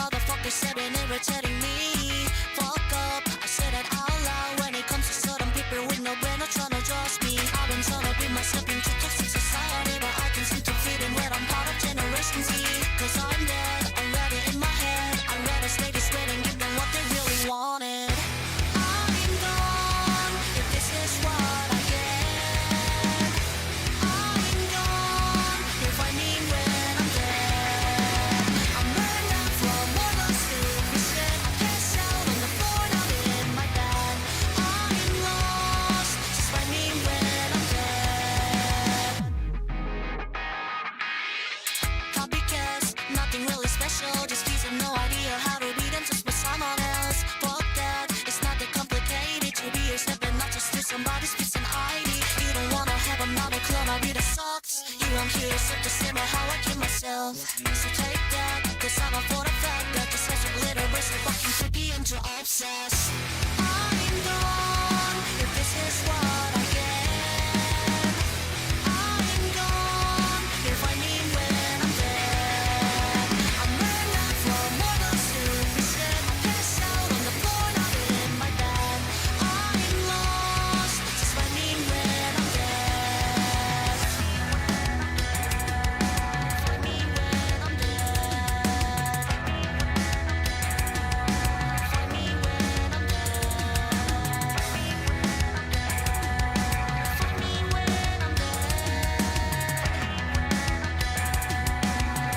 motherfuckers said and irritating me. Fuck up, I said it out loud. When it comes to certain people with no brain, not trying to trust me. I've been trying to be myself into toxic society, but I can seem to fit in where I'm part of Generation Z. Cause I'm dead, I'm ready in my head. I'd rather stay this way and give them what they really wanted. I'm gone, if this is what I get. I'm gone, if I mean when I'm dead. I'm burned out from all the stupid shit. I pass out on the floor, not in my bed. I'm lost, just find me when I'm dead. Copycats, nothing really special. Just kids have no idea how to be them just for someone else. Fuck that, it's not that complicated to be yourself and not just to somebody's piece and ID. You don't wanna have another clone of you that sucks. You want to yourself to see how I kill myself. So take that, cause I'm a for the fact that this has a little bit of fucking creepy and to obsess. I'm gone, if this is what I get. I'm gone, if I mean when I'm dead. I'm burned out from all the stupid shit. I pass out on the floor, not in my bed. I'm lost, just find me when I'm dead. Find me when I'm dead. Find me when I'm dead. Find me when I'm dead.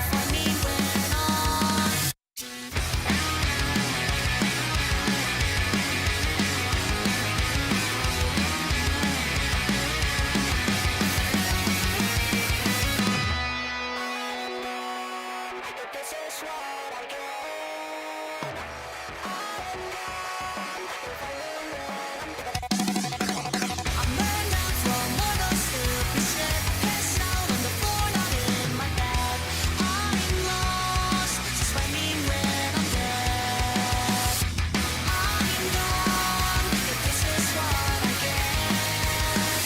Find me when I'm if this is what I get. I'm gone, if I mean when I'm dead. I'm burned out from all the stupid shit. Pass out on the floor, not in my bed. I'm lost, just find me when I'm dead. I'm gone, if this is what I get.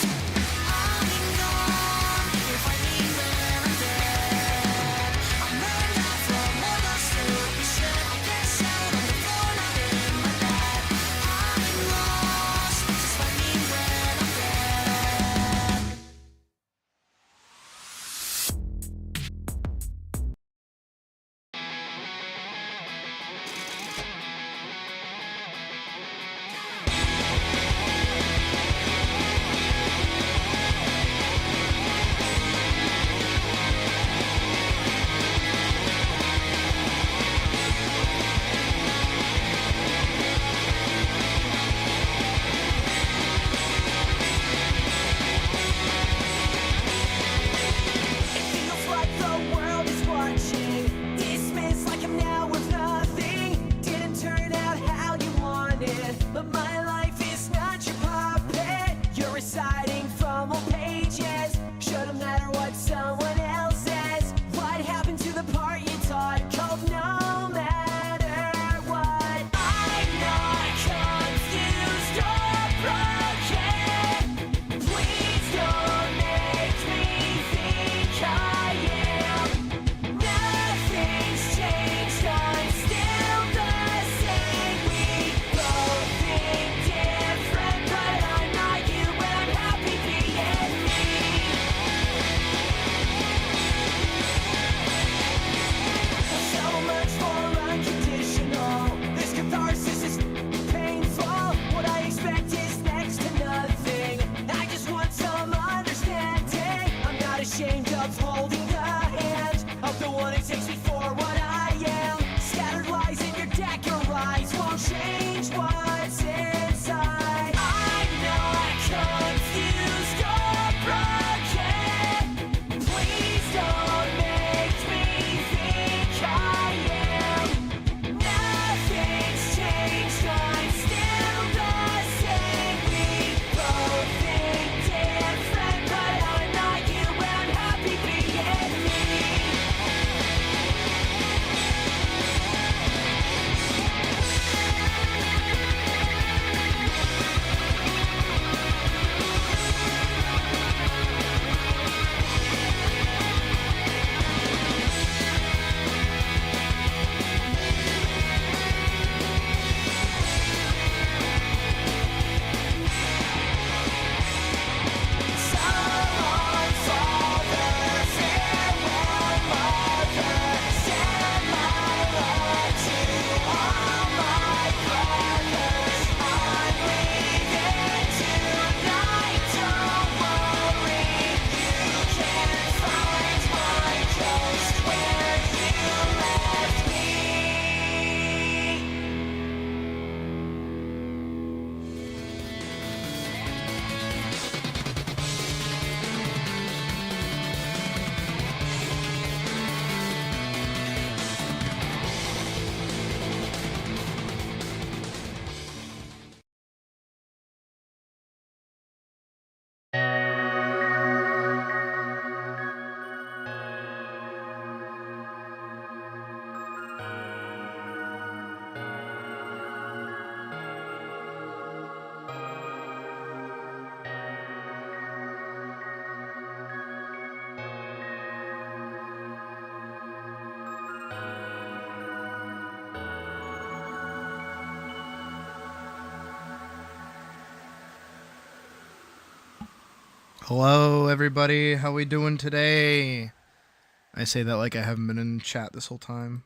I'm gone, if I mean when I'm dead. I'm burned out from all the stupid shit. I pass out on Hello, everybody. How we doing today? I say that like I haven't been in chat this whole time.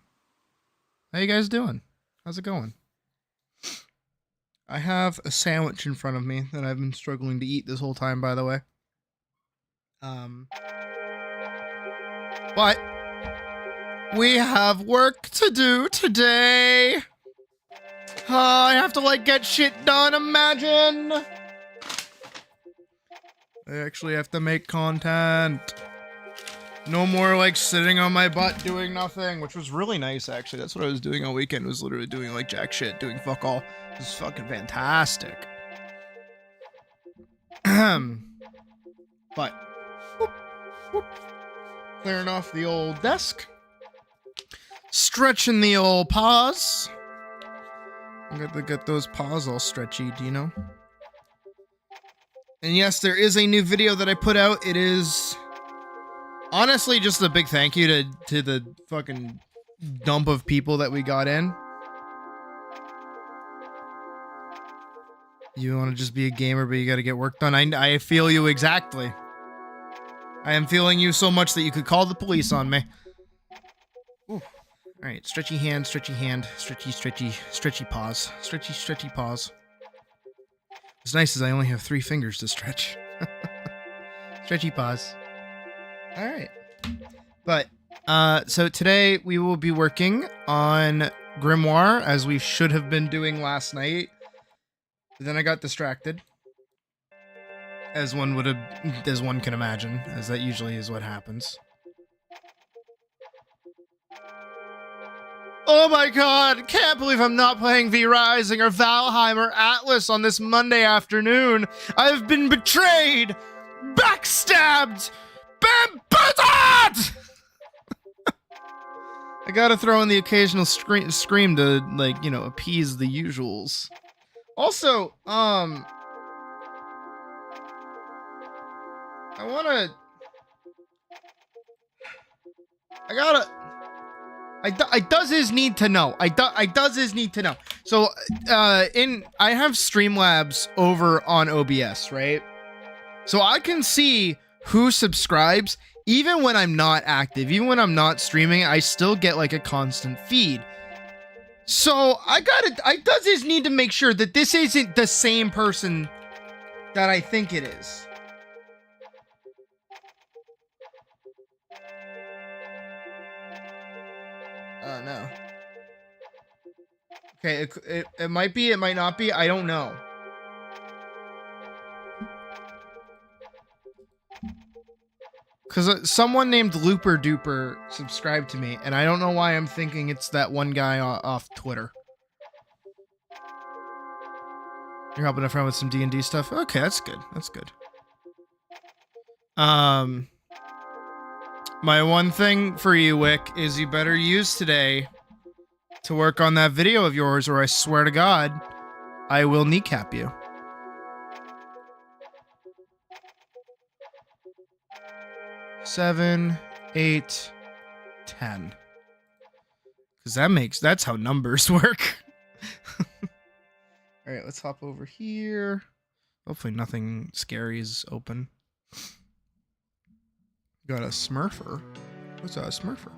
How you guys doing? How's it going? I have a sandwich in front of me that I've been struggling to eat this whole time, by the way. But we have work to do today. I have to like get shit done, imagine. I actually have to make content. No more like sitting on my butt doing nothing, which was really nice actually. That's what I was doing all weekend, was literally doing like jack shit, doing fuck all. It was fucking fantastic. But whoop, whoop. Clearing off the old desk. Stretching the old paws. I got to get those paws all stretchy, do you know? And yes, there is a new video that I put out. It is honestly just a big thank you to the fucking dump of people that we got in. You want to just be a gamer, but you got to get work done. I feel you exactly. I am feeling you so much that you could call the police on me. Ooh. All right, stretchy hand, stretchy paws. Stretchy paws. What's nice is I only have 3 fingers to stretch. Stretchy paws. All right. But, so today we will be working on Grimoire, as we should have been doing last night. But then I got distracted. As one can imagine, as that usually is what happens. Oh my god, can't believe I'm not playing V Rising or Valheim or Atlas on this Monday afternoon. I've been betrayed, backstabbed, bamboozled! I gotta throw in the occasional scream to, like, you know, appease the usuals. Also, I does need to know. I does need to know. So, I have Streamlabs over on OBS, right? So I can see who subscribes, even when I'm not active, even when I'm not streaming, I still get like a constant feed. So I does need to make sure that this isn't the same person that I think it is. Oh, no. Okay, it might be, it might not be, I don't know. Because someone named Looper Duper subscribed to me, and I don't know why I'm thinking it's that one guy off Twitter. You're helping a friend with some D&D stuff? Okay, that's good. That's good. My one thing for you, Wick, is you better use today to work on that video of yours, or I swear to God, I will kneecap you. Seven, 8, 10. Because that's how numbers work. Alright, let's hop over here. Hopefully nothing scary is open. Got a Smurfer. What's that, a Smurfer?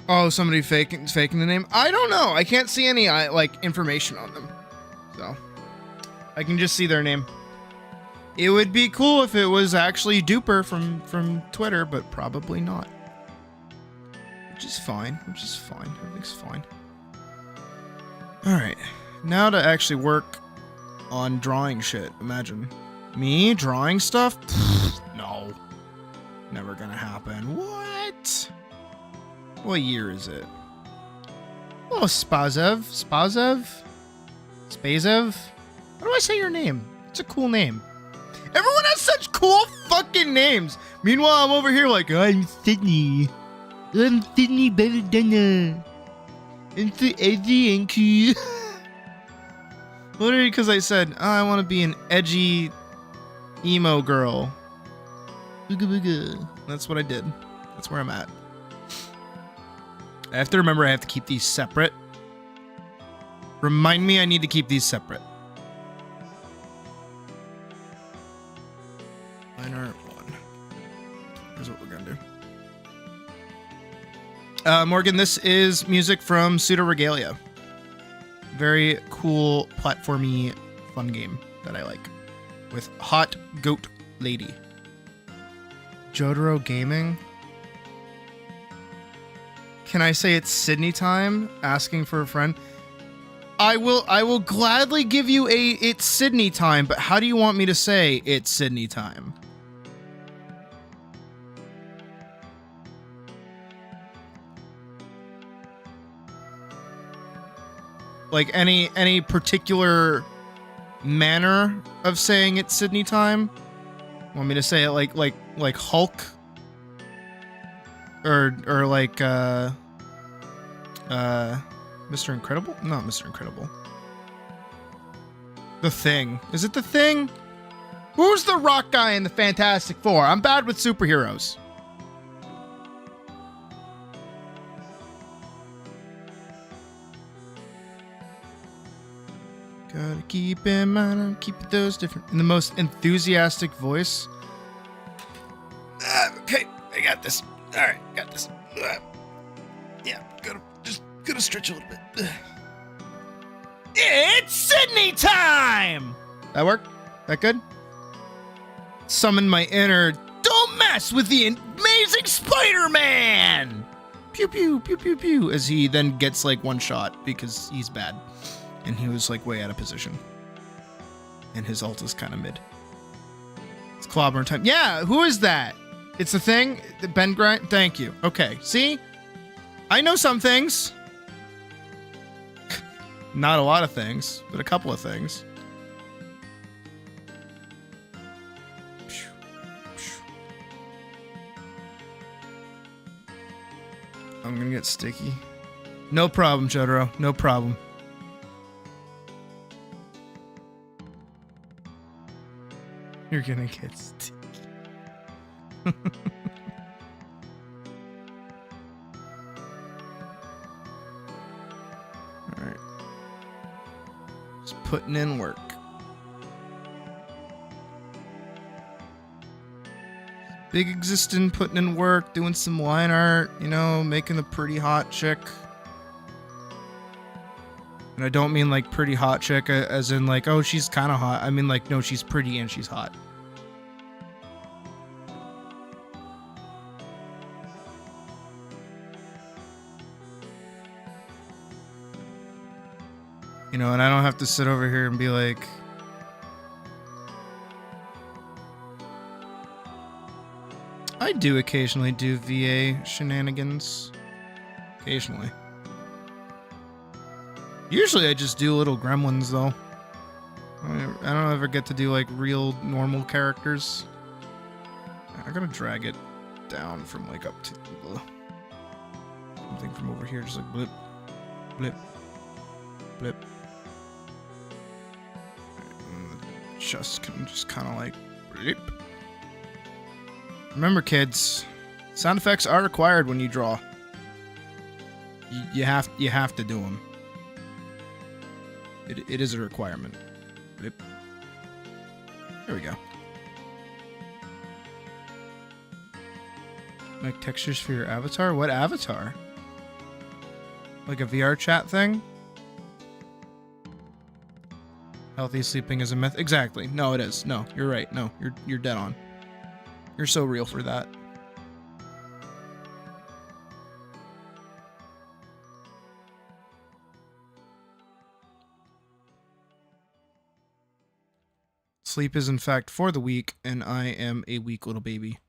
Oh, somebody faking the name? I don't know. I can't see any like information on them. So I can just see their name. It would be cool if it was actually Duper from Twitter, but probably not. Which is fine. Everything's fine. Alright. Now to actually work on drawing shit. Imagine. Me drawing stuff? No. Never gonna happen. What? What year is it? Oh, Spazev? Spazev? How do I say your name? It's a cool name. Everyone has such cool fucking names. Meanwhile, I'm over here like, I'm Sydney. I'm Sydney Belladonna. I'm so edgy and cute. Literally because I said, oh, I want to be an edgy emo girl. Booga booga. That's what I did. That's where I'm at. I have to remember I have to keep these separate. Remind me I need to keep these separate. Morgan, this is music from Pseudo Regalia. Very cool, platformy, fun game that I like. With Hot Goat Lady. Jotaro Gaming. Can I say it's Sydney time? Asking for a friend. I will gladly give you it's Sydney time, but how do you want me to say it's Sydney time? Like any particular manner of saying it's Sydney time? Want me to say it like Hulk? Or like Mr. Incredible? Not Mr. Incredible. The Thing. Is it The Thing? Who's the rock guy in the Fantastic Four? I'm bad with superheroes. Gotta keep in mind, keep those different. In the most enthusiastic voice. Okay, I got this. All right, got this. Yeah, gotta stretch a little bit. It's Sydney time! That work? That good? Summon my inner, don't mess with the amazing Spider-Man! Pew, pew, pew, pew, pew. As he then gets like one shot because he's bad. And he was like way out of position. And his ult is kind of mid. It's clobber time. Yeah, who is that? It's the Thing? Ben Grind? Thank you. Okay, see? I know some things. Not a lot of things, but a couple of things. I'm gonna get sticky. No problem, Jotaro. No problem. You're gonna get sticky. Alright. Just putting in work. Big existing, putting in work, doing some line art, you know, making the pretty hot chick. And I don't mean like pretty hot chick as in like, oh, she's kind of hot. I mean like, no, she's pretty and she's hot. You know, and I don't have to sit over here and be like, I do occasionally do VA shenanigans. Occasionally. Usually I just do little gremlins, though. I don't ever get to do, like, real normal characters. I gotta drag it down from, like, up to something from over here, just like blip, blip, blip. And the chest can just kind of, like, blip. Remember, kids, sound effects are required when you draw. You have to do them. It is a requirement. Blip. There we go. Make textures for your avatar? What avatar? Like a VR chat thing? Healthy sleeping is a myth. Exactly. No, it is. No, you're right. No, you're dead on. You're so real for that. Sleep is in fact for the weak, and I am a weak little baby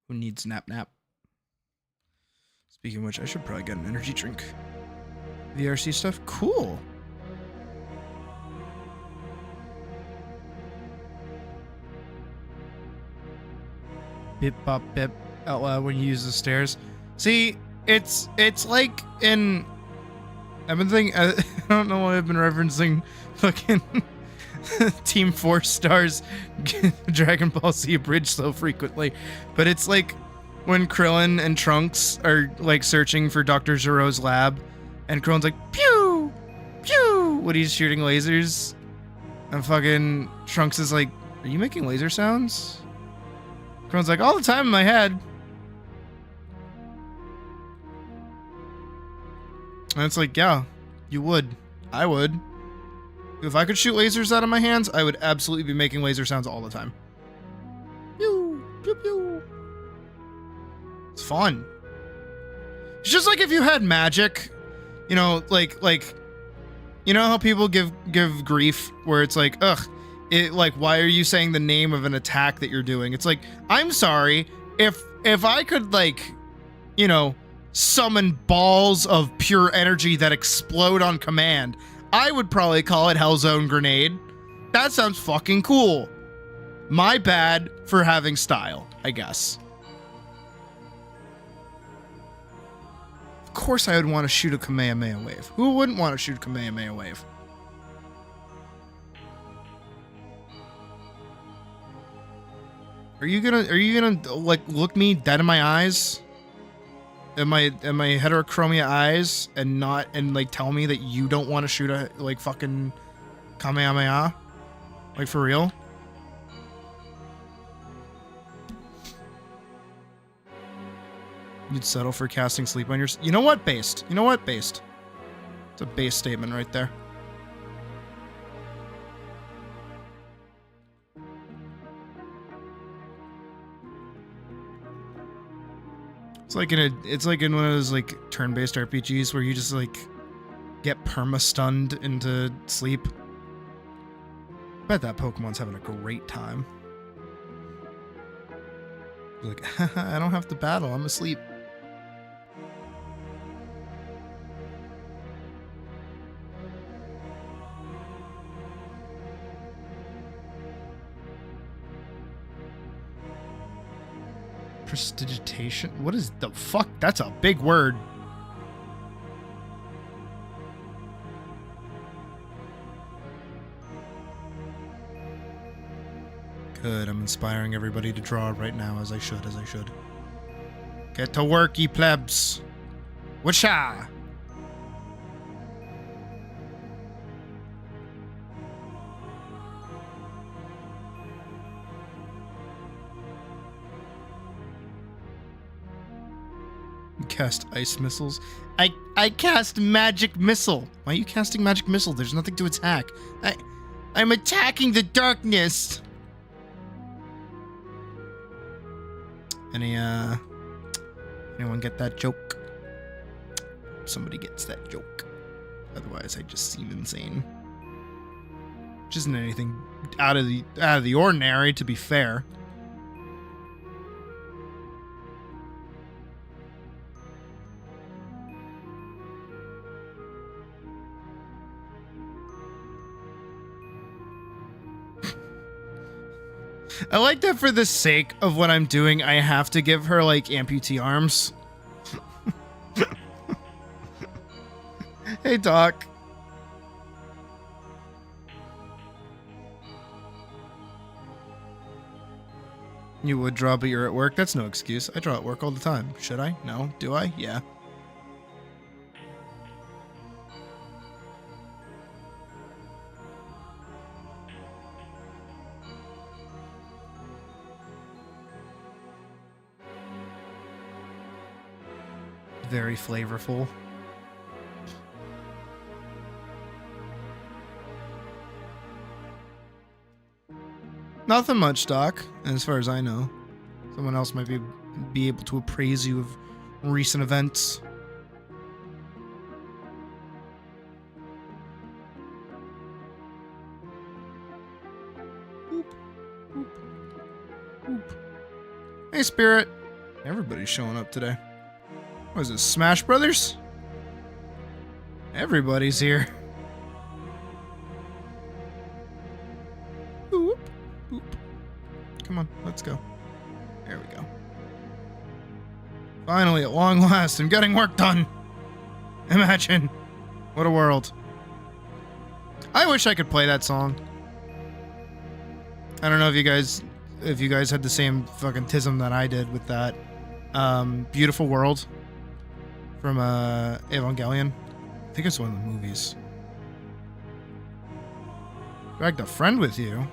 who needs nap. Speaking of which, I should probably get an energy drink. VRC stuff? Cool. Bip bop bip out loud when you use the stairs. See, it's like in I've been thinking I don't know why I've been referencing fucking Team 4 Stars Dragon Ball Z Bridge so frequently, but it's like when Krillin and Trunks are like searching for Dr. Gero's lab, and Krillin's like pew pew when he's shooting lasers, and fucking Trunks is like, "Are you making laser sounds?" Krillin's like, "All the time in my head." And it's like, yeah, you would. I would. If I could shoot lasers out of my hands, I would absolutely be making laser sounds all the time. Pew, pew, pew. It's fun. It's just like if you had magic, you know, like, you know how people give grief where it's like, ugh, why are you saying the name of an attack that you're doing? It's like, I'm sorry, if I could, like, you know, summon balls of pure energy that explode on command, I would probably call it Hellzone Grenade. That sounds fucking cool. My bad for having style, I guess. Of course I would want to shoot a Kamehameha wave. Who wouldn't want to shoot a Kamehameha wave? Are you gonna like look me dead in my eyes? In my heterochromia eyes and like tell me that you don't want to shoot a like fucking Kamehameha? Like for real? You'd settle for casting sleep on your... You know what, based? You know what, based? It's a base statement right there. It's like in one of those like turn-based RPGs where you just like get perma-stunned into sleep. Bet that Pokemon's having a great time. Like, I don't have to battle, I'm asleep. Prestidigitation? What is the fuck? That's a big word. Good, I'm inspiring everybody to draw right now as I should. Get to work, ye plebs. Whatcha? Cast ice missiles. I cast magic missile. Why are you casting magic missile? There's nothing to attack. I'm attacking the darkness. Anyone get that joke? Somebody gets that joke. Otherwise, I just seem insane. Which isn't anything out of the ordinary, to be fair. I like that for the sake of what I'm doing, I have to give her, like, amputee arms. Hey, Doc. You would draw, but you're at work? That's no excuse. I draw at work all the time. Should I? No. Do I? Yeah. Very flavorful. Nothing much, Doc, as far as I know. Someone else might be able to appraise you of recent events. Boop, boop, boop. Hey, Spirit. Everybody's showing up today. What is this, Smash Brothers? Everybody's here. Boop, boop. Come on, let's go. There we go. Finally, at long last, I'm getting work done. Imagine. What a world. I wish I could play that song. I don't know if you guys had the same fucking tism that I did with that. Beautiful World. From Evangelion. I think it's one of the movies. Dragged a friend with you?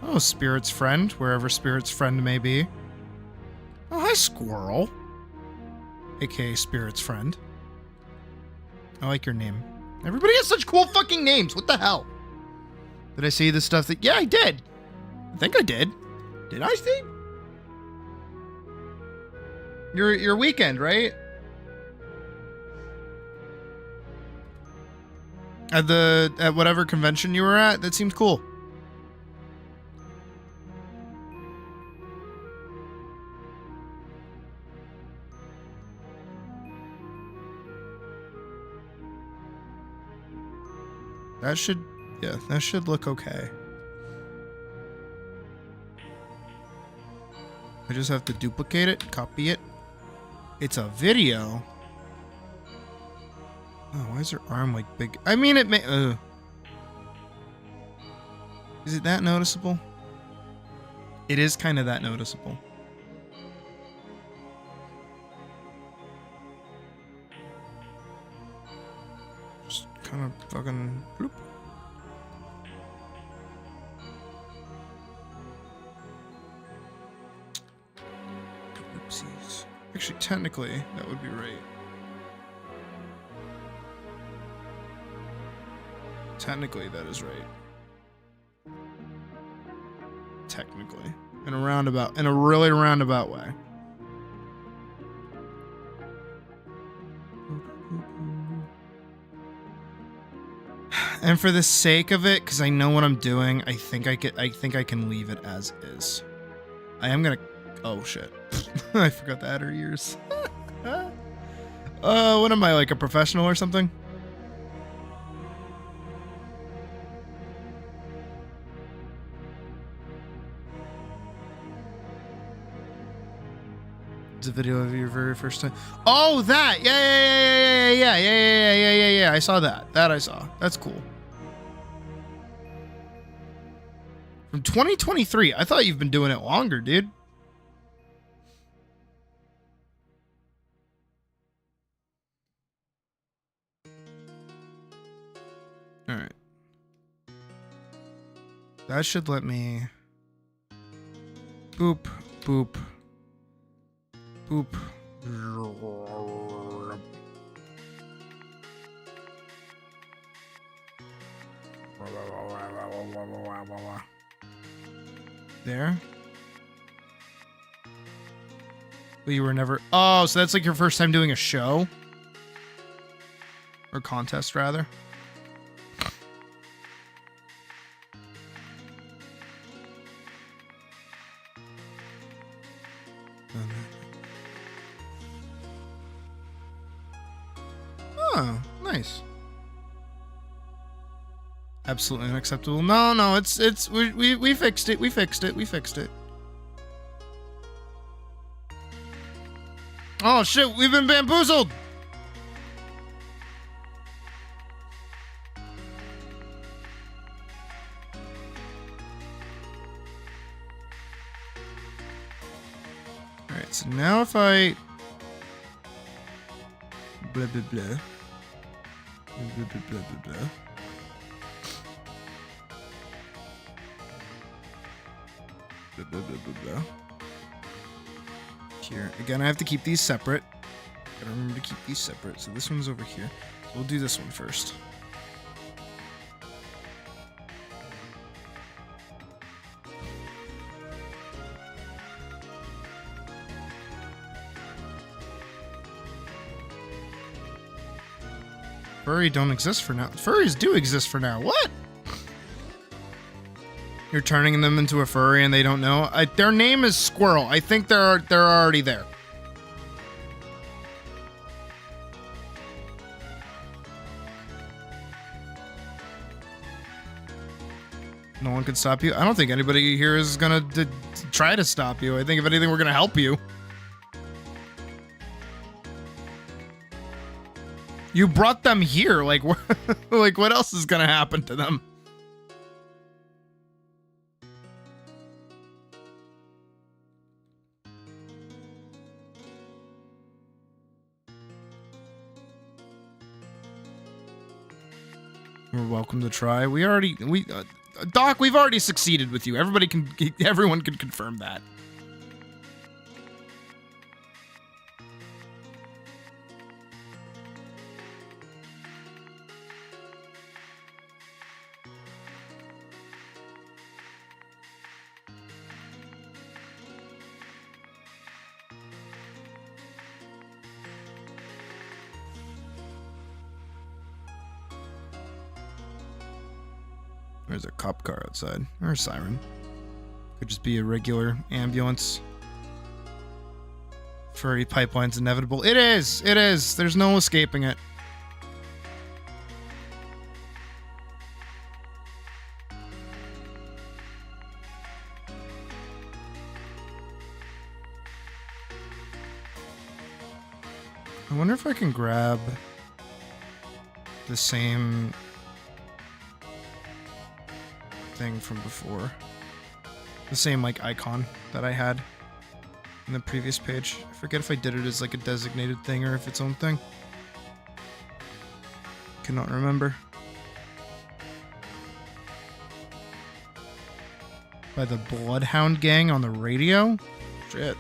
Oh, Spirit's friend, wherever Spirit's friend may be. Oh, hi, Squirrel. AKA Spirit's friend. I like your name. Everybody has such cool fucking names. What the hell? Did I see the stuff that... Yeah, I did. I think I did. Did I, Steve? Your weekend, right? At whatever convention you were at? That seemed cool. That should, yeah, that should look okay. I just have to duplicate it, copy it. It's a video. Oh, why is her arm like big? I mean, it may. Is it that noticeable? It is kind of that noticeable. Just kind of fucking bloop. Oopsies. Actually, technically, that would be right. Technically, that is right. Technically. In a really roundabout way. And for the sake of it, because I know what I'm doing, I think I can leave it as is. I am gonna... Oh, shit. I forgot to add her ears. What am I, like a professional or something? It's a video of your very first time. Oh, that! Yeah. I saw that. That I saw. That's cool. From 2023. I thought you've been doing it longer, dude. All right. That should let me boop, boop, boop. There. But you were never... Oh, so that's like your first time doing a show? Or contest, rather. Oh, nice. Absolutely unacceptable. No, it's we fixed it. We fixed it. Oh shit, we've been bamboozled. All right, so now if I blah blah blah blah blah blah blah blah. Blah, blah, blah, blah. Here again, I have to keep these separate. Gotta remember to keep these separate. So this one's over here. So we'll do this one first. Furry don't exist for now. Furries do exist for now. What? You're turning them into a furry and they don't know? Their name is Squirrel. I think they're already there. No one can stop you? I don't think anybody here is gonna try to stop you. I think if anything, we're gonna help you. You brought them here. Like, like what else is gonna happen to them? We're welcome to try. Doc, we've already succeeded with you. Everyone can confirm that. There's a cop car outside. Or a siren. Could just be a regular ambulance. Furry pipeline's inevitable. It is! It is! There's no escaping it. I wonder if I can grab the same thing from before. The same, like, icon that I had in the previous page. I forget if I did it as, like, a designated thing or if its own thing. Cannot remember. By the Bloodhound Gang on the radio? Shit.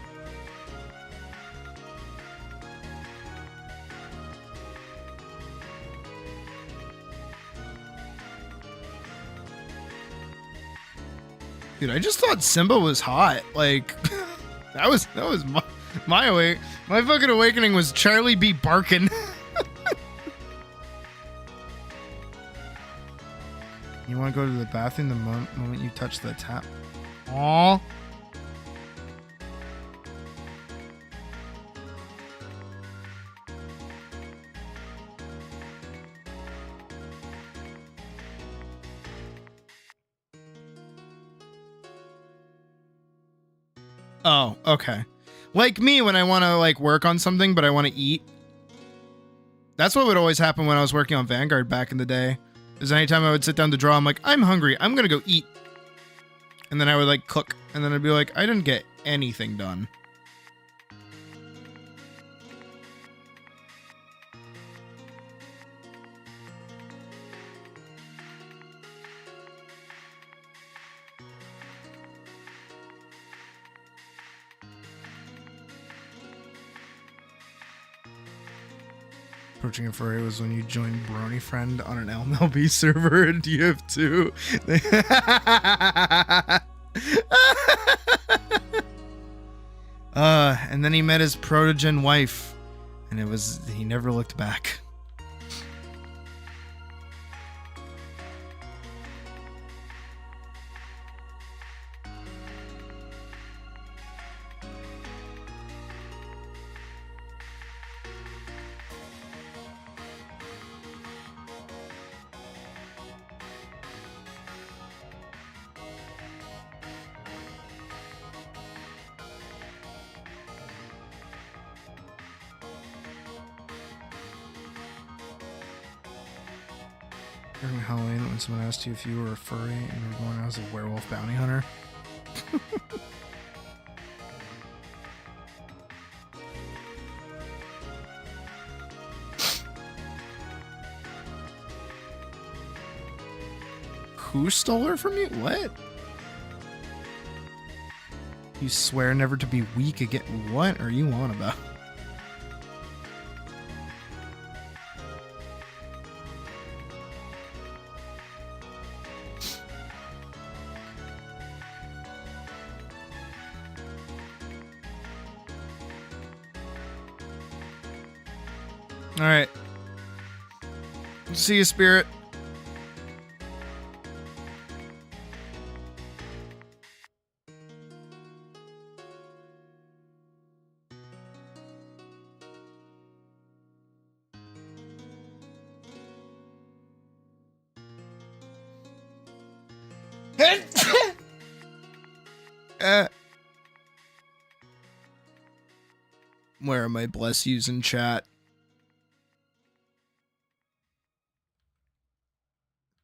Dude, I just thought Simba was hot. Like, that was my fucking awakening was Charlie B. Barkin. You want to go to the bathroom the moment you touch the tap? Aww. Oh, okay. Like me when I want to like work on something, but I want to eat. That's what would always happen when I was working on Vanguard back in the day. Is anytime I would sit down to draw, I'm like, I'm hungry. I'm going to go eat. And then I would like cook. And then I'd be like, I didn't get anything done. Approaching a furry was when you joined Brony Friend on an MLB server in DF2. And then he met his protogen wife, and he never looked back. During Halloween, when someone asked you if you were a furry and you were going out as a werewolf bounty hunter. Who stole her from you? What? You swear never to be weak again. What are you on about? All right. See you, Spirit. Where are my bless yous in chat?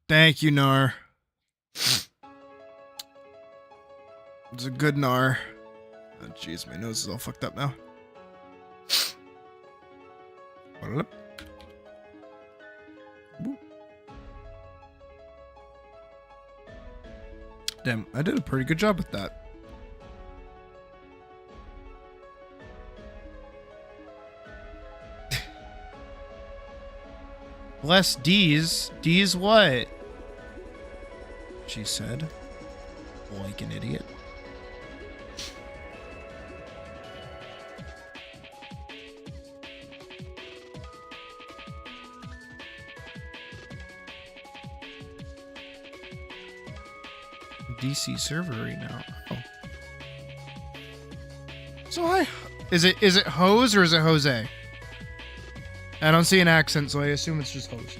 Thank you, Nar. It's a good Nar. Oh, jeez, my nose is all fucked up now. Damn, I did a pretty good job with that. Bless D's. D's what? She said. Like an idiot. DC server right now. Oh. So hi. Is it Hose or is it Jose? I don't see an accent, so I assume it's just Hose.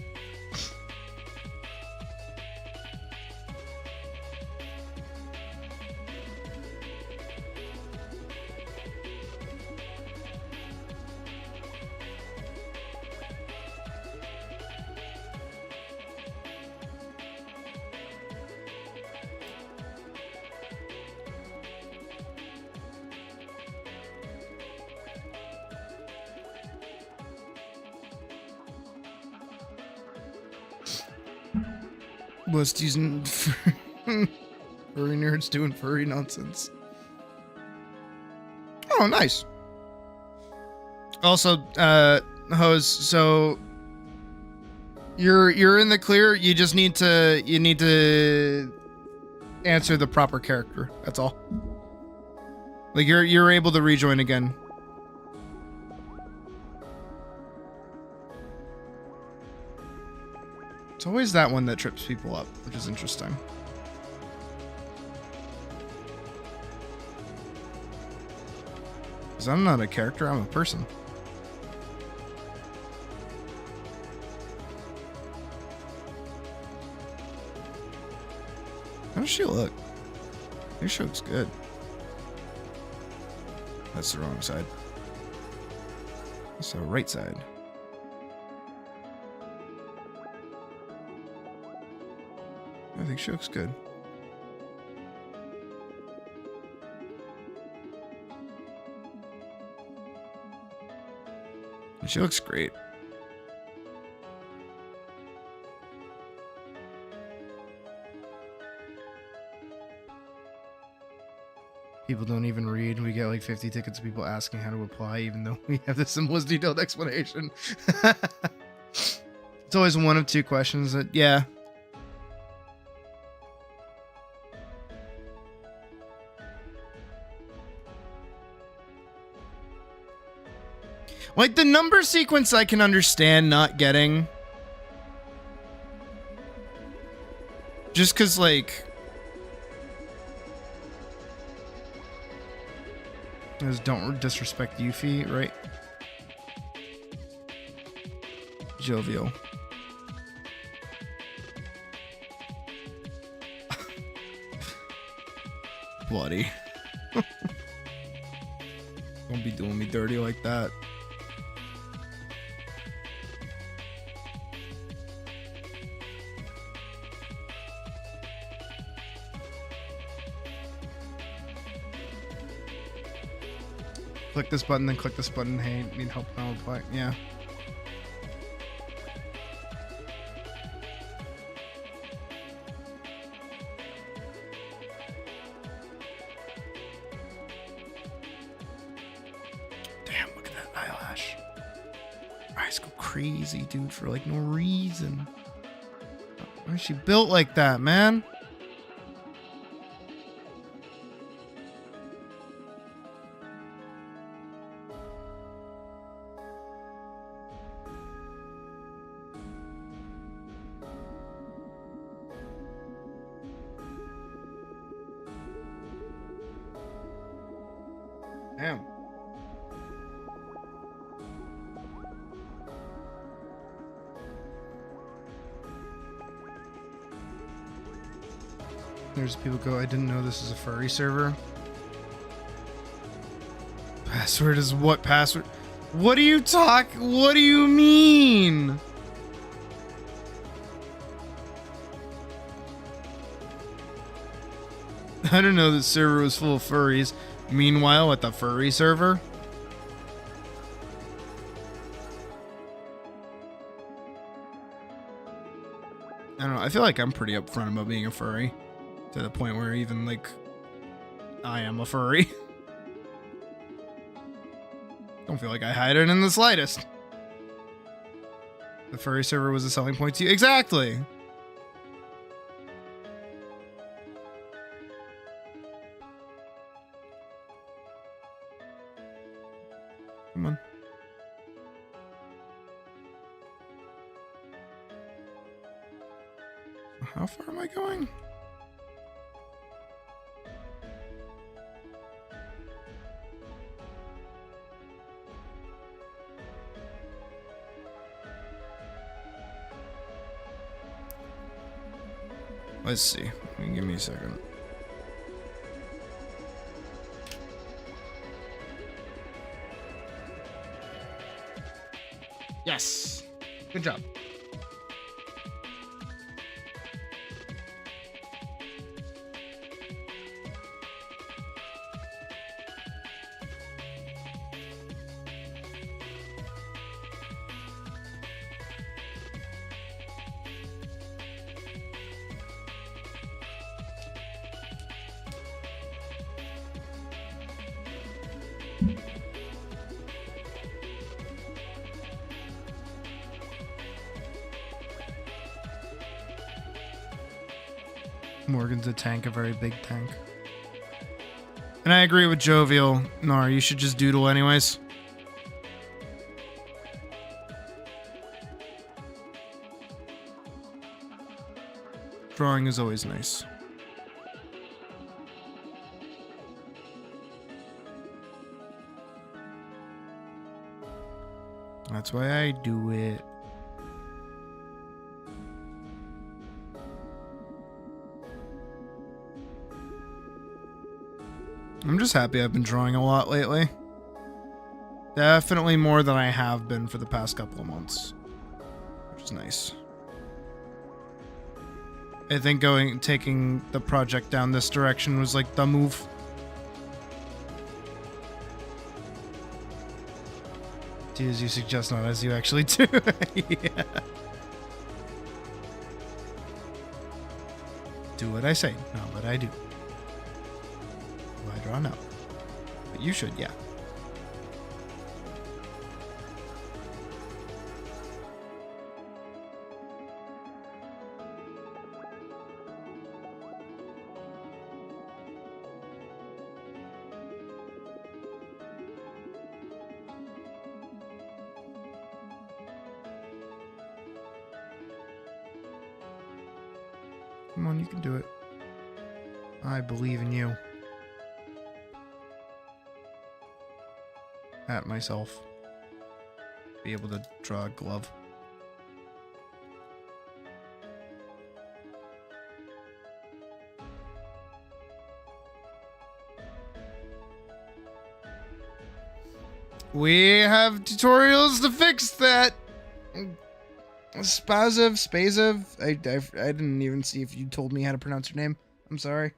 Was using furry nerds doing furry nonsense. Oh, nice. Also, Hose, so you're in the clear. You just need to answer the proper character. That's all. Like you're able to rejoin again. It's always that one that trips people up, which is interesting. Because I'm not a character, I'm a person. How does she look? I think she looks good. That's the wrong side. That's the right side. I think she looks good. And she looks great. People don't even read. We get like 50 tickets of people asking how to apply, even though we have the simplest detailed explanation. It's always one of two questions that, yeah. Like, the number sequence I can understand not getting. Just because, like... Just don't disrespect Yuffie, right? Jovial. Bloody. Don't be doing me dirty like that. Click this button, then click this button. Hey, need help now apply. Yeah. Damn, look at that eyelash. Eyes go crazy, dude, for like no reason. Why is she built like that, man? Damn. There's people go, I didn't know this is a furry server. Password is what password? What do you mean? I didn't know this server was full of furries. Meanwhile, at the furry server? I don't know. I feel like I'm pretty upfront about being a furry. To the point where even, like, I am a furry. Don't feel like I hide it in the slightest. The furry server was a selling point to you. Exactly! Come on. How far am I going? Let's see. Give me a second. Yes. Good job. Morgan's a tank, a very big tank. And I agree with Jovial. Nar, you should just doodle anyways. Drawing is always nice. That's why I do it. I'm just happy I've been drawing a lot lately. Definitely more than I have been for the past couple of months, which is nice. I think taking the project down this direction was like the move. Do as you suggest, not as you actually do. Yeah. Do what I say, not what I do. I draw? No. But you should, yeah. Come on, you can do it. I believe in you. At myself. Be able to draw a glove. We have tutorials to fix that. Spaziv. I didn't even see if you told me how to pronounce your name. I'm sorry.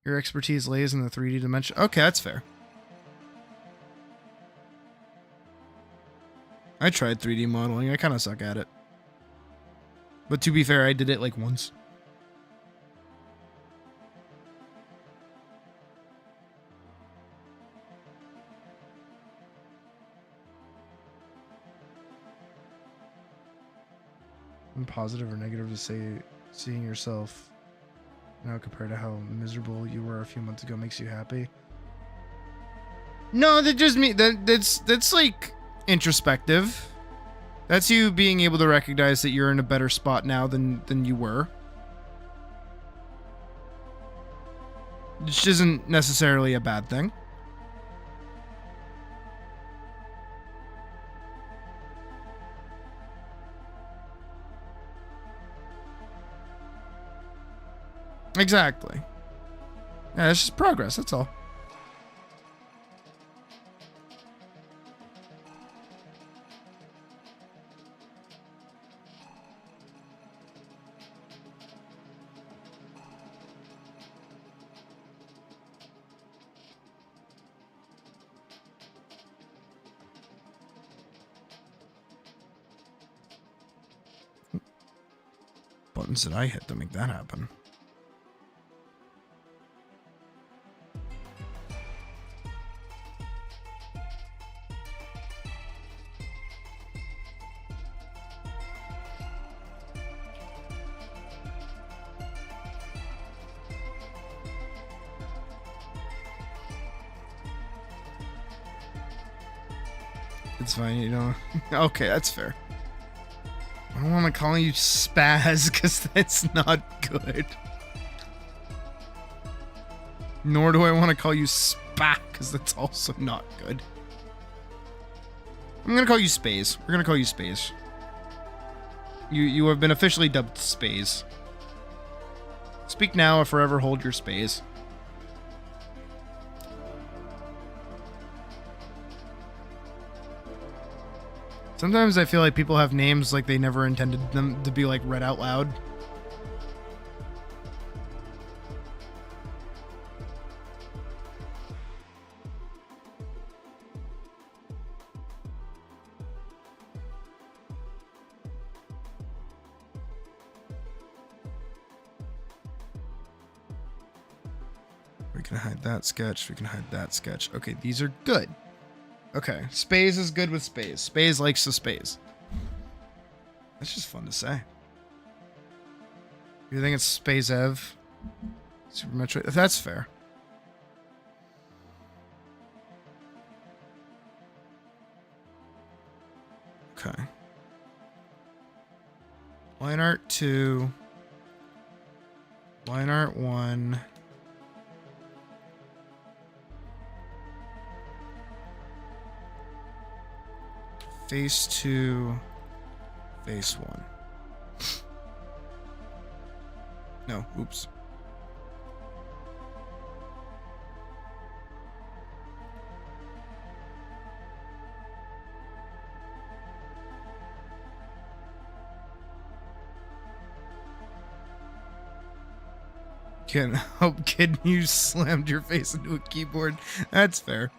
Your expertise lays in the 3D dimension. Okay, that's fair. I tried 3D modeling. I kind of suck at it. But to be fair, I did it like once. And positive or negative to say seeing yourself now compared to how miserable you were a few months ago makes you happy? No, that just me. That's like introspective. That's you being able to recognize that you're in a better spot now than you were. Which isn't necessarily a bad thing. Exactly. Yeah, it's just progress, that's all. Buttons did I hit to make that happen? It's fine, you know. Okay, that's fair. I don't want to call you Spaz because that's not good. Nor do I want to call you Spa because that's also not good. I'm going to call you Space. We're going to call you Space. You have been officially dubbed Spaze. Speak now or forever hold your space. Sometimes I feel like people have names like they never intended them to be like read out loud. We can hide that sketch. We can hide that sketch. Okay, these are good. Okay, Spaze is good with Spaze. Spaze likes the Spaze. That's just fun to say. You think it's Spazev? Super Metroid? That's fair. Okay. Line art 2. Line art 1. Face 2, face 1. No, oops. Can't help kidding you slammed your face into a keyboard. That's fair.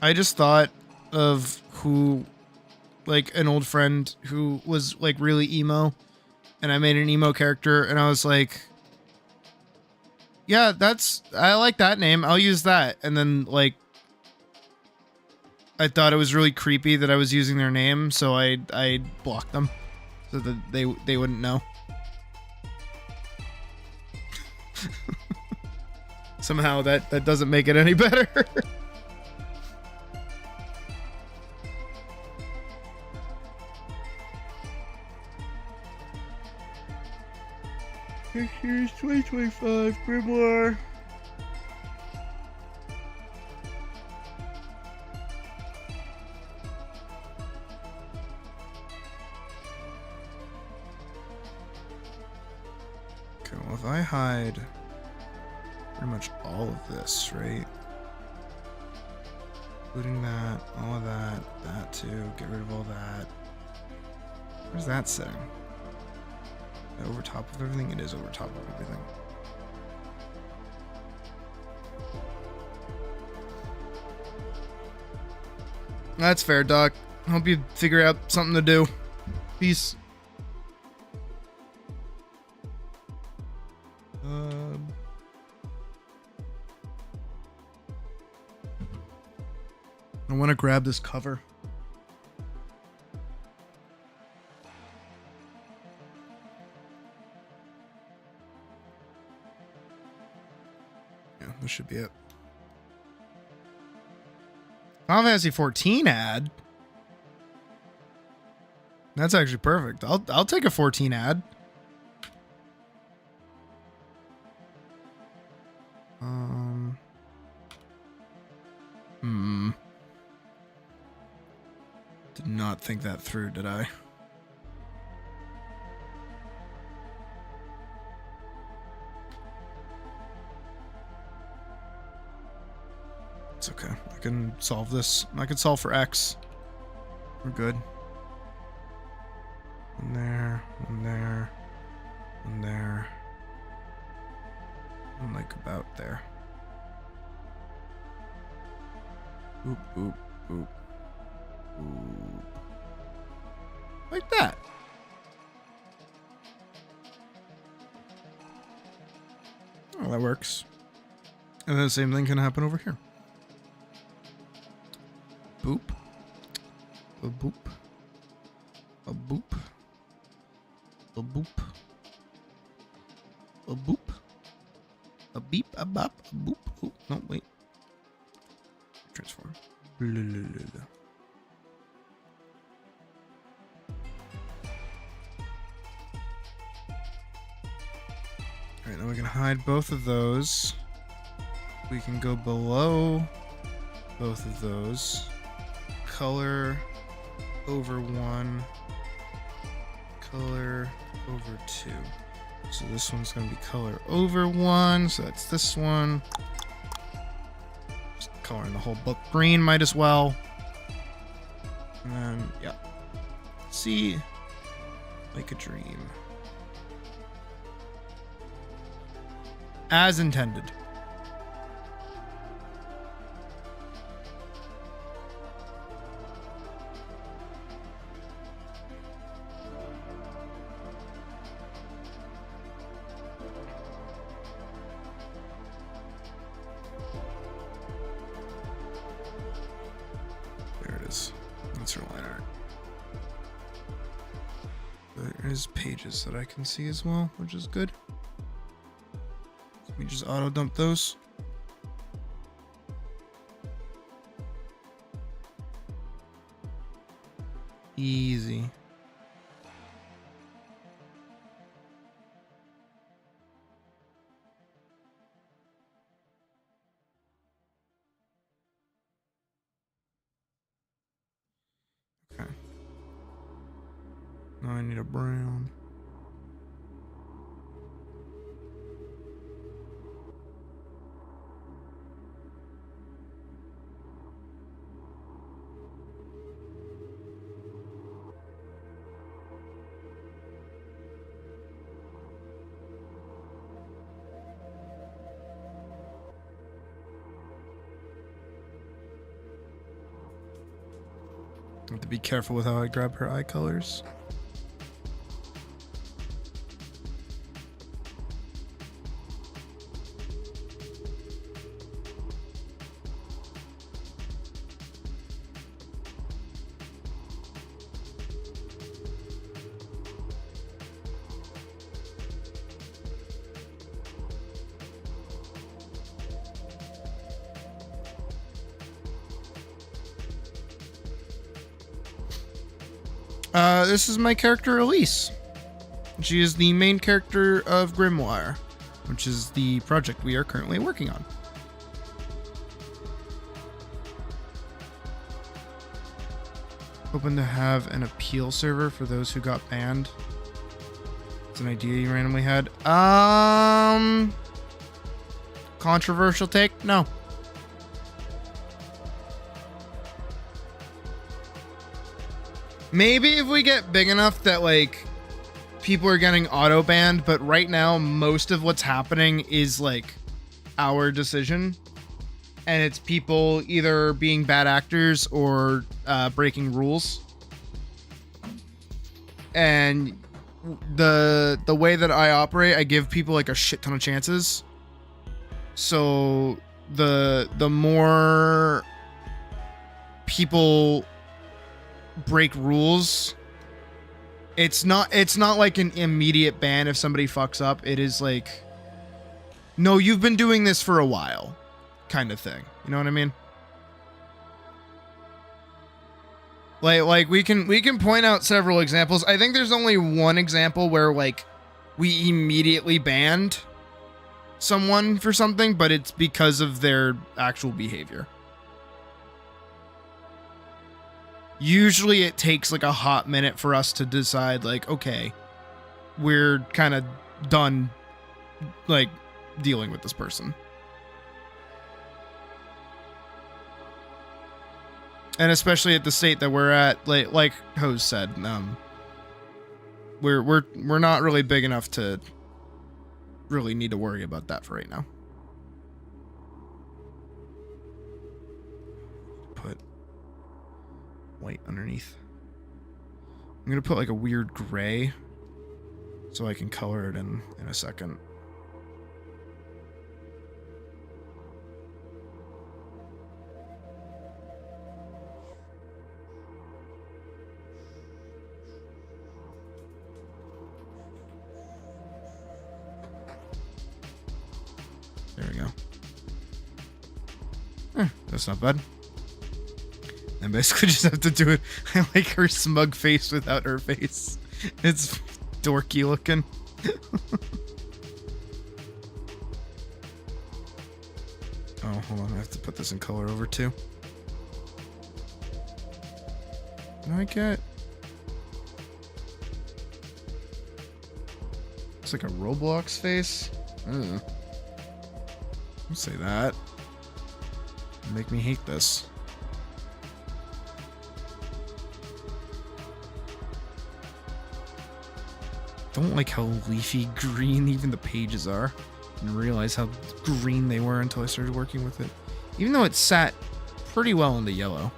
I just thought of who, like, an old friend who was, like, really emo, and I made an emo character, and I was like, yeah, I like that name, I'll use that, and then, like, I thought it was really creepy that I was using their name, so I blocked them, so that they wouldn't know. Somehow that doesn't make it any better. Here's 2025 Grimoire. Okay, well, if I hide pretty much all of this, right? Including that, all of that, that too, get rid of all that. Where's that sitting? Over top of everything? It is over top of everything. That's fair, Doc. Hope you figure out something to do. Peace. I want to grab this cover. This should be it. Final Fantasy 14 ad. That's actually perfect. I'll take a 14 ad. Did not think that through, did I? It's okay. I can solve this. I can solve for X. We're good. One there, one there, one there. And like about there. Boop, boop, boop. Boop. Like that. Oh, that works. And then the same thing can happen over here. Boop. A boop. A boop. A boop. A boop. A beep. A bop. A boop. Oh, no, wait. Transform. Alright, now we can hide both of those. We can go below both of those. Color over 1. Color over 2. So this one's going to be color over 1. So that's this one. Just coloring the whole book green, might as well. And then, yeah. See, like a dream. As intended. There it is. That's her line art. There is pages that I can see as well, which is good. Let me just auto dump those. Easy. Okay. Now I need a brown. I have to be careful with how I grab her eye colors. This is my character Elise. She is the main character of Grimoire, which is the project we are currently working on. Hoping to have an appeal server for those who got banned. It's an idea you randomly had. Controversial take? No. Maybe if we get big enough that, like, people are getting auto banned, but right now, most of what's happening is, like, our decision. And it's people either being bad actors or breaking rules. And the way that I operate, I give people, like, a shit ton of chances. So the more people break rules, it's not like an immediate ban if somebody fucks up. It is like, no, you've been doing this for a while kind of thing. You know what I mean? Like we can point out several examples. I think there's only one example where, like, we immediately banned someone for something, but it's because of their actual behavior. Usually it takes like a hot minute for us to decide, like, okay, we're kind of done, like, dealing with this person. And especially at the state that we're at, like Hose said, we're not really big enough to really need to worry about that for right now. Put white underneath. I'm gonna put like a weird gray so I can color it in a second. There we go. That's not bad. And basically just have to do it. I like her smug face without her face. It's dorky looking. Oh, hold on. I have to put this in color over too. Can I get... It's like a Roblox face. Don't say that. Make me hate this. Don't like how leafy green even the pages are. I didn't realize how green they were until I started working with it. Even though it sat pretty well into yellow.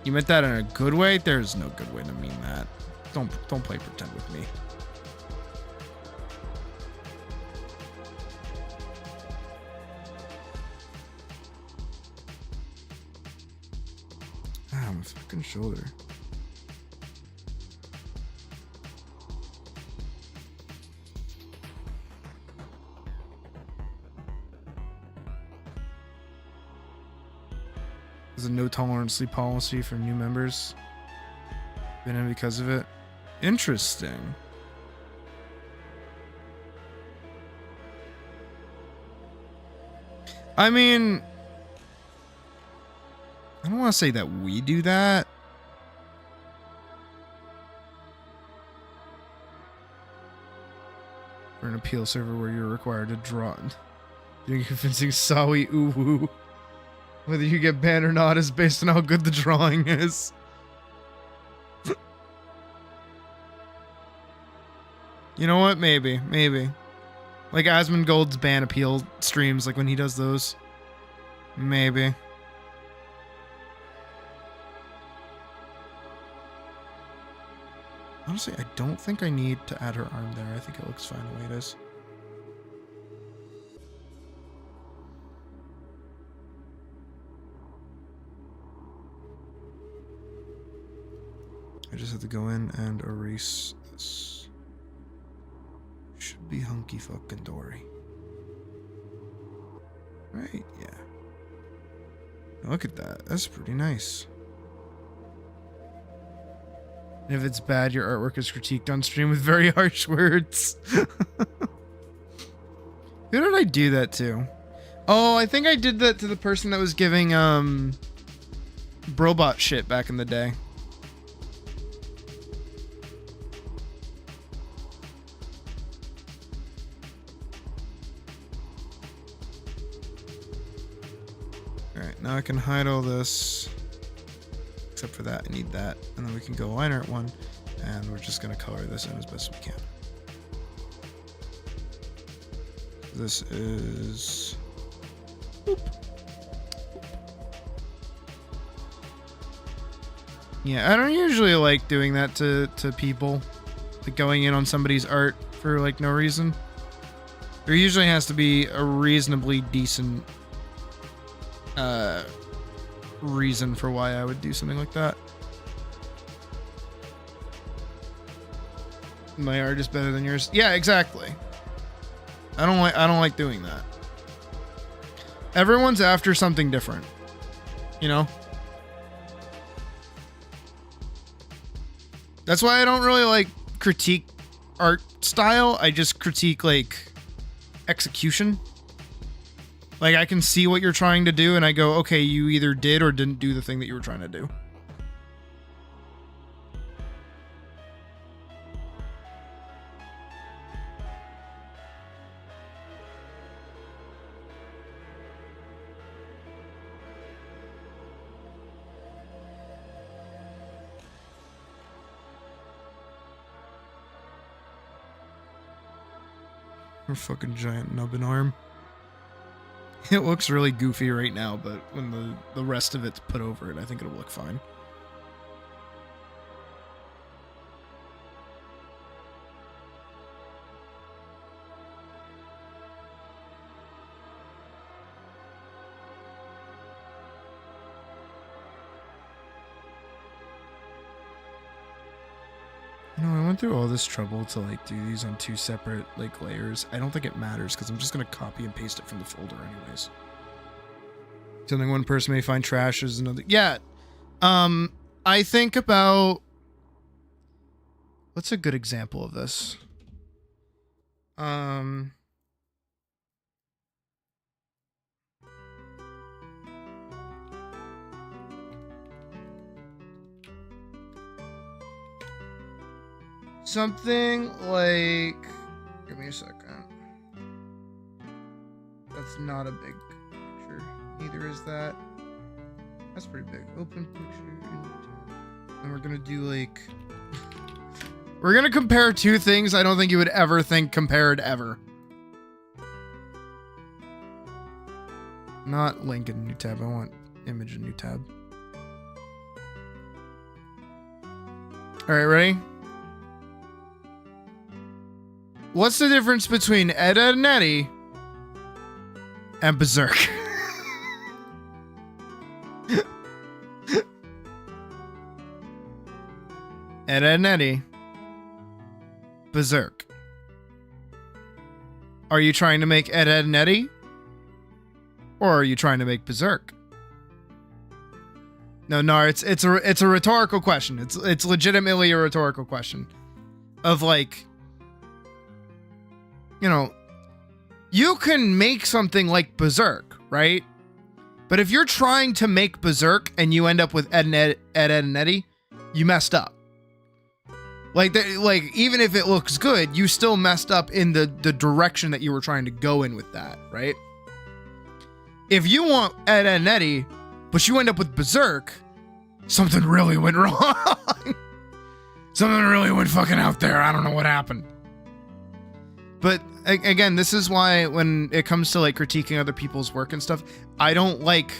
You meant that in a good way? There's no good way to mean that. Don't play pretend with me. Ah, my fucking shoulder. There's a no tolerance policy for new members. Been in because of it. Interesting. I mean, I don't want to say that we do that. For an appeal server where you're required to draw doing convincing Sawi Uwu. Whether you get banned or not is based on how good the drawing is. You know what? Maybe. Like Asmongold's ban appeal streams, like when he does those. Maybe. Honestly, I don't think I need to add her arm there. I think it looks fine the way it is. I just have to go in and erase this. Should be hunky fucking dory. Right? Yeah. Look at that. That's pretty nice. And if it's bad, your artwork is critiqued on stream with very harsh words. Who did I do that to? Oh, I think I did that to the person that was giving Brobot shit back in the day. Alright, now I can hide all this. Except for that, I need that. And then we can go line art 1. And we're just going to color this in as best we can. This is... Boop. Yeah, I don't usually like doing that to people. Like going in on somebody's art for like no reason. There usually has to be a reasonably decent reason for why I would do something like that. My art is better than yours. Yeah, exactly. I don't like doing that. Everyone's after something different. You know? That's why I don't really like critique art style. I just critique like execution. Like I can see what you're trying to do and I go, okay, you either did or didn't do the thing that you were trying to do. Her fucking giant nubbin arm. It looks really goofy right now, but when the rest of it's put over it, I think it'll look fine. You know, I went through all this trouble to like do these on 2 separate like layers. I don't think it matters because I'm just gonna copy and paste it from the folder anyways. Something one person may find trash is another. Yeah. I think about what's a good example of this? something like, give me a second. That's not a big picture. Neither is that. That's pretty big. Open picture. And we're gonna do like, we're gonna compare two things I don't think you would ever think compared ever. Not link in new tab. I want image in new tab. All right, ready? What's the difference between Ed, Edd n Eddy and Berserk? Ed, Edd n Eddy, Berserk. Are you trying to make Ed, Edd n Eddy? Or are you trying to make Berserk? No, it's a rhetorical question. It's legitimately a rhetorical question. Of like, you know, you can make something like Berserk, right? But if you're trying to make Berserk and you end up with Ed, Edd n Eddy, you messed up. Like even if it looks good, you still messed up in the direction that you were trying to go in with that, right? If you want Ed, Edd n Eddy, but you end up with Berserk, something really went wrong. Something really went fucking out there. I don't know what happened. But again, this is why when it comes to like critiquing other people's work and stuff, I don't like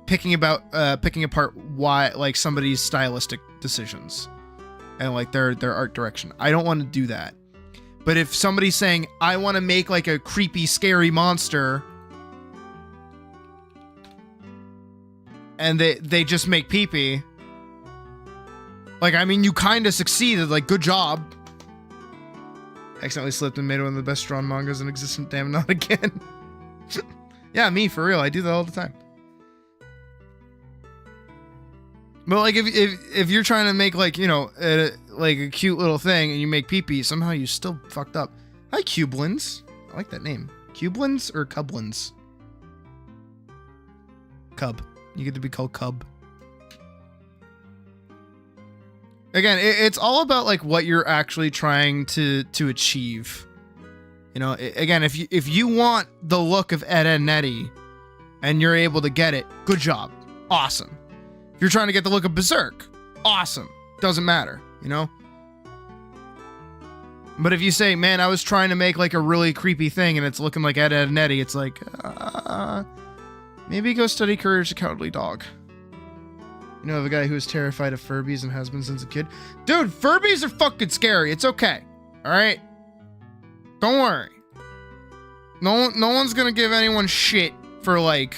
picking apart why like somebody's stylistic decisions and like their art direction. I don't want to do that. But if somebody's saying, I want to make like a creepy, scary monster, and they just make pee-pee, like, I mean, you kind of succeeded. Like, good job. Accidentally slipped and made one of the best drawn mangas in existence. Damn, not again. Yeah, me, for real. I do that all the time. But like, if you're trying to make like, you know, like a cute little thing and you make pee-pee, somehow you still fucked up. Hi, Cublins. I like that name. Cublins or Cublins? Cub. You get to be called Cub. Again, it's all about like what you're actually trying to achieve. You know, again, if you want the look of Ed, Edd n Eddy and you're able to get it, good job. Awesome. If you're trying to get the look of Berserk, awesome. Doesn't matter, you know? But if you say, man, I was trying to make like a really creepy thing and it's looking like Ed, Edd n Eddy, it's like, maybe go study Courage the Cowardly Dog. You know of a guy who is terrified of Furbies and has been since a kid? Dude, Furbies are fucking scary. It's okay. Alright? Don't worry. No one's gonna give anyone shit for, like,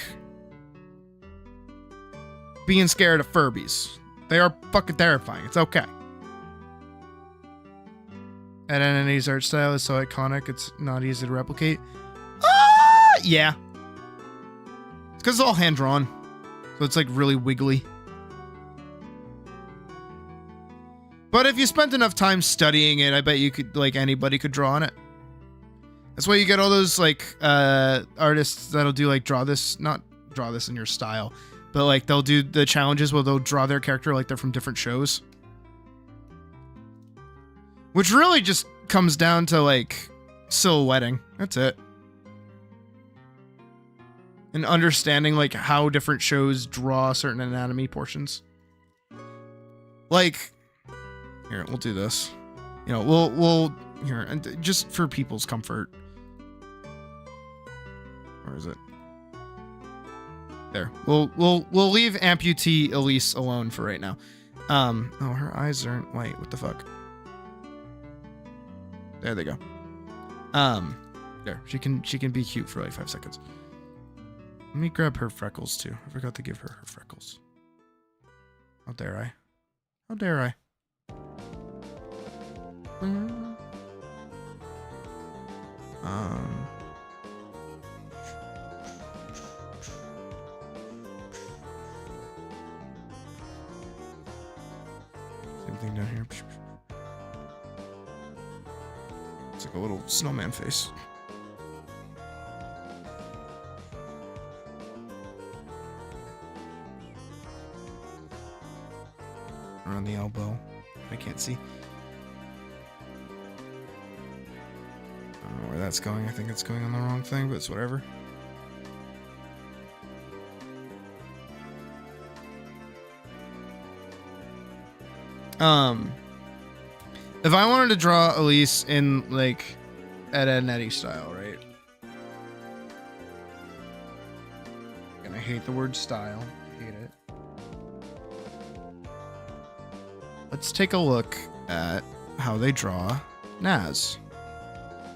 being scared of Furbies. They are fucking terrifying. It's okay. Ed, Edd n Eddy's art style is so iconic, it's not easy to replicate. Yeah. It's because it's all hand-drawn. So it's, like, really wiggly. But if you spent enough time studying it, I bet you could, like, anybody could draw on it. That's why you get all those, like, artists that'll do, like, not draw this in your style, but, like, they'll do the challenges where they'll draw their character like they're from different shows. Which really just comes down to, like, silhouetting. That's it. And understanding, like, how different shows draw certain anatomy portions. Like, here, we'll do this. You know, we'll here, and just for people's comfort. Where is it? There. We'll leave amputee Elise alone for right now. Oh, her eyes aren't white. What the fuck? There they go. There. She can be cute for like 5 seconds. Let me grab her freckles too. I forgot to give her freckles. How dare I? How dare I? Same thing down here. It's like a little snowman face. Around the elbow. I can't see. that's going. I think it's going on the wrong thing, but it's whatever. If I wanted to draw Elise in like Ed, Edd n Eddy style, right? And I hate the word style. I hate it. Let's take a look at how they draw Naz.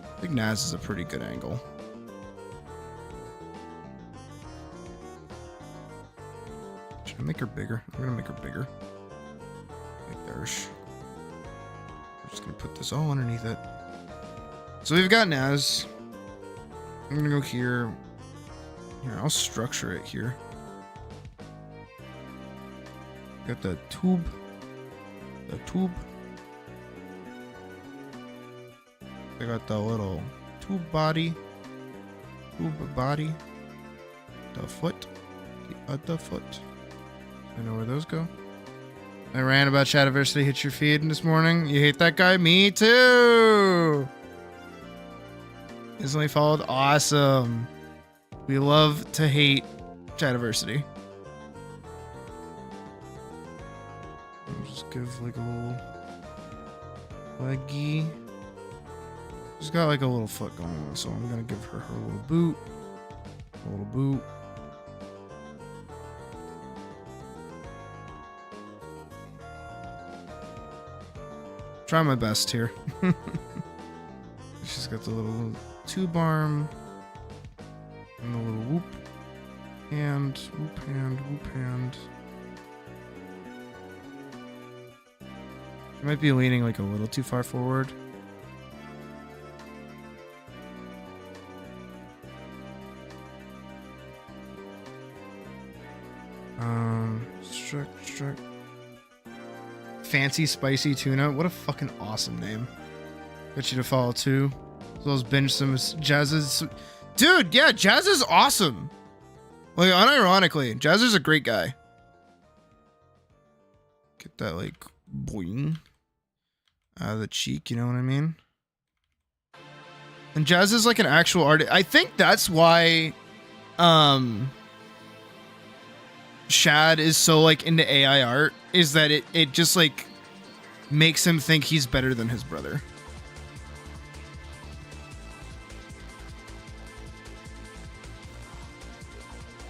I think Naz is a pretty good angle. Should I make her bigger? I'm gonna make her bigger. Like there's. I'm just gonna put this all underneath it. So we've got Naz. I'm gonna go here. Here, I'll structure it here. Got the tube. The tube. I got the little tube body. Tube body. The foot. The other foot. I know where those go. I ran about Shadiversity hit your feed this morning. You hate that guy? Me too! Instantly followed. Awesome. We love to hate Shadiversity. I'll just give like a little leggy. She's got like a little foot going on, so I'm gonna give her her little boot. A little boot. Try my best here. She's got the little tube arm. And the little whoop. And whoop hand, whoop hand. She might be leaning like a little too far forward. Struck. Fancy Spicy Tuna. What a fucking awesome name. Get you to follow too. As well as binge some Jazz's. Dude, yeah, Jazz is awesome. Like, unironically, Jazz is a great guy. Get that, like, boing out of the cheek, you know what I mean? And Jazz is like an actual artist. I think that's why, Shad is so like into AI art, is that it just like makes him think he's better than his brother.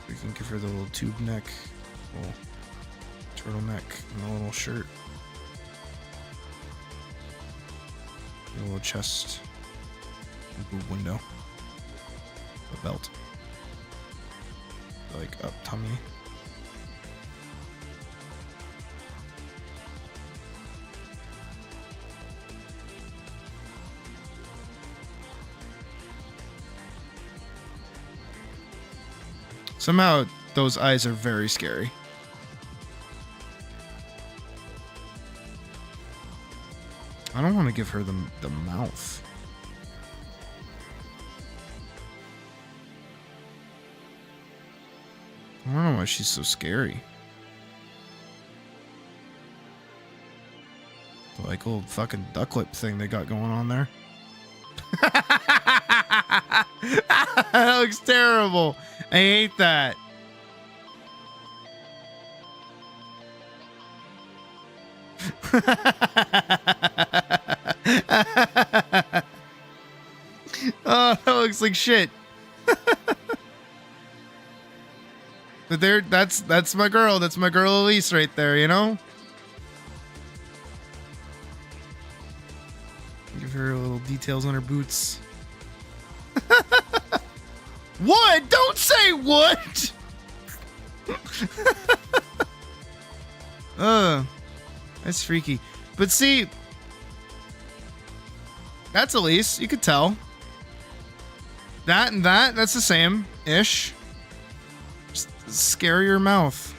We can give her the little tube neck, little turtleneck, and a little shirt, a little chest, and boob window, a belt, like up tummy. Somehow, those eyes are very scary. I don't want to give her the mouth. I don't know why she's so scary. The like old fucking duck lip thing they got going on there. That looks terrible. I hate that. Oh, that looks like shit. But there, that's my girl. That's my girl Elise right there, you know? Give her little details on her boots. What? Don't say what? That's freaky. But see, that's Elise. You could tell. That and that's the same-ish. Just scarier mouth.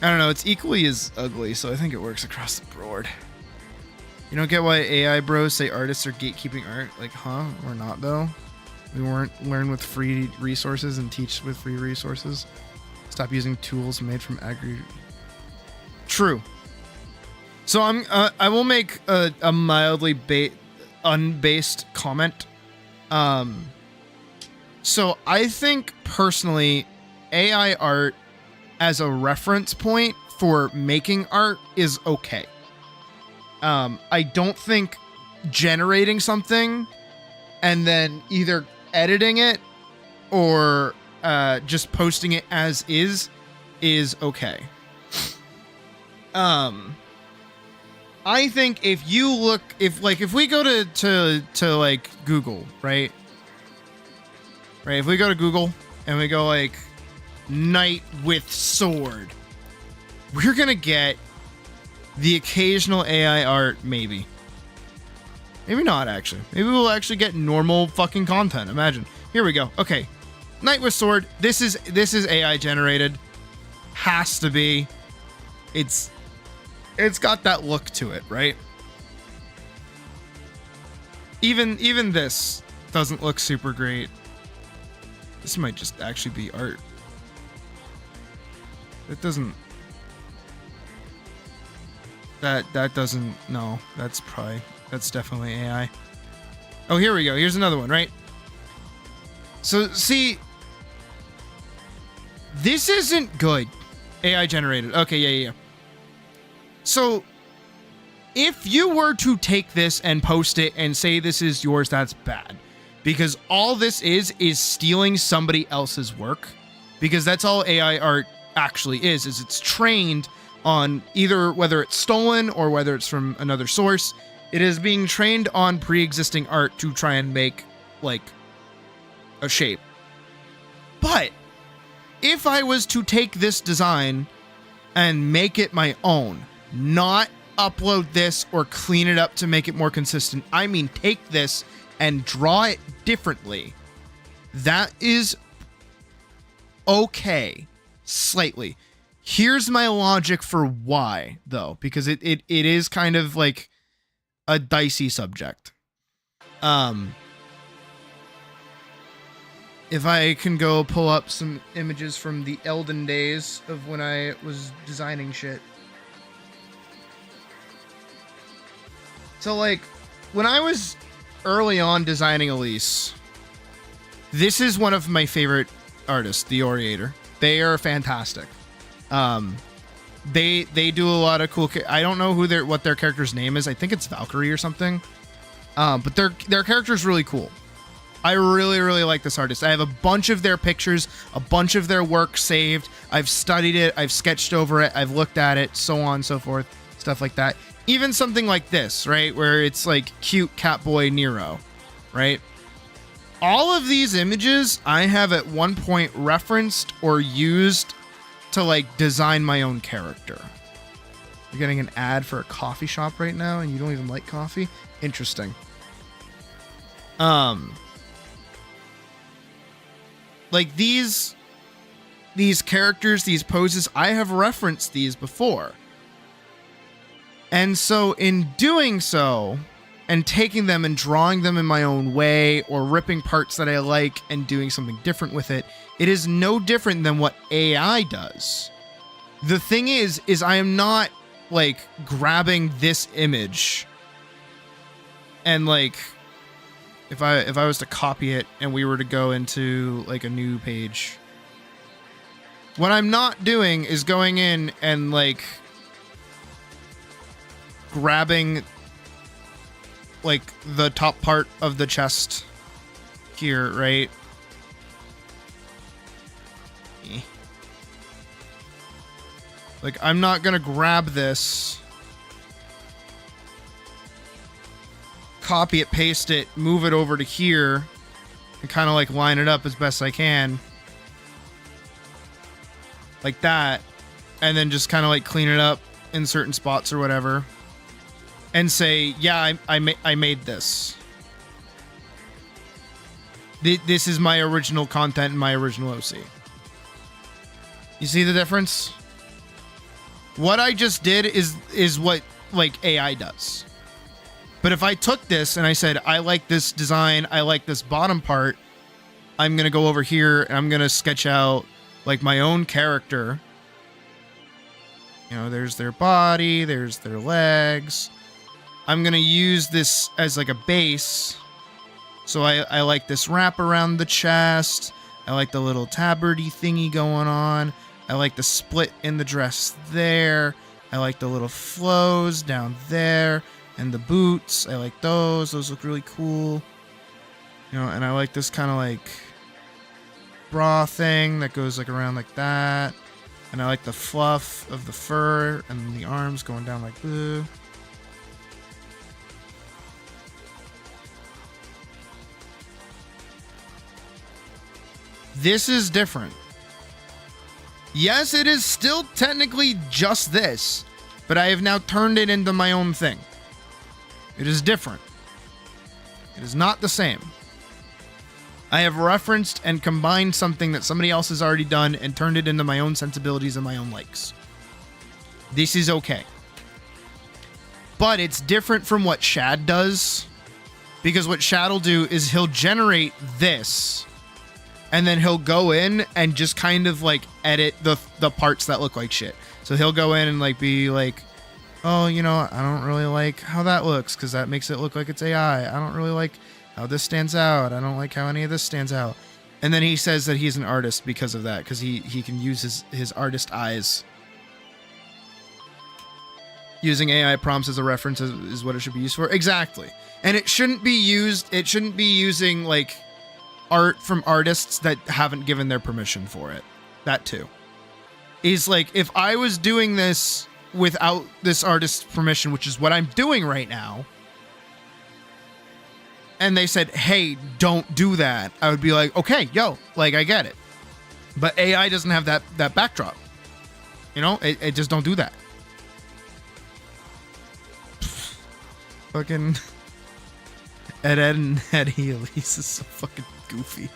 I don't know. It's equally as ugly, so I think it works across the board. You don't get why AI bros say artists are gatekeeping art? Like, huh? Or not, though? We weren't learn with free resources and teach with free resources. Stop using tools made from True. So I will make a mildly unbased comment. So I think personally, AI art as a reference point for making art is okay. I don't think generating something and then either editing it or just posting it as is okay. I think if we go to like Google, right? Right, if we go to Google and we go like knight with sword, we're gonna get the occasional AI art, maybe. Maybe not, actually. Maybe we'll actually get normal fucking content. Imagine. Here we go. Okay. Knight with sword. This is AI generated. Has to be. It's got that look to it, right? Even this doesn't look super great. This might just actually be art. It doesn't. That doesn't. No, that's definitely AI. Oh, here we go. Here's another one, right? So see, this isn't good. AI generated. Okay, yeah. So if you were to take this and post it and say this is yours, that's bad. Because all this is stealing somebody else's work. Because that's all AI art actually is it's trained on either whether it's stolen or whether it's from another source. It is being trained on pre-existing art to try and make, like, a shape. But if I was to take this design and make it my own, not upload this or clean it up to make it more consistent, I mean take this and draw it differently, that is okay, slightly. Here's my logic for why, though, because it is kind of like a dicey subject. If I can go pull up some images from the Elden days of when I was designing shit. So, like, when I was early on designing Elise, this is one of my favorite artists, the Orator. They are fantastic. They do a lot of cool. I don't know what their character's name is. I think it's Valkyrie or something. But their character is really cool. I really, really like this artist. I have a bunch of their pictures, a bunch of their work saved. I've studied it. I've sketched over it. I've looked at it, so on and so forth, stuff like that. Even something like this, right, where it's like cute Catboy Nero, right? All of these images I have at one point referenced or used to, like, design my own character. You're getting an ad for a coffee shop right now and you don't even like coffee? Interesting. Like these characters, these poses, I have referenced these before. And so in doing so, and taking them and drawing them in my own way, or ripping parts that I like and doing something different with it, it is no different than what AI does. The thing is I am not, like, grabbing this image and, like, if I was to copy it and we were to go into, like, a new page, what I'm not doing is going in and, like, grabbing, like, the top part of the chest here, right? Like, I'm not gonna grab this, copy it, paste it, move it over to here, and kind of, like, line it up as best I can. Like that. And then just kind of, like, clean it up in certain spots or whatever. And say, yeah, I made this. This is my original content and my original OC. You see the difference? What I just did is what, like, AI does. But if I took this and I said, I like this design, I like this bottom part, I'm going to go over here and I'm going to sketch out, like, my own character. You know, there's their body, there's their legs. I'm gonna use this as like a base. So I like this wrap around the chest. I like the little tabbardy thingy going on. I like the split in the dress there. I like the little flows down there. And the boots, I like those. Those look really cool. You know, and I like this kind of like bra thing that goes like around like that. And I like the fluff of the fur and the arms going down like blue. This is different. Yes, it is still technically just this, but I have now turned it into my own thing. It is different. It is not the same. I have referenced and combined something that somebody else has already done and turned it into my own sensibilities and my own likes. This is okay. But it's different from what Shad does, because what Shad will do is he'll generate this, and then he'll go in and just kind of like edit the parts that look like shit. So he'll go in and like be like, oh, you know, I don't really like how that looks because that makes it look like it's AI. I don't really like how this stands out. I don't like how any of this stands out. And then he says that he's an artist because of that, because he can use his artist eyes. Using AI prompts as a reference is what it should be used for. Exactly. And it shouldn't be using like art from artists that haven't given their permission for it. That too. Is like, if I was doing this without this artist's permission, which is what I'm doing right now, and they said, hey, don't do that, I would be like, okay, yo, like, I get it. But AI doesn't have that backdrop. You know, it just don't do that. Fucking Ed and Eddie Elise is so fucking goofy.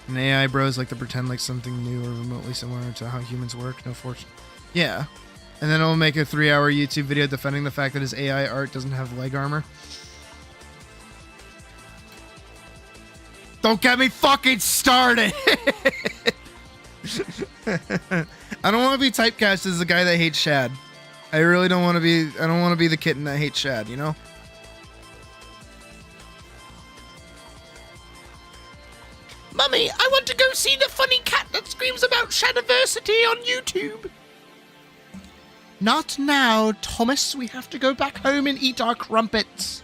And AI bros like to pretend like something new or remotely similar to how humans work. No fortune. Yeah. And then it'll make a 3-hour YouTube video defending the fact that his AI art doesn't have leg armor. Don't get me fucking started! I don't want to be typecast as the guy that hates Shad. I really don't want to be. I don't want to be the kitten that hates Shad, you know? Mummy, I want to go see the funny cat that screams about Shadiversity on YouTube. Not now, Thomas. We have to go back home and eat our crumpets.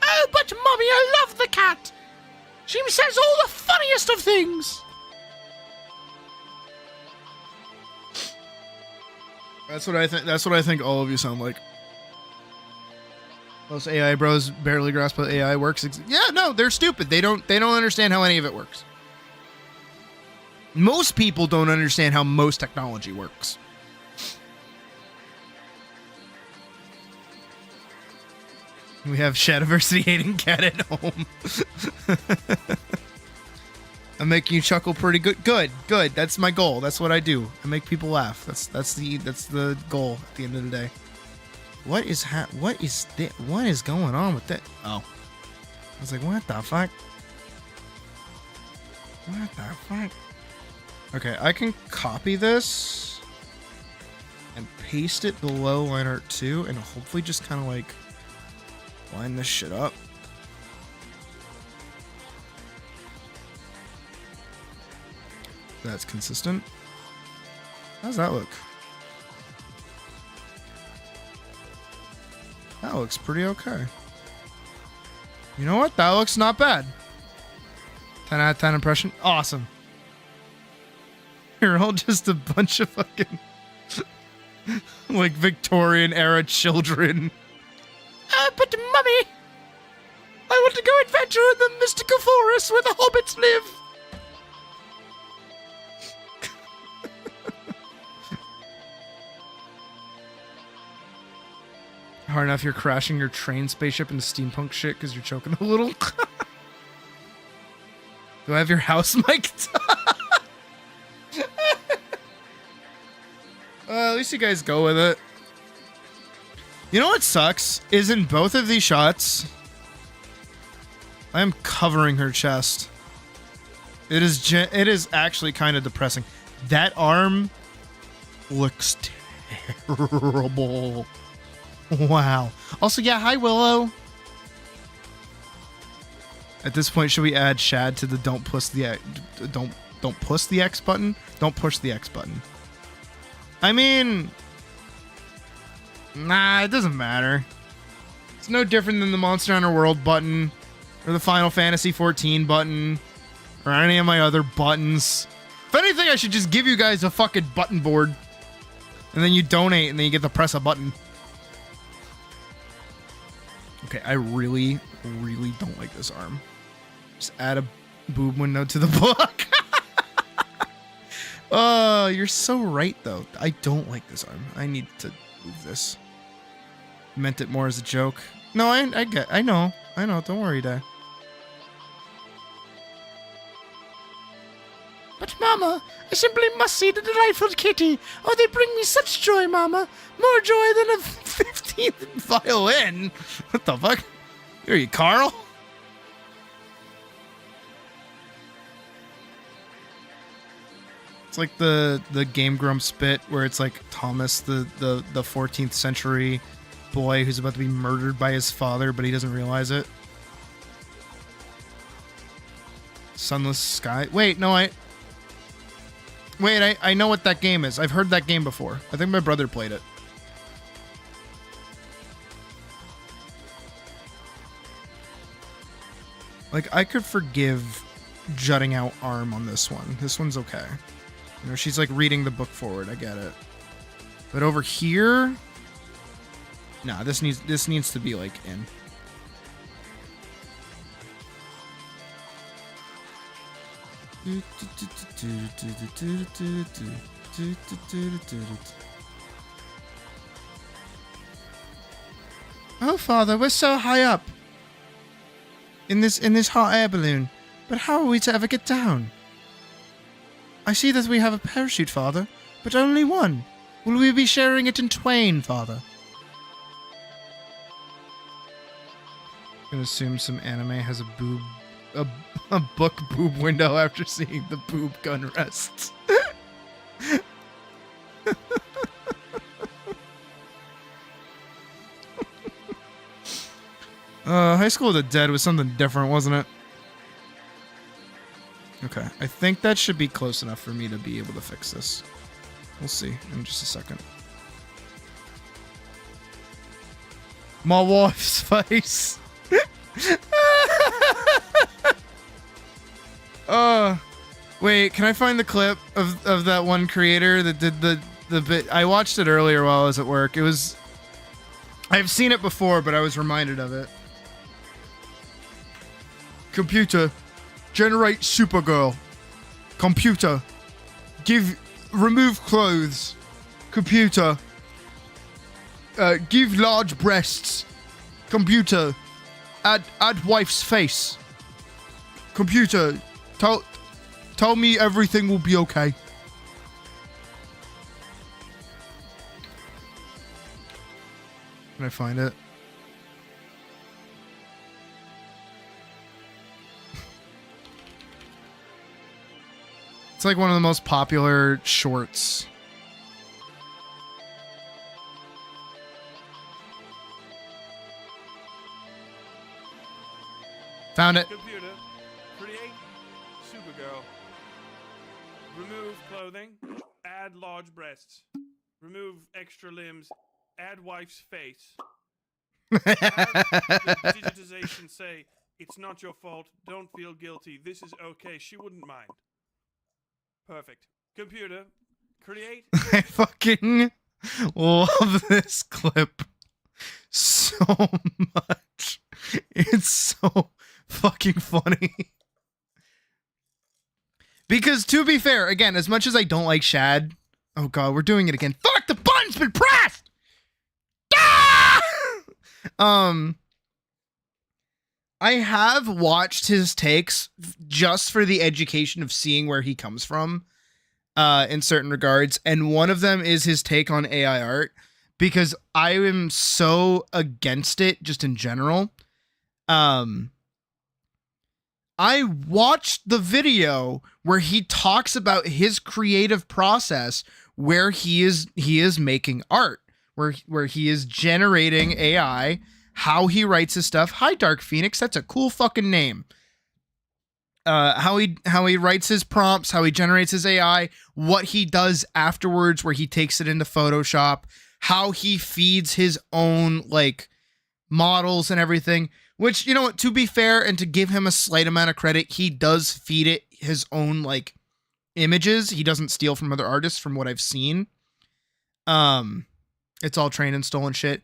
Oh, but Mummy, I love the cat. She says all the funniest of things. That's what I think. That's what I think all of you sound like. Most AI bros barely grasp how AI works. Yeah, no, they're stupid. They don't understand how any of it works. Most people don't understand how most technology works. We have Shadiversity hating cat at home. I'm making you chuckle pretty good. Good. That's my goal. That's what I do. I make people laugh. That's the goal at the end of the day. What is going on with that? Oh. I was like, what the fuck? What the fuck? Okay, I can copy this and paste it below line art 2 and hopefully just kind of like line this shit up. That's consistent. How's that look? That looks pretty okay. You know what? That looks not bad. 10 out of 10 impression. Awesome. You're all just a bunch of fucking like Victorian era children. But Mummy, I want to go adventure in the mystical forest where the hobbits live. Hard enough you're crashing your train spaceship into steampunk shit because you're choking a little. Do I have your house mic'd? At least you guys go with it. You know what sucks? Is in both of these shots, I am covering her chest. It is actually kind of depressing. That arm looks terrible. Wow. Also, yeah, hi, Willow. At this point, should we add Shad to the don't push the X button? Don't push the X button. I mean, nah, it doesn't matter. It's no different than the Monster Hunter World button or the Final Fantasy 14 button or any of my other buttons. If anything, I should just give you guys a fucking button board and then you donate and then you get to press a button. Okay, I really, really don't like this arm. Just add a boob window to the book. Oh, you're so right, though. I don't like this arm. I need to move this. Meant it more as a joke. No, I know. Don't worry, Dad. But, Mama, I simply must see the delightful kitty. Oh, they bring me such joy, Mama. More joy than a 15th violin. What the fuck? Here you, Carl. It's like the Game Grumps bit where it's like Thomas, the 14th century boy who's about to be murdered by his father, but he doesn't realize it. Sunless Sky. Wait, no, I know what that game is. I've heard that game before. I think my brother played it. Like, I could forgive jutting out arm on this one. This one's okay. You know, she's like reading the book forward. I get it. But over here, nah, this needs to be like in. Oh, Father, we're so high up in this hot air balloon. But how are we to ever get down? I see that we have a parachute, Father, but only one. Will we be sharing it in twain, Father? I'm gonna assume some anime has a book boob window after seeing the boob gun rests. High School of the Dead was something different, wasn't it? Okay, I think that should be close enough for me to be able to fix this. We'll see in just a second. My wife's face. Wait, can I find the clip of that one creator that did the bit? I watched it earlier while I was at work. It was... I've seen it before, but I was reminded of it. Computer, generate Supergirl. Computer, remove clothes. Computer, give large breasts. Computer, add wife's face. Computer, tell me everything will be okay. Can I find it? It's like one of the most popular shorts. Found it. Computer, create Supergirl. Remove clothing, add large breasts. Remove extra limbs, add wife's face. Have the digitization say, it's not your fault, don't feel guilty, this is okay, she wouldn't mind. Perfect. Computer, create... I fucking love this clip so much. It's so fucking funny. Because to be fair, again, as much as I don't like Shad... Oh god, we're doing it again. Fuck, the button's been pressed! Ah! I have watched his takes just for the education of seeing where he comes from in certain regards. And one of them is his take on AI art, because I am so against it just in general. I watched the video where he talks about his creative process, where he is making art, where he is generating AI, how he writes his stuff. Hi, Dark Phoenix. That's a cool fucking name. How he writes his prompts, how he generates his AI, what he does afterwards, where he takes it into Photoshop, how he feeds his own like models and everything. Which, you know what, to be fair and to give him a slight amount of credit, he does feed it his own like images. He doesn't steal from other artists, from what I've seen. It's all trained and stolen shit.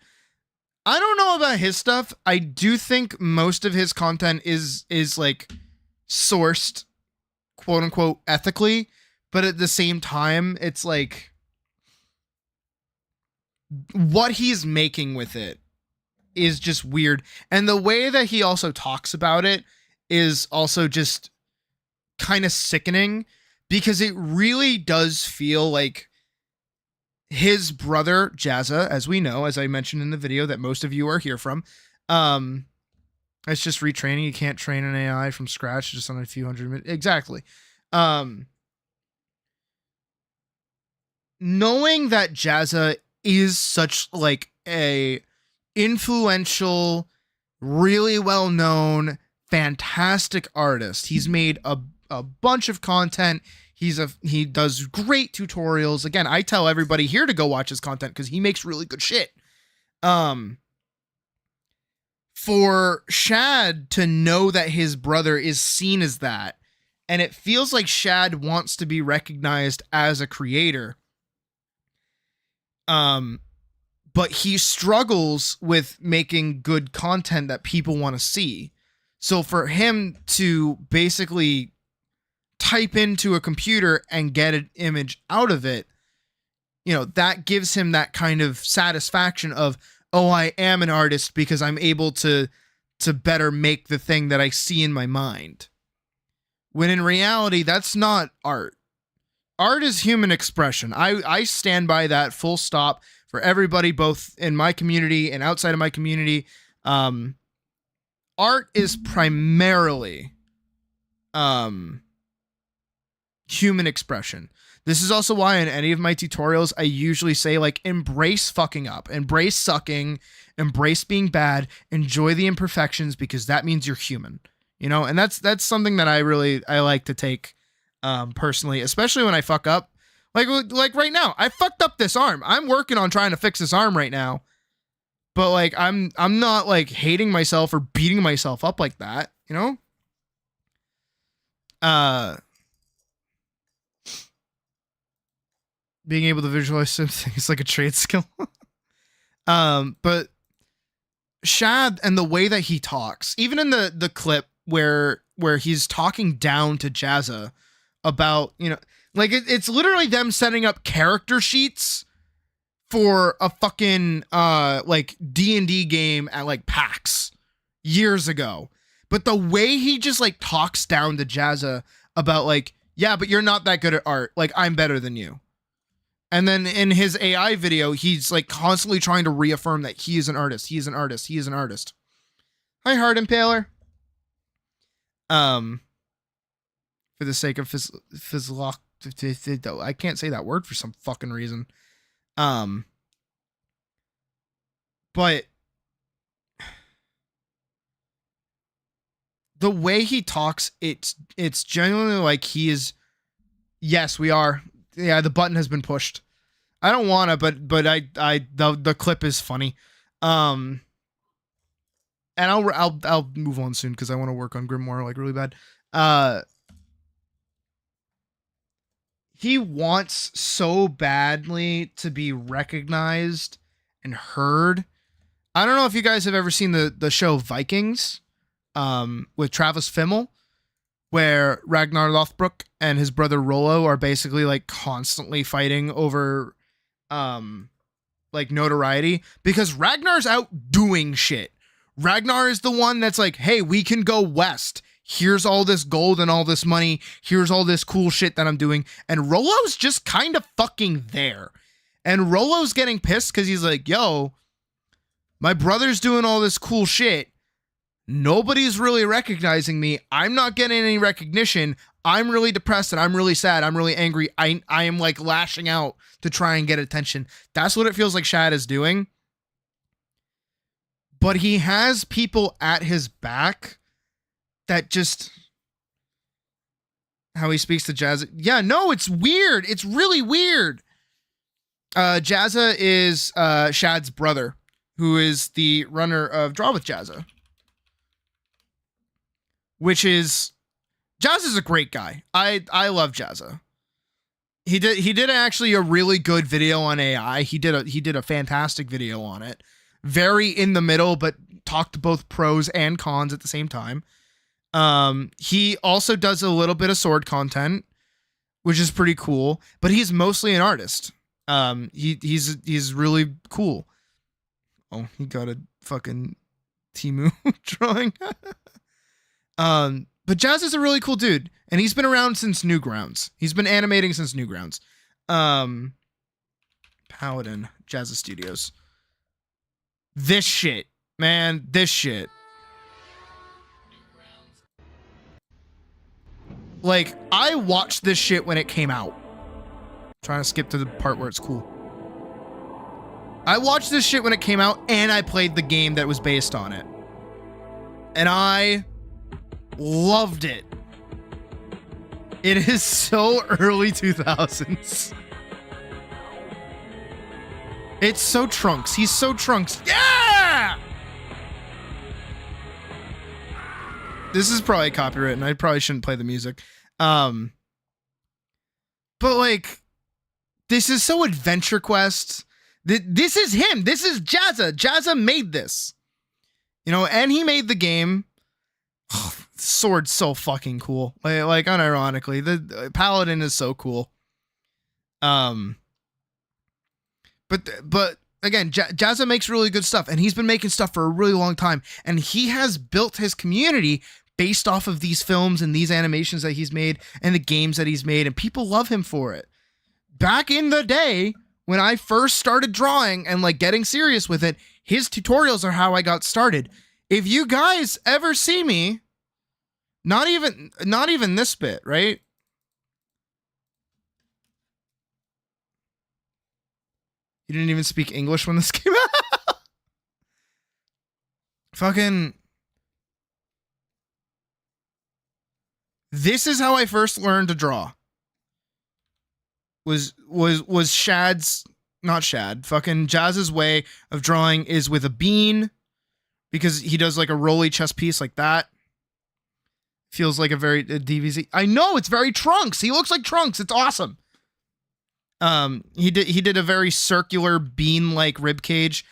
I don't know about his stuff. I do think most of his content is like sourced, quote unquote, ethically, but at the same time, it's like what he's making with it is just weird. And the way that he also talks about it is also just kind of sickening, because it really does feel like his brother Jazza, as we know, as I mentioned in the video that most of you are here from, it's just retraining. You can't train an AI from scratch just on a few hundred minutes. Exactly. Knowing that Jazza is such like a influential, really well-known, fantastic artist. He's made a bunch of content. He does great tutorials. Again, I tell everybody here to go watch his content because he makes really good shit. For Shad to know that his brother is seen as that, and it feels like Shad wants to be recognized as a creator. But he struggles with making good content that people want to see. So for him to basically type into a computer and get an image out of it, you know, that gives him that kind of satisfaction of, oh, I am an artist because I'm able to better make the thing that I see in my mind. When in reality, that's not art. Art is human expression. I stand by that, full stop. For everybody, both in my community and outside of my community, art is primarily human expression. This is also why in any of my tutorials, I usually say, like, embrace fucking up, embrace sucking, embrace being bad, enjoy the imperfections, because that means you're human, you know? And that's something that I like to take personally, especially when I fuck up. Like right now, I fucked up this arm. I'm working on trying to fix this arm right now. But like I'm not like hating myself or beating myself up like that, you know? Being able to visualize something is like a trade skill. But Shad and the way that he talks, even in the clip where he's talking down to Jazza about, you know, like it's literally them setting up character sheets for a fucking like D&D game at like PAX years ago. But the way he just like talks down to Jazza about like, yeah, but you're not that good at art. Like, I'm better than you. And then in his AI video, he's like constantly trying to reaffirm that he is an artist. He is an artist. He is an artist. Hi, Heart Impaler. For the sake of I can't say that word for some fucking reason. But the way he talks, it's genuinely like he is. Yes, we are. Yeah, the button has been pushed. I don't want to, but the clip is funny. And I'll move on soon because I want to work on Grimoire like really bad. He wants so badly to be recognized and heard. I don't know if you guys have ever seen the show Vikings, with Travis Fimmel, where Ragnar Lothbrok and his brother Rollo are basically like constantly fighting over like notoriety, because Ragnar's out doing shit. Ragnar is the one that's like, hey, we can go west. Here's all this gold and all this money. Here's all this cool shit that I'm doing. And Rollo's just kind of fucking there. And Rollo's getting pissed because he's like, yo, my brother's doing all this cool shit. Nobody's really recognizing me. I'm not getting any recognition. I'm really depressed and I'm really sad. I'm really angry. I am like lashing out to try and get attention. That's what it feels like Shad is doing. But he has people at his back that just... How he speaks to Jazza. Yeah, no, it's weird. It's really weird. Jazza is Shad's brother, who is the runner of Draw with Jazza. Which is... Jazza's a great guy. I love Jazza. He did actually a really good video on AI. He did a fantastic video on it. Very in the middle, but talked to both pros and cons at the same time. He also does a little bit of sword content, which is pretty cool, but he's mostly an artist. He's really cool. Oh, he got a fucking Temu drawing. But Jazz is a really cool dude, and he's been around since Newgrounds. He's been animating since Newgrounds. Paladin, Jazz Studios. This shit, man, this shit. Like, I watched this shit when it came out. I'm trying to skip to the part where it's cool. I watched this shit when it came out, and I played the game that was based on it. And I loved it. It is so early 2000s. It's so Trunks. He's so Trunks. Yeah! This is probably copyright, and I probably shouldn't play the music. But like, this is so Adventure Quest. This is him. This is Jazza. Jazza made this. You know, and he made the game. Oh, sword's so fucking cool. Like unironically, the Paladin is so cool. But again, Jazza makes really good stuff, and he's been making stuff for a really long time, and he has built his community based off of these films and these animations that he's made and the games that he's made, and people love him for it. Back in the day, when I first started drawing and like getting serious with it, his tutorials are how I got started. If you guys ever see me, not even this bit, right? You didn't even speak English when this came out. Fucking. This is how I first learned to draw. Was Shad's, not Shad, fucking Jazz's way of drawing is with a bean, because he does like a rolly chess piece like that. Feels like a very DBZ. I know, it's very Trunks. He looks like Trunks. It's awesome. He did a very circular bean-like rib cage.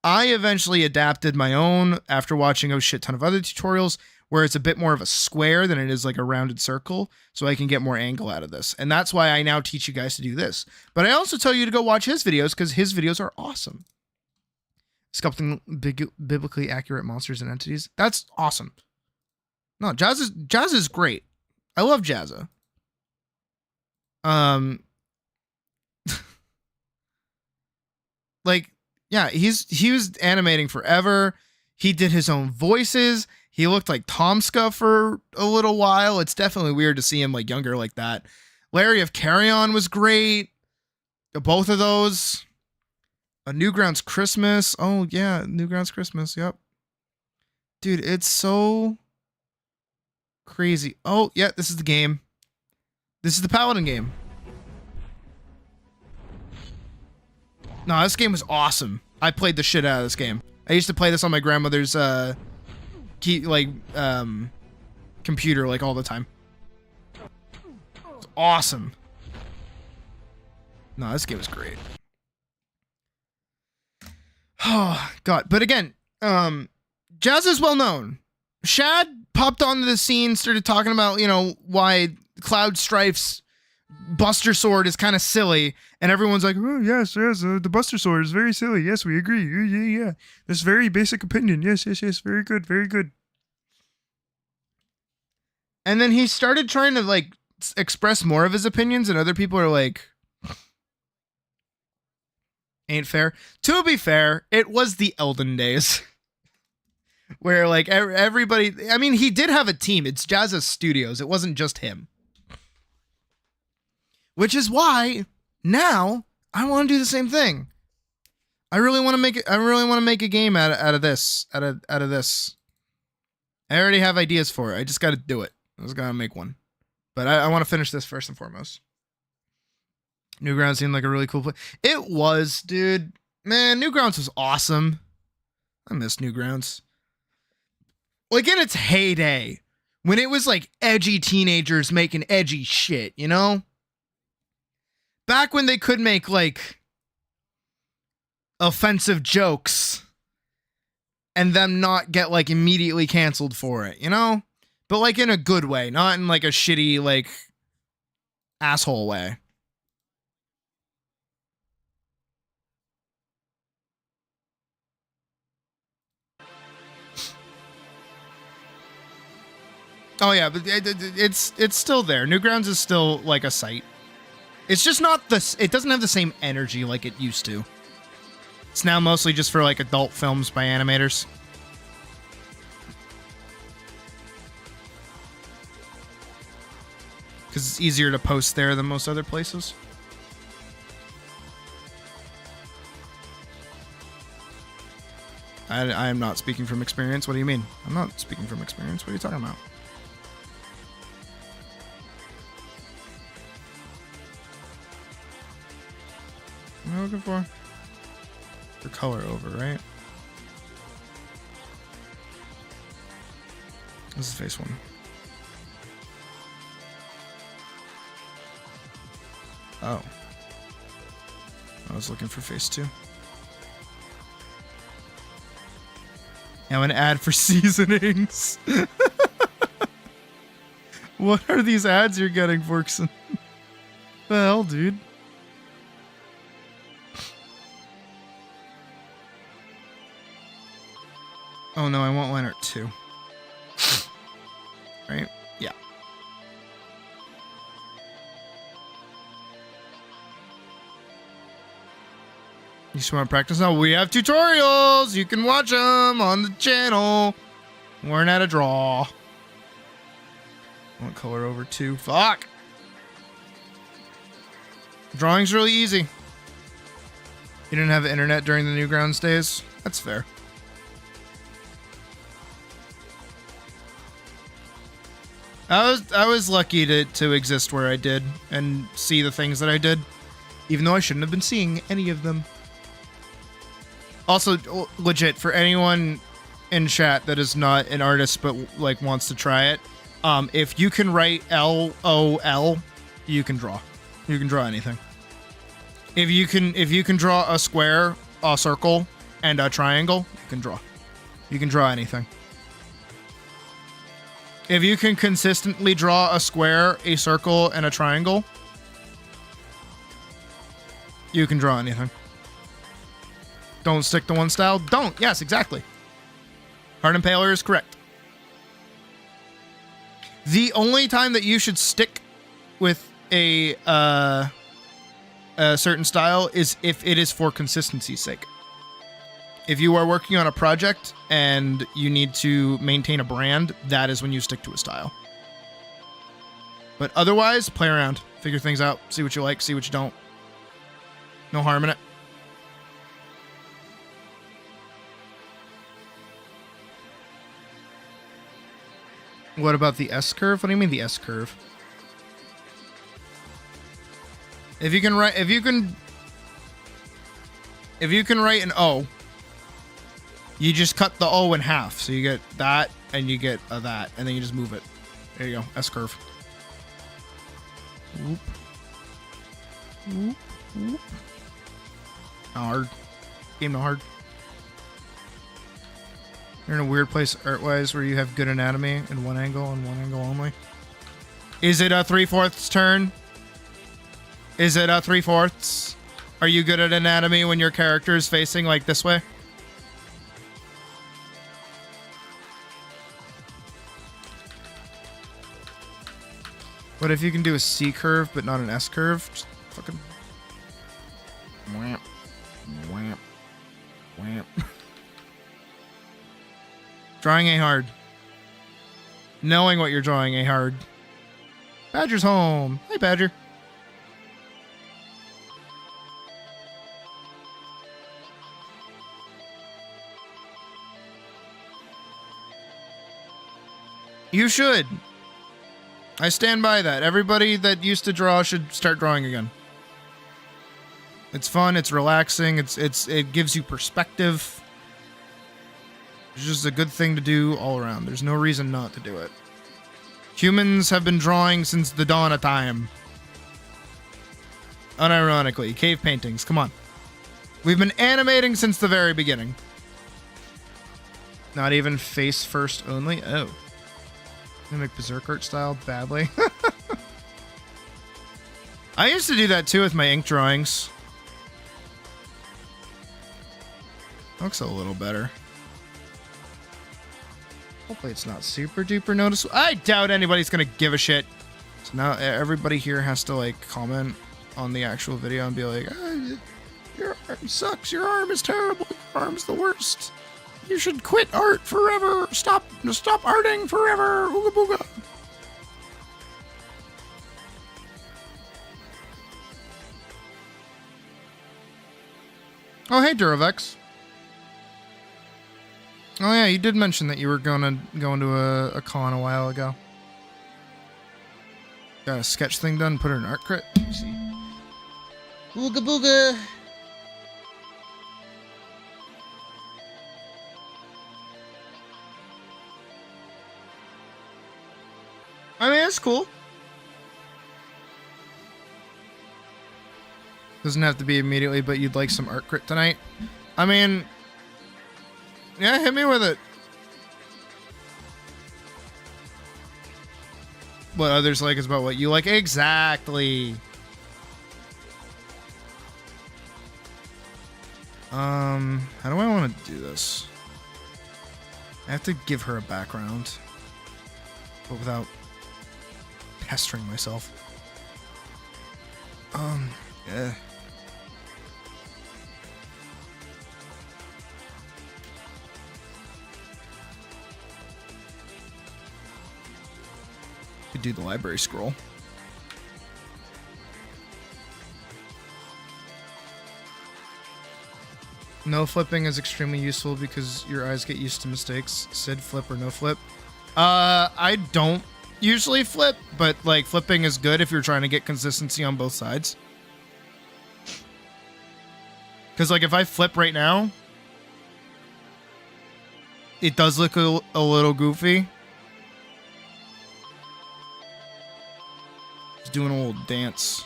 I eventually adapted my own after watching a shit ton of other tutorials where it's a bit more of a square than it is like a rounded circle, so I can get more angle out of this. And that's why I now teach you guys to do this. But I also tell you to go watch his videos, because his videos are awesome. Sculpting biblically accurate monsters and entities. That's awesome. No, Jazz is great. I love Jazza. Like, yeah, he was animating forever. He did his own voices. He looked like Tomska for a little while. It's definitely weird to see him like younger like that. Larry of Carrion was great. Both of those. A Newgrounds Christmas. Oh yeah, Newgrounds Christmas. Yep. Dude, it's so crazy. Oh yeah, this is the game. This is the Paladin game. No, this game was awesome. I played the shit out of this game. I used to play this on my grandmother's computer like all the time. It's awesome. No, this game is great. Oh god. But again, Jazz is well known. Shad popped onto the scene, started talking about, you know, why Cloud Strife's Buster Sword is kind of silly, and everyone's like, oh yes, the Buster Sword is very silly. Yes, we agree. Yeah. This very basic opinion. Yes, very good. And then he started trying to like express more of his opinions, and other people are like, ain't fair. To be fair, it was the Elden days. where like everybody, I mean, he did have a team. It's Jazza Studios. It wasn't just him. Which is why now I want to do the same thing. I really want to make it. I really want to make a game out of this. Out of this. I already have ideas for it. I just got to do it. I just got to make one. But I want to finish this first and foremost. Newgrounds seemed like a really cool place. It was, dude. Man, Newgrounds was awesome. I miss Newgrounds. Like in its heyday, when it was like edgy teenagers making edgy shit, you know? Back when they could make like offensive jokes and them not get like immediately canceled for it, you know? But like in a good way, not in like a shitty like asshole way. Oh yeah, but it's still there. Newgrounds is still like a site. It's just not this. It doesn't have the same energy like it used to. It's now mostly just for like adult films by animators. Because it's easier to post there than most other places. I am not speaking from experience. What do you mean? I'm not speaking from experience. What are you talking about? What am I looking for? For color over, right? This is face one. Oh. I was looking for face two. Now an ad for seasonings. What are these ads you're getting, Vorkson? The hell, dude? Oh no, I want line art 2. Right? Yeah. You just want to practice now? We have tutorials! You can watch them on the channel. Learn how to draw. I want color over 2. Fuck! Drawing's really easy. You didn't have internet during the Newgrounds days? That's fair. I was lucky to exist where I did and see the things that I did, even though I shouldn't have been seeing any of them. Also, legit, for anyone in chat that is not an artist but like wants to try it, if you can write LOL, you can draw. You can draw anything. If you can draw a square, a circle, and a triangle, you can draw. You can draw anything. If you can consistently draw a square, a circle, and a triangle, you can draw anything. Don't stick to one style. Don't. Yes, exactly. Hard Impaler is correct. The only time that you should stick with a certain style is if it is for consistency's sake. If you are working on a project and you need to maintain a brand, that is when you stick to a style. But otherwise, play around, figure things out, see what you like, see what you don't. No harm in it. What about the S curve? What do you mean the S curve? If you can write an O, you just cut the O in half. So you get that and you get that, and then you just move it. There you go. S curve. Whoop. Whoop. Whoop. Not hard. Game not hard. You're in a weird place art-wise where you have good anatomy in one angle and one angle only. Is it a 3/4 turn? Is it a 3/4? Are you good at anatomy when your character is facing like this way? What if you can do a C curve but not an S curve? Just fucking whamp, whamp, whamp. Drawing ain't hard. Knowing what you're drawing ain't hard. Badger's home. Hi, Badger. You should. I stand by that. Everybody that used to draw should start drawing again. It's fun, it's relaxing, it gives you perspective. It's just a good thing to do all around. There's no reason not to do it. Humans have been drawing since the dawn of time. Unironically, cave paintings, come on. We've been animating since the very beginning. Not even face first only? Oh. Mimic berserk art style badly. I used to do that too with my ink drawings. Looks a little better. Hopefully it's not super duper noticeable. I doubt anybody's gonna give a shit. So now everybody here has to like comment on the actual video and be like, your arm sucks, your arm is terrible, your arm's the worst. You should quit art forever. Stop arting forever. Ooga booga. Oh, hey, Durovex. Oh, yeah, you did mention that you were going to a con a while ago. Got a sketch thing done, put her in art crit. Let me see. Ooga booga. I mean, it's cool. Doesn't have to be immediately, but you'd like some art crit tonight. I mean, yeah, hit me with it. What others like is about what you like. Exactly. How do I want to do this? I have to give her a background, but without pestering myself. Yeah. Could do the library scroll. No flipping is extremely useful because your eyes get used to mistakes. Sid, flip or no flip? I don't usually flip, but like flipping is good if you're trying to get consistency on both sides. Because like if I flip right now, it does look a little goofy. Just doing a little dance.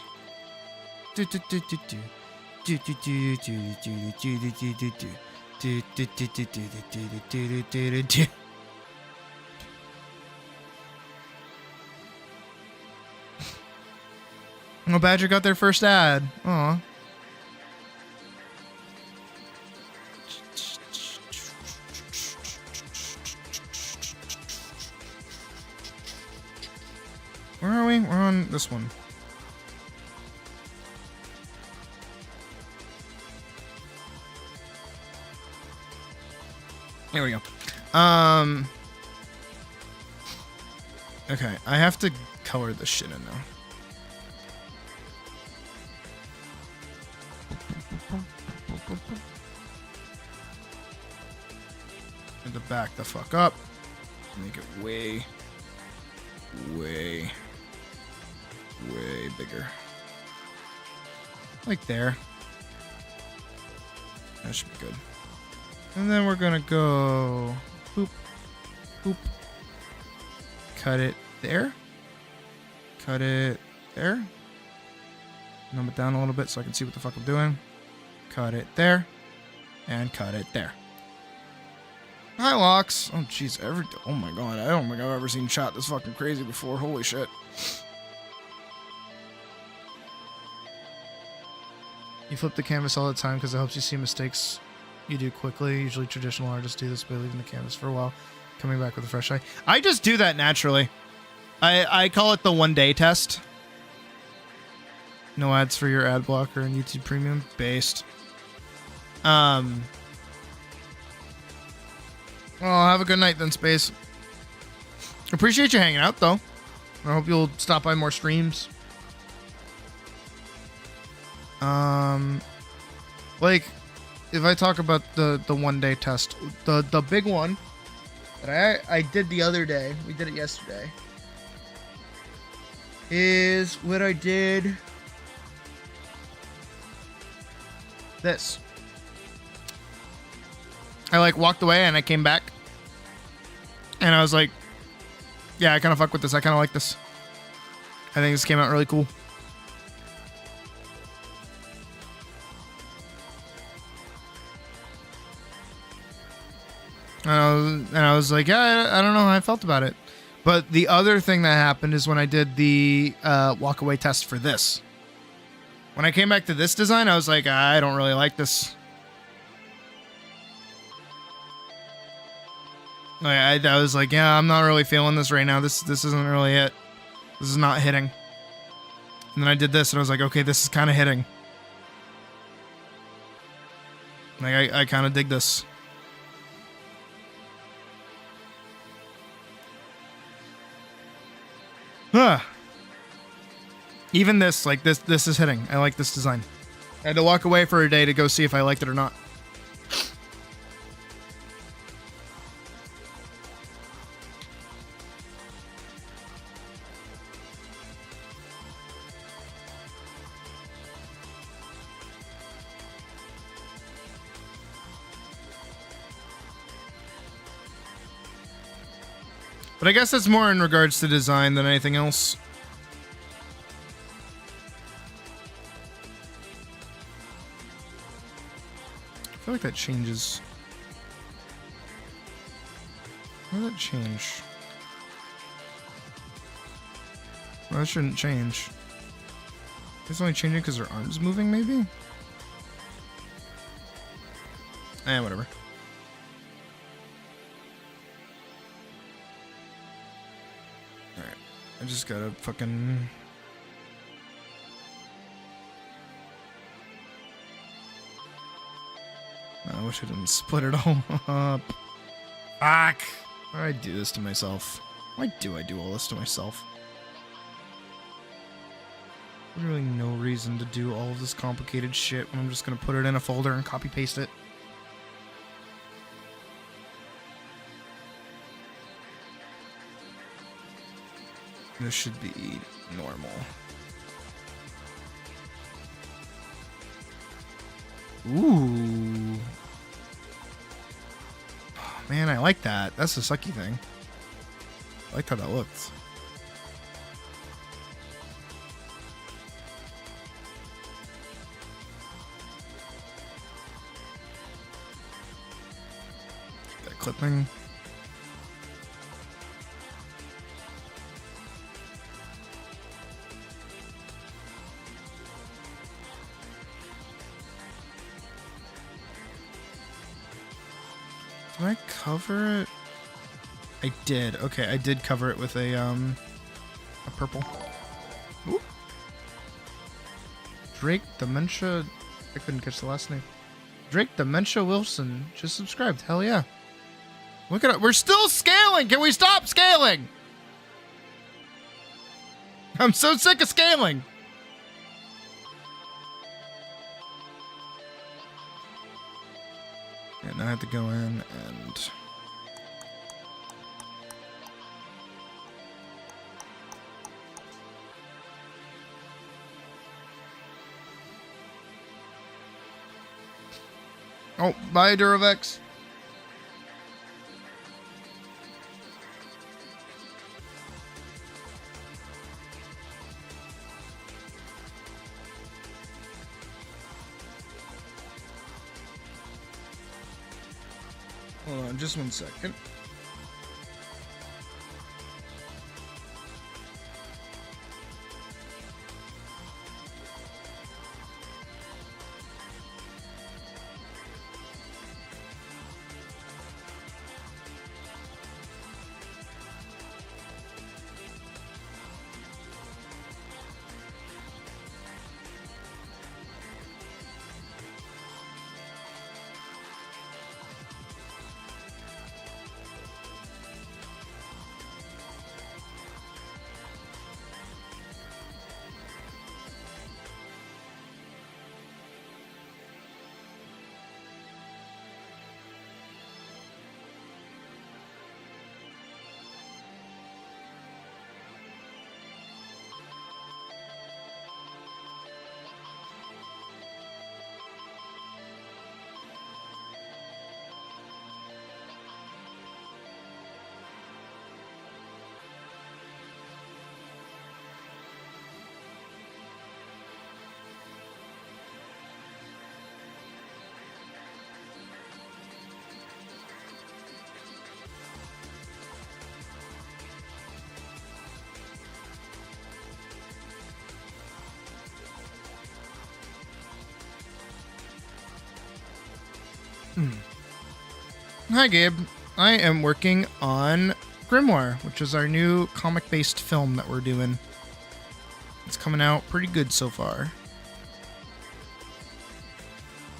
Oh, Badger got their first ad. Aw. Where are we? We're on this one. Here we go. Okay, I have to color this shit in now. And to back the fuck up. Make it way bigger. Like there. That should be good. And then we're gonna go boop, boop. Cut it there. Cut it there. Numb it down a little bit so I can see what the fuck I'm doing. Cut it there. And cut it there. Hi, Locks. Oh, jeez. Oh, my God. I don't think I've ever seen chat this fucking crazy before. Holy shit. You flip the canvas all the time because it helps you see mistakes you do quickly. Usually traditional artists do this by leaving the canvas for a while, coming back with a fresh eye. I just do that naturally. I call it the 1 day test. No ads for your ad blocker and YouTube Premium. Based. Well, have a good night then, Space. Appreciate you hanging out, though. I hope you'll stop by more streams. Like, if I talk about the 1 day test, the big one that I did the other day, we did it yesterday, is what I did. This. I like walked away and I came back and I was like, yeah, I kind of fuck with this. I kind of like this. I think this came out really cool. And I was like, yeah, I don't know how I felt about it. But the other thing that happened is when I did the walk away test for this. When I came back to this design, I was like, I don't really like this. I was like, yeah, I'm not really feeling this right now. This isn't really it. This is not hitting. And then I did this and I was like, okay, this is kind of hitting. Like, I kind of dig this. Huh. Even this, like, this is hitting. I like this design. I had to walk away for a day to go see if I liked it or not. But I guess that's more in regards to design than anything else. I feel like that changes. How does that change? Well, that shouldn't change. It's only changing because her arm's moving, maybe? Whatever. Alright. I just gotta fucking... I wish I didn't split it all up. Fuck! Why do I do this to myself? Why do I do all this to myself? Literally no reason to do all of this complicated shit when I'm just gonna put it in a folder and copy paste it. This should be normal. Ooh. Oh, man, I like that. That's the sucky thing. I liked how that looked. That clipping. Did I cover it? I did. Okay, I did cover it with a purple. Ooh. Drake Dementia. I couldn't catch the last name. Drake Dementia Wilson just subscribed. Hell yeah. Look at it. We're still scaling. Can we stop scaling? I'm so sick of scaling. And I have to go in and... Oh, bye, Duravex. Hold on, just 1 second. Hi, Gabe. I am working on Grimoire, which is our new comic-based film that we're doing. It's coming out pretty good so far.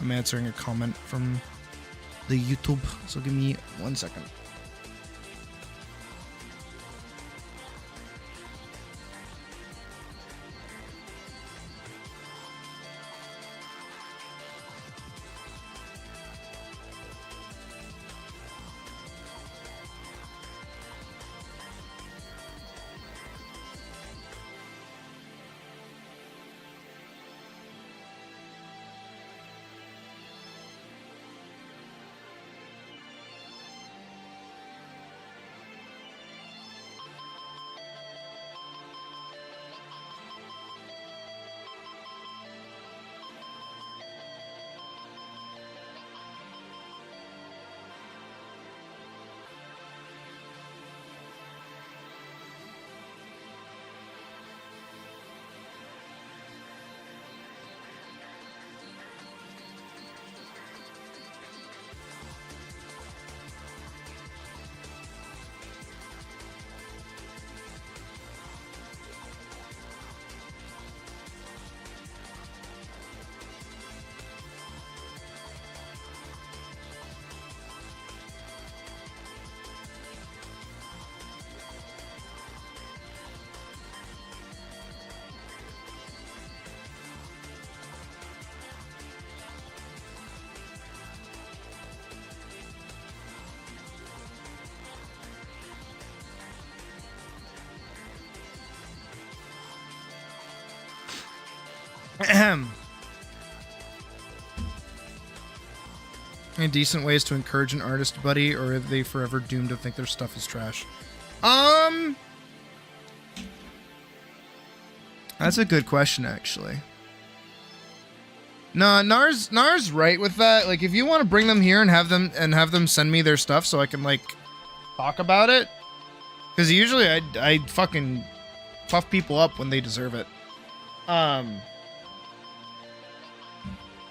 I'm answering a comment from the YouTube, so give me 1 second. Ahem. Any decent ways to encourage an artist, buddy, or are they forever doomed to think their stuff is trash? That's a good question, actually. No, Nar's right with that. Like, if you want to bring them here and have them send me their stuff so I can like talk about it, because usually I fucking puff people up when they deserve it.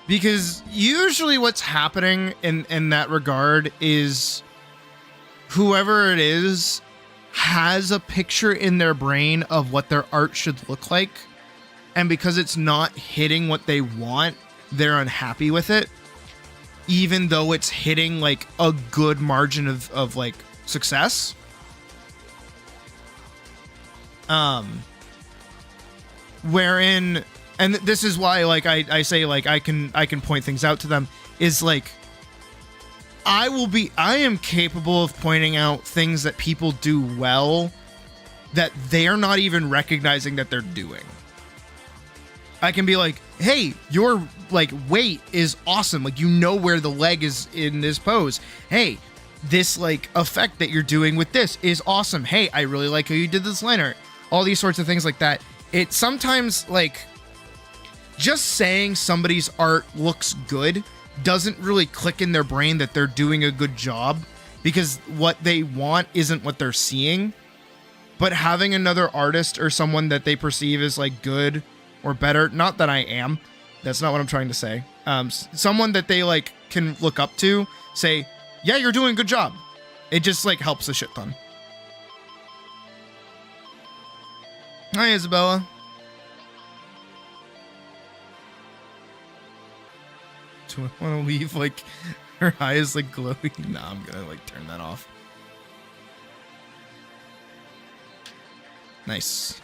Because usually what's happening in that regard is whoever it is has a picture in their brain of what their art should look like. And because it's not hitting what they want, they're unhappy with it. Even though it's hitting like a good margin of like success. Wherein, and this is why like I say like I can point things out to them, is like I am capable of pointing out things that people do well that they're not even recognizing that they're doing. I can be like, hey, your like weight is awesome. Like, you know where the leg is in this pose. Hey, this like effect that you're doing with this is awesome. Hey, I really like how you did this line art. All these sorts of things like that. It sometimes like just saying somebody's art looks good doesn't really click in their brain that they're doing a good job, because what they want isn't what they're seeing. But having another artist or someone that they perceive as like good or better, not that I am, that's not what I'm trying to say. Someone that they like can look up to, say, yeah, you're doing a good job. It just like helps a shit ton. Hi, Isabella. Do I want to leave like her eyes like glowing? Nah, I'm gonna like turn that off. Nice.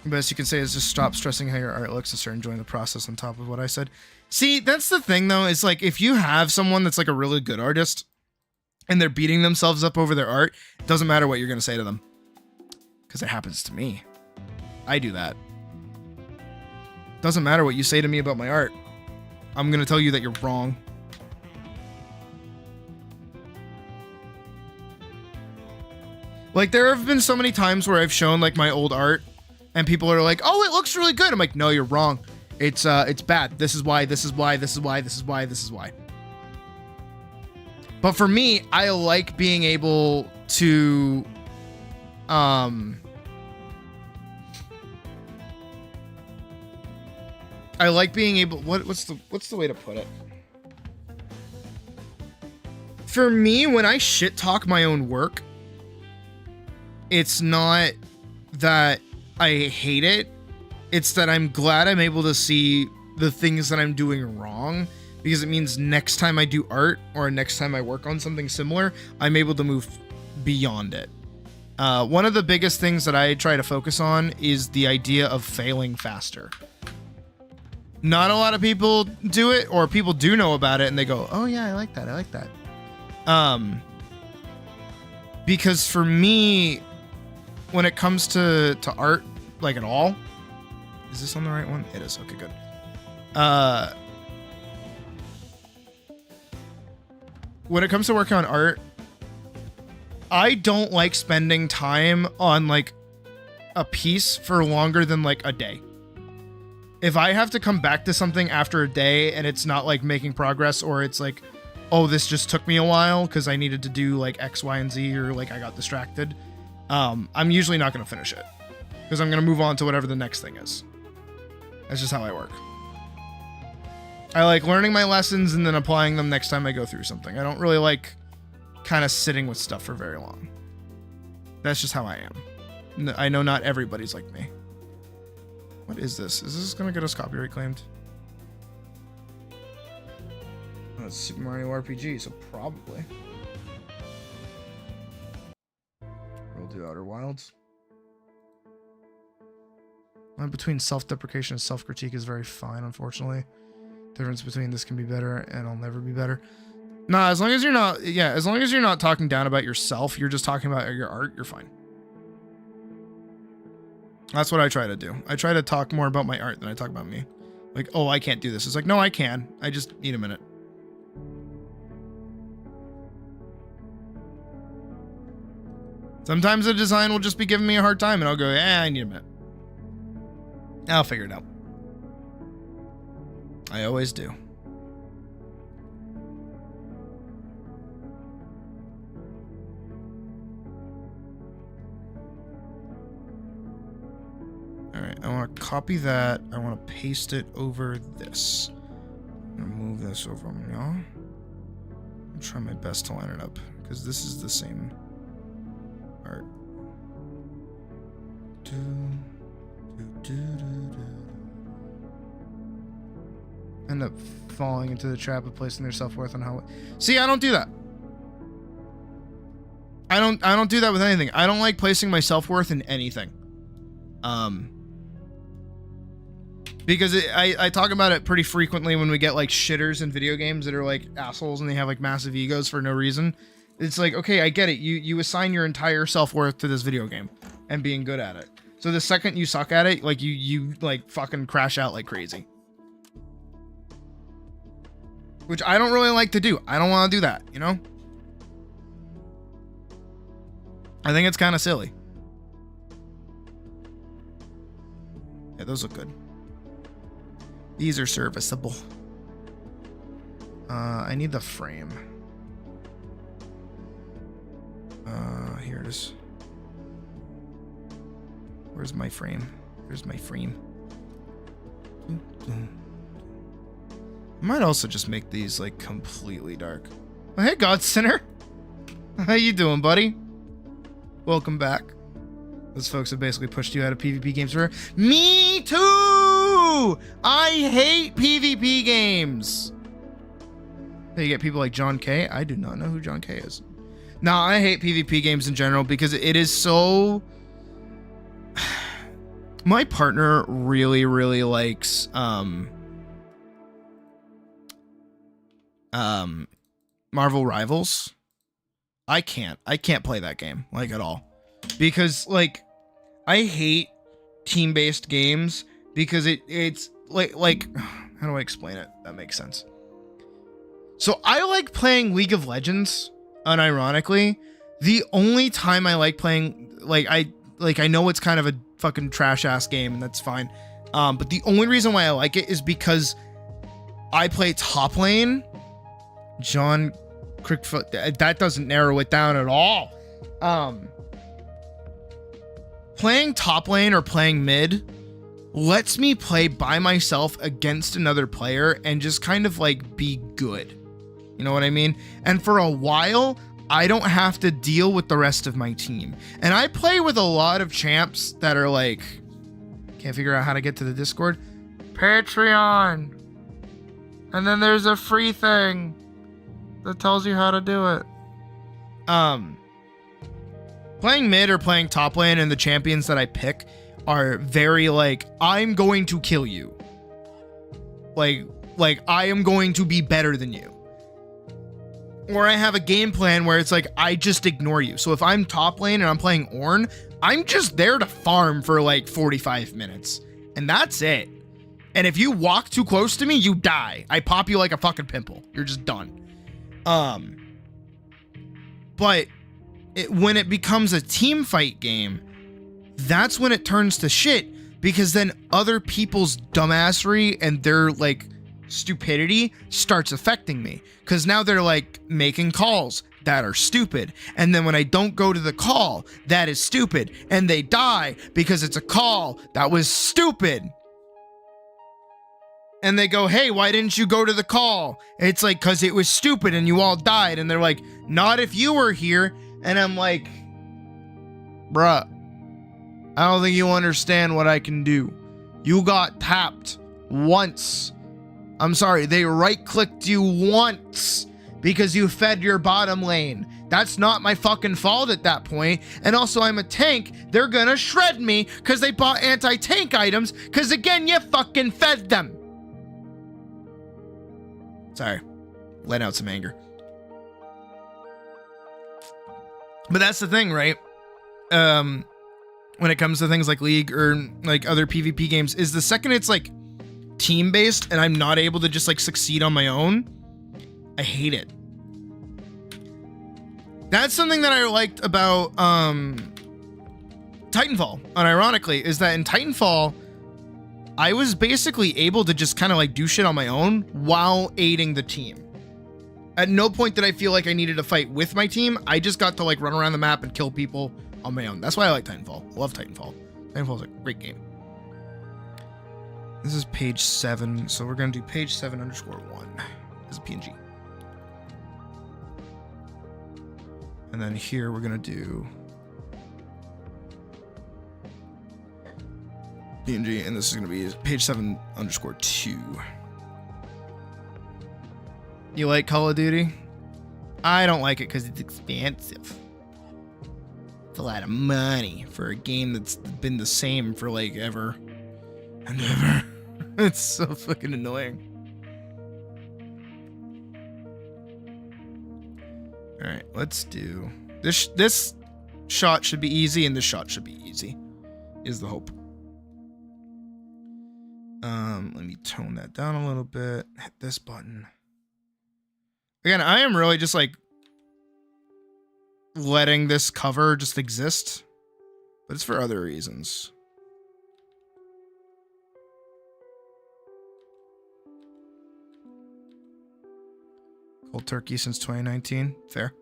Best you can say is just stop stressing how your art looks and start enjoying the process on top of what I said. See, that's the thing though, is like if you have someone that's like a really good artist and they're beating themselves up over their art, it doesn't matter what you're gonna say to them. Because it happens to me. I do that. Doesn't matter what you say to me about my art. I'm gonna tell you that you're wrong. Like, there have been so many times where I've shown like my old art and people are like, oh, it looks really good. I'm like, no, you're wrong. It's bad. This is why, this is why, this is why, this is why, this is why. But for me, I like being able to, I like being able, what's the way to put it? for me, when I shit talk my own work, it's not that I hate it. It's that I'm glad I'm able to see the things that I'm doing wrong, because it means next time I do art or next time I work on something similar, I'm able to move beyond it. One of the biggest things that I try to focus on is the idea of failing faster. Not a lot of people do it, or people do know about it and they go, oh yeah, I like that. I like that. Because for me, when it comes to art, like at all, is this on the right one? It is. Okay, good. When it comes to working on art, I don't like spending time on like a piece for longer than like a day. If I have to come back to something after a day and it's not like making progress, or it's like, oh, this just took me a while because I needed to do like X, Y, and Z, or like I got distracted, I'm usually not going to finish it because I'm going to move on to whatever the next thing is. That's just how I work. I like learning my lessons and then applying them next time I go through something. I don't really like kind of sitting with stuff for very long. That's just how I am. I know not everybody's like me. What is this? Is this going to get us copyright claimed? Oh, it's Super Mario RPG, so probably. We'll do Outer Wilds. Between self-deprecation and self-critique is very fine, unfortunately. The difference between this can be better and I'll never be better. Nah, as long as you're not, yeah, as long as you're not talking down about yourself, you're just talking about your art, you're fine. That's what I try to do. I try to talk more about my art than I talk about me. Like, oh, I can't do this. It's like, no, I can. I just need a minute. Sometimes the design will just be giving me a hard time and I'll go, I need a minute. I'll figure it out. I always do. Alright, I want to copy that. I want to paste it over this. I'm going to move this over on y'all. I'm trying my best to line it up, because this is the same art. End up falling into the trap of placing their self-worth on how. See, I don't do that. I don't do that with anything. I don't like placing my self-worth in anything. Because I talk about it pretty frequently when we get like shitters in video games that are like assholes and they have like massive egos for no reason. It's like, okay, I get it. You assign your entire self-worth to this video game and being good at it. So the second you suck at it, like you like fucking crash out like crazy. Which I don't really like to do. I don't want to do that, you know? I think it's kind of silly. Yeah, those look good. These are serviceable. I need the frame. Here it is. Where's my frame? There's my frame. I might also just make these like completely dark. Oh, hey, God Sinner. How you doing, buddy? Welcome back. Those folks have basically pushed you out of PvP games forever. Me too! I hate PvP games. You get people like John K. I do not know who John K is. No, I hate PvP games in general because it is so... My partner really, really likes Marvel Rivals. I can't play that game like at all because like I hate team-based games because it's like how do I explain it? That makes sense. So I like playing League of Legends, unironically. The only time I like playing, I know it's kind of a fucking trash ass game and that's fine. But the only reason why I like it is because I play top lane. John Crickfoot, that doesn't narrow it down at all. Playing top lane or playing mid lets me play by myself against another player and just kind of like be good. You know what I mean? And for a while, I don't have to deal with the rest of my team. And I play with a lot of champs that are like, can't figure out how to get to the Discord. Patreon. And then there's a free thing that tells you how to do it. Playing mid or playing top lane and the champions that I pick are very like, I'm going to kill you. Like I am going to be better than you. Or I have a game plan where it's like, I just ignore you. So if I'm top lane and I'm playing Ornn, I'm just there to farm for like 45 minutes. And that's it. And if you walk too close to me, you die. I pop you like a fucking pimple. You're just done. But when it becomes a team fight game, that's when it turns to shit, because then other people's dumbassery and their like stupidity starts affecting me, because now they're like making calls that are stupid, and then when I don't go to the call, that is stupid, and they die because it's a call that was stupid. And they go, hey, why didn't you go to the call? It's like, because it was stupid and you all died. And they're like, not if you were here. And I'm like, bruh, I don't think you understand what I can do. You got tapped once. I'm sorry, they right-clicked you once because you fed your bottom lane. That's not my fucking fault at that point. And also, I'm a tank. They're gonna shred me because they bought anti-tank items because, again, you fucking fed them. Sorry, let out some anger. But that's the thing, right? When it comes to things like League or like other PvP games, is the second it's like team-based and I'm not able to just like succeed on my own, I hate it. That's something that I liked about Titanfall, unironically, is that in Titanfall, I was basically able to just kind of like do shit on my own while aiding the team. At no point did I feel like I needed to fight with my team. I just got to like run around the map and kill people on my own. That's why I like Titanfall. I love Titanfall. Titanfall is a great game. This is page 7, so we're gonna do page 7_1 as a PNG. And then here we're gonna do PNG, and this is gonna be page 7_2. You like Call of Duty? I don't like it because it's expensive. It's a lot of money for a game that's been the same for like ever and ever. It's so fucking annoying. All right, let's do this. This shot should be easy, and this shot should be easy, is the hope. Let me tone that down a little bit. Hit this button. Again, I am really just like letting this cover just exist, but it's for other reasons. Cold turkey since 2019. Fair.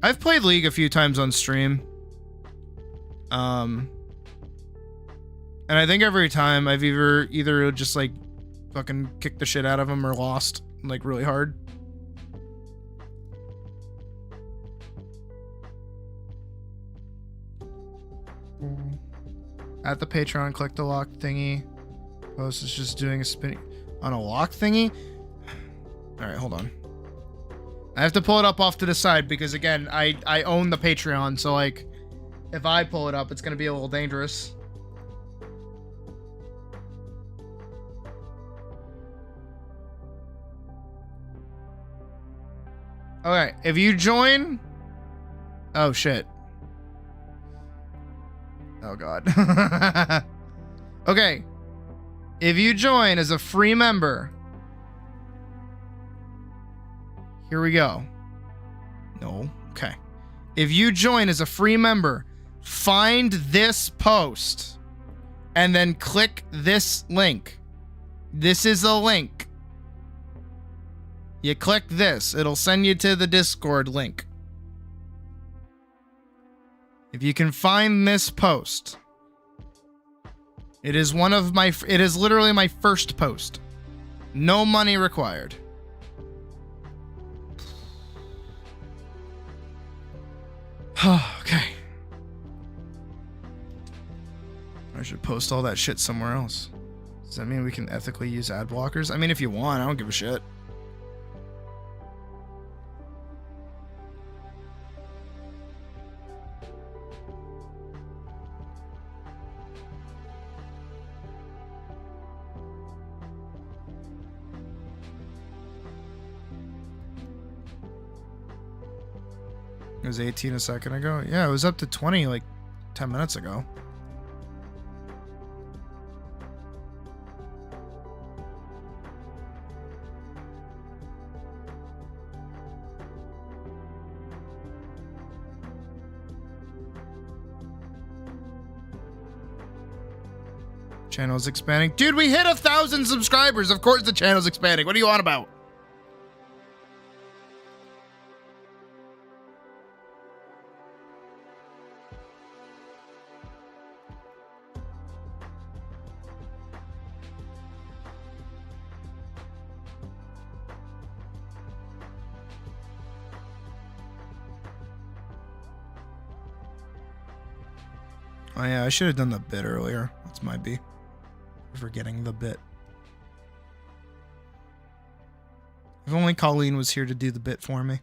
I've played League a few times on stream. And I think every time I've either just like fucking kicked the shit out of them or lost like really hard. At the Patreon, click the lock thingy. Post is just doing a spinning on a lock thingy. All right, hold on. I have to pull it up off to the side because again, I own the Patreon, so like if I pull it up, it's gonna be a little dangerous. Okay, if you join... Oh, shit. Oh, God. Okay. If you join as a free member... Here we go. No. Okay. If you join as a free member, find this post and then click this link. This is a link. You click this, it'll send you to the Discord link. If you can find this post, It is one of my, it is literally my first post. No money required. Okay. I should post all that shit somewhere else. Does that mean we can ethically use ad blockers? I mean, if you want, I don't give a shit. It was 18 a second ago. Yeah, it was up to 20 like 10 minutes ago. Channel's expanding. Dude, we hit 1,000 subscribers. Of course the channel's expanding. What are you on about? Oh yeah, I should have done the bit earlier. That's my B. Forgetting the bit. If only Colleen was here to do the bit for me.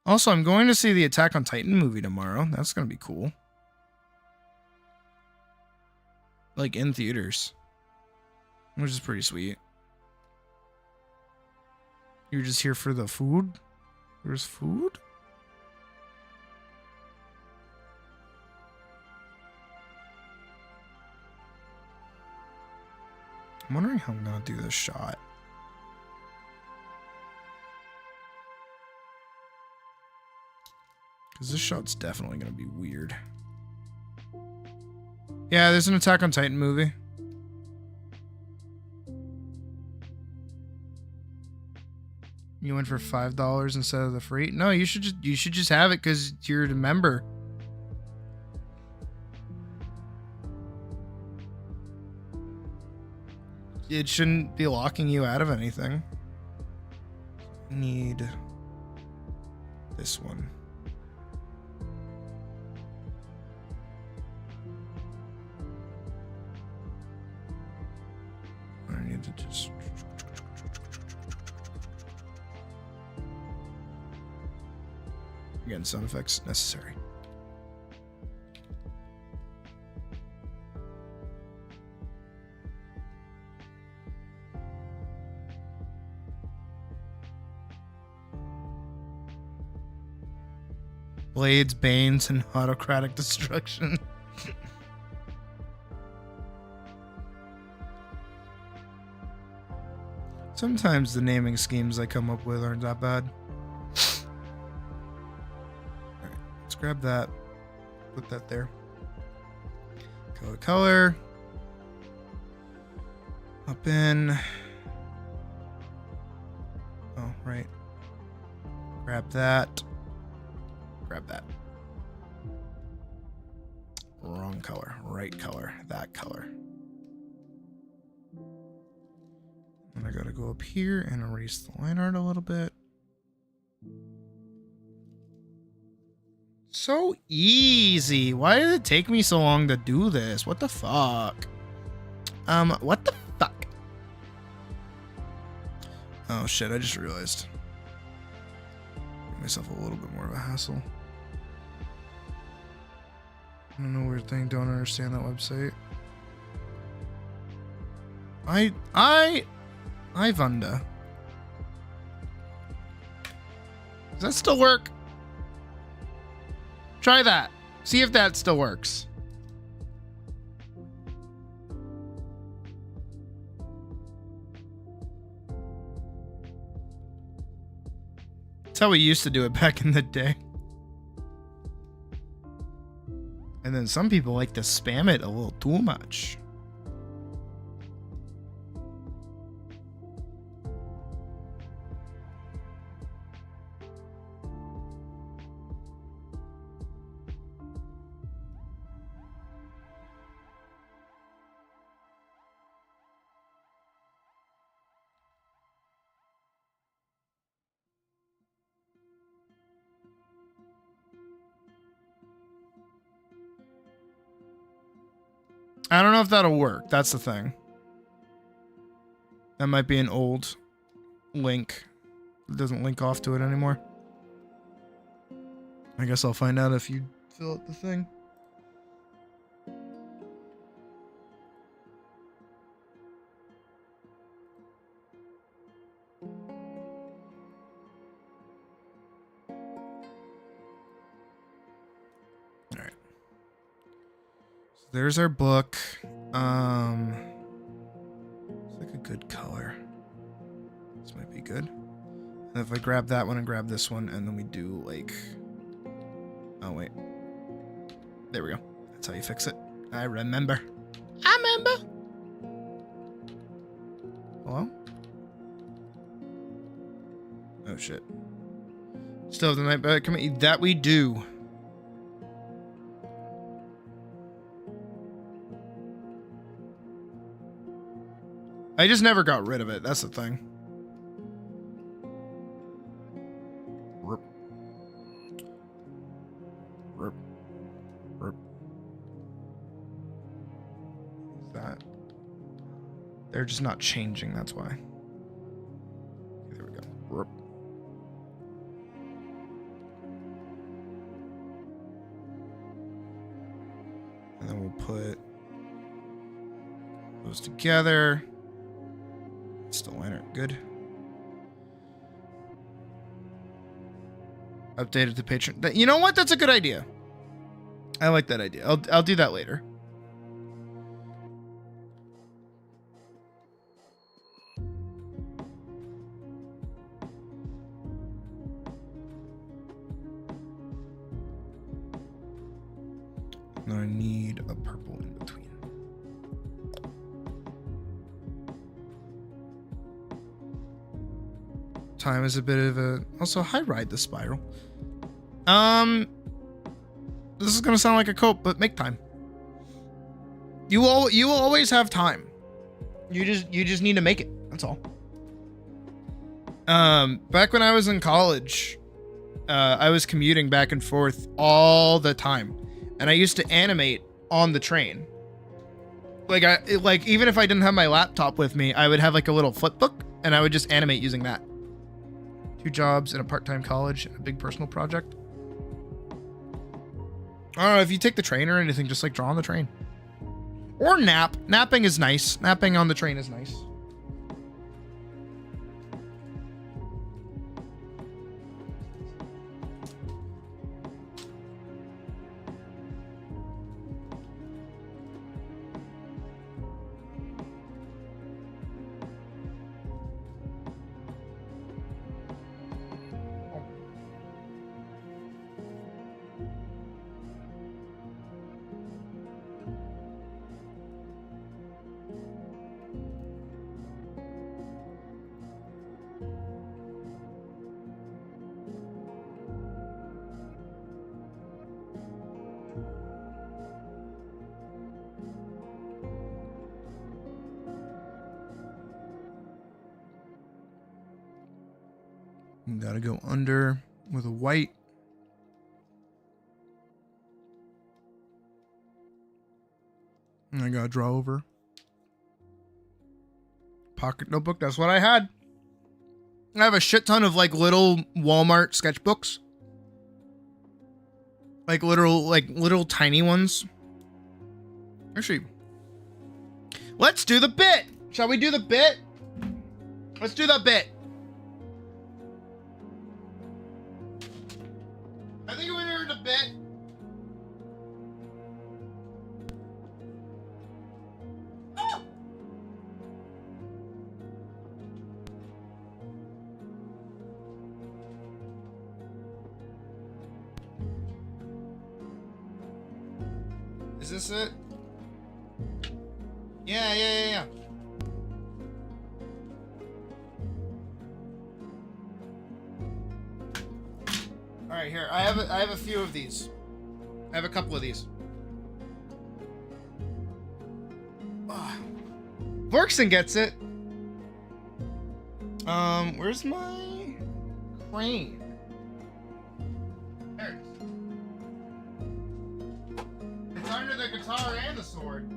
Also, I'm going to see the Attack on Titan movie tomorrow. That's going to be cool. Like in theaters. Which is pretty sweet. You're just here for the food? There's food? I'm wondering how I'm gonna do this shot. Because this shot's definitely gonna be weird. Yeah, there's an Attack on Titan movie. You went for $5 instead of the free? No, you should just have it because you're a member. It shouldn't be locking you out of anything. Need this one. I need to just... Again, sound effects necessary. Blades, Banes, and autocratic destruction. Sometimes the naming schemes I come up with aren't that bad. Let's grab that. Put that there. Color. Up in. Oh, right. Grab that. Grab that. Wrong color. Right color. That color. And I gotta go up here and erase the line art a little bit. So easy. Why did it take me so long to do this? What the fuck? What the fuck? Oh shit, I just realized. Give myself a little bit more of a hassle. I don't know, weird thing, don't understand that website. I wonder. Does that still work? Try that. See if that still works. That's how we used to do it back in the day. And then some people like to spam it a little too much. I don't know if that'll work. That's the thing. That might be an old link. It doesn't link off to it anymore. I guess I'll find out if you fill out the thing. Alright. So there's our book. It's like a good color. This might be good. And if I grab that one and grab this one, and then we do like... Oh, wait. There we go. That's how you fix it. I remember. I remember. Hello? Oh, shit. Still have the night back committee. That we do. I just never got rid of it. That's the thing. Rip. Rip. Rip. Is that? They're just not changing, that's why. Okay, there we go. Rip. And then we'll put those together. Still liner. Good. Updated the patron. You know what? That's a good idea. I like that idea. I'll do that later. Now I need a purple in between. Time is a bit of a... Also, hi, Ride the Spiral. This is gonna sound like a cope, but make time. You will always have time. You just need to make it. That's all. Back when I was in college, I was commuting back and forth all the time, and I used to animate on the train. Like even if I didn't have my laptop with me, I would have like a little flip book, and I would just animate using that. 2 jobs and a part-time college, and a big personal project. I don't know, if you take the train or anything, just like draw on the train. Or nap. Napping is nice. Napping on the train is nice. You gotta go under with a white. And I gotta draw over. Pocket notebook, that's what I had. I have a shit ton of like little Walmart sketchbooks. Like little tiny ones. Actually, let's do the bit. Shall we do the bit? Let's do the bit. I think we're doing the bit. Oh! Is this it? Yeah. All right, here. I have a few of these. I have a couple of these. Vorkson gets it. Where's my crane? There it is. It's under the guitar and the sword.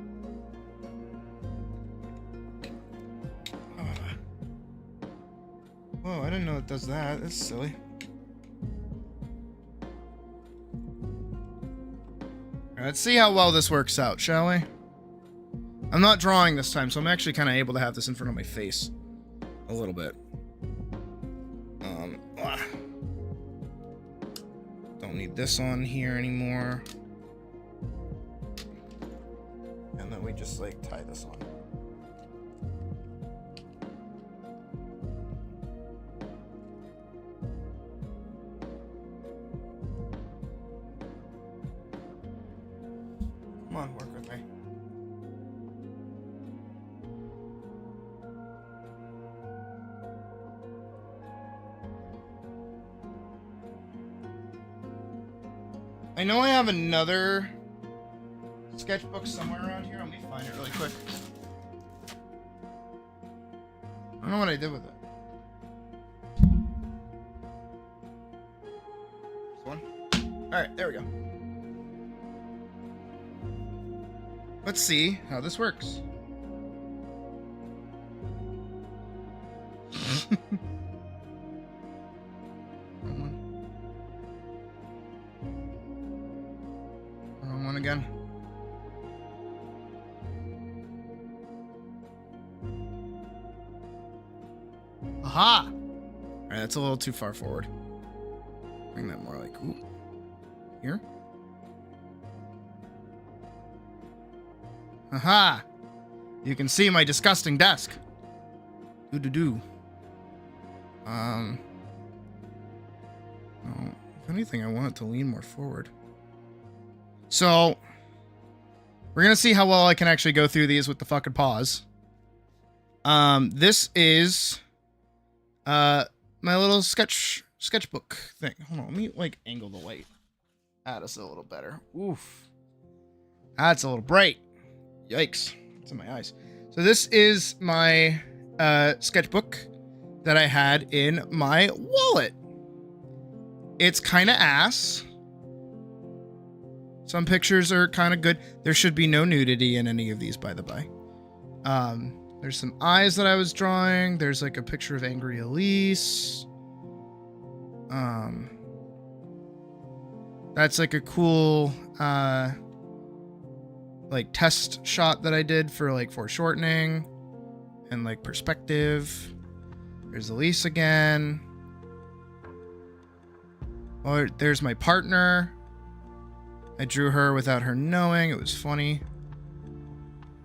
I didn't know it does that. That's silly. Alright, let's see how well this works out, shall we? I'm not drawing this time, so I'm actually kind of able to have this in front of my face. A little bit. Don't need this on here anymore. And then we just like tie this on. Come on, work with me. I know I have another sketchbook somewhere around here. Let me find it really quick. I don't know what I did with it. This one? Alright, there we go. Let's see how this works. Wrong one again. Aha! Alright, that's a little too far forward. Bring that more like, ooh. Here? Aha! You can see my disgusting desk. Doo-doo-doo. Oh, if anything, I want it to lean more forward. So, we're gonna see how well I can actually go through these with the fucking pause. This is, my little sketchbook thing. Hold on, let me, like, angle the light at us a little better. Oof. That's a little bright. Yikes. It's in my eyes. So this is my, sketchbook that I had in my wallet. It's kind of ass. Some pictures are kind of good. There should be no nudity in any of these, by the by. There's some eyes that I was drawing. There's like a picture of angry Elise. That's like a cool, like test shot that I did for like foreshortening and like perspective. There's Elise again. Oh, there's my partner. I drew her without her knowing. It was funny.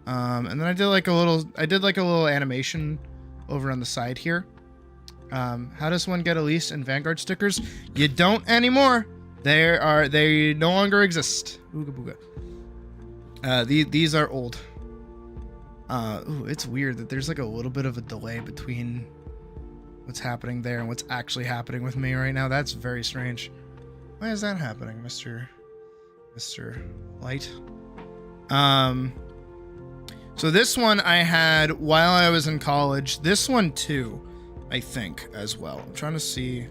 And then I did like a little animation over on the side here. How does one get Elise and Vanguard stickers? You don't anymore. They no longer exist. Ooga booga. These are old. Ooh, it's weird that there's like a little bit of a delay between what's happening there and what's actually happening with me right now. That's very strange. Why is that happening, Mr. Light? So this one I had while I was in college. This one too, I think, as well. I'm trying to see.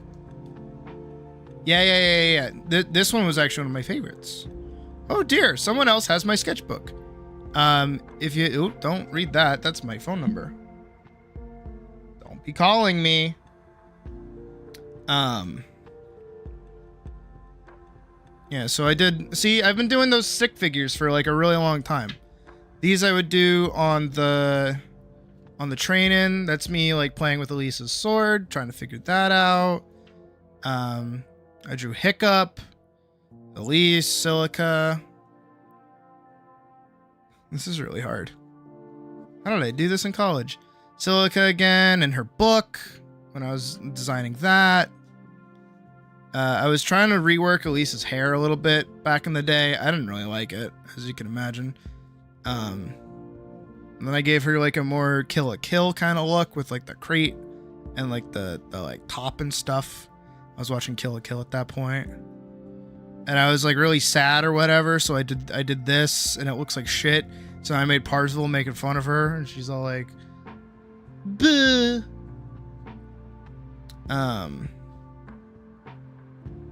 Yeah. This one was actually one of my favorites. Oh dear, someone else has my sketchbook. If you don't read that, that's my phone number. Don't be calling me. Yeah, so I've been doing those stick figures for like a really long time. These I would do on the train-in. That's me like playing with Elisa's sword, trying to figure that out. I drew Hiccup, Elise, Silica. This is really hard. How did I do this in college? Silica again, and her book when I was designing that. I was trying to rework Elise's hair a little bit back in the day. I didn't really like it, as you can imagine. And then I gave her like a more Kill la Kill kind of look with like the crate and like the like top and stuff. I was watching Kill la Kill at that point. And I was like really sad or whatever, so I did this and it looks like shit. So I made Parsville making fun of her and she's all like, "Buh."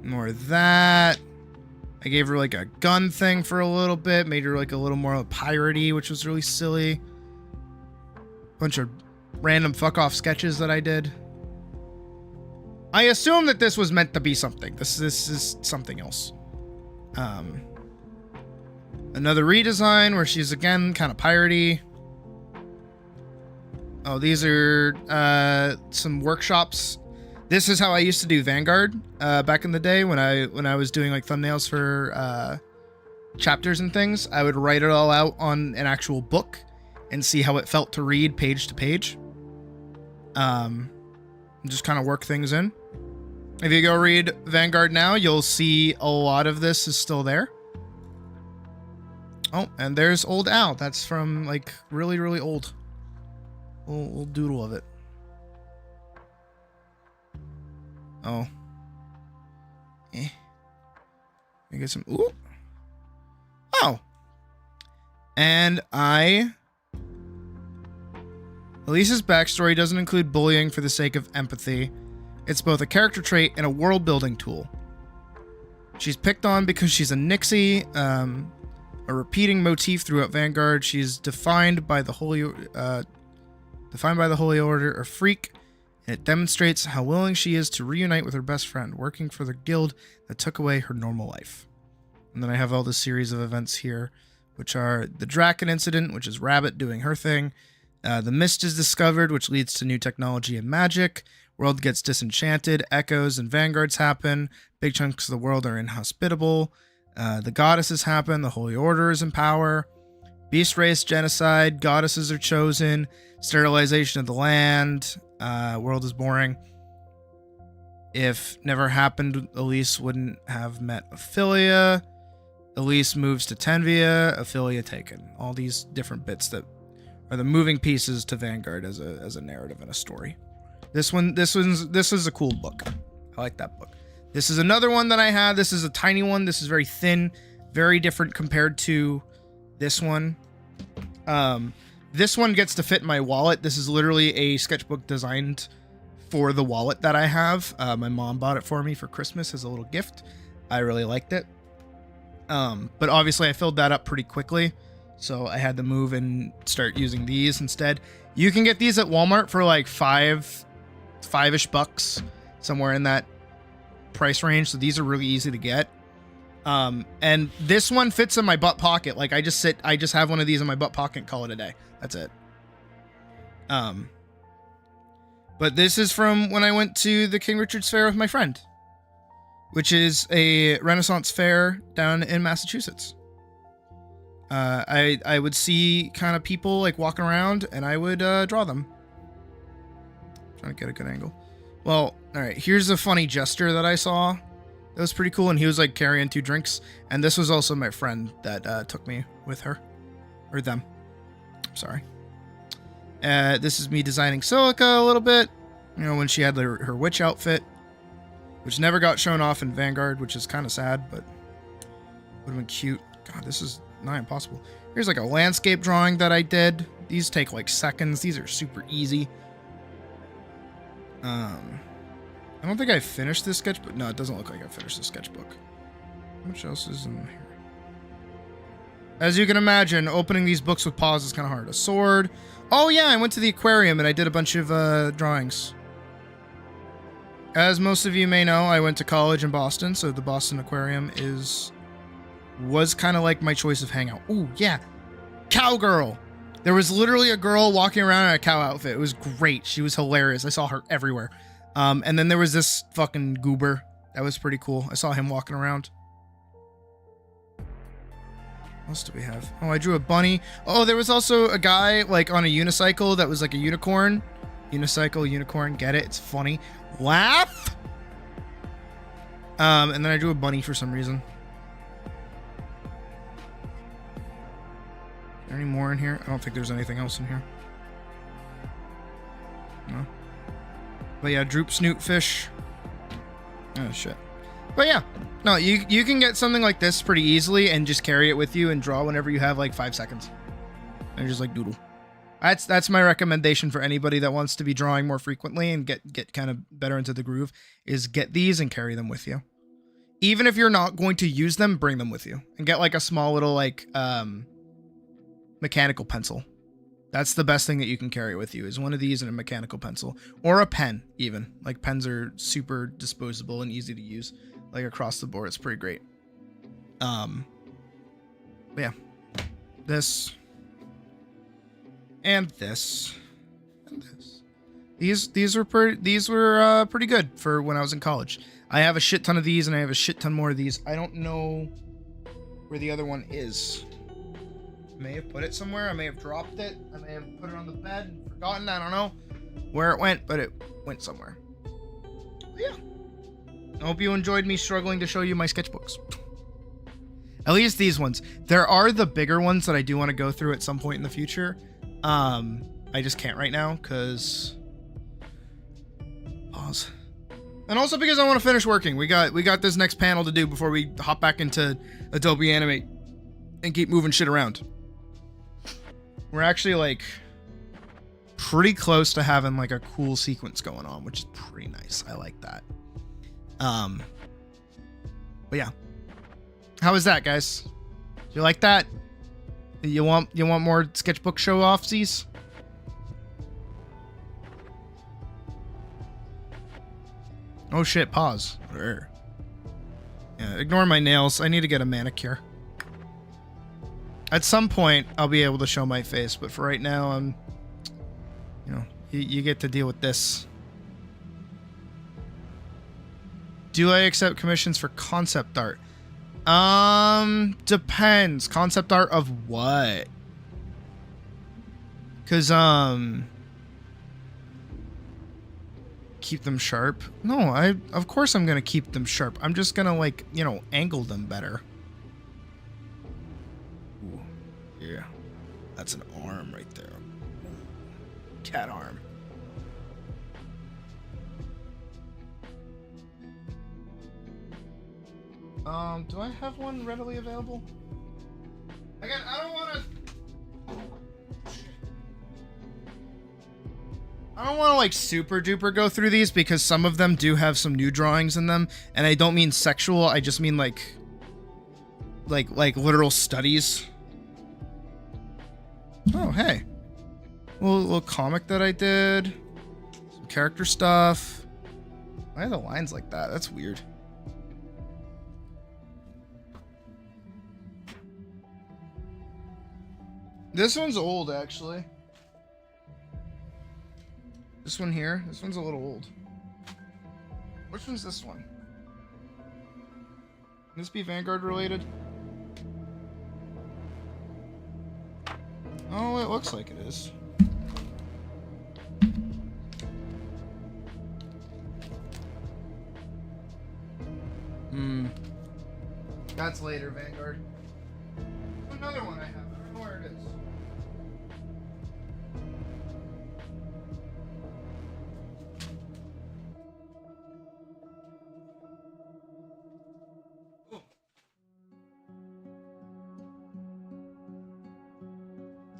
More of that. I gave her like a gun thing for a little bit, made her like a little more piratey, which was really silly. Bunch of random fuck off sketches that I did. I assume that this was meant to be something. This is something else. Another redesign where she's again kind of piratey. Oh, these are some workshops. This is how I used to do Vanguard back in the day when I was doing like thumbnails for chapters and things. I would write it all out on an actual book and see how it felt to read page to page. Just kind of work things in. If you go read Vanguard now, you'll see a lot of this is still there. Oh, and there's Old Al. That's from like really, really old. We'll doodle of it. Oh. Let me get some. Ooh. Oh. And Elise's backstory doesn't include bullying for the sake of empathy. It's both a character trait and a world building tool. She's picked on because she's a Nixie, a repeating motif throughout Vanguard. She's defined by the Holy Order, a freak, and it demonstrates how willing she is to reunite with her best friend, working for the guild that took away her normal life. And then I have all this series of events here, which are the Draken incident, which is Rabbit doing her thing. The mist is discovered, which leads to new technology and magic. World gets disenchanted. Echoes and vanguards happen. Big chunks of the world are inhospitable. The goddesses happen. The Holy Order is in power. Beast race genocide. Goddesses are chosen. Sterilization of the land. World is boring. If never happened, Elise wouldn't have met Ophelia. Elise moves to Tenvia. Ophelia taken. All these different bits that are the moving pieces to Vanguard as a narrative and a story. This is a cool book. I like that book. This is another one that I had. This is a tiny one. This is very thin, very different compared to this one. This one gets to fit in my wallet. This is literally a sketchbook designed for the wallet that I have. My mom bought it for me for Christmas as a little gift. I really liked it. But obviously I filled that up pretty quickly, so I had to move and start using these instead. You can get these at Walmart for like five-ish bucks, somewhere in that price range. So these are really easy to get. And this one fits in my butt pocket. Like I just have one of these in my butt pocket and call it a day. That's it. But this is from when I went to the King Richard's Fair with my friend, which is a Renaissance fair down in Massachusetts. I would see kind of people like walking around and I would draw them. Trying to get a good angle. Well, all right, here's a funny gesture that I saw. That was pretty cool. And he was like carrying 2 drinks. And this was also my friend that took me with her. Or them. Sorry. This is me designing Silica a little bit. You know, when she had her witch outfit. Which never got shown off in Vanguard, which is kind of sad, but would have been cute. God, this is not impossible. Here's like a landscape drawing that I did. These take like seconds. These are super easy. I don't think I finished this sketchbook. No, it doesn't look like I finished the sketchbook. How much else is in here? As you can imagine, opening these books with paws is kind of hard. A sword. Oh yeah, I went to the aquarium and I did a bunch of drawings. As most of you may know, I went to college in Boston, so the Boston Aquarium was kind of like my choice of hangout. Ooh, yeah. Cowgirl. There was literally a girl walking around in a cow outfit. It was great. She was hilarious. I saw her everywhere. And then there was this fucking goober. That was pretty cool. I saw him walking around. What else do we have? Oh, I drew a bunny. Oh, there was also a guy like on a unicycle that was like a unicorn. Unicycle, unicorn, get it? It's funny. Laugh. And then I drew a bunny for some reason. Is there any more in here? I don't think there's anything else in here. No. But yeah, droop snoot fish. Oh shit. But yeah, no, you can get something like this pretty easily and just carry it with you and draw whenever you have like 5 seconds. And just like doodle. That's my recommendation for anybody that wants to be drawing more frequently and get kind of better into the groove, is get these and carry them with you. Even if you're not going to use them, bring them with you and get like a small little like mechanical pencil That's the best thing that you can carry with you is one of these and a mechanical pencil or a pen even. Like pens are super disposable and easy to use. Like across the board, it's pretty great. But yeah, this and this and this. These were pretty good for when I was in college. I have a shit ton of these and I have a shit ton more of these. I don't know where the other one is. I may have put it somewhere. I may have dropped it. I may have put it on the bed and forgotten. I don't know where it went, but it went somewhere. But yeah. I hope you enjoyed me struggling to show you my sketchbooks. At least these ones. There are the bigger ones that I do want to go through at some point in the future. I just can't right now because pause. And also because I want to finish working. We got this next panel to do before we hop back into Adobe Animate and keep moving shit around. We're actually like pretty close to having like a cool sequence going on, which is pretty nice. I like that. But yeah. How was that, guys? You like that? You want more sketchbook show offsies? Oh shit, pause. Yeah, ignore my nails. I need to get a manicure. At some point, I'll be able to show my face, but for right now, you get to deal with this. Do I accept commissions for concept art? Depends. Concept art of what? Cause keep them sharp. No, of course I'm gonna keep them sharp. I'm just gonna like, angle them better. Ooh, yeah. That's an arm right there. Cat arm. Do I have one readily available? Again, I don't want to like super duper go through these because some of them do have some new drawings in them, and I don't mean sexual, I just mean like literal studies. Oh, hey. Little comic that I did. Some character stuff. Why are the lines like that? That's weird. This one's old, actually. This one here. This one's a little old. Which one's this one? Can this be Vanguard related? Oh, it looks like it is. That's later, Vanguard. Another one I have. I don't know where it is.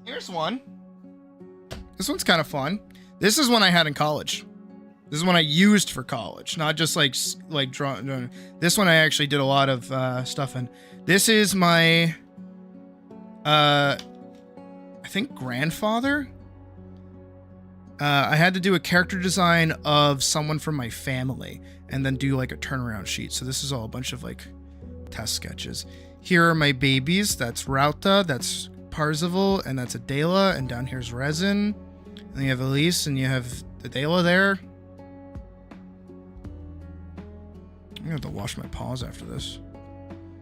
Here's one. This one's kind of fun. This is one I had in college. This is one I used for college, not just like drawing. This one I actually did a lot of stuff in. This is my, I think grandfather. I had to do a character design of someone from my family and then do like a turnaround sheet. So this is all a bunch of like test sketches. Here are my babies. That's Rauta. That's Parzival, and that's Adela, and down here's Resin. And then you have Elise, and you have Adela there. I'm gonna have to wash my paws after this.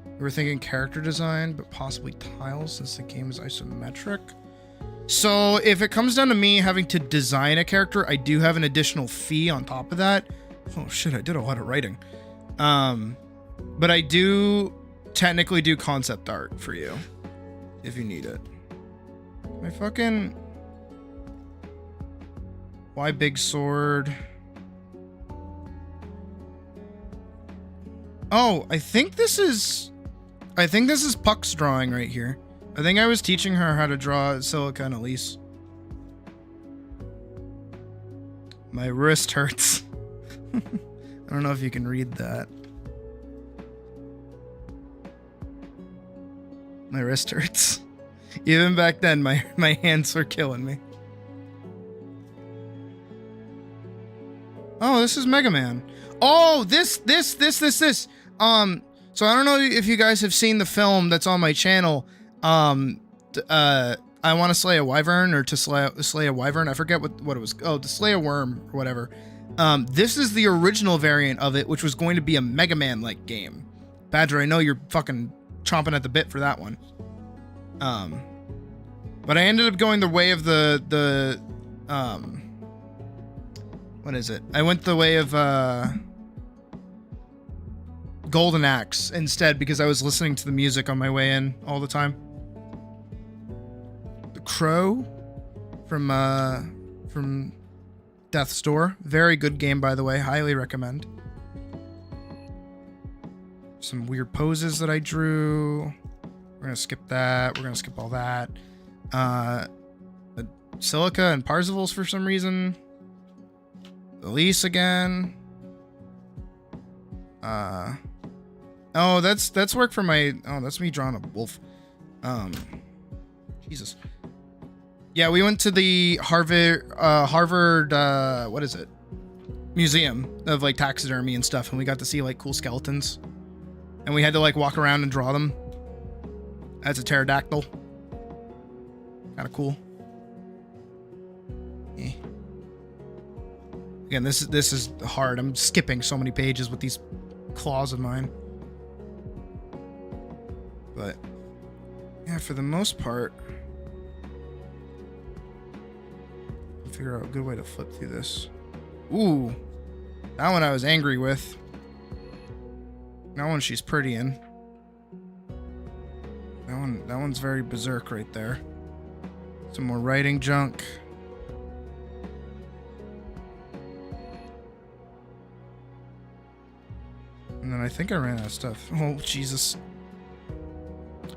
We were thinking character design, but possibly tiles since the game is isometric. So if it comes down to me having to design a character, I do have an additional fee on top of that. Oh shit, I did a lot of writing. But I do technically do concept art for you if you need it. My fucking... Why big sword? Oh, I think this is Puck's drawing right here. I think I was teaching her how to draw Silica and Elise. My wrist hurts. I don't know if you can read that. My wrist hurts. Even back then, my hands were killing me. Oh, this is Mega Man. Oh, this. So I don't know if you guys have seen the film that's on my channel. I Want to Slay a Wyvern, or To Slay a Wyvern. I forget what it was. Oh, To Slay a Worm or whatever. This is the original variant of it, which was going to be a Mega Man-like game. Badger, I know you're fucking chomping at the bit for that one. But I ended up going the way of the what is it? I went the way of Golden Axe instead, because I was listening to the music on my way in all the time. The Crow from Death's Door. Very good game, by the way. Highly recommend. Some weird poses that I drew. We're gonna skip that. We're gonna skip all that. Silica and Parsifals for some reason. Elise again. Oh, that's work for my. Oh, that's me drawing a wolf. Jesus. Yeah, we went to the Harvard. What is it? Museum of like taxidermy and stuff, and we got to see like cool skeletons, and we had to like walk around and draw them. That's a pterodactyl. Kind of cool. Yeah. Again, this is hard. I'm skipping so many pages with these claws of mine. But yeah, for the most part, I'll figure out a good way to flip through this. Ooh, that one I was angry with. That one she's pretty in. That one's very berserk right there. Some more writing junk. And then I think I ran out of stuff. Oh, Jesus.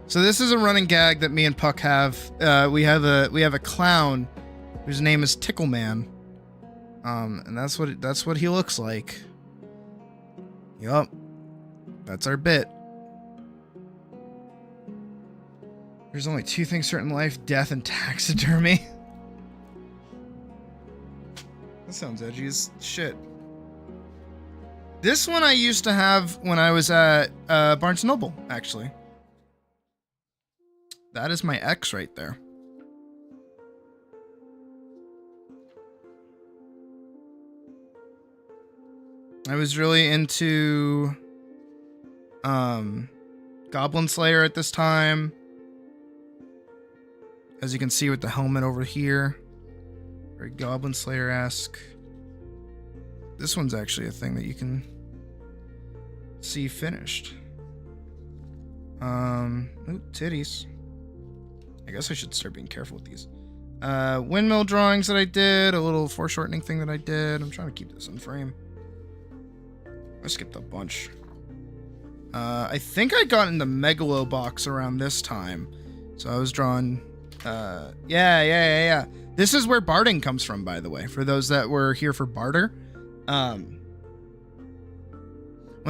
So this is a running gag that me and Puck have. We have a clown whose name is Tickle Man. And that's what he looks like. Yup. That's our bit. There's only two things certain in life: death and taxidermy. That sounds edgy as shit. This one I used to have when I was at Barnes & Noble, actually. That is my ex right there. I was really into Goblin Slayer at this time. As you can see with the helmet over here. Very Goblin Slayer-esque. This one's actually a thing that you can see finished. Ooh, titties. I guess I should start being careful with these. Windmill drawings that I did. A little foreshortening thing that I did. I'm trying to keep this in frame. I skipped a bunch. I think I got in the Megalo box around this time. So I was drawing... yeah. This is where barding comes from, by the way. For those that were here for barter. When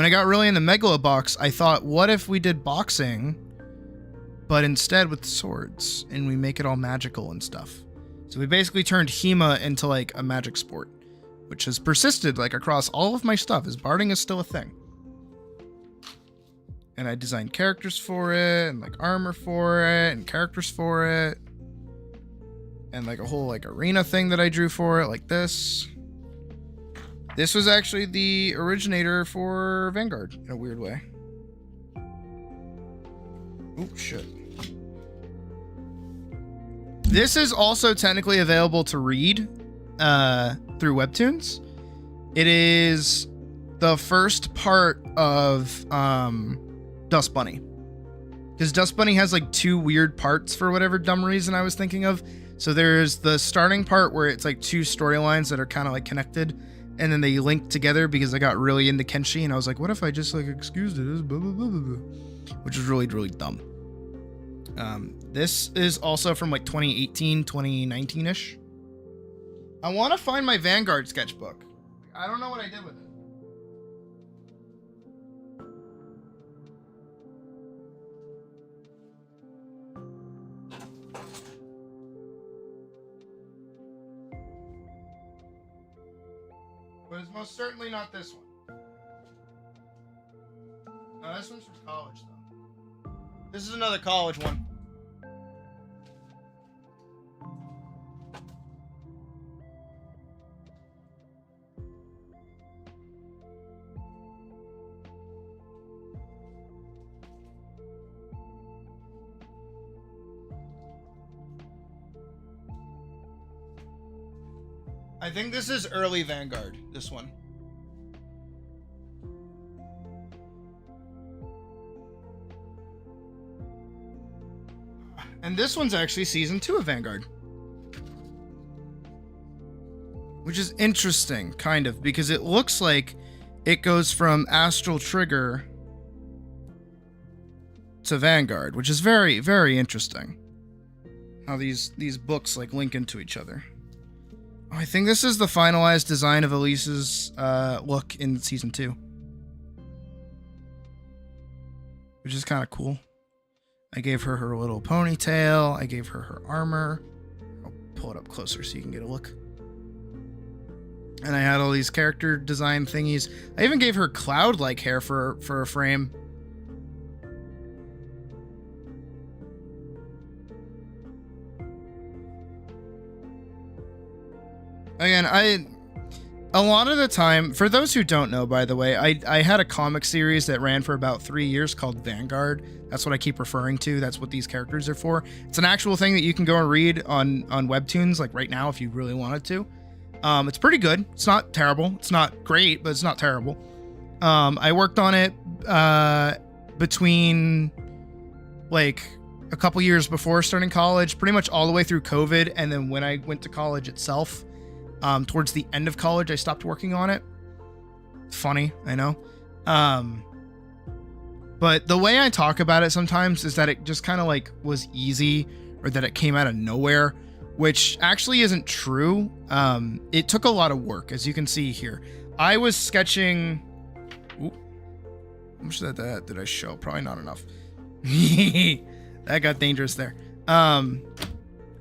I got really into Megalo box, I thought, what if we did boxing, but instead with swords, and we make it all magical and stuff. So we basically turned HEMA into like a magic sport, which has persisted like across all of my stuff, as barding is still a thing. And I designed characters for it, and like armor for it, and characters for it. And like a whole like arena thing that I drew for it, like this. This was actually the originator for Vanguard, in a weird way. Oh, shit. This is also technically available to read through Webtoons. It is the first part of Dust Bunny. Because Dust Bunny has like two weird parts for whatever dumb reason I was thinking of. So there's the starting part where it's like two storylines that are kind of like connected. And then they link together because I got really into Kenshi. And I was like, what if I just like excused it as blah, blah, blah, blah, blah. Which is really, really dumb. This is also from like 2018, 2019-ish. I want to find my Vanguard sketchbook. I don't know what I did with it. But it's most certainly not this one. No, this one's from college, though. This is another college one. I think this is early Vanguard, this one. And this one's actually season 2 of Vanguard. Which is interesting, kind of, because it looks like it goes from Astral Trigger to Vanguard, which is very, very interesting. How these books like link into each other. Oh, I think this is the finalized design of Elise's look in season 2. Which is kind of cool. I gave her her little ponytail. I gave her her armor. I'll pull it up closer so you can get a look. And I had all these character design thingies. I even gave her cloud-like hair for a frame. Again, a lot of the time, for those who don't know, by the way, I had a comic series that ran for about 3 years called Vanguard. That's what I keep referring to. That's what these characters are for. It's an actual thing that you can go and read on Webtoons, like right now, if you really wanted to. It's pretty good. It's not terrible. It's not great, but it's not terrible. I worked on it between like a couple years before starting college, pretty much all the way through COVID, and then when I went to college itself. Towards the end of college, I stopped working on it. Funny, I know. But the way I talk about it sometimes is that it just kind of like was easy, or that it came out of nowhere, which actually isn't true. It took a lot of work, as you can see here. I was sketching. Ooh, how much of that did I show? Probably not enough. That got dangerous there.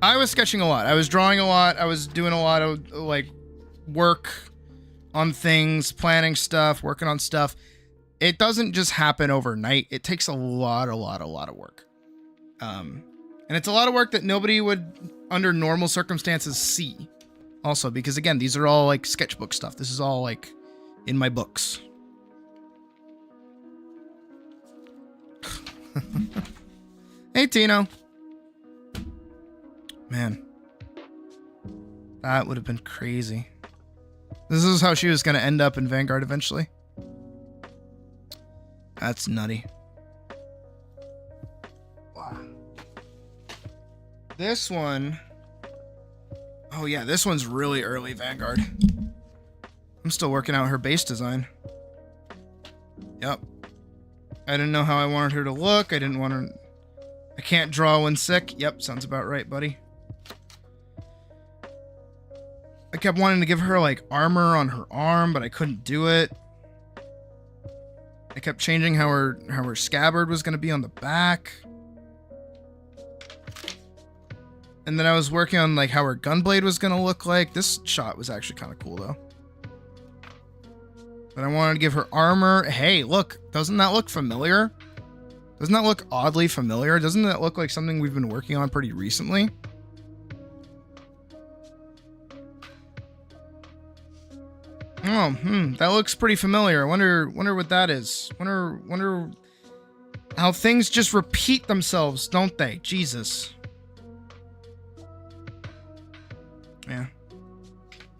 I was sketching a lot. I was drawing a lot. I was doing a lot of like work on things, planning stuff, working on stuff. It doesn't just happen overnight. It takes a lot of work. And it's a lot of work that nobody would, under normal circumstances, see. Also, because again, these are all like sketchbook stuff. This is all like in my books. Hey, Tino. Man, that would have been crazy. This is how she was going to end up in Vanguard eventually. That's nutty. Wow. This one. Oh yeah, this one's really early Vanguard. I'm still working out her base design. Yep. I didn't know how I wanted her to look. I didn't want her... I can't draw when sick. Yep, sounds about right, buddy. I kept wanting to give her like armor on her arm, but I couldn't do it. I kept changing how her scabbard was going to be on the back. And then I was working on like how her gunblade was going to look like. This shot was actually kind of cool though. But I wanted to give her armor. Hey, look, doesn't that look familiar? Doesn't that look oddly familiar? Doesn't that look like something we've been working on pretty recently? Oh, that looks pretty familiar. I wonder what that is. Wonder how things just repeat themselves, don't they? Jesus. Yeah.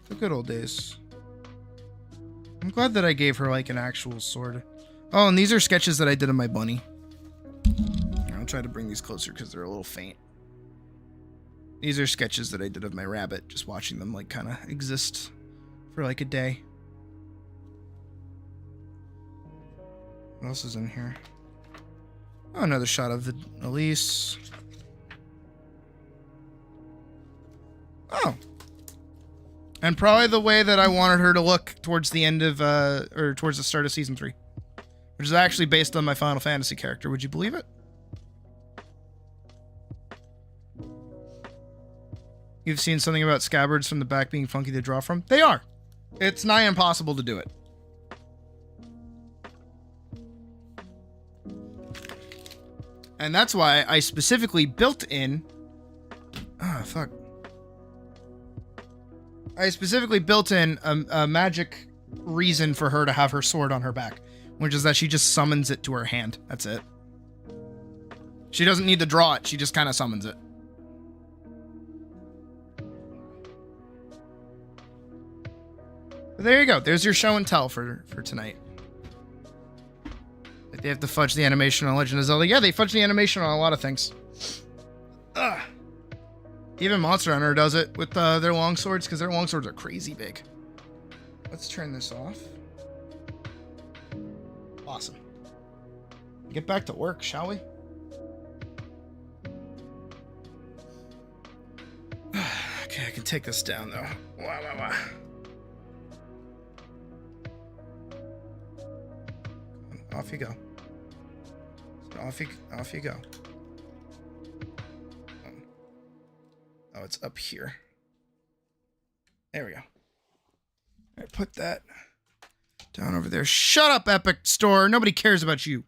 The good old days. I'm glad that I gave her like an actual sword. Oh, and these are sketches that I did of my bunny. I'll try to bring these closer because they're a little faint. These are sketches that I did of my rabbit, just watching them like kind of exist for like a day. What else is in here? Oh, another shot of the Elise. Oh. And probably the way that I wanted her to look towards the end of, or towards the start of season 3. Which is actually based on my Final Fantasy character. Would you believe it? You've seen something about scabbards from the back being funky to draw from? They are. It's nigh impossible to do it. And that's why I specifically built in... Ah, fuck. I specifically built in a magic reason for her to have her sword on her back, which is that she just summons it to her hand. That's it. She doesn't need to draw it. She just kind of summons it. But there you go. There's your show and tell for tonight. Like they have to fudge the animation on Legend of Zelda. Yeah, they fudge the animation on a lot of things. Ugh. Even Monster Hunter does it with their long swords, because their long swords are crazy big. Let's turn this off. Awesome. Get back to work, shall we? Okay, I can take this down, though. Wow. Off you go. Off you go. Oh, it's up here. There we go. All right, put that down over there. Shut up, Epic Store. Nobody cares about you.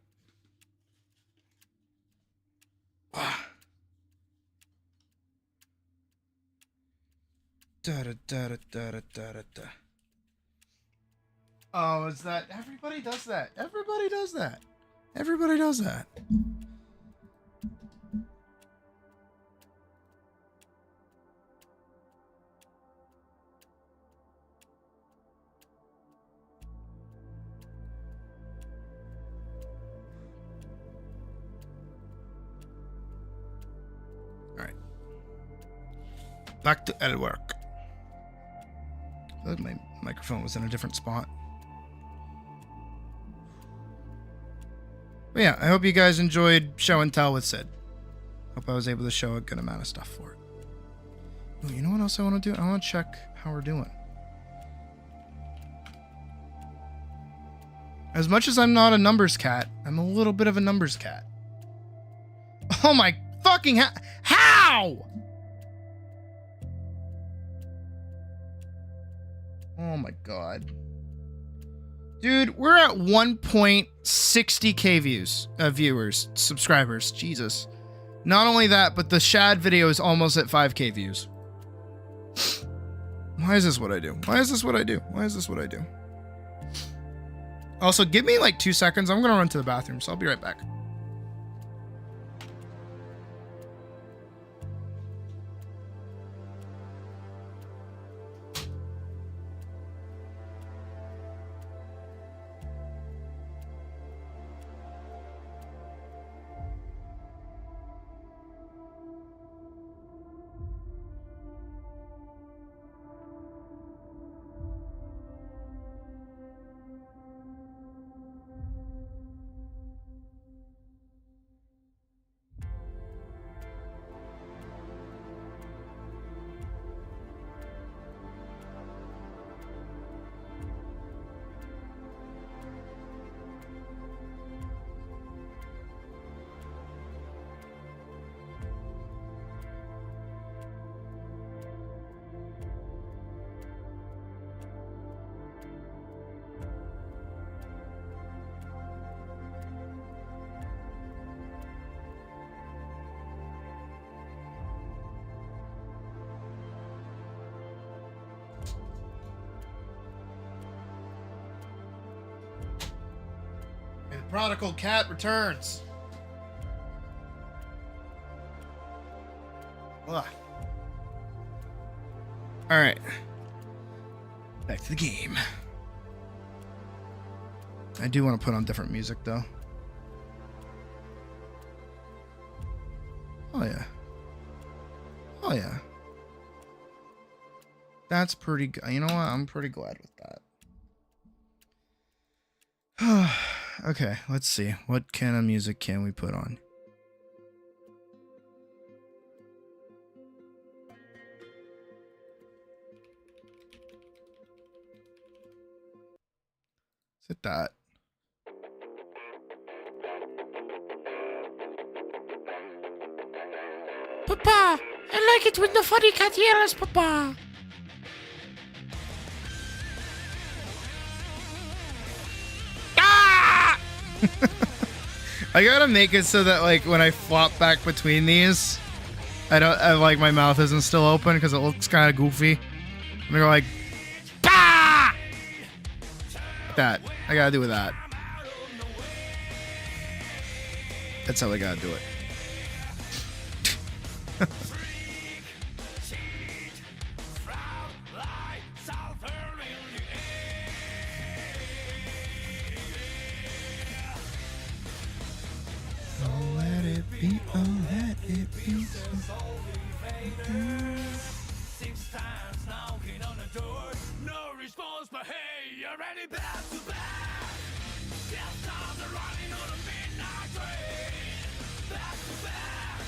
Oh, is that... Everybody does that. Everybody does that. Everybody does that. Alright. Back to L work. I thought my microphone was in a different spot. But yeah, I hope you guys enjoyed Show and Tell with Sid. Hope I was able to show a good amount of stuff for it. Ooh, you know what else I want to do? I want to check how we're doing. As much as I'm not a numbers cat, I'm a little bit of a numbers cat. Oh my fucking how? Oh my god. Dude, we're at 1.60k viewers, subscribers. Jesus. Not only that, but the Shad video is almost at 5k views. Why is this what I do? Why is this what I do? Why is this what I do? Also, give me like 2 seconds. I'm gonna run to the bathroom, so I'll be right back. Prodigal cat returns. Ugh. All right. Back to the game. I do want to put on different music, though. Oh, yeah. Oh, yeah. That's pretty good. You know what? I'm pretty glad with that. Okay, let's see. What kind of music can we put on? Is it that? Papa, I like it when the funny cat hears, Papa. I gotta make it so that like when I flop back between these, like my mouth isn't still open because it looks kind of goofy. I'm gonna go like, bah! That. I gotta do with that. That's how I gotta do it. Let it be, oh, let it be. 6 times knocking on the door, no response, but hey, you're ready back to back. Just on the running on a midnight train, back to back.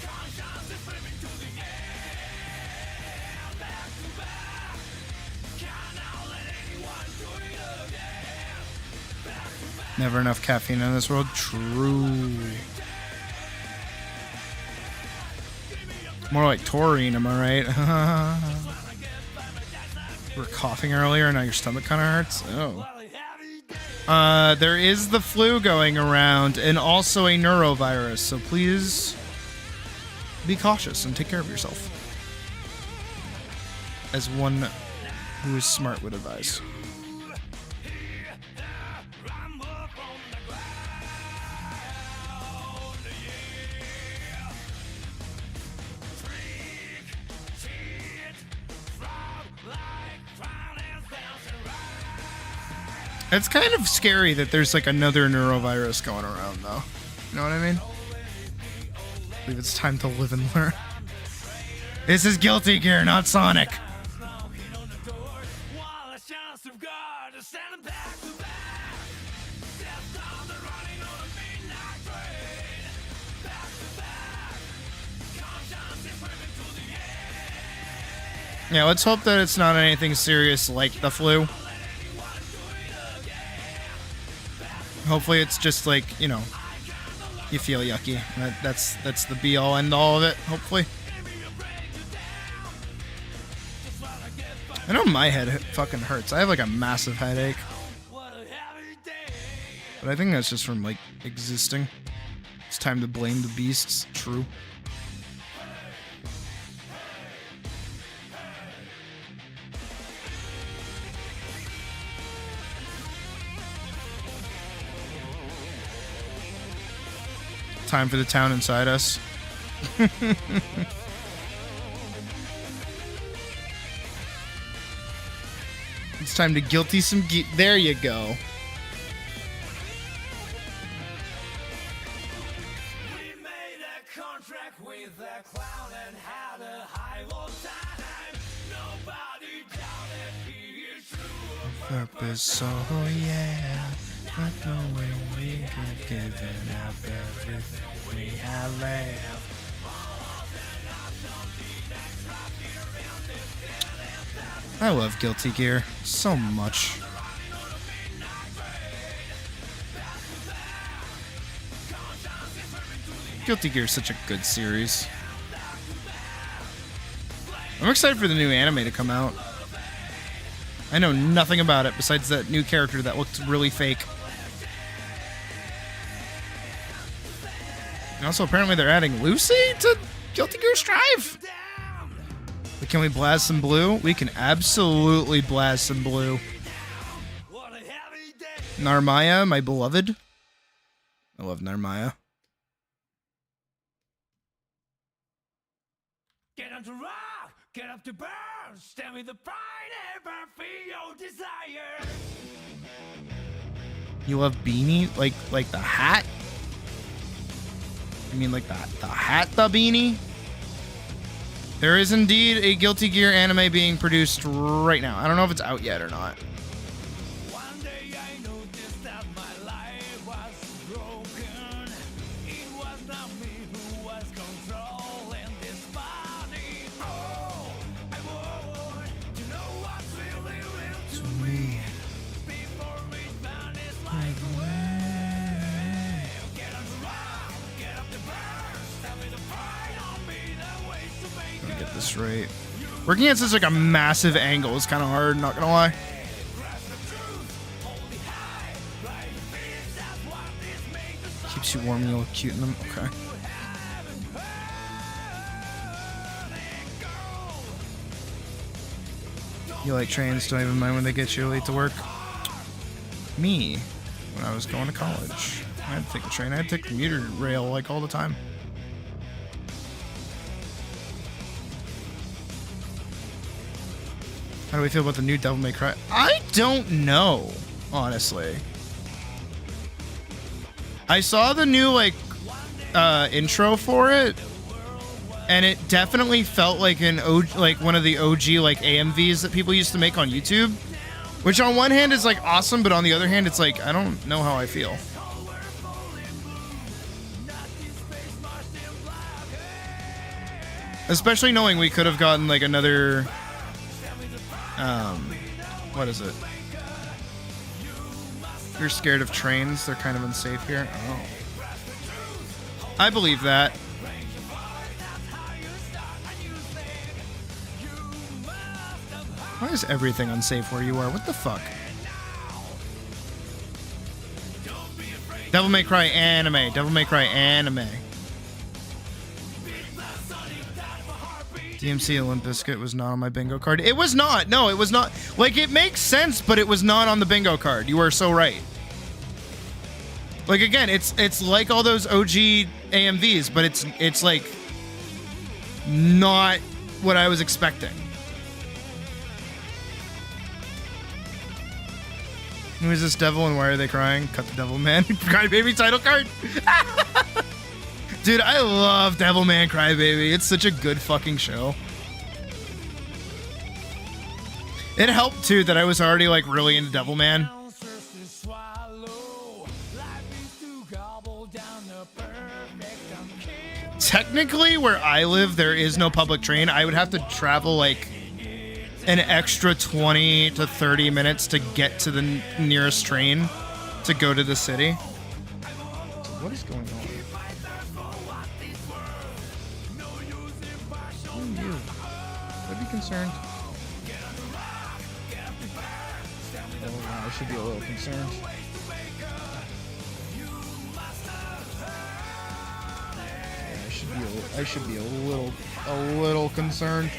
Conscience is swimming to the air, back to back. Cannot let anyone do it again. Back to back. Never enough caffeine in this world. True. More like taurine, am I right? You were coughing earlier, now your stomach kind of hurts. Oh. There is the flu going around, and also a neurovirus. So please be cautious and take care of yourself, as one who is smart would advise. It's kind of scary that there's like another neurovirus going around, though. You know what I mean? I believe it's time to live and learn. This is Guilty Gear, not Sonic. Yeah, let's hope that it's not anything serious like the flu. Hopefully it's just like, you know, you feel yucky. That's the be all end all of it, hopefully. I know my head fucking hurts. I have like a massive headache. But I think that's just from like existing. It's time to blame the beasts. True. Time for the town inside us. It's time to guilty some there you go. We made a contract with a clown and had a high old time. Nobody doubted he is true. Purpose, oh yeah. Not knowing we could give up everything we have left. I love Guilty Gear so much. Guilty Gear is such a good series. I'm excited for the new anime to come out. I know nothing about it besides that new character that looked really fake. And also, apparently they're adding Lucy to Guilty Gear Strive. But can we blast some blue? We can absolutely blast some blue. Narmaya, my beloved. I love Narmaya. Get up to rock, get up to burn, stand with the pride, ever feel your desire. You love Beanie? Like the hat? You mean like the hat, the beanie? There is indeed a Guilty Gear anime being produced right now. I don't know if it's out yet or not. One day I noticed that my life was broken. It was not me who was controlling this body. Oh, I want to know what's really real to me before it vanishes like a wave. Get up to rock, get up to burn, stand with the pride on me, the ways to make Let me get this right. Working at such like a massive angle is kind of hard, not gonna lie. too warm and you look cute in them. Okay. You like trains, don't even mind when they get you late to work? Me, when I was going to college, I had to take the train. I had to take the commuter rail like all the time. How do we feel about the new Devil May Cry? I don't know, honestly. I saw the new like intro for it, and it definitely felt like like one of the OG like AMVs that people used to make on YouTube, which on one hand is like awesome, but on the other hand it's like I don't know how I feel. Especially knowing we could have gotten like another what is it? You're scared of trains, they're kind of unsafe here. Oh. I believe that. Why is everything unsafe where you are? What the fuck? Devil May Cry anime. Devil May Cry anime. DMC Limp Bizkit was not on my bingo card. It was not. No, it was not. Like, it makes sense, but it was not on the bingo card. You are so right. Like, again, it's like all those OG AMVs, but it's like not what I was expecting. Who is this devil and why are they crying? Cut the devil man. Crybaby title card. Dude, I love Devilman Crybaby. It's such a good fucking show. It helped too that I was already like really into Devilman. Technically, where I live, there is no public train. I would have to travel like an extra 20 to 30 minutes to get to the nearest train to go to the city. What is going on? Who are you? I'd be concerned. Oh, wow, I should be a little concerned. Yeah, I should be a little concerned.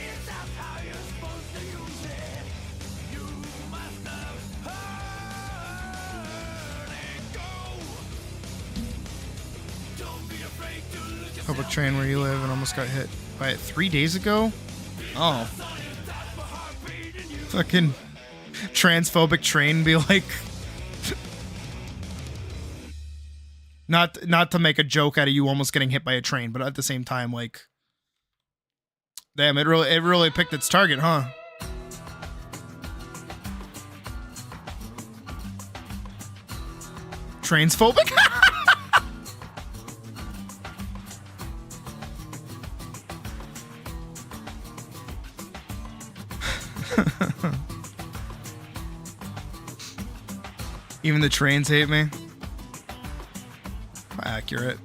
Public train where you live and almost got hit by it 3 days ago? Oh. Fucking transphobic train be like... Not to make a joke out of you almost getting hit by a train, but at the same time, like... Damn, it really picked its target, huh? Transphobic? Even the trains hate me. Accurate.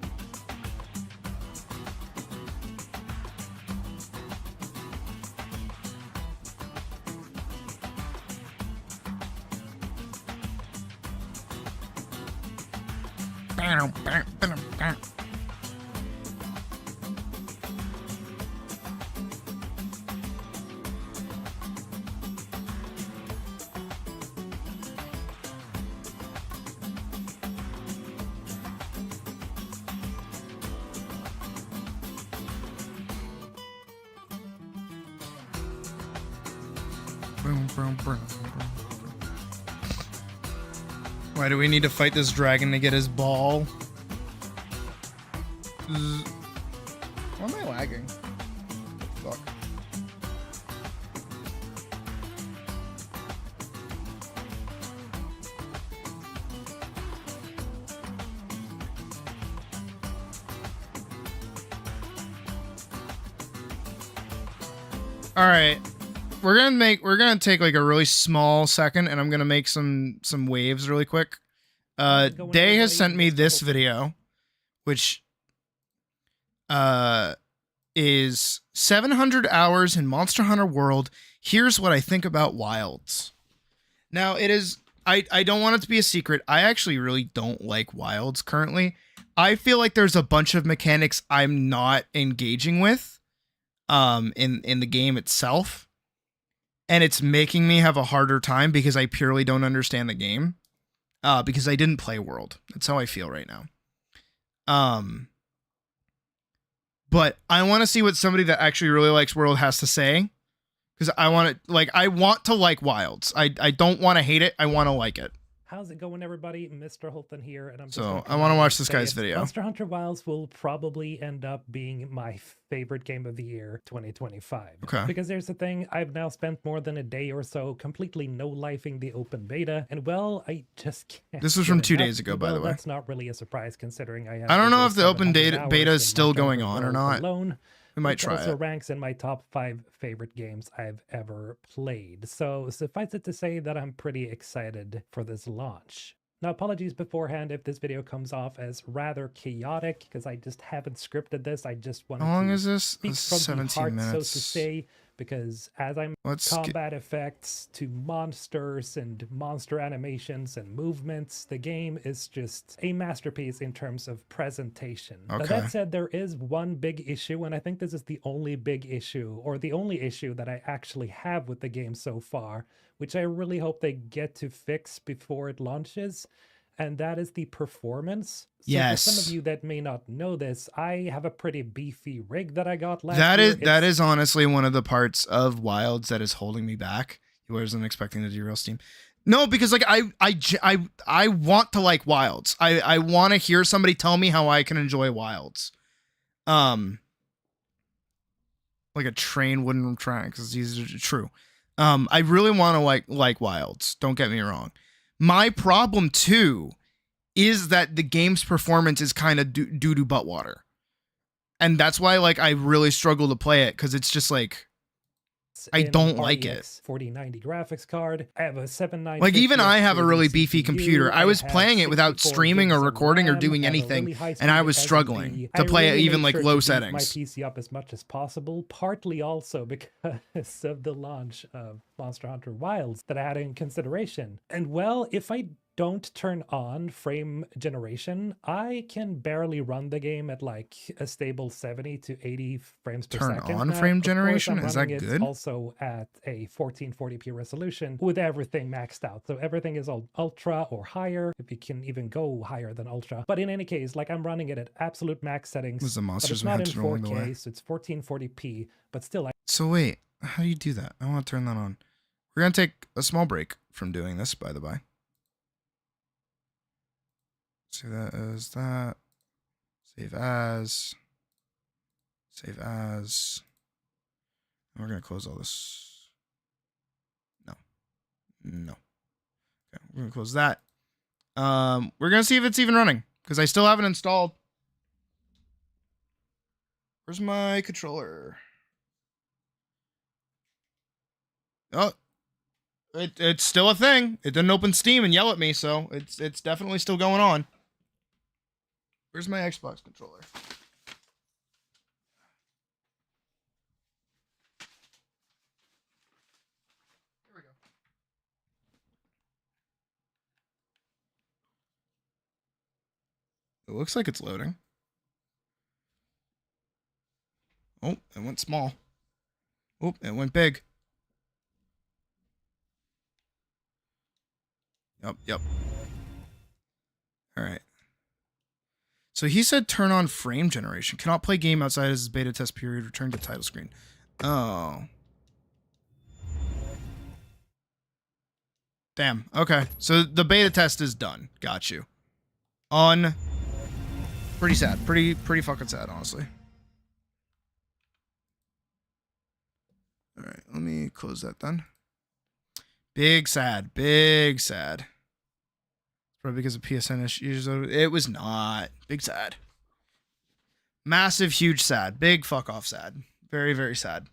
Why do we need to fight this dragon to get his ball? Why am I lagging? Fuck. All right. We're gonna take like a really small second, and I'm gonna make some waves really quick. Day has sent me this video, which is 700 hours in Monster Hunter World. Here's what I think about Wilds. Now it is I don't want it to be a secret. I actually really don't like Wilds currently. I feel like there's a bunch of mechanics I'm not engaging with in the game itself, and it's making me have a harder time because I purely don't understand the game because I didn't play World. That's how I feel right now. But I want to see what somebody that actually really likes World has to say, because I want to like Wilds. I don't want to hate it. I want to like it. How's it going, everybody? Mr. Holton here, and I'm just So I want to watch this guy's video. Monster Hunter Wilds will probably end up being my favorite game of the year 2025. Okay. Because there's the thing, I've now spent more than a day or so completely no-lifing the open beta, and well, I just can't. This was from 2 days ago, by the way. That's not really a surprise considering I have. I don't know over if the open 700 beta hours is in still Monster going Hunter on or World not. alone. We might Which try also it. ranks in my top 5 favorite games I've ever played. So suffice it to say that I'm pretty excited for this launch. Now, apologies beforehand if this video comes off as rather chaotic, because I just haven't scripted this. I just wanted How long to is this? speak This is from 17 the heart, minutes. so to say, because as I'm combat effects to monsters and monster animations and movements, the game is just a masterpiece in terms of presentation. Okay. Now, that said, there is one big issue, and I think this is the only big issue, or the only issue that I actually have with the game so far, which I really hope they get to fix before it launches, and that is the performance. So yes. For some of you that may not know this, I have a pretty beefy rig that I got last year. year. That is honestly one of the parts of Wilds that is holding me back. I wasn't expecting to derail Steam. No, because like I want to like Wilds. I want to hear somebody tell me how I can enjoy Wilds. Like a train wouldn't try, because these are true. I really want to like Wilds. Don't get me wrong. My problem too is that the game's performance is kind of due to butt water, and that's why like I really struggle to play it, because it's just like I don't like it. 4090 graphics card. I have a 7950. Like even I have a really beefy computer. I was playing it without streaming or recording or doing anything, and I was struggling to play it even like low settings. My PC up as much as possible, partly also because of the launch of Monster Hunter Wilds that I had in consideration. And well, if I don't turn on frame generation, I can barely run the game at like a stable 70 to 80 frames per second. Turn on frame generation? Is that good? Also at a 1440p resolution with everything maxed out. So everything is all ultra or higher, if you can even go higher than ultra. But in any case, like I'm running it at absolute max settings. Was the monsters but it's not in rolling away? 4K, so it's 1440p, but still. So wait, how do you do that? I want to turn that on. We're going to take a small break from doing this, by the by. Save that as that. Save as. Save as. And we're going to close all this. No. No. Okay, we're going to close that. We're going to see if it's even running, because I still haven't installed. Where's my controller? Oh, it's still a thing. It didn't open Steam and yell at me, so it's definitely still going on. Where's my Xbox controller? Here we go. It looks like it's loading. Oh, it went small. Oh, it went big. Yep. All right. So he said turn on frame generation. Cannot play game outside his beta test period. Return to title screen. Oh. Damn. Okay. So the beta test is done. Got you. Pretty sad. Pretty fucking sad, honestly. All right. Let me close that then. Big sad. Big sad. Probably because of PSN issues. It was not. Big sad. Massive, huge sad. Big fuck off sad. Very, very sad.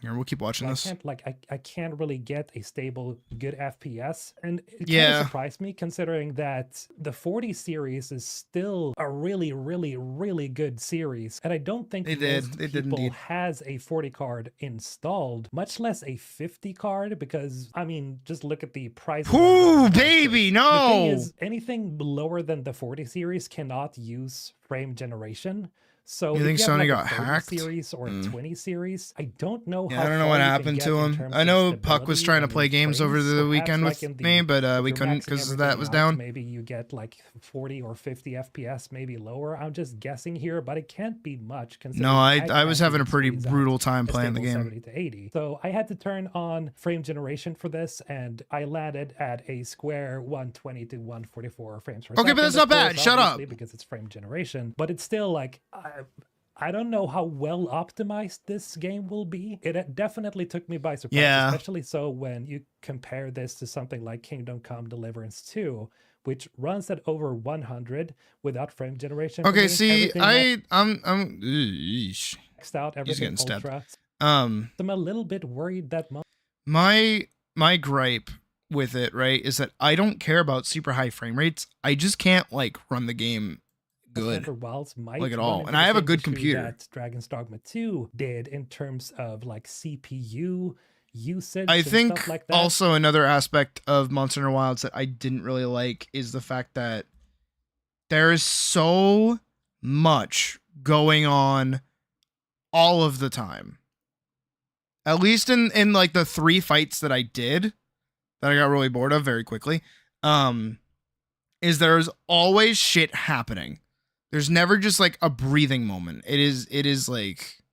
Here, we'll keep watching I this. can't I can't really get a stable good FPS, and it kind Yeah. of surprised me considering that the 40 series is still a really good series, and I don't think They did. most They did people indeed. has a 40 card installed, much less a 50 card, because I mean, just look at the prices. on Ooh, those baby, monsters. The thing no. is, anything lower than the 40 series cannot use frame generation. So You if think you have Sony like got a 30 hacked? series or a Mm. 20 series, I don't know Yeah, how I don't know far what you can happened get to in him. terms I of know Puck was stability trying to and play in games over frames. the Perhaps weekend like with in the, me, but if we you're couldn't maxing because that everything was out, down. maybe you get like 40 or 50 FPS, maybe lower. I'm just guessing here, but it can't be much considering No, I was can't having a even pretty squeeze out brutal time a playing the stable game. 70 to 80. So I had to turn on frame generation for this, and I landed at a square 120 to 144 frames per second. Okay, but that's of not bad. course, Shut up. obviously, because it's frame generation, but it's still like I don't know how well optimized this game will be. It definitely took me by surprise, Yeah. especially so when you compare this to something like Kingdom Come Deliverance 2, which runs at over 100 without frame generation. for Okay, me. see, Everything I'm eesh. maxed out, He's everything getting stabbed. ultra. Um, I'm a little bit worried that my gripe with it, right, is that I don't care about super high frame rates. I just can't like run the game good. Hunter Wilds might Like, at run all. into And the I have a same good issue computer. that Dragon's Dogma 2 did in terms of like CPU usage I and think stuff like that. also another aspect of Monster Hunter Wilds that I didn't really like is the fact that there is so much going on all of the time. At least in like the 3 fights that I did that I got really bored of very quickly, is there's always shit happening. There's never just like a breathing moment. It is like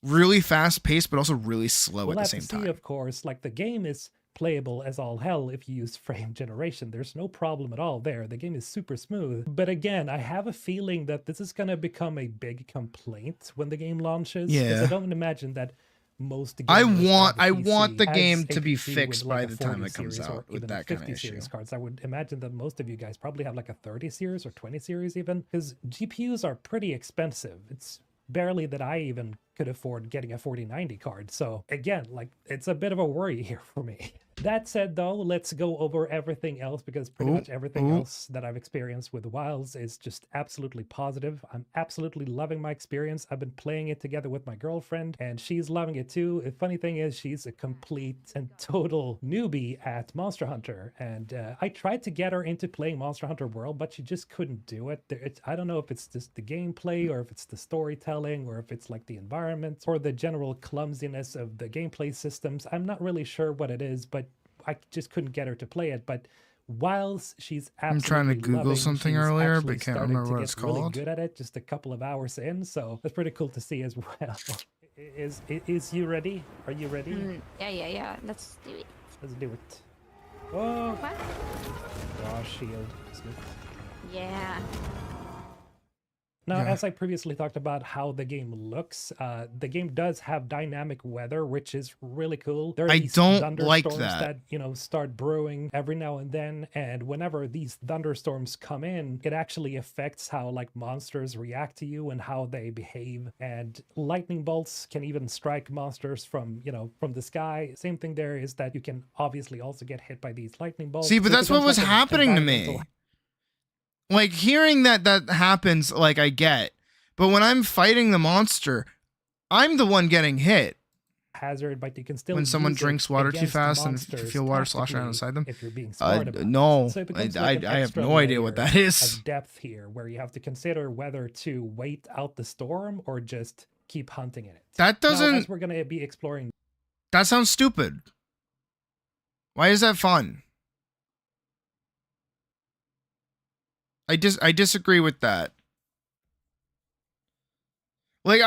really fast paced, but also really slow We'll at the have same to see, time. of course, like the game is playable as all hell if you use frame generation. There's no problem at all there. The game is super smooth. But again, I have a feeling that this is going to become a big complaint when the game launches. Because Yeah. I don't imagine that most I gamers want on the the PC has game a to be PC fixed with, like, by a the time 40 it comes series or out with even a that kind of 50 series issue. cards. I would imagine that most of you guys probably have like a 30 series or 20 series even, because GPUs are pretty expensive. It's barely that I even could afford getting a 4090 card. So again, like, it's a bit of a worry here for me. That said, though, let's go over everything else, because pretty much everything else that I've experienced with Wilds is just absolutely positive. I'm absolutely loving my experience. I've been playing it together with my girlfriend, and she's loving it too. The funny thing is, she's a complete and total newbie at Monster Hunter, and I tried to get her into playing Monster Hunter World, but she just couldn't do it. I don't know if it's just the gameplay, or if it's the storytelling, or if it's like the environment, or the general clumsiness of the gameplay systems. I'm not really sure what it is, but I just couldn't get her to play it. But whilst she's absolutely I'm trying to Google loving, something she's earlier, actually but can't starting remember to what get it's really called. good at it just a couple of hours in, so that's pretty cool to see as well. Is you ready? Are you ready? Yeah. Let's do it. Let's do it. Oh, What? raw shield. Smith. Yeah. Now, Yeah. as I previously talked about how the game looks, the game does have dynamic weather, which is really cool. There are I these don't like thunderstorms that. start brewing every now and then, and whenever these thunderstorms come in, it actually affects how like monsters react to you and how they behave. And lightning bolts can even strike monsters from the sky. Same thing there is that you can obviously also get hit by these lightning bolts. See, but So it that's what becomes was like an happening to environmental me. Like, hearing that happens, like, I get. But when I'm fighting the monster, I'm the one getting hit. hazard, but you can still When someone use it drinks water too against fast and if you monsters feel water sloshing around tactically inside them. if you're being smart about it. No, So it becomes like an I have extra no idea what layer that is. of depth here, where you have to consider whether to wait out the storm or just keep hunting in it. That Now, doesn't. as we're going to be exploring, That sounds stupid. Why is that fun? I disagree with that. Like,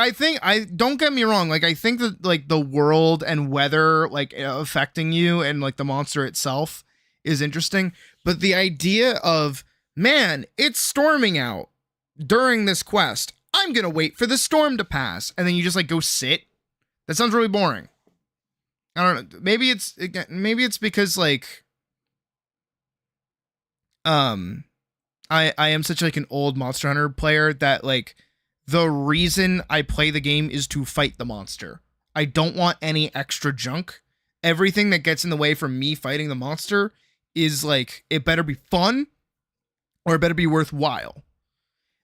don't get me wrong, like, I think that, like, the world and weather, like, affecting you and, like, the monster itself is interesting, but the idea of, man, it's storming out during this quest, I'm gonna wait for the storm to pass, and then you just, like, go sit, that sounds really boring. I don't know, maybe it's because, like, I am such like an old Monster Hunter player that like the reason I play the game is to fight the monster. I don't want any extra junk. Everything that gets in the way from me fighting the monster is like, it better be fun or it better be worthwhile.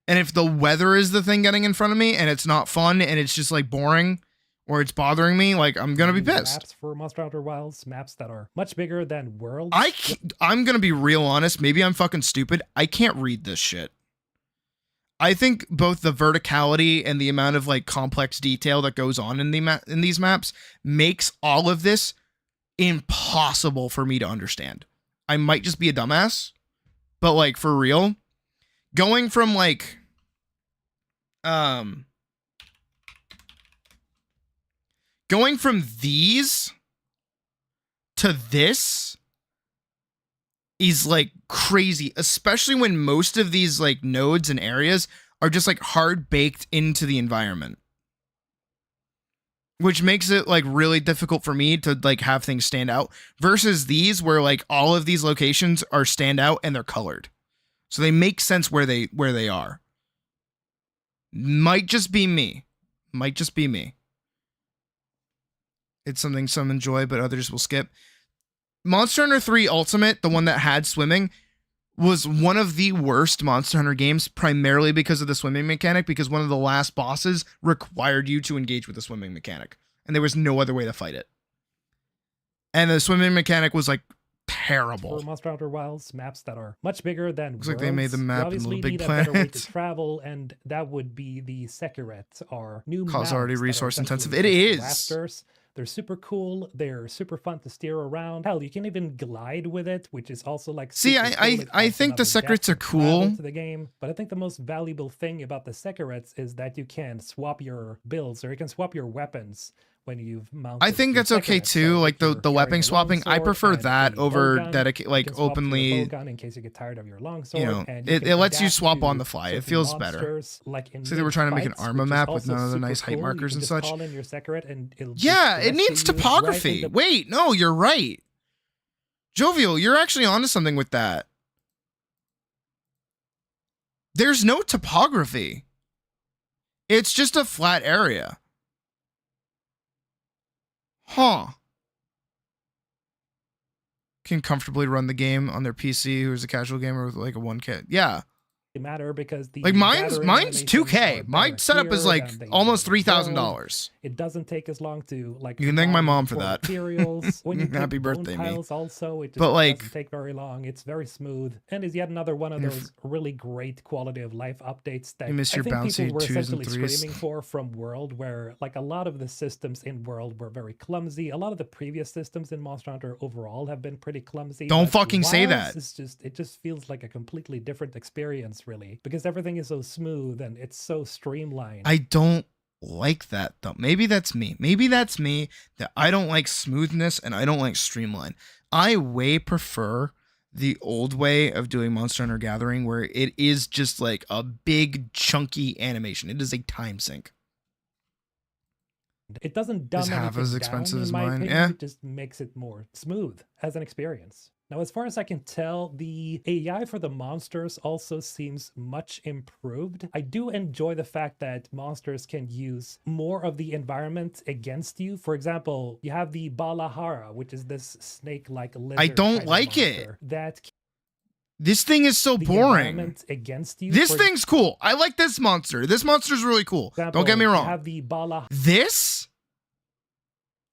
And if the weather is the thing getting in front of me and it's not fun and it's just like boring or it's bothering me, like I'm going to be pissed. Maps for Monster Hunter Wilds, maps that are much bigger than worlds. I'm going to be real honest. Maybe I'm fucking stupid. I can't read this shit. I think both the verticality and the amount of like complex detail that goes on in these maps makes all of this impossible for me to understand. I might just be a dumbass, but like for real, going from like going from these to this is like crazy, especially when most of these like nodes and areas are just like hard baked into the environment, which makes it like really difficult for me to like have things stand out versus these where like all of these locations are stand out and they're colored. So they make sense where they are. Might just be me. Might just be me. It's something some enjoy, but others will skip. Monster Hunter 3 Ultimate, the one that had swimming, was one of the worst Monster Hunter games, primarily because of the swimming mechanic, because one of the last bosses required you to engage with the swimming mechanic, and there was no other way to fight it. And the swimming mechanic was like terrible. For Monster Hunter Wilds, maps that are much bigger than Looks worlds. like they made the map in Obviously Little Big need a better way to Planet. travel, and that would be the Sekirets, are new Cause already mounts that are resource intensive. essentially It just is. Raptors. They're super cool. They're super fun to steer around. Hell, you can even glide with it, which is also like. See, super cool. It I adds think the another Sekirets depth are of travel cool. to the game, but I think the most valuable thing about the Sekirets is that you can swap your builds, or you can swap your weapons when you've mounted. I think your that's okay Sekirets. too. So like if the you're the carrying weapon a swapping, I longsword prefer and that a over bowgun, dedicate you like can swap to your openly. bowgun in case you get tired of your longsword. You know, and you it can lets you adapt swap to on the fly. It certain feels better. monsters, like in So they were trying to make an mid-fights, armor which is map with also none of the super nice height cool. markers You and can just such. call in your Sekiret and it'll just Yeah, it rescue needs you right in topography. the- Wait, no, you're right. Jovial, you're actually onto something with that. There's no topography. It's just a flat area. Huh. Can comfortably run the game on their PC who's a casual gamer with like a 1K. Yeah. matter because the Like mine's gathering mine's animations 2K. are My better setup is here like than they almost are in the world. $3,000. It doesn't take as long to like. You can thank my mine mom for for that. Materials. When you Happy pick bone birthday, me. piles also, it just But, like- doesn't take very long. It's very smooth, and is yet another one of If- those really great quality of life updates that You miss I your think bouncy people were 2s and essentially 3s. screaming for from World, where like a lot of the systems in World were very clumsy. A lot of the previous systems in Monster Hunter overall have been pretty clumsy. Don't but fucking say Wilds that. it just feels like a completely different experience, really, because everything is so smooth and it's so streamlined. I don't like that though. Maybe that's me. Maybe that's me that I don't like smoothness and I don't like streamline. I way prefer the old way of doing Monster Hunter Gathering where it is just like a big chunky animation. It is a time sink. It doesn't dumb Is half anything as down, expensive in as my mine, opinion. yeah. It just makes it more smooth as an experience. Now, as far as I can tell, the AI for the monsters also seems much improved. I do enjoy the fact that monsters can use more of the environment against you. For example, you have the Balahara, which is this snake-like lizard. don't kind of like it. monster that This thing is so the boring. environment against you. This For thing's cool. I like this monster. This monster's really cool. example, Don't get me you wrong. have the Balahara. This?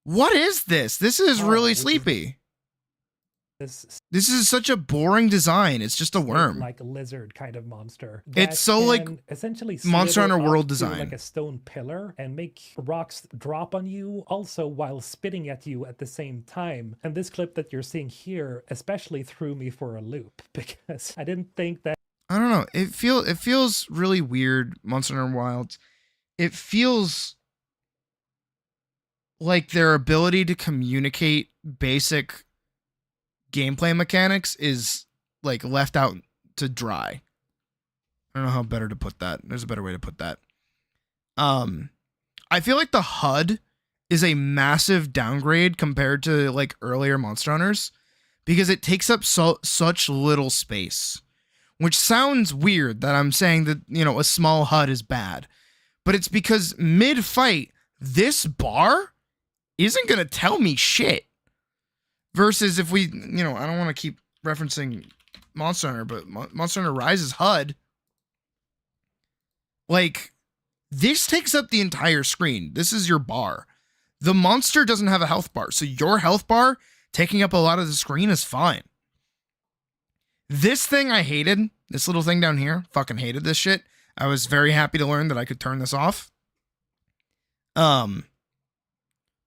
What is this? This is really which is sleepy. This This is such a boring design. It's just a worm. like a lizard kind of monster. It's so, like, can essentially Monster slither Hunter up World to, design. like a stone pillar and make rocks drop on you, also while spitting at you at the same time. And this clip that you're seeing here especially threw me for a loop because I didn't think that. I don't know. It feels really weird, Monster Hunter Wilds. It feels like their ability to communicate basic gameplay mechanics is like left out to dry. I don't know how better to put that. There's a better way to put that. I feel like the HUD is a massive downgrade compared to like earlier Monster Hunters because it takes up such little space. Which sounds weird that I'm saying that, you know, a small HUD is bad. But it's because mid-fight, this bar isn't going to tell me shit. Versus if we, you know, I don't want to keep referencing Monster Hunter, but Monster Hunter Rise's HUD, like, this takes up the entire screen. This is your bar. The monster doesn't have a health bar, so your health bar taking up a lot of the screen is fine. This thing I hated, this little thing down here, fucking hated this shit. I was very happy to learn that I could turn this off.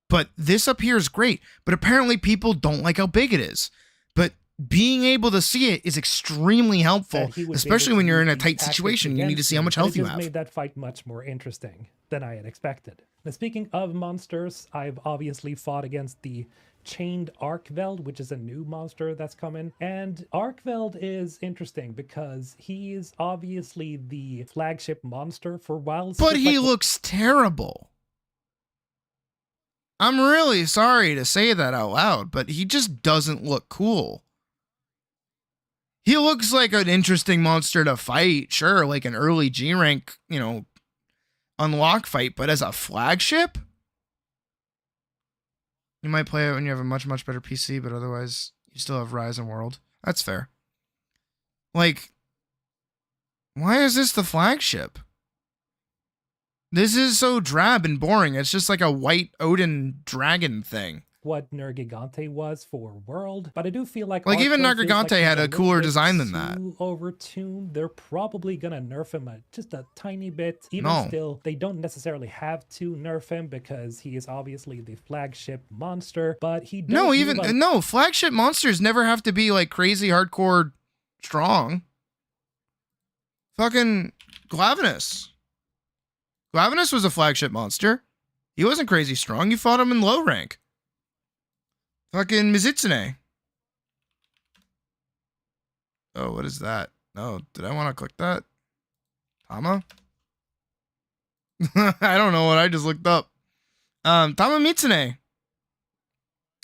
But this up here is great. But apparently people don't like how big it is. But being able to see it is extremely helpful, especially when you're in a tight situation. You need to see how much health you have. It just made that fight much more interesting than I had expected. Now, speaking of monsters, I've obviously fought against the chained Arkveld, which is a new monster that's coming. And Arkveld is interesting because he is obviously the flagship monster for Wilds. But he looks terrible. I'm really sorry to say that out loud, but he just doesn't look cool. He looks like an interesting monster to fight, sure, like an early G rank, you know, unlock fight, but as a flagship? You might play it when you have a much, much better PC, but otherwise you still have Rise and World. That's fair. Like, why is this the flagship? This is so drab and boring. It's just like a white Odin dragon thing. What Nergigante was for World, but I do feel like even Arkveld feels Nergigante like had he's a cooler little bit design than that. too overtuned. They're probably gonna nerf him just a tiny bit. Even No. still, they don't necessarily have to nerf him because he is obviously the flagship monster. But he does No, flagship monsters never have to be like crazy hardcore strong. Fucking Glavenus. Glavenus was a flagship monster. He wasn't crazy strong. You fought him in low rank. Fucking Mizitsune. Oh, what is that? Oh, did I want to click that? Tama? I don't know what I just looked up. Tama Mitsune.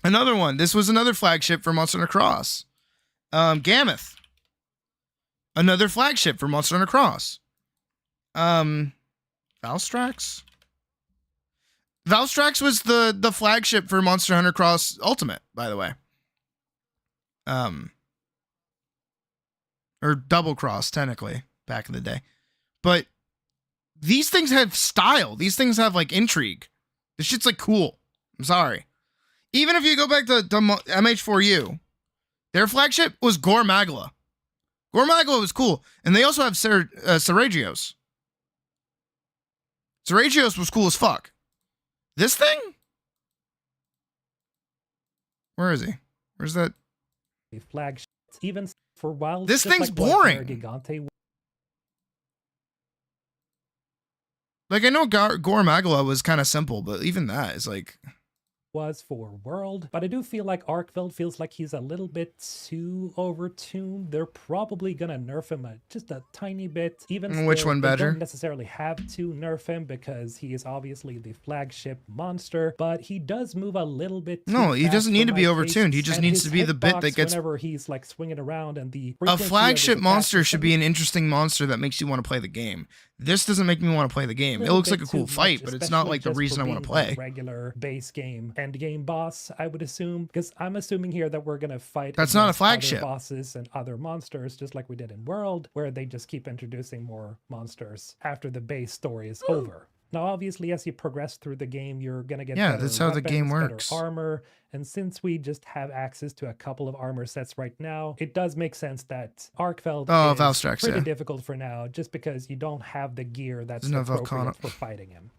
Another one. This was another flagship for Monster Hunter Cross. Gammoth. Another flagship for Monster Hunter Cross. Valstrax? Valstrax was the flagship for Monster Hunter Cross Ultimate, by the way. Or Double Cross, technically, back in the day. But these things have style. These things have, like, intrigue. This shit's, like, cool. I'm sorry. Even if you go back to MH4U, their flagship was Gore Magala. Gore Magala was cool. And they also have Seragios. Seragios was cool as fuck. This thing? Where is he? Where's that? flagship, even for Wilds. This just thing's like what boring. Gigante Like, I know Gore Magala was kind of simple, but even that is like... was for World, but I do feel like Arkveld feels like he's a little bit too overtuned. They're probably gonna nerf him just a tiny bit. Even Which still, one they better? don't necessarily have to nerf him because he is obviously the flagship monster, but he does move a little bit too No, he fast doesn't need for to be my overtuned. He taste, just and needs his to be the bit hitbox that gets... whenever he's like swinging around and the A frequency of flagship his monster attacks should be an interesting monster that makes you want to play the game. This doesn't make me want to play the game. It little looks like bit a cool too fight, much, but it's not especially like the just reason for I want to being the play. regular base game end game boss, I would assume, because I'm assuming here that we're gonna fight. That's not a against other flagship. bosses and other monsters, just like we did in World, where they just keep introducing more monsters after the base story is over. Now, obviously, as you progress through the game, you're gonna get Yeah, better that's how the game weapons, better works. armor, and since we just have access to a couple of armor sets right now, it does make sense that Arkveld is Valstrax, pretty yeah. difficult for now, just because you don't have the gear that's There's no appropriate Volcano. for fighting him.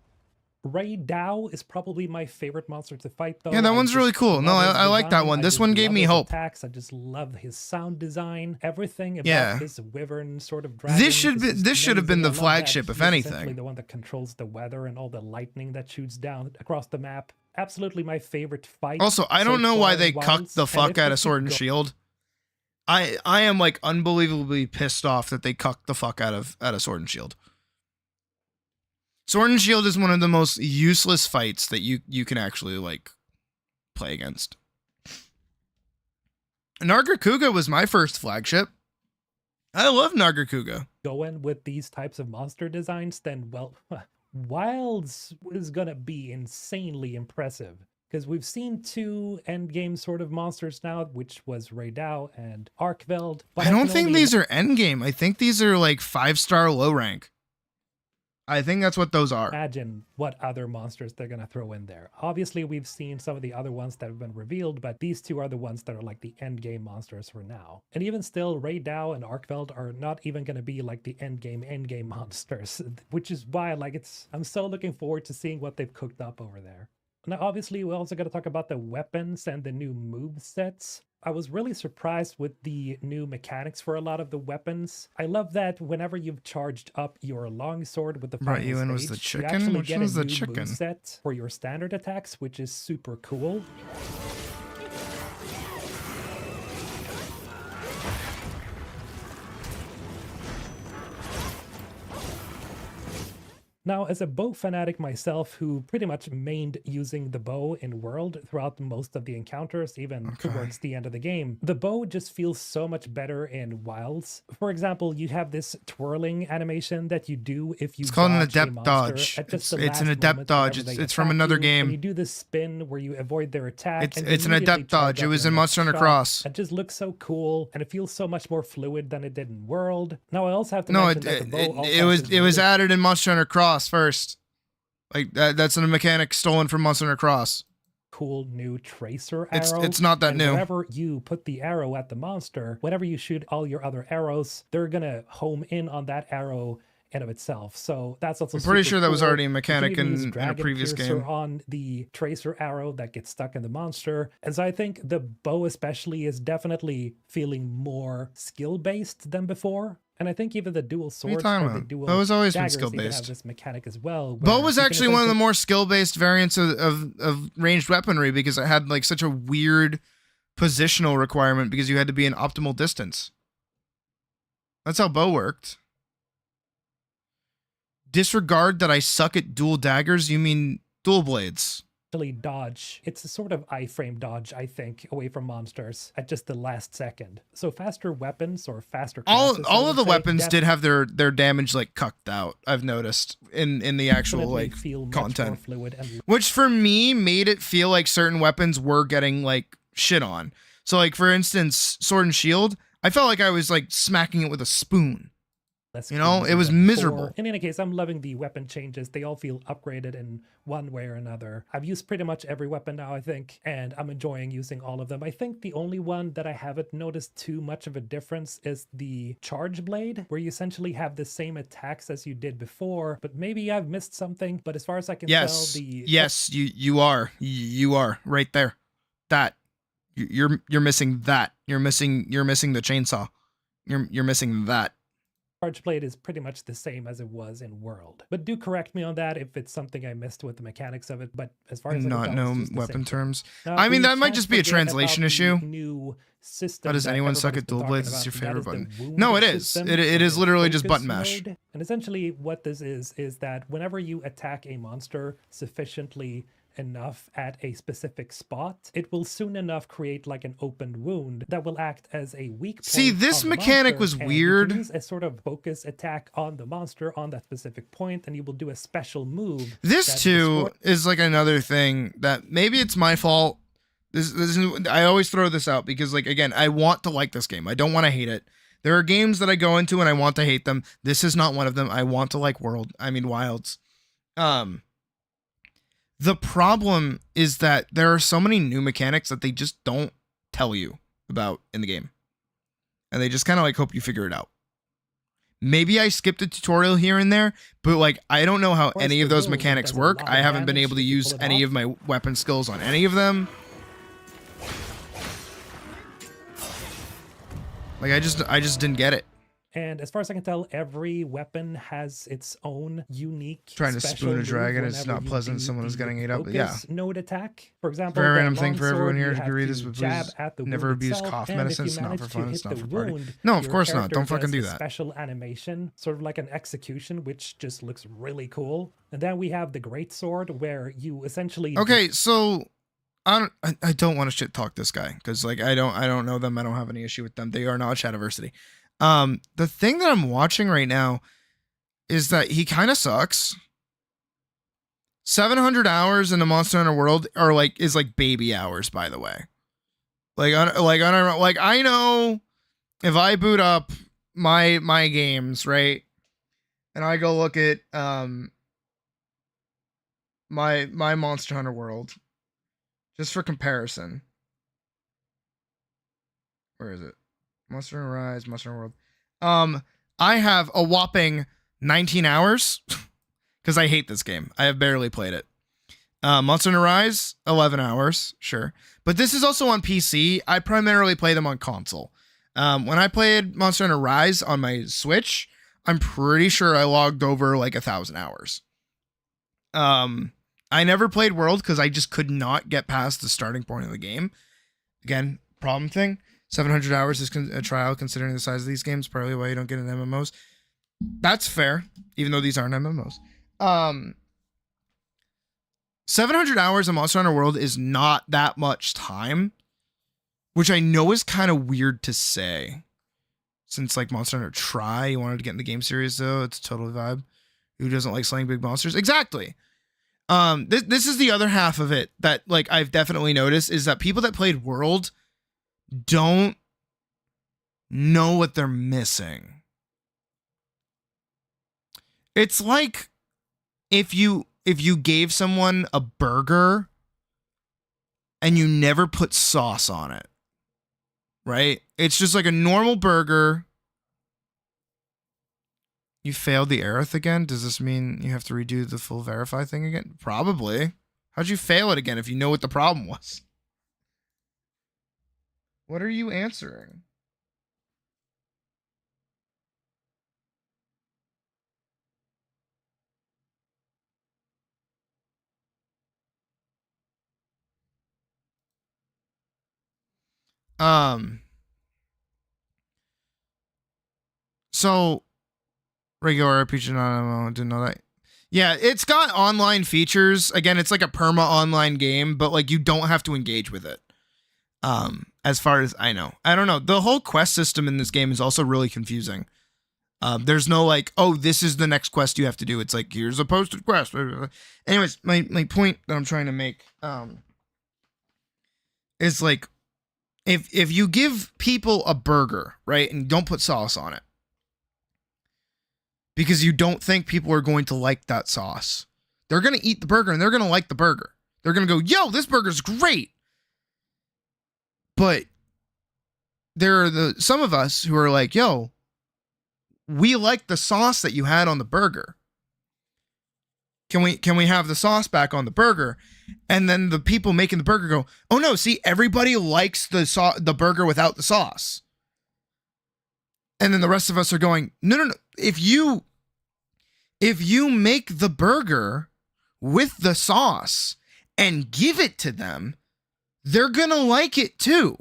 Ray Dow is probably my favorite monster to fight, though. Yeah, that I one's just really cool. No, love his I like that design. one. I This just one gave love me his hope. Attacks. I just love his sound design. Everything about Yeah. this wyvern sort of dragon. This should have been the amazing. I love that flagship, if he's essentially anything. the one that controls the weather and all the lightning that shoots down across the map. Absolutely my favorite fight. Also, I so don't know why far they in cucked Wilds, the and fuck if out we of Sword keep and Shield. I am like unbelievably pissed off that they cucked the fuck out of Sword and Shield. Sword and Shield is one of the most useless fights that you can actually like play against. Nargacuga was my first flagship. I love Nargacuga. going with these types of monster designs, then, well, Wilds is gonna be insanely impressive. because we've seen 2 endgame sort of monsters now, which was Raydao and Arkveld. But I don't can think only these are endgame. I think these are like 5-star low rank. I think that's what those are. imagine what other monsters they're going to throw in there. Obviously, we've seen some of the other ones that have been revealed, but these 2 are the ones that are like the end game monsters for now. And even still, Raydao and Arkveld are not even going to be like the end game monsters, which is why I'm so looking forward to seeing what they've cooked up over there. Now, obviously, we also got to talk about the weapons and the new move sets. I was really surprised with the new mechanics for a lot of the weapons. I love that whenever you've charged up your longsword with the final Brought you in was stage, the chicken? you actually Which get one's a the new chicken? moveset for your standard attacks, which is super cool. Now, as a bow fanatic myself who pretty much mained using the bow in World throughout most of the encounters, even towards the end of the game, the bow just feels so much better in Wilds. For example, you have this twirling animation that you do if you It's called an dodge a adept monster dodge. at just It's the an last adept moment dodge. whenever they It's from attack another you, game. And you do this spin where you avoid their attack. and It's you an immediately adept dodge. charge It up was your in next Monster Hunter shot. Cross. It just looks so cool, and it feels so much more fluid than it did in World. Now, I also have to No, mention that the bow also it has was this it was really added in Monster Hunter Cross first. Like that's a mechanic stolen from Monster Hunter Cross. cool new tracer arrow. It's not that and new. Whenever you put the arrow at the monster, whenever you shoot all your other arrows, they're gonna home in on that arrow in of itself. So that's also I'm pretty super sure that was cool. already a You can mechanic even use in a Dragon previous Piercer game. on the tracer arrow that gets stuck in the monster. And so I think the bow especially is definitely feeling more skill based than before. And I think even the dual What are you swords talking or the about? dual Bow has always been daggers even skill-based. have this mechanic as well. Bow where was you can actually one of the essentially- more skill-based variants of ranged weaponry because it had like such a weird positional requirement because you had to be in optimal distance. That's how bow worked. Disregard that I suck at dual daggers. You mean dual blades? Dodge. It's a sort of iframe dodge, I think, away from monsters at just the last second. So faster weapons or faster classes, I All would of the say, weapons did have their damage like cucked out. I've noticed in the actual definitely like feel much content. more fluid and Which for me made it feel like certain weapons were getting like shit on. So like for instance, sword and shield, I felt like I was like smacking it with a spoon. less You know, clumsy it was than miserable. before. In any case, I'm loving the weapon changes. They all feel upgraded in one way or another. I've used pretty much every weapon now, I think, and I'm enjoying using all of them. I think the only one that I haven't noticed too much of a difference is the charge blade, where you essentially have the same attacks as you did before, but maybe I've missed something. But as far as I can Yes, tell, the yes, you are right there. That you're missing that. You're missing the chainsaw. You're missing that. charge blade is pretty much the same as it was in World. But do correct me on that if it's something I missed with the mechanics of it. But as far as I Not can tell, know it's just the weapon same. terms. Now, I mean, we that might can't just be a forget about translation the issue. New system How does that anyone suck everybody's at been dual talking blades? about, It's your and that favorite is the button. wound No, it is. system It is or literally just focus button mash. mode. And essentially what this is that whenever you attack a monster sufficiently enough at a specific spot, it will soon enough create like an opened wound that will act as a weak point. See, this on the mechanic monster, was and you weird. can use a sort of focus attack on the monster on that specific point, and you will do a special move. This that too destroys is like another thing that maybe it's my fault. This is, I always throw this out because like again, I want to like this game. I don't want to hate it. There are games that I go into and I want to hate them. This is not one of them. I want to like Wilds. The problem is that there are so many new mechanics that they just don't tell you about in the game. And they just kind of like hope you figure it out. Maybe I skipped a tutorial here and there, but like I don't know how course, any the of those wound mechanics does a work. lot I of haven't been damage able to if you use pull it any off. of my weapon skills on any of them. Like I just didn't get it. And as far as I can tell, every weapon has its own unique. Trying to special spoon a move dragon is whenever not you pleasant. do Someone is the getting ate up. focus Yeah. node attack. For example, Very the random thing for everyone longsword, here you to have agree this, to but jab please at the never wound abuse itself, cough and medicine. if It's you not manage for to fun. hit It's not the for party. wound, No, of your course not. Don't character fucking does do a that. Special animation, sort of like an execution, which just looks really cool. And then we have the great sword, where you essentially Okay, so I don't want to shit talk this guy because like I don't know them. I don't have any issue with them. They are not Shadowversity. The thing that I'm watching right now is that he kind of sucks. 700 hours in the Monster Hunter world is like baby hours, by the way. I know if I boot up my games, right, and I go look at my Monster Hunter world, just for comparison. Where is it? Monster Hunter Rise, Monster Hunter World. I have a whopping 19 hours because I hate this game. I have barely played it. Monster Hunter Rise, 11 hours, sure. But this is also on PC. I primarily play them on console. When I played Monster Hunter Rise on my Switch, I'm pretty sure I logged over like 1,000 hours. I never played World because I just could not get past the starting point of the game. Again, problem thing. 700 hours is a trial considering the size of these games. Probably why you don't get in MMOs. That's fair, even though these aren't MMOs. 700 hours in Monster Hunter World is not that much time, which I know is kind of weird to say. Since like Monster Hunter Try, you wanted to get in the game series though, it's a total vibe. Who doesn't like slaying big monsters? Exactly. This is the other half of it that like I've definitely noticed is that people that played World don't know what they're missing. It's like if you gave someone a burger and you never put sauce on it, right? It's just like a normal burger. You failed the Aerith again? Does this mean you have to redo the full verify thing again? Probably. How'd you fail it again if you know what the problem was? What are you answering? So regular RPG, no, didn't know that. Yeah, it's got online features. Again, it's like a perma online game, but like you don't have to engage with it. As far as I know. I don't know. The whole quest system in this game is also really confusing. There's no like, oh, this is the next quest you have to do. It's like, here's a posted quest. Anyways, my point that I'm trying to make is like, if you give people a burger, right, and don't put sauce on it, because you don't think people are going to like that sauce, they're going to eat the burger and they're going to like the burger. They're going to go, yo, this burger's great. But there are some of us who are like, yo, we like the sauce that you had on the burger. Can we have the sauce back on the burger? And then the people making the burger go, oh no, see, everybody likes the burger without the sauce. And then the rest of us are going, no. If you make the burger with the sauce and give it to them, they're gonna like it too.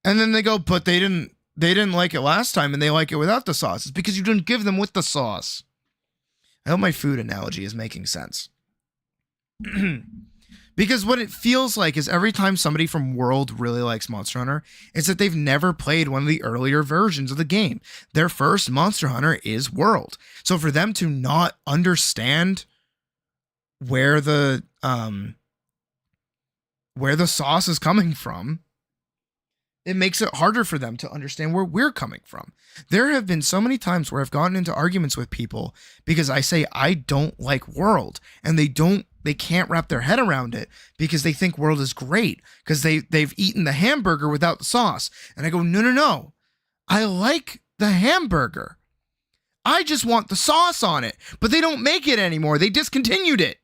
And then they go, but they didn't like it last time and they like it without the sauce. It's because you didn't give them with the sauce. I hope my food analogy is making sense. Because what it feels like is every time somebody from World really likes Monster Hunter, it's that they've never played one of the earlier versions of the game. Their first Monster Hunter is World. So for them to not understand where the sauce is coming from, it makes it harder for them to understand where we're coming from. There have been so many times where I've gotten into arguments with people because I say I don't like World, and they can't wrap their head around it because they think World is great because they've eaten the hamburger without the sauce. And I go, no. I like the hamburger. I just want the sauce on it, but they don't make it anymore. They discontinued it.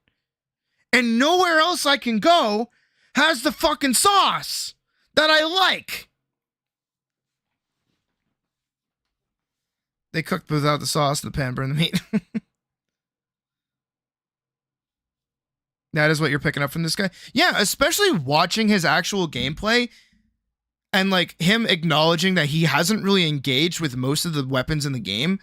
And nowhere else I can go has the fucking sauce that I like. They cooked without the sauce, the pan burned the meat. That is what you're picking up from this guy? Yeah, especially watching his actual gameplay and like him acknowledging that he hasn't really engaged with most of the weapons in the game.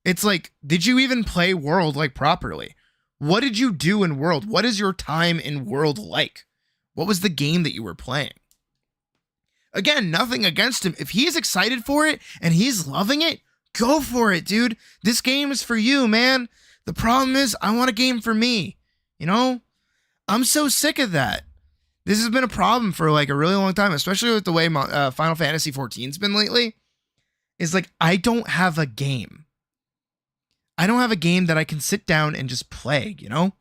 It's like, did you even play World like properly? What did you do in World? What is your time in World like? What was the game that you were playing? Again, nothing against him. If he's excited for it and he's loving it, go for it, dude. This game is for you, man. The problem is I want a game for me. You know? I'm so sick of that. This has been a problem for like a really long time, especially with the way Final Fantasy 14's been lately. Is like, I don't have a game. I don't have a game that I can sit down and just play, you know?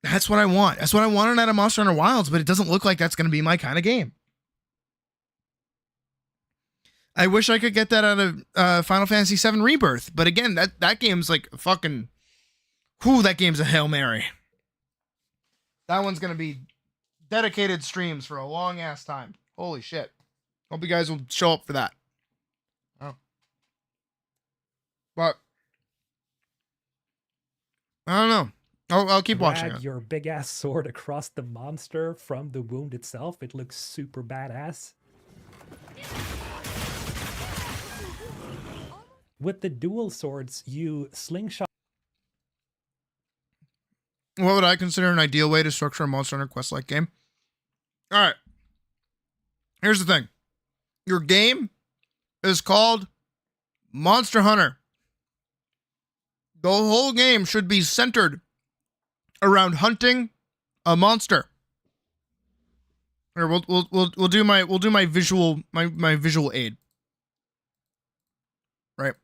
That's what I want. That's what I wanted out of Monster Hunter Wilds, but it doesn't look like that's going to be my kind of game. I wish I could get that out of Final Fantasy VII Rebirth, but again, that game's like fucking... Whew, that game's a Hail Mary. That one's going to be dedicated streams for a long-ass time. Holy shit. Hope you guys will show up for that. Oh. But... I don't know. I'll keep watching it. Your big ass sword across the monster from the wound itself. It looks super badass. With the dual swords, you slingshot. What would I consider an ideal way to structure a Monster Hunter Quest-like game? All right. Here's the thing. Your game is called Monster Hunter. The whole game should be centered around hunting a monster. Here, we'll do my visual aid. Right.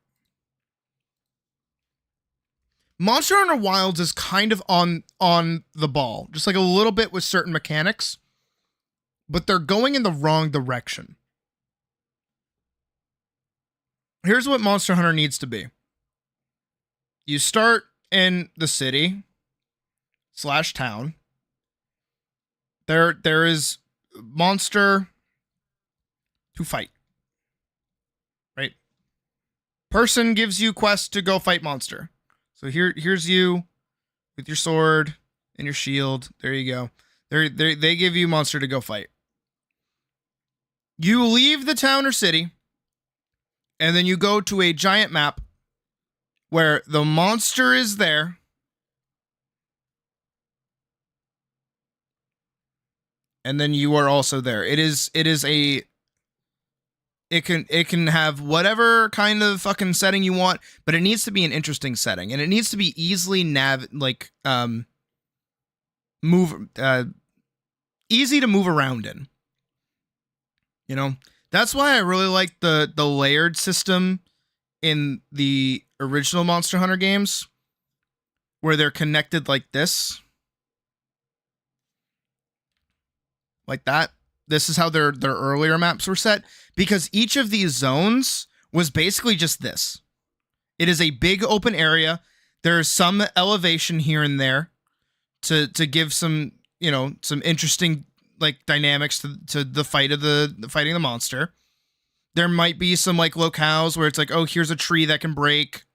Monster Hunter Wilds is kind of on the ball, just like a little bit with certain mechanics, but they're going in the wrong direction. Here's what Monster Hunter needs to be. You start in the city / town. There is monster to fight. Right? Person gives you quest to go fight monster. So here's you with your sword and your shield. There you go. They give you monster to go fight. You leave the town or city, and then you go to a giant map where the monster is there. And then you are also there. It can have whatever kind of fucking setting you want, but it needs to be an interesting setting, and it needs to be easily easy to move around in. You know, that's why I really like the layered system in the original Monster Hunter games, where they're connected like this. Like that. This is how their earlier maps were set, because each of these zones was basically just this. It is a big open area. There's some elevation here and there to give some, you know, some interesting like dynamics to the fighting the monster. There might be some like locales where it's like, oh, here's a tree that can break.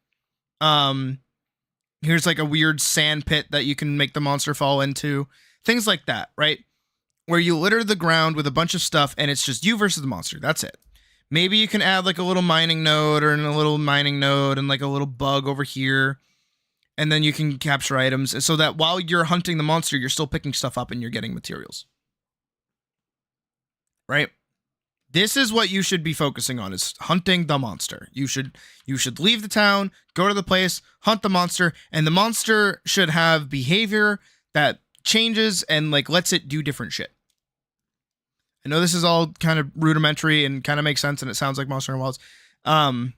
Here's like a weird sand pit that you can make the monster fall into. Things like that, right? Where you litter the ground with a bunch of stuff and it's just you versus the monster. That's it. Maybe you can add like a little mining node and like a little bug over here. And then you can capture items so that while you're hunting the monster, you're still picking stuff up and you're getting materials. Right? This is what you should be focusing on, is hunting the monster. You should leave the town, go to the place, hunt the monster, and the monster should have behavior that changes and like lets it do different shit. I know this is all kind of rudimentary and kind of makes sense, and it sounds like Monster Hunter Wilds. And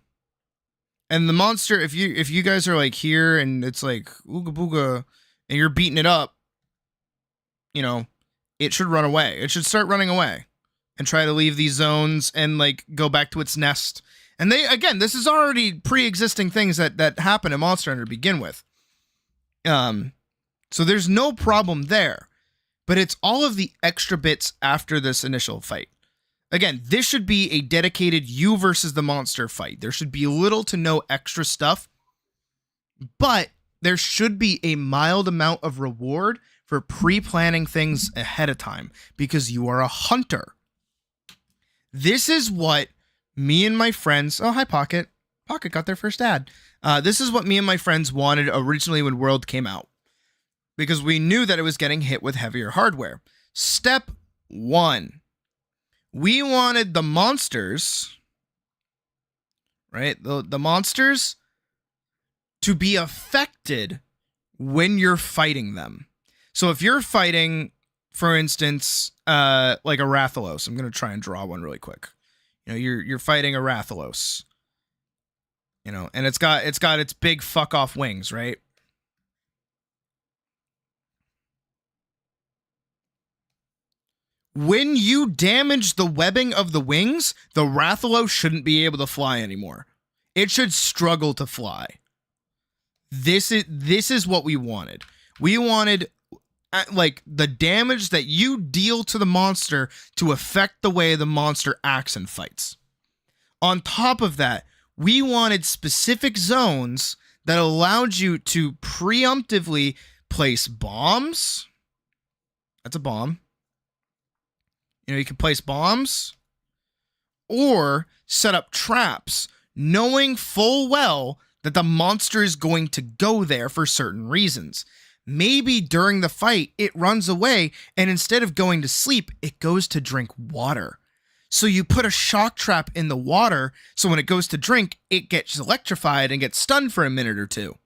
the monster, if you guys are like here and it's like ooga booga and you're beating it up, you know, it should run away. It should start running away and try to leave these zones and like go back to its nest. And this is already pre-existing things that happen in Monster Hunter to begin with. So there's no problem there. But it's all of the extra bits after this initial fight. Again, this should be a dedicated you versus the monster fight. There should be little to no extra stuff. But there should be a mild amount of reward for pre-planning things ahead of time, because you are a hunter. This is what me and my friends... Oh, hi, Pocket. Pocket got their first ad. This is what me and my friends wanted originally when World came out, because we knew that it was getting hit with heavier hardware. Step 1. We wanted the monsters, right? The monsters to be affected when you're fighting them. So if you're fighting, for instance, like a Rathalos, I'm going to try and draw one really quick. You know, you're fighting a Rathalos, you know, and it's got its big fuck off wings, right? When you damage the webbing of the wings, the Rathalos shouldn't be able to fly anymore. It should struggle to fly. This is what we wanted. We wanted like the damage that you deal to the monster to affect the way the monster acts and fights. On top of that, we wanted specific zones that allowed you to preemptively place bombs. That's a bomb. You know, you can place bombs or set up traps, knowing full well that the monster is going to go there for certain reasons. Maybe during the fight, it runs away, and instead of going to sleep, it goes to drink water. So you put a shock trap in the water, so when it goes to drink, it gets electrified and gets stunned for a minute or two.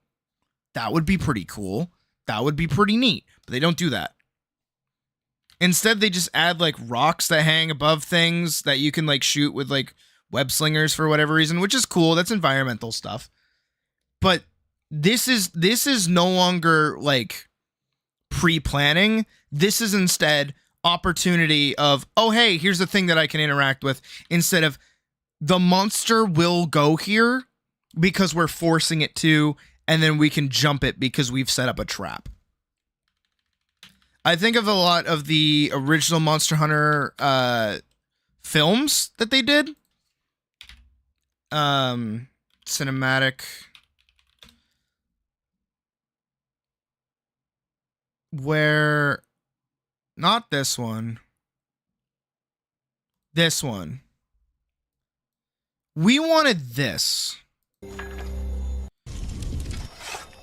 That would be pretty cool. That would be pretty neat, but they don't do that. Instead, they just add like rocks that hang above things that you can like shoot with like web slingers for whatever reason, which is cool. That's environmental stuff. But this is no longer like pre-planning. This is instead opportunity of, oh, hey, here's the thing that I can interact with, instead of the monster will go here because we're forcing it to, and then we can jump it because we've set up a trap. I think of a lot of the original Monster Hunter films that they did. Cinematic. Where, not this one. This one. We wanted this.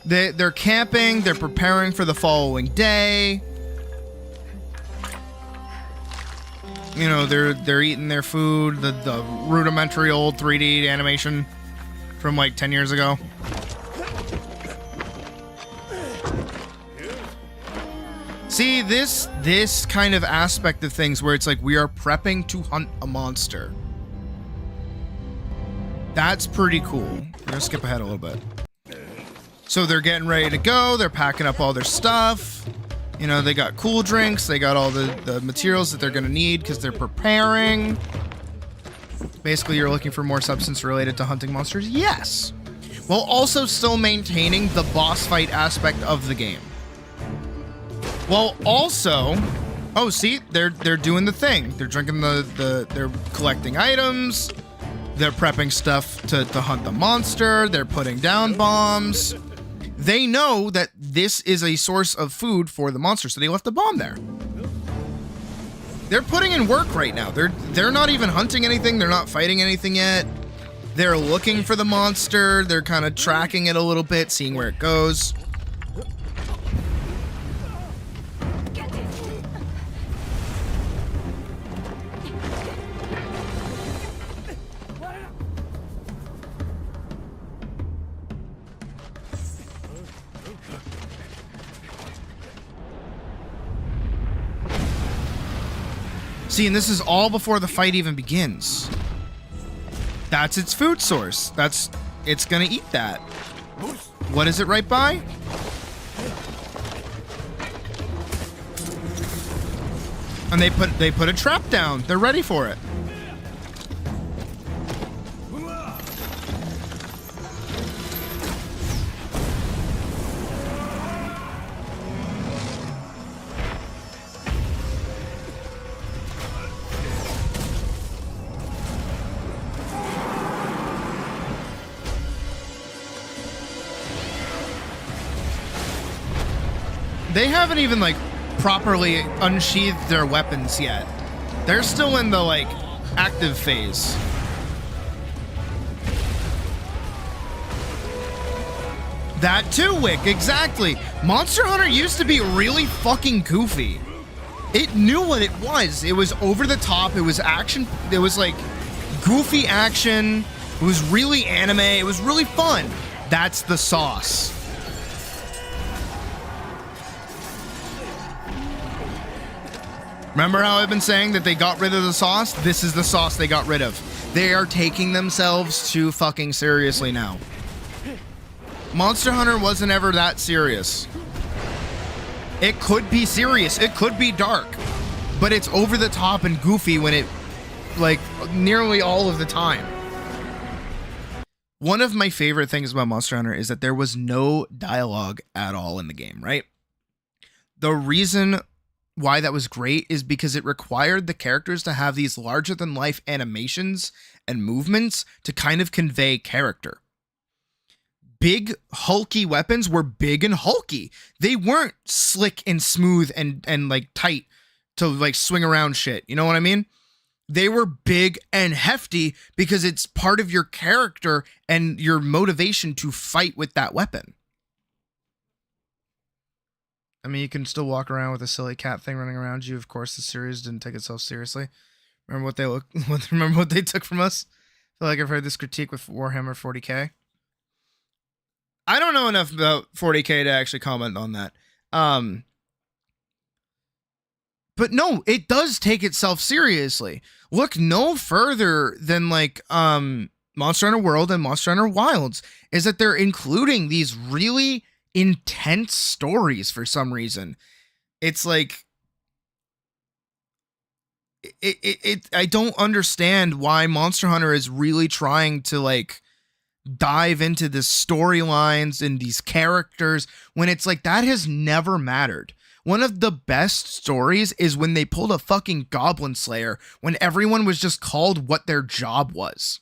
They're camping, they're preparing for the following day. You know, they're eating their food, the rudimentary old 3D animation from like 10 years ago. See, this kind of aspect of things where it's like we are prepping to hunt a monster. That's pretty cool. We're gonna skip ahead a little bit. So they're getting ready to go, they're packing up all their stuff. You know, they got cool drinks, they got all the materials that they're gonna need because they're preparing. Basically, you're looking for more substance related to hunting monsters? Yes! While also still maintaining the boss fight aspect of the game. While also, oh, see, they're doing the thing. They're drinking they're collecting items, they're prepping stuff to hunt the monster, they're putting down bombs. They know that this is a source of food for the monster, so they left the bomb there. They're putting in work right now. They're not even hunting anything. They're not fighting anything yet. They're looking for the monster. They're kind of tracking it a little bit, seeing where it goes. See, and this is all before the fight even begins. That's its food source. It's gonna eat that. What is it right by? And they put a trap down. They're ready for it. They haven't even like properly unsheathed their weapons yet. They're still in the like active phase. That too, Wick, exactly. Monster Hunter used to be really fucking goofy. It knew what it was. It was over the top. It was action. It was like goofy action. It was really anime. It was really fun. That's the sauce. Remember how I've been saying that they got rid of the sauce? This is the sauce they got rid of. They are taking themselves too fucking seriously now. Monster Hunter wasn't ever that serious. It could be serious, it could be dark, but it's over the top and goofy when it, like, nearly all of the time. One of my favorite things about Monster Hunter is that there was no dialogue at all in the game, right? The reason why that was great is because it required the characters to have these larger than life animations and movements to kind of convey character. Big hulky weapons were big and hulky. They weren't slick and smooth and like tight to like swing around shit. You know what I mean? They were big and hefty because it's part of your character and your motivation to fight with that weapon. I mean, you can still walk around with a silly cat thing running around you. Of course, the series didn't take itself seriously. Remember what they remember what they took from us? I feel like I've heard this critique with Warhammer 40k. I don't know enough about 40k to actually comment on that. But no, it does take itself seriously. Look no further than like Monster Hunter World and Monster Hunter Wilds is that they're including these really intense stories for some reason. It's like I don't understand why Monster Hunter is really trying to like dive into the storylines and these characters when it's like that has never mattered. One of the best stories is when they pulled a fucking Goblin Slayer when everyone was just called what their job was.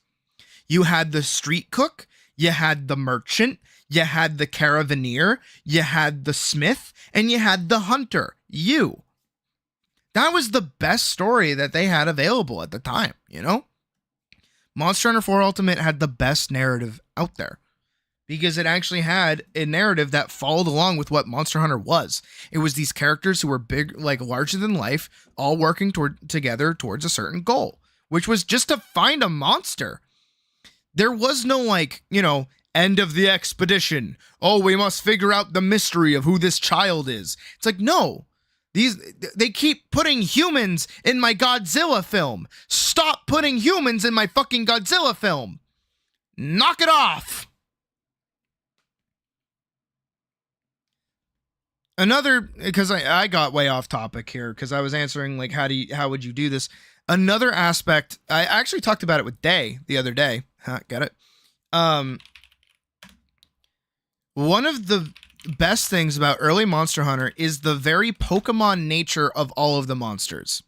You had the street cook, you had the merchant, you had the caravaneer, you had the smith, and you had the hunter. You. That was the best story that they had available at the time, you know? Monster Hunter 4 Ultimate had the best narrative out there because it actually had a narrative that followed along with what Monster Hunter was. It was these characters who were big, like larger than life, all working together towards a certain goal, which was just to find a monster. There was no like, you know, end of the expedition. Oh, we must figure out the mystery of who this child is. It's like, no. They keep putting humans in my Godzilla film. Stop putting humans in my fucking Godzilla film. Knock it off. Another, because I got way off topic here because I was answering like how would you do this? Another aspect, I actually talked about it with Day the other day. Got it? One of the best things about early Monster Hunter is the very Pokemon nature of all of the monsters.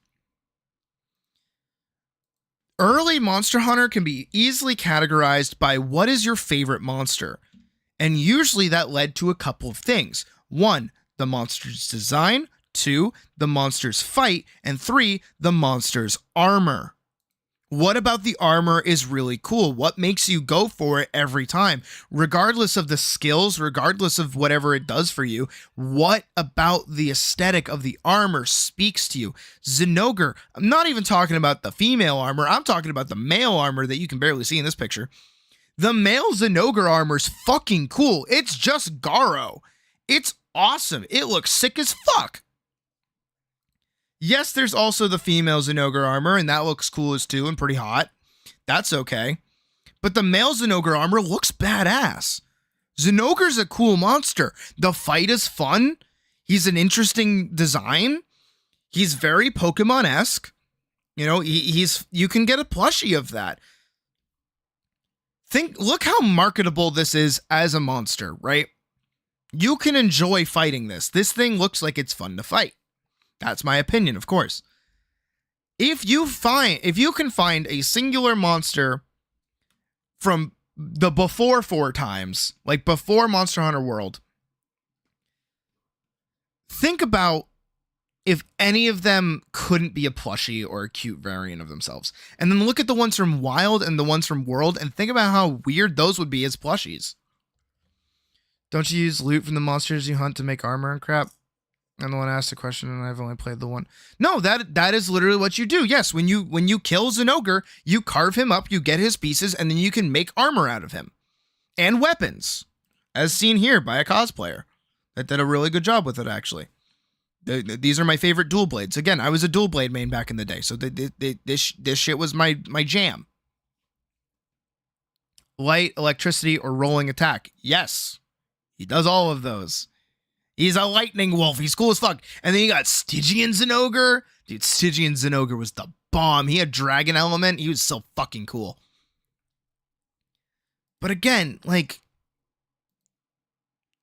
Early Monster Hunter can be easily categorized by what is your favorite monster. And usually that led to a couple of things. 1, the monster's design. 2, the monster's fight. And 3, the monster's armor. What about the armor is really cool? What makes you go for it every time? Regardless of the skills, regardless of whatever it does for you, what about the aesthetic of the armor speaks to you? Zinogre, I'm not even talking about the female armor. I'm talking about the male armor that you can barely see in this picture. The male Zinogre armor's fucking cool. It's just Garo. It's awesome. It looks sick as fuck. Yes, there's also the female Zinogre armor, and that looks cool as too and pretty hot. That's okay. But the male Zinogre armor looks badass. Zinogre's a cool monster. The fight is fun. He's an interesting design. He's very Pokemon-esque. You know, you can get a plushie of that. Look how marketable this is as a monster, right? You can enjoy fighting this. This thing looks like it's fun to fight. That's my opinion, of course. If you can find a singular monster from the before 4 times, like before Monster Hunter World, think about if any of them couldn't be a plushie or a cute variant of themselves. And then look at the ones from Wild and the ones from World and think about how weird those would be as plushies. Don't you use loot from the monsters you hunt to make armor and crap? I'm the one who asked the question, and I've only played the one. No, that is literally what you do. Yes, when you kill Zinogre, you carve him up, you get his pieces, and then you can make armor out of him. And weapons, as seen here by a cosplayer that did a really good job with it, actually. These are my favorite dual blades. Again, I was a dual blade main back in the day, so this shit was my jam. Light, electricity, or rolling attack. Yes, he does all of those. He's a lightning wolf. He's cool as fuck. And then you got Stygian Zinogre. Dude, Stygian Zinogre was the bomb. He had dragon element. He was so fucking cool. But again, like,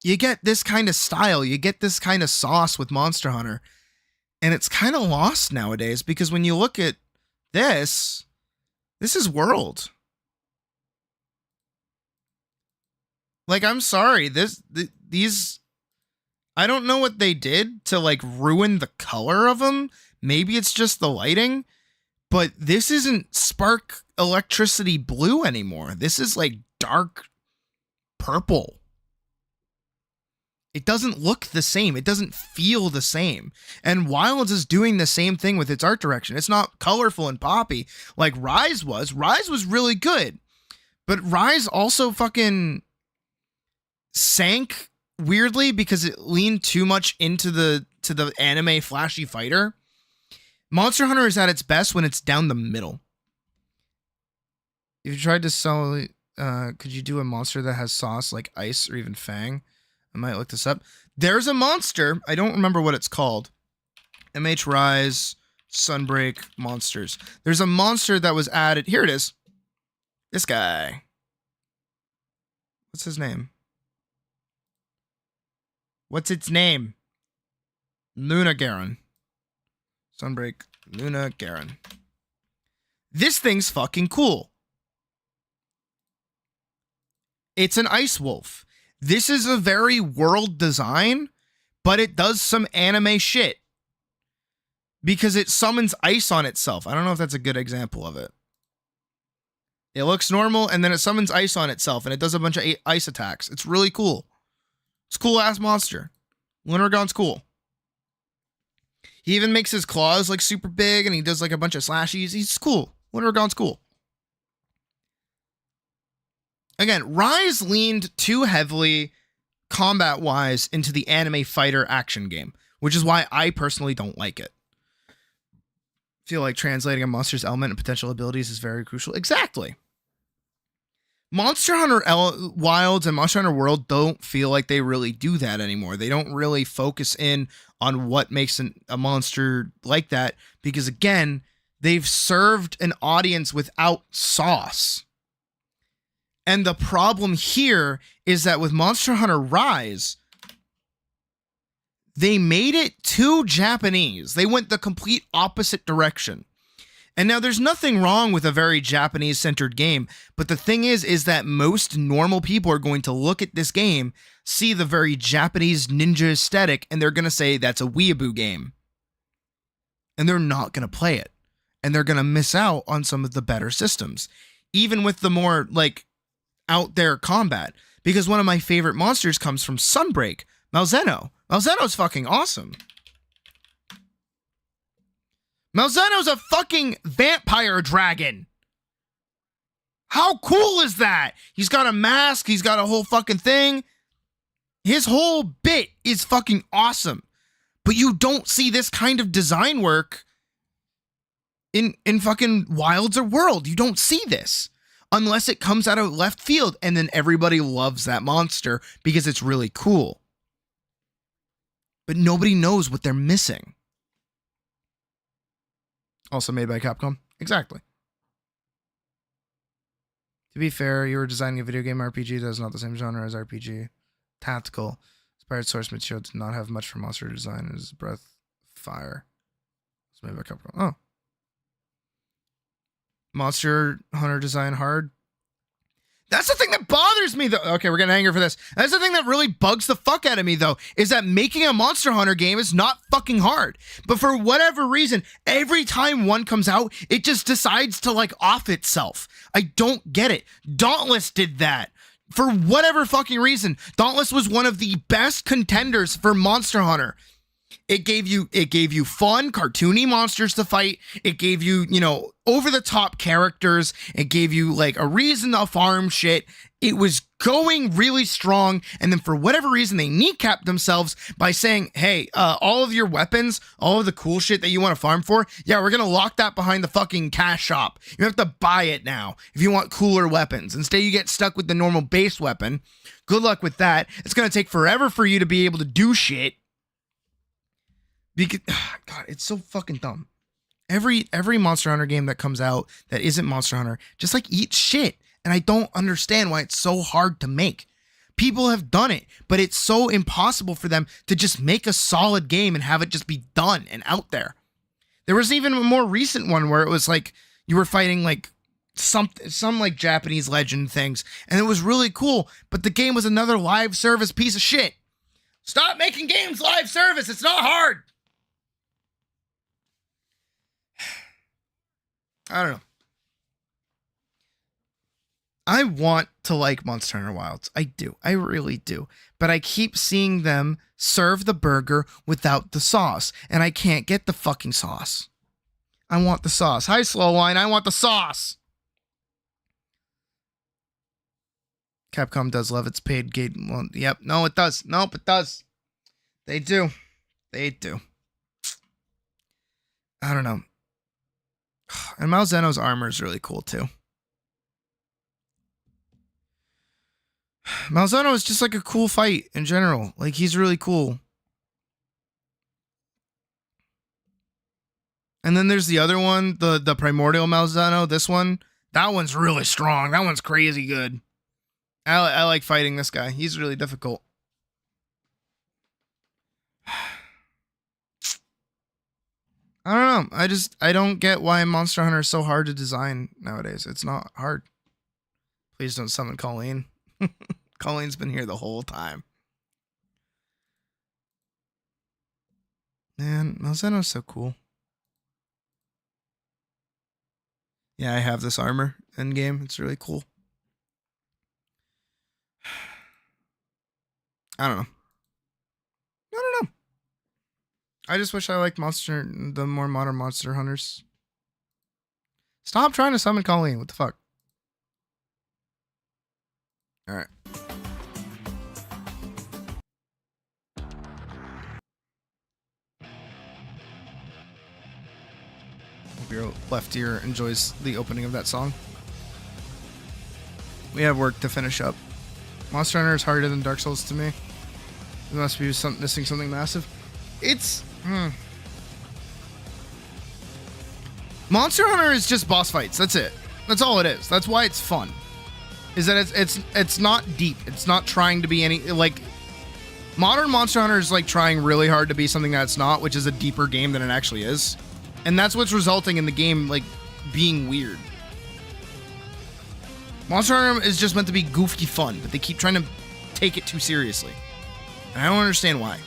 you get this kind of style. You get this kind of sauce with Monster Hunter. And it's kind of lost nowadays because when you look at this is World. Like, I'm sorry. These... I don't know what they did to, like, ruin the color of them. Maybe it's just the lighting. But this isn't spark electricity blue anymore. This is, like, dark purple. It doesn't look the same. It doesn't feel the same. And Wilds is doing the same thing with its art direction. It's not colorful and poppy like Rise was. Rise was really good. But Rise also fucking sank weirdly because it leaned too much into the anime flashy fighter. Monster Hunter is at its best when it's down the middle. If you tried to sell, could you do a monster that has sauce like Ice or even Fang? I might look this up. There's a monster. I don't remember what it's called. MH Rise Sunbreak Monsters. There's a monster that was added. Here it is. This guy. What's his name? What's its name? Luna Garen. Sunbreak Luna Garen. This thing's fucking cool. It's an ice wolf. This is a very World design, but it does some anime shit. Because it summons ice on itself. I don't know if that's a good example of it. It looks normal, and then it summons ice on itself, and it does a bunch of ice attacks. It's really cool. It's a cool-ass monster. Lunagon's cool. He even makes his claws, like, super big, and he does, like, a bunch of slashies. He's cool. Lunagon's cool. Again, Rise leaned too heavily, combat-wise, into the anime fighter action game, which is why I personally don't like it. I feel like translating a monster's element and potential abilities is very crucial. Exactly. Monster Hunter Wilds and Monster Hunter World don't feel like they really do that anymore. They don't really focus in on what makes a monster like that because, again, they've served an audience without sauce. And the problem here is that with Monster Hunter Rise, they made it too Japanese. They went the complete opposite direction. And now there's nothing wrong with a very Japanese-centered game, but the thing is that most normal people are going to look at this game, see the very Japanese ninja aesthetic, and they're going to say that's a weeaboo game. And they're not going to play it. And they're going to miss out on some of the better systems. Even with the more, like, out there combat. Because one of my favorite monsters comes from Sunbreak, Malzeno. Malzeno's fucking awesome. Malzeno's a fucking vampire dragon. How cool is that? He's got a mask. He's got a whole fucking thing. His whole bit is fucking awesome. But you don't see this kind of design work in fucking Wilds or World. You don't see this. Unless it comes out of left field and then everybody loves that monster because it's really cool. But nobody knows what they're missing. Also made by Capcom. Exactly. To be fair, you were designing a video game RPG that is not the same genre as RPG. Tactical. Inspired source material did not have much for monster design. It was Breath Fire. It's made by Capcom. Oh. Monster Hunter design hard. That's the thing that bothers me, though. Okay, we're getting angry for this. That's the thing that really bugs the fuck out of me, though, is that making a Monster Hunter game is not fucking hard. But for whatever reason, every time one comes out, it just decides to, like, off itself. I don't get it. Dauntless did that. For whatever fucking reason, Dauntless was one of the best contenders for Monster Hunter. It gave you fun, cartoony monsters to fight. It gave you, over the top characters. It gave you like a reason to farm shit. It was going really strong. And then for whatever reason, they kneecapped themselves by saying, hey, all of your weapons, all of the cool shit that you want to farm for, yeah, we're going to lock that behind the fucking cash shop. You have to buy it now if you want cooler weapons. Instead, you get stuck with the normal base weapon. Good luck with that. It's going to take forever for you to be able to do shit. Because, God, it's so fucking dumb. Every Monster Hunter game that comes out that isn't Monster Hunter just like eats shit. And I don't understand why it's so hard to make. People have done it, but it's so impossible for them to just make a solid game and have it just be done and out there. There was even a more recent one where it was like you were fighting like some like Japanese legend things, and it was really cool, but the game was another live service piece of shit. Stop making games live service. It's not hard. I don't know. I want to like Monster Hunter Wilds. I do. I really do. But I keep seeing them serve the burger without the sauce. And I can't get the fucking sauce. I want the sauce. Hi, Slowline. I want the sauce. Capcom does love its paid game. Well, yep. No, it does. Nope, it does. They do. They do. I don't know. And Malzeno's armor is really cool, too. Malzeno is just like a cool fight in general. Like, he's really cool. And then there's the other one, the Primordial Malzeno. This one, that one's really strong. That one's crazy good. I like fighting this guy. He's really difficult. I don't know. I don't get why Monster Hunter is so hard to design nowadays. It's not hard. Please don't summon Colleen. Colleen's been here the whole time. Man, Malzeno's so cool. Yeah, I have this armor in game. It's really cool. I don't know. I just wish I liked the more modern Monster Hunters. Stop trying to summon Colleen. What the fuck? Alright. Hope your left ear enjoys the opening of that song. We have work to finish up. Monster Hunter is harder than Dark Souls to me. There must be missing something massive. It's... Monster Hunter is just boss fights. That's it. That's all it is. That's why it's fun. Is that it's not deep. It's not trying to be any... Like, modern Monster Hunter is like trying really hard to be something that it's not, which is a deeper game than it actually is. And that's what's resulting in the game, like, being weird. Monster Hunter is just meant to be goofy fun, but they keep trying to take it too seriously. And I don't understand why.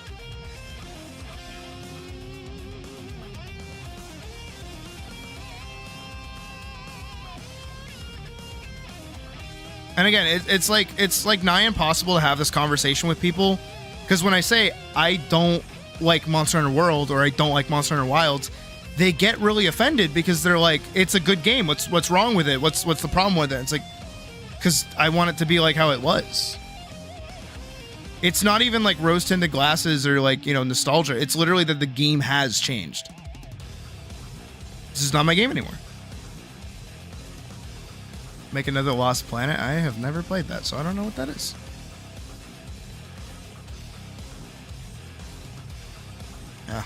And again, it's like nigh impossible to have this conversation with people, because when I say I don't like Monster Hunter World or I don't like Monster Hunter Wilds, they get really offended because they're like, it's a good game. What's wrong with it? What's the problem with it? It's like, because I want it to be like how it was. It's not even like rose-tinted glasses or like, nostalgia. It's literally that the game has changed. This is not my game anymore. Make another Lost Planet? I have never played that, so I don't know what that is. Yeah.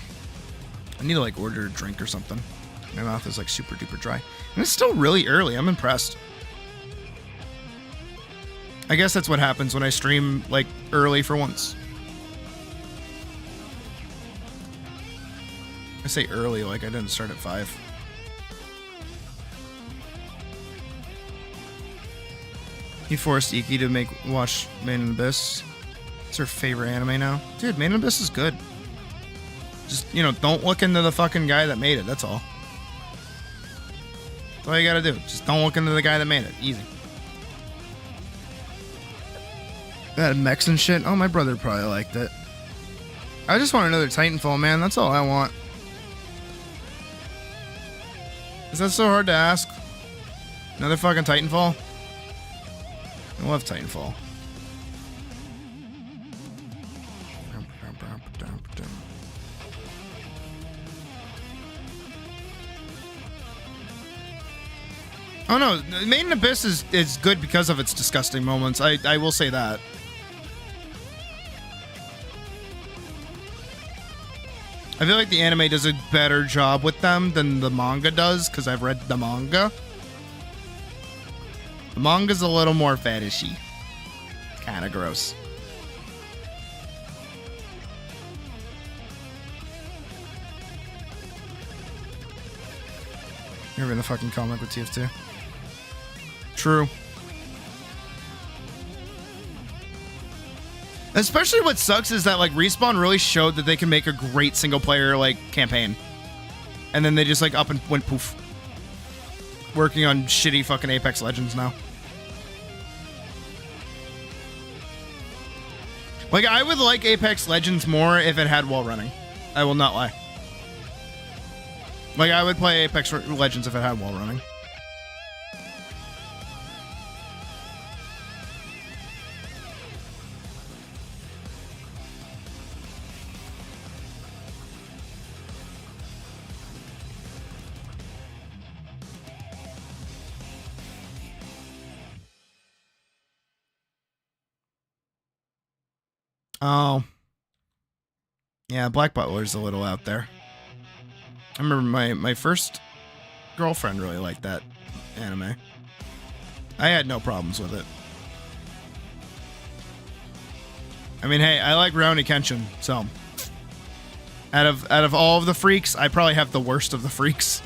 I need to like order a drink or something. My mouth is like super duper dry. And it's still really early. I'm impressed. I guess that's what happens when I stream like early for once. I say early like I didn't start at 5. You forced Iki to watch Made in Abyss. It's her favorite anime now. Dude, Made in Abyss is good. Just, don't look into the fucking guy that made it. That's all. That's all you gotta do. Just don't look into the guy that made it. Easy. That mechs and shit. Oh, my brother probably liked it. I just want another Titanfall, man. That's all I want. Is that so hard to ask? Another fucking Titanfall? I love Titanfall. Oh no, Maiden Abyss is good because of its disgusting moments. I will say that. I feel like the anime does a better job with them than the manga does, because I've read the manga. The manga's a little more fetishy. Kind of gross. You're in the fucking comic with TF2. True. Especially what sucks is that like Respawn really showed that they can make a great single player like campaign. And then they just like up and went poof. Working on shitty fucking Apex Legends now. Like I would like Apex Legends more if it had wall running. I will not lie. Like I would play Apex Legends if it had wall running. Oh. Yeah, Black Butler's a little out there. I remember my first girlfriend really liked that anime. I had no problems with it. I mean, hey, I like Rurouni Kenshin, so out of all of the freaks, I probably have the worst of the freaks.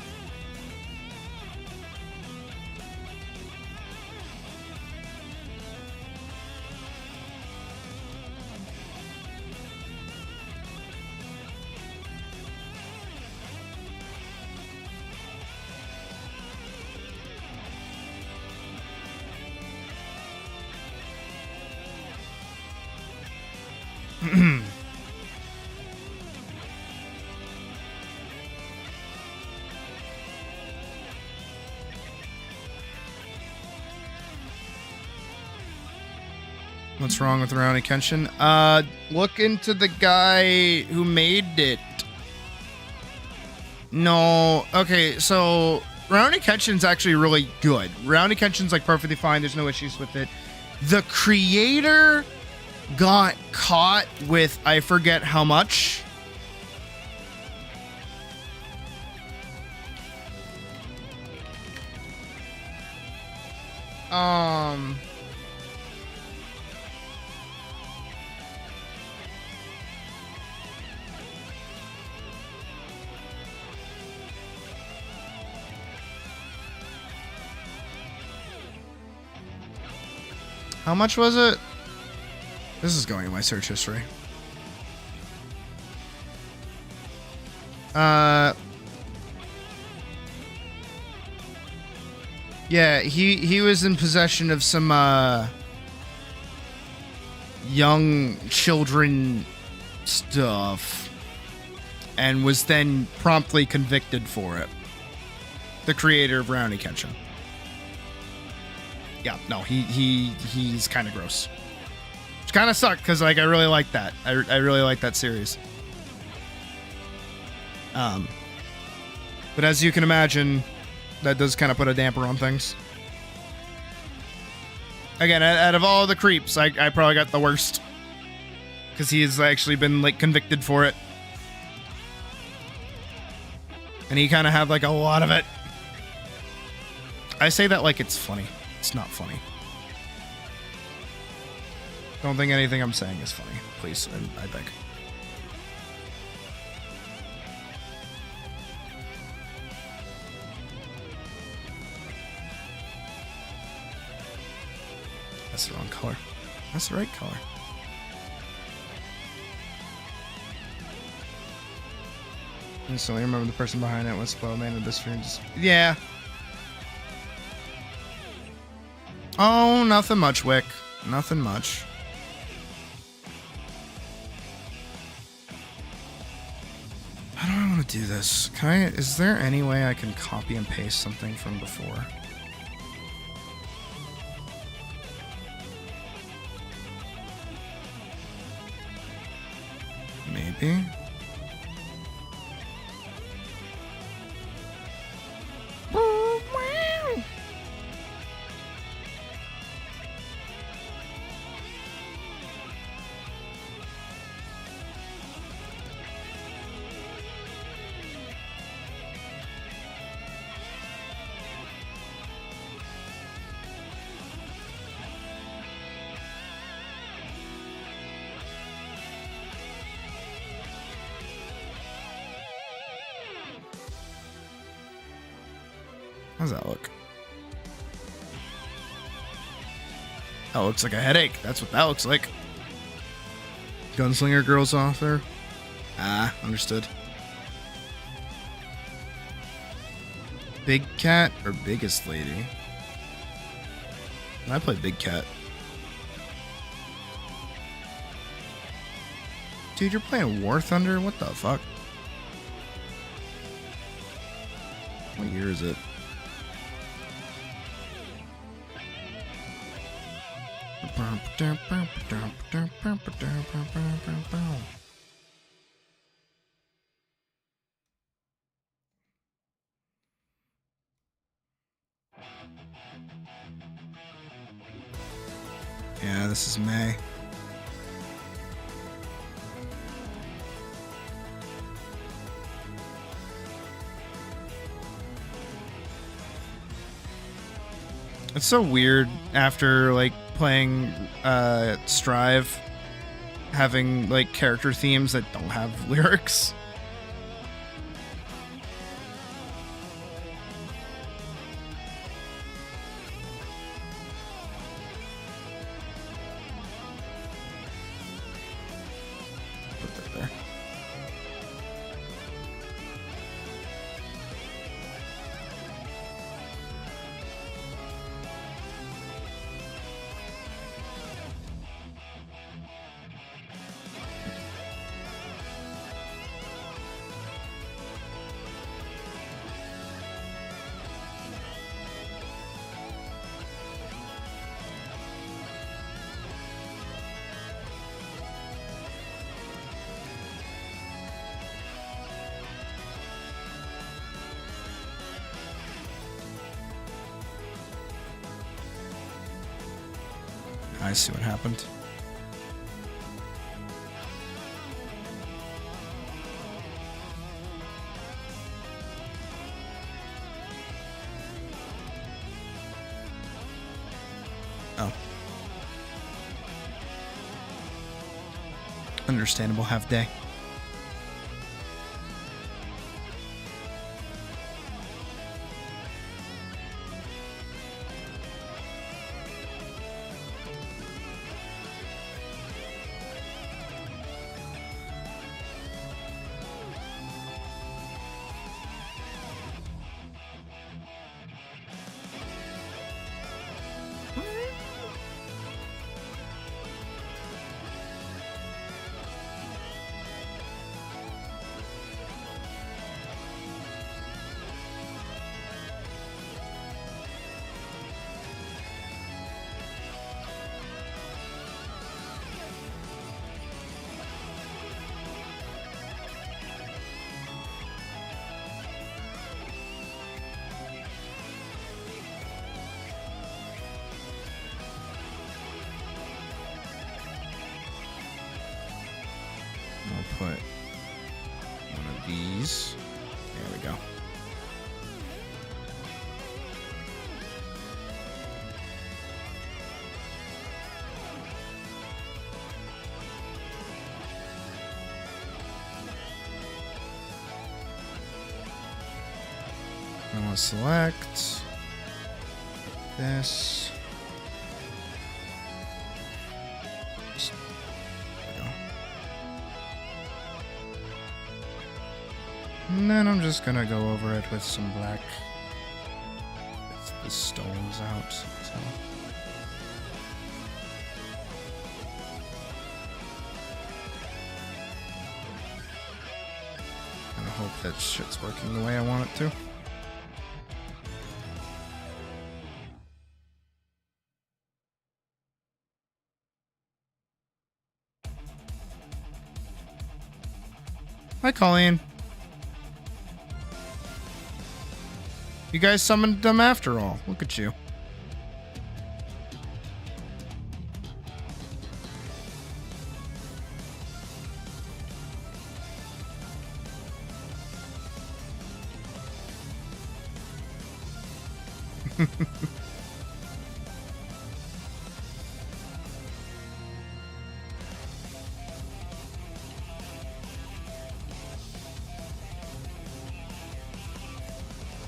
What's wrong with Rurouni Kenshin? Look into the guy who made it. No. Okay, so Rurouni Kenshin's actually really good. Rurouni Kenshin's like perfectly fine. There's no issues with it. The creator got caught with I forget how much. How much was it? This is going in my search history. Yeah, he was in possession of some young children stuff and was then promptly convicted for it. The creator of Rurouni Kenshin. Yeah, no, he's kind of gross. Which kind of sucked because like I really like that. I really like that series. But as you can imagine, that does kind of put a damper on things. Again, out of all the creeps, I probably got the worst because he's actually been like convicted for it, and he kind of had like a lot of it. I say that like it's funny. It's not funny. Don't think anything I'm saying is funny. Please, I beg. That's the wrong color. That's the right color. Instantly remember the person behind it was slow man of this stream. Yeah. Oh, nothing much, Wick. Nothing much. want to do this. Can I? Is there any way I can copy and paste something from before? Maybe. How does that look? That looks like a headache. That's what that looks like. Gunslinger girl's author. Ah, understood. Big cat or biggest lady? I play big cat. Dude, you're playing War Thunder? What the fuck? What year is it? Yeah, this is May. It's so weird after like playing Strive having like character themes that don't have lyrics. Put that there. I see what happened. Oh. Understandable half day. I'll put one of these. There we go. I want to select this. And then I'm just gonna go over it with some black. Get the stones out. So. Gonna hope that shit's working the way I want it to. Hi, Colleen. You guys summoned them after all. Look at you.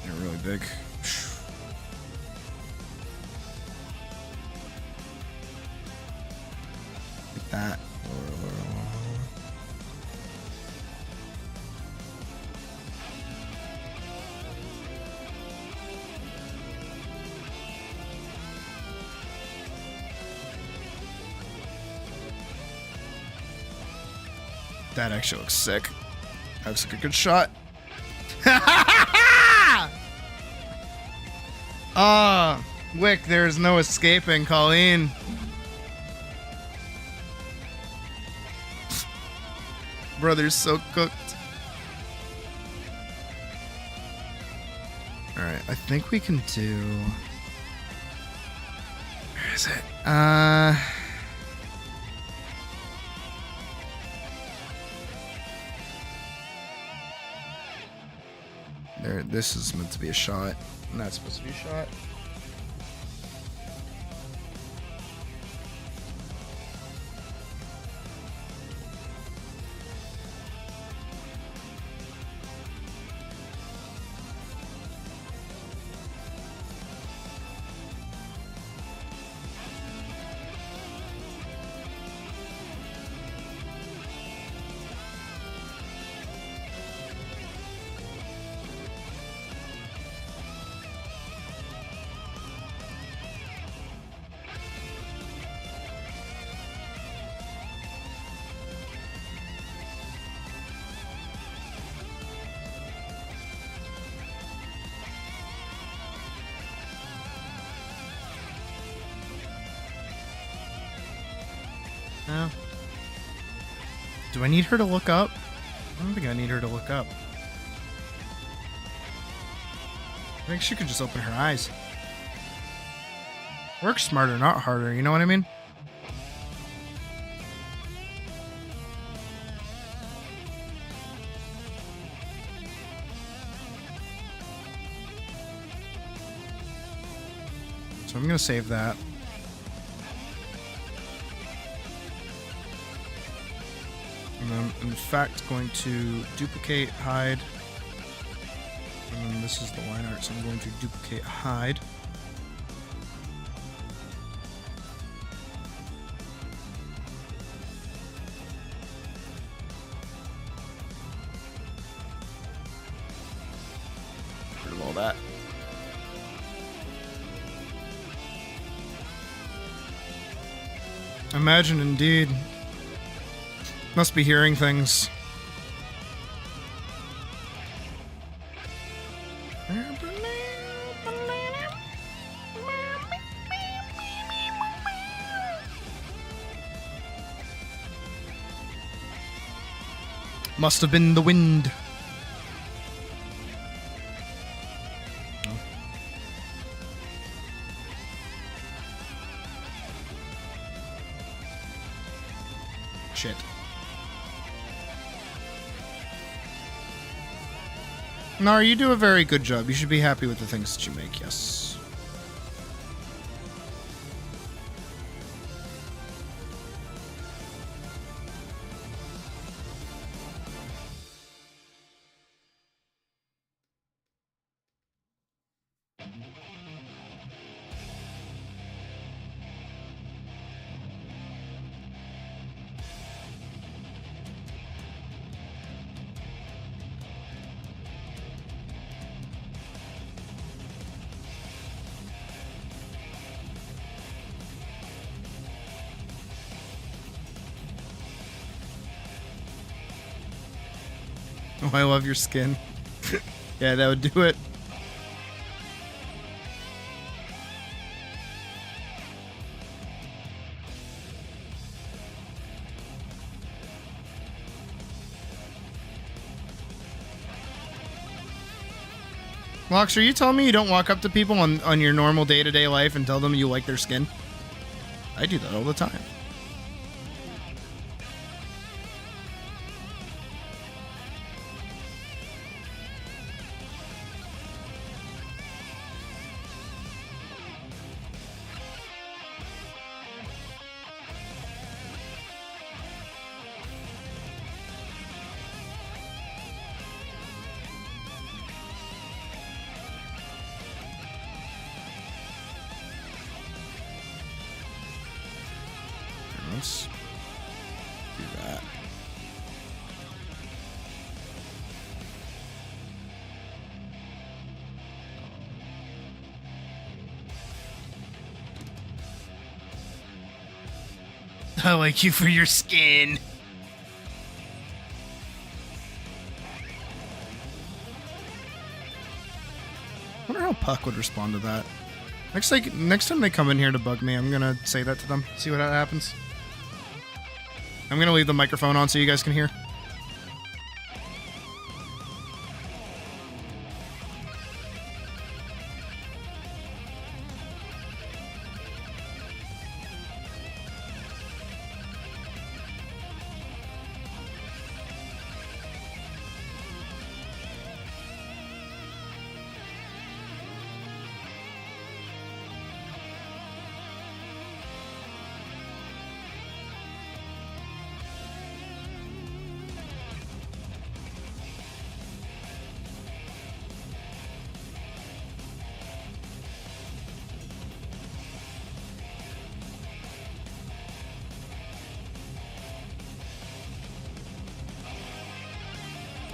They're really big. Like that. That actually looks sick. That looks like a good shot. Ah, Wick, there's no escaping, Colleen. Brother's so cooked. Alright, I think we can do... Where is it? There, this is meant to be a shot. Not supposed to be a shot. No. Do I need her to look up? I don't think I need her to look up. I think she could just open her eyes. Work smarter, not harder, you know what I mean? So I'm gonna save that. And I'm in fact going to duplicate hide. And then this is the line art, so I'm going to duplicate hide. Get rid of all that. Imagine indeed. Must be hearing things. Must have been the wind. Oh. Shit. Nar, you do a very good job. You should be happy with the things that you make, yes. Oh, I love your skin. Yeah, that would do it. Lox, are you telling me you don't walk up to people on your normal day-to-day life and tell them you like their skin? I do that all the time. Let's do that. I like you for your skin. I wonder how Puck would respond to that. Next time they come in here to bug me, I'm gonna say that to them. See what happens. I'm gonna leave the microphone on so you guys can hear.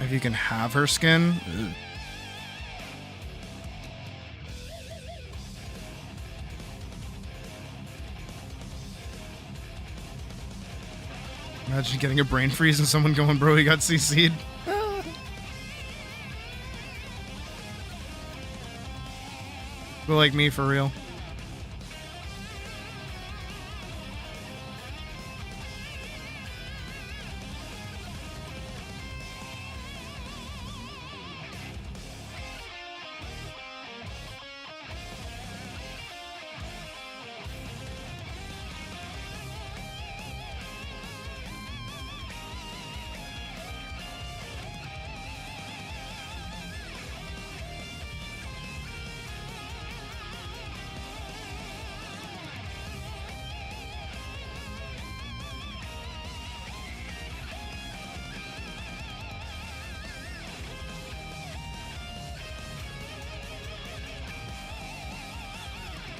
If you can have her skin. Ugh. Imagine getting a brain freeze and someone going, bro, he got CC'd. But like me, for real.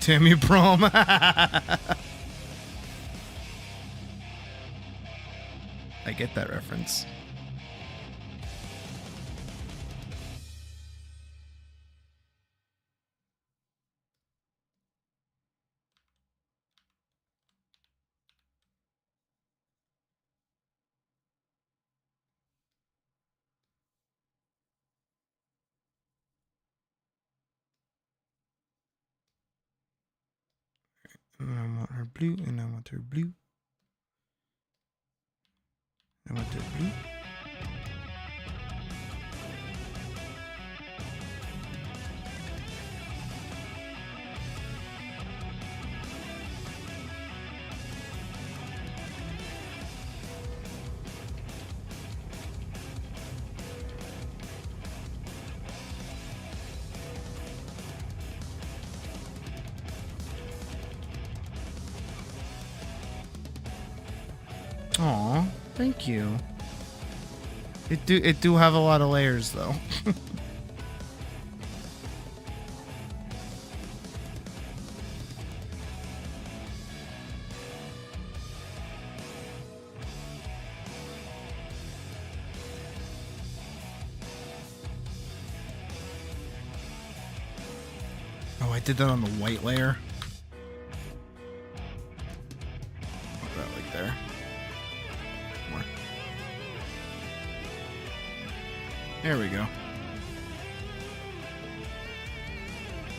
Tammy Brom. I get that reference. And I want her blue, and I want her blue. I want her blue. Aw, thank you. It do have a lot of layers though. Oh, I did that on the white layer. Put that like there. More. There we go.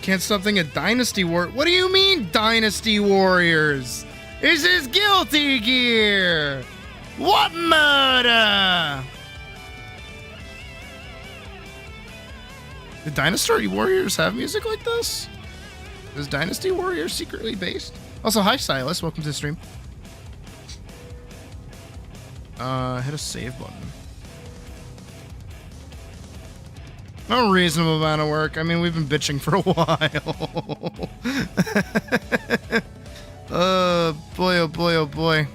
Can't stop thinking Dynasty War. What do you mean, Dynasty Warriors? This is Guilty Gear. What murder? Did Dynasty Warriors have music like this? Is Dynasty Warriors secretly based? Also, hi Silas, welcome to the stream. Hit a save button. A reasonable amount of work. I mean, we've been bitching for a while. Boy, oh boy, oh boy.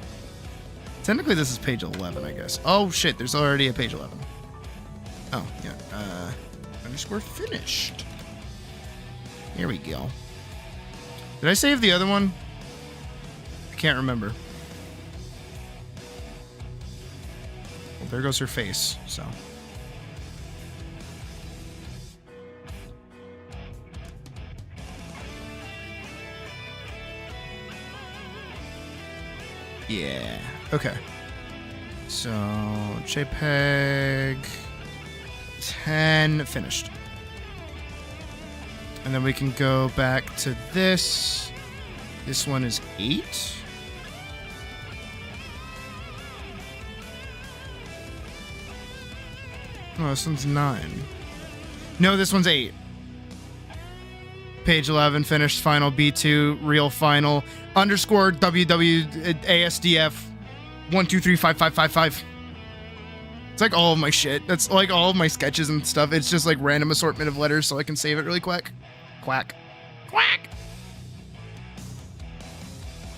Technically, this is page 11, I guess. Oh shit, there's already a page 11. Oh, yeah. Underscore finished. Here we go. Did I save the other one? I can't remember. Well, there goes her face, so. Yeah. Okay. So, JPEG 10 finished. And then we can go back to this. This one is 8. Oh, this one's 9. No, this one's 8. Page 11, finished, final, B2, real final, underscore WWASDF 1235555. It's like all of my shit. That's like all of my sketches and stuff. It's just like random assortment of letters so I can save it really quick. Quack. Quack!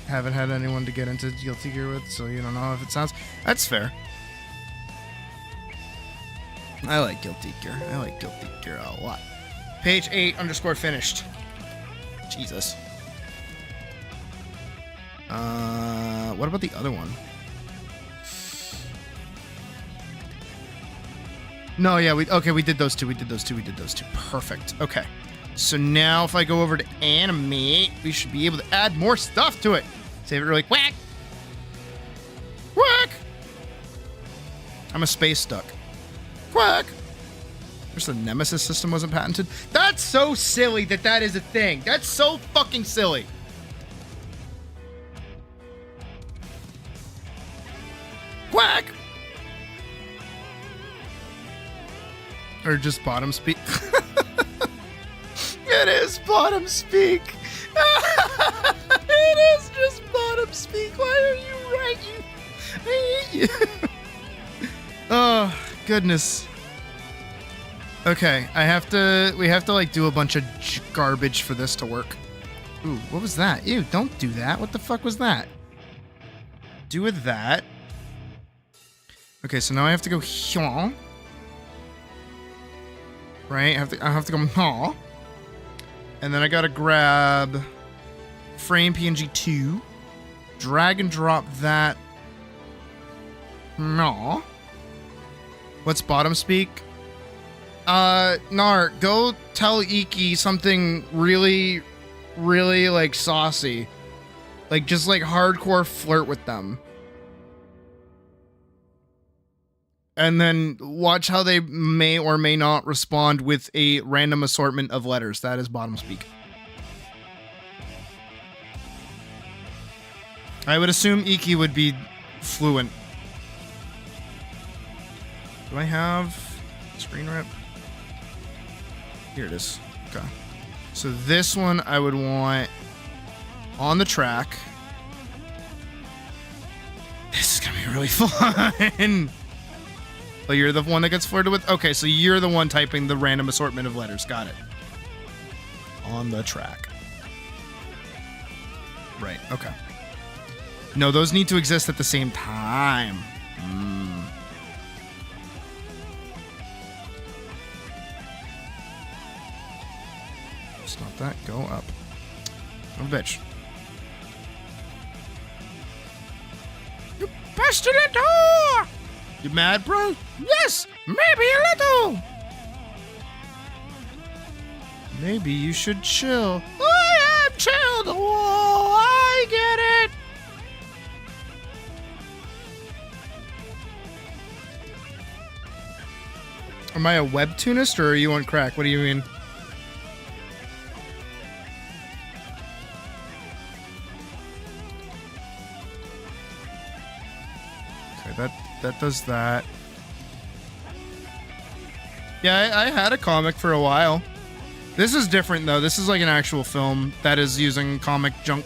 Haven't had anyone to get into Guilty Gear with, so you don't know if it sounds... That's fair. I like Guilty Gear. I like Guilty Gear a lot. Page 8, underscore finished. Jesus. What about the other one? No, yeah, we did those two. Perfect. Okay. So now if I go over to animate, we should be able to add more stuff to it. Save it really quick. Quack! I'm a space duck. Quack! Wish the Nemesis system wasn't patented. That's so silly that is a thing. That's so fucking silly. Quack! Or just bottom speak. It is bottom speak. It is just bottom speak. Why are you writing? I hate you. Oh, goodness. Okay, we have to like do a bunch of garbage for this to work. Ooh, what was that? Ew, don't do that. What the fuck was that? Do with that. Okay, so now I have to go here. Right? I have to go here. And then I gotta grab frame PNG 2, drag and drop that. No. What's bottom speak? Nar, go tell Iki something really, really like saucy. Like just like hardcore flirt with them. And then watch how they may or may not respond with a random assortment of letters. That is bottom speak. I would assume Iki would be fluent. Do I have screen rip? Here it is. Okay. So this one I would want on the track. This is gonna be really fun. Oh, you're the one that gets flirted with? Okay, so you're the one typing the random assortment of letters. Got it. On the track. Right, okay. No, those need to exist at the same time. Stop that. Go up. Oh, bitch. You pestilent whore! You mad, bro? Yes, maybe a little. Maybe you should chill. I am chilled. Oh, I get it. Am I a webtoonist or are you on crack? What do you mean? Okay, that does that. Yeah, I had a comic for a while. This is different though. This is like an actual film that is using comic junk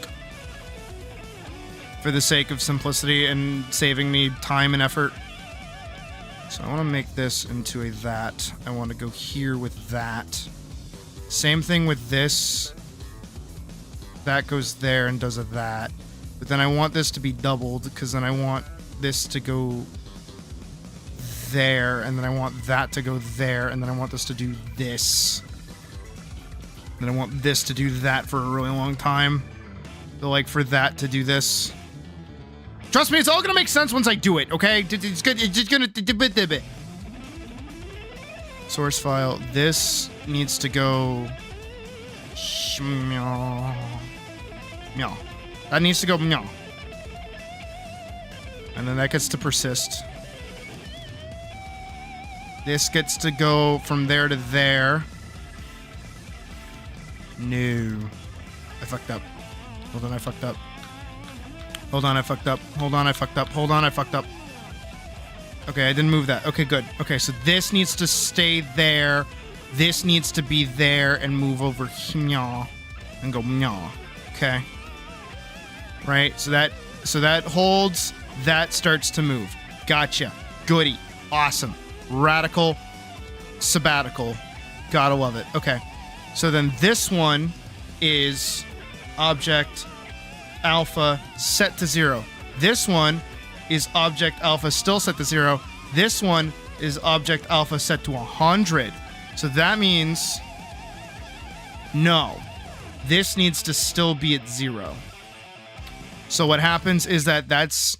for the sake of simplicity and saving me time and effort. So I want to make this into a that. I want to go here with that. Same thing with this. That goes there and does a that. But then I want this to be doubled because then I want this to go there and then I want that to go there and then I want this to do this. And I want this to do that for a really long time. So like for that to do this. Trust me, it's all gonna make sense once I do it, okay? It's good. It's just gonna bit. Source file. This needs to go. Meow. That needs to go meow. And then that gets to persist. This gets to go from there to there. No. I fucked up. Hold on, I fucked up. Hold on, I fucked up. Hold on, I fucked up. Hold on, I fucked up. Okay, I didn't move that. Okay, good. Okay, so this needs to stay there. This needs to be there and move over here and go meow. Okay. Right? So that holds. That starts to move. Gotcha. Goody. Awesome. Radical. Sabbatical. Gotta love it. Okay. So then this one is object alpha set to 0. This one is object alpha still set to 0. This one is object alpha set to 100. So that means no. This needs to still be at 0. So what happens is that's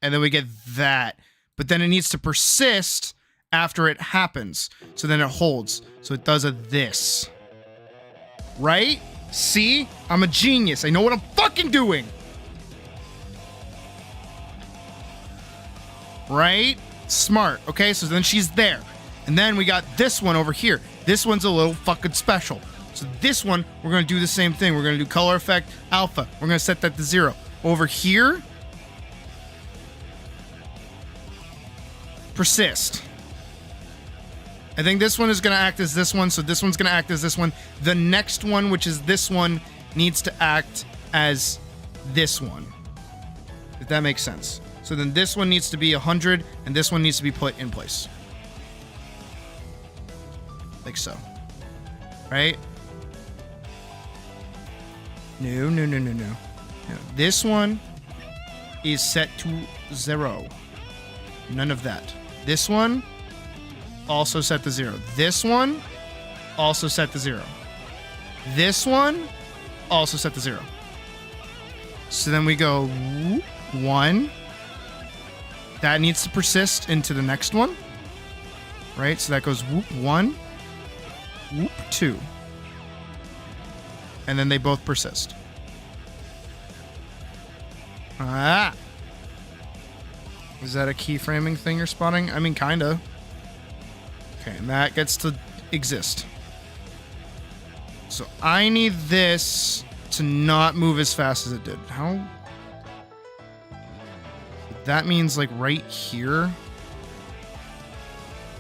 and then we get that. But then it needs to persist after it happens. So then it holds. So it does a this. Right? See? I'm a genius. I know what I'm fucking doing. Right? Smart. Okay, so then she's there. And then we got this one over here. This one's a little fucking special. So this one, we're going to do the same thing. We're going to do color effect alpha. We're going to set that to 0. Over here, persist. I think this one is going to act as this one, so this one's going to act as this one. The next one, which is this one, needs to act as this one. If that makes sense. So then this one needs to be 100, and this one needs to be put in place. Like so. Right? No. This one is set to 0. None of that. This one also set to 0. This one also set to 0. This one also set to 0. So then we go 1. That needs to persist into the next one. Right? So that goes whoop 1, whoop 2. And then they both persist. Ah. Is that a keyframing thing you're spotting? I mean, kinda. Okay, and that gets to exist. So I need this to not move as fast as it did. How? That means like right here.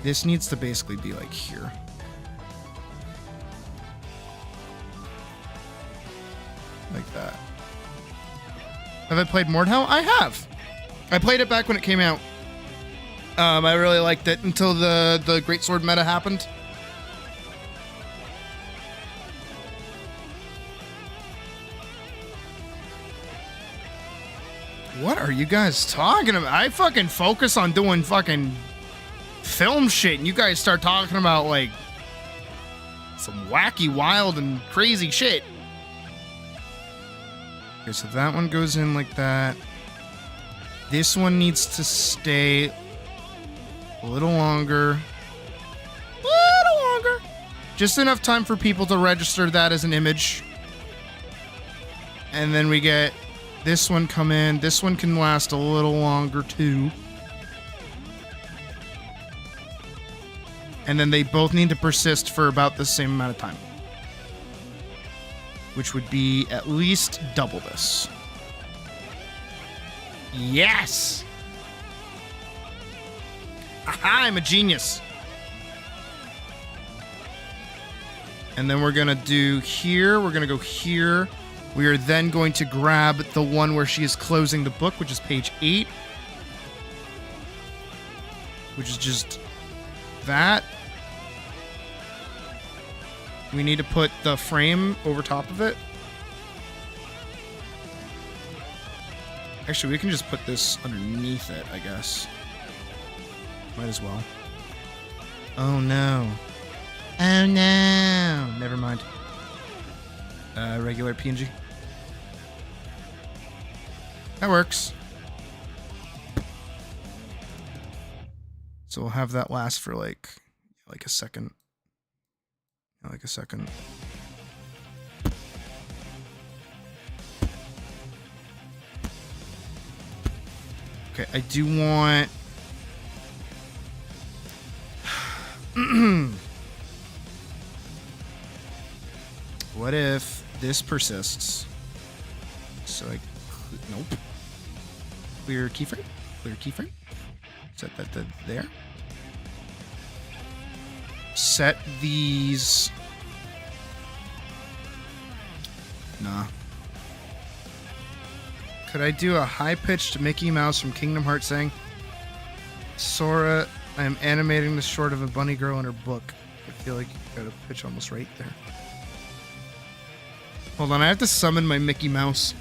This needs to basically be like here. Like that. Have I played Mordhau? I have. I played it back when it came out. I really liked it until the Greatsword meta happened. What are you guys talking about? I fucking focus on doing fucking film shit, and you guys start talking about like some wacky, wild, and crazy shit. Okay, so that one goes in like that. This one needs to stay a little longer. Just enough time for people to register that as an image. And then we get this one come in. This one can last a little longer too. And then they both need to persist for about the same amount of time. Which would be at least double this. Yes! Aha, I'm a genius. And then we're gonna do here. We're gonna go here. We are then going to grab the one where she is closing the book, which is page 8. Which is just that. We need to put the frame over top of it. Actually, we can just put this underneath it, I guess. Might as well. Oh no. Oh no. Never mind. Regular PNG. That works. So we'll have that last for like a second. Like a second. Okay, I do want... What if this persists? So I... Nope. Clear keyframe? Clear keyframe? Set that there. Set these... Nah. Could I do a high-pitched Mickey Mouse from Kingdom Hearts saying, Sora, I am animating the short of a bunny girl in her book. I feel like you got a pitch almost right there. Hold on, I have to summon my Mickey Mouse.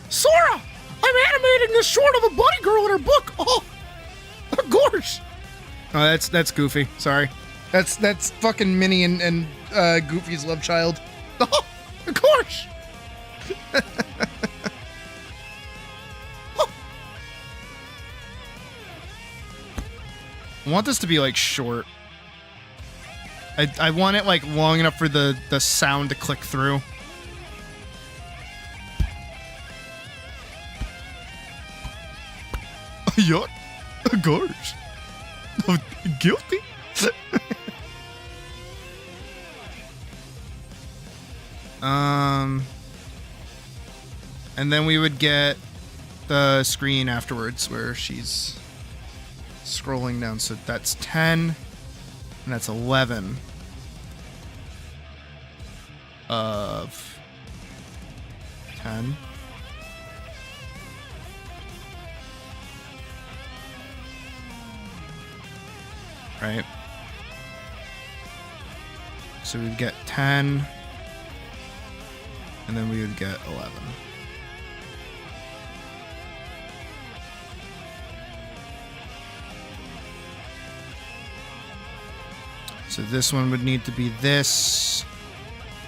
Sora! I'm animating the short of a bunny girl in her book! Oh! Gosh! Oh, that's Goofy. Sorry. That's fucking Minnie and Goofy's love child. Oh, of course. I want this to be like short. I want it like long enough for the sound to click through. Yuck. Of course. Guilty. And then we would get the screen afterwards where she's scrolling down. So that's 10 and that's 11 of 10. Right? So we'd get 10, and then we would get 11. So this one would need to be this.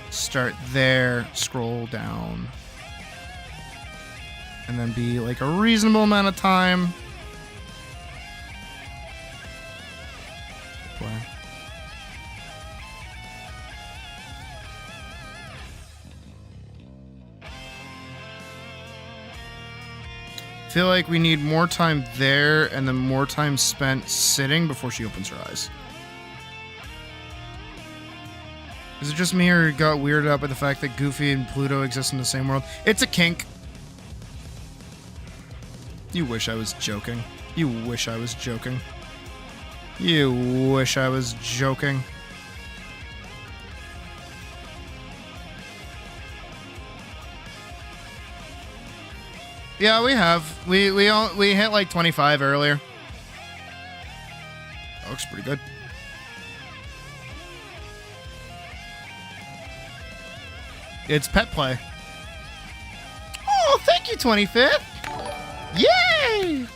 Start there, scroll down, and then be like a reasonable amount of time. Play. I feel like we need more time there and then more time spent sitting before she opens her eyes. Is it just me or got weirded out by the fact that Goofy and Pluto exist in the same world? It's a kink. You wish I was joking. You wish I was joking. You wish I was joking. Yeah, we have. We hit like 25 earlier. That looks pretty good. It's pet play. Oh, thank you, 25th. Yay!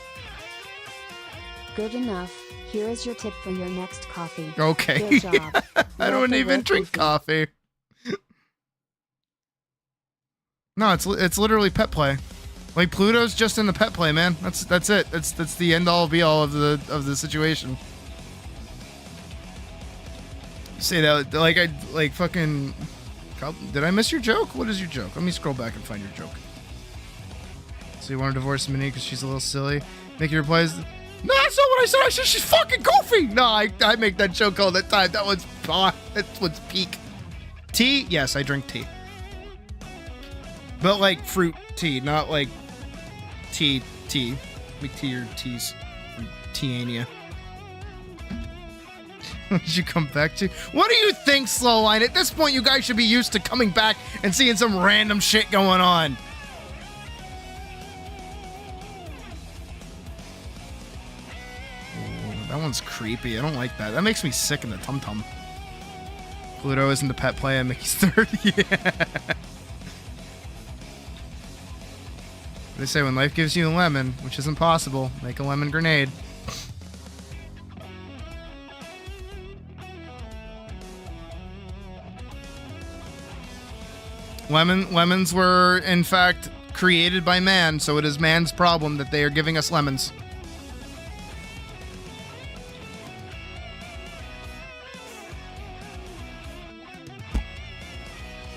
Good enough. Here is your tip for your next coffee. Okay. Good job. I don't Welcome, even Wolf drink Goofy. coffee. No, it's literally pet play. Like Pluto's just in the pet play, man. That's it. That's the end all be all of the situation. Say that like I like fucking. Did I miss your joke? What is your joke? Let me scroll back and find your joke. So you want to divorce Minnie because she's a little silly? Mickey replies, no, that's not what I said. I said she's fucking goofy. No, I make that joke all the time. That one's peak. Tea? Yes, I drink tea. But like fruit tea, not like tea. Make tea or teas from Teania. What did you come back to? What do you think, Slowline? At this point, you guys should be used to coming back and seeing some random shit going on. Ooh, that one's creepy. I don't like that. That makes me sick in the tum-tum. Pluto isn't the pet play at Mickey's third. Yeah. They say when life gives you a lemon, which isn't possible, make a lemon grenade. Lemons were, in fact, created by man, so it is man's problem that they are giving us lemons.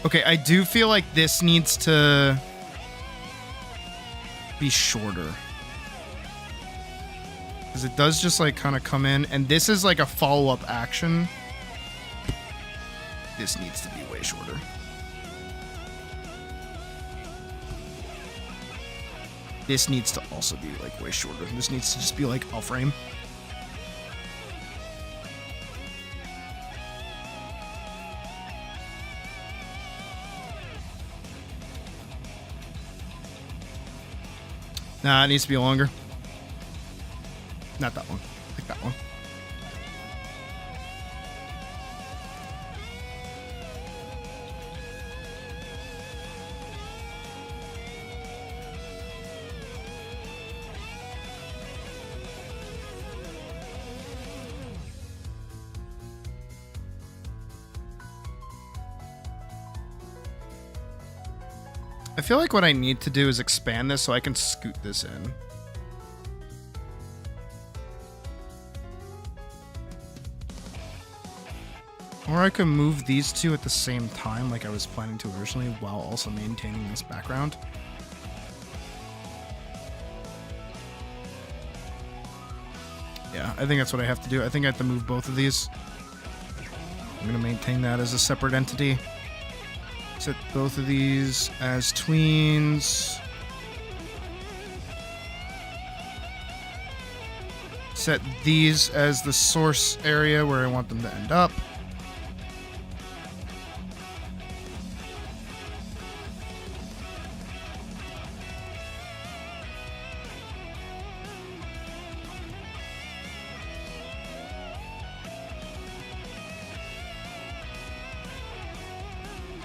Okay, I do feel like this needs to be shorter. Because it does just, like, kind of come in, and this is, like, a follow-up action. This needs to be way shorter. This needs to also be, like, way shorter. This needs to just be, like, a frame. Nah, it needs to be longer. Not that one. Like that one. I feel like what I need to do is expand this so I can scoot this in. Or I could move these two at the same time like I was planning to originally while also maintaining this background. Yeah, I think that's what I have to do. I think I have to move both of these. I'm going to maintain that as a separate entity. Set both of these as tweens. Set these as the source area where I want them to end up.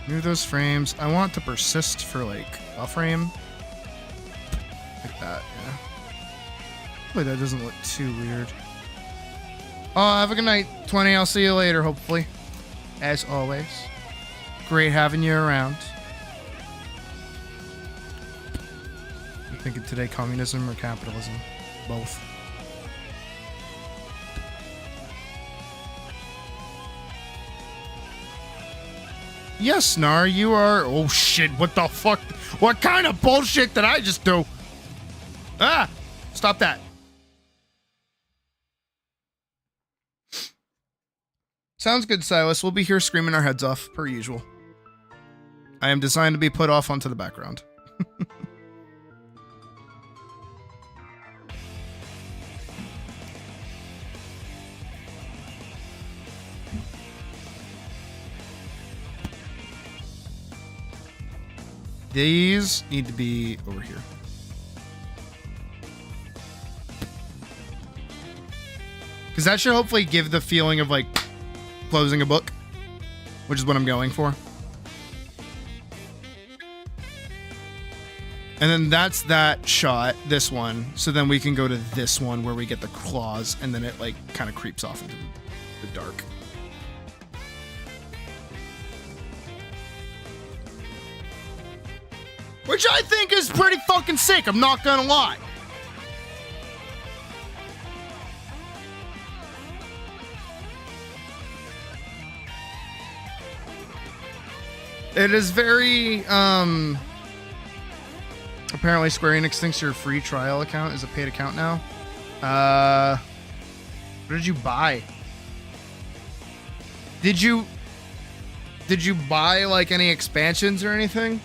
Move those frames. I want to persist for like a frame. Like that, yeah. Hopefully that doesn't look too weird. Oh, have a good night, 20. I'll see you later, hopefully. As always. Great having you around. I'm thinking today communism or capitalism? Both. Yes, Nar, you are... Oh, shit, what the fuck? What kind of bullshit did I just do? Ah! Stop that. Sounds good, Silas. We'll be here screaming our heads off, per usual. I am designed to be put off onto the background. These need to be over here. Because that should hopefully give the feeling of like closing a book, which is what I'm going for. And then that's that shot, this one. So then we can go to this one where we get the claws and then it like kind of creeps off into the dark. Which I think is pretty fucking sick, I'm not gonna lie. It is very, Apparently Square Enix thinks your free trial account is a paid account now. What did you buy? Did you buy like any expansions or anything?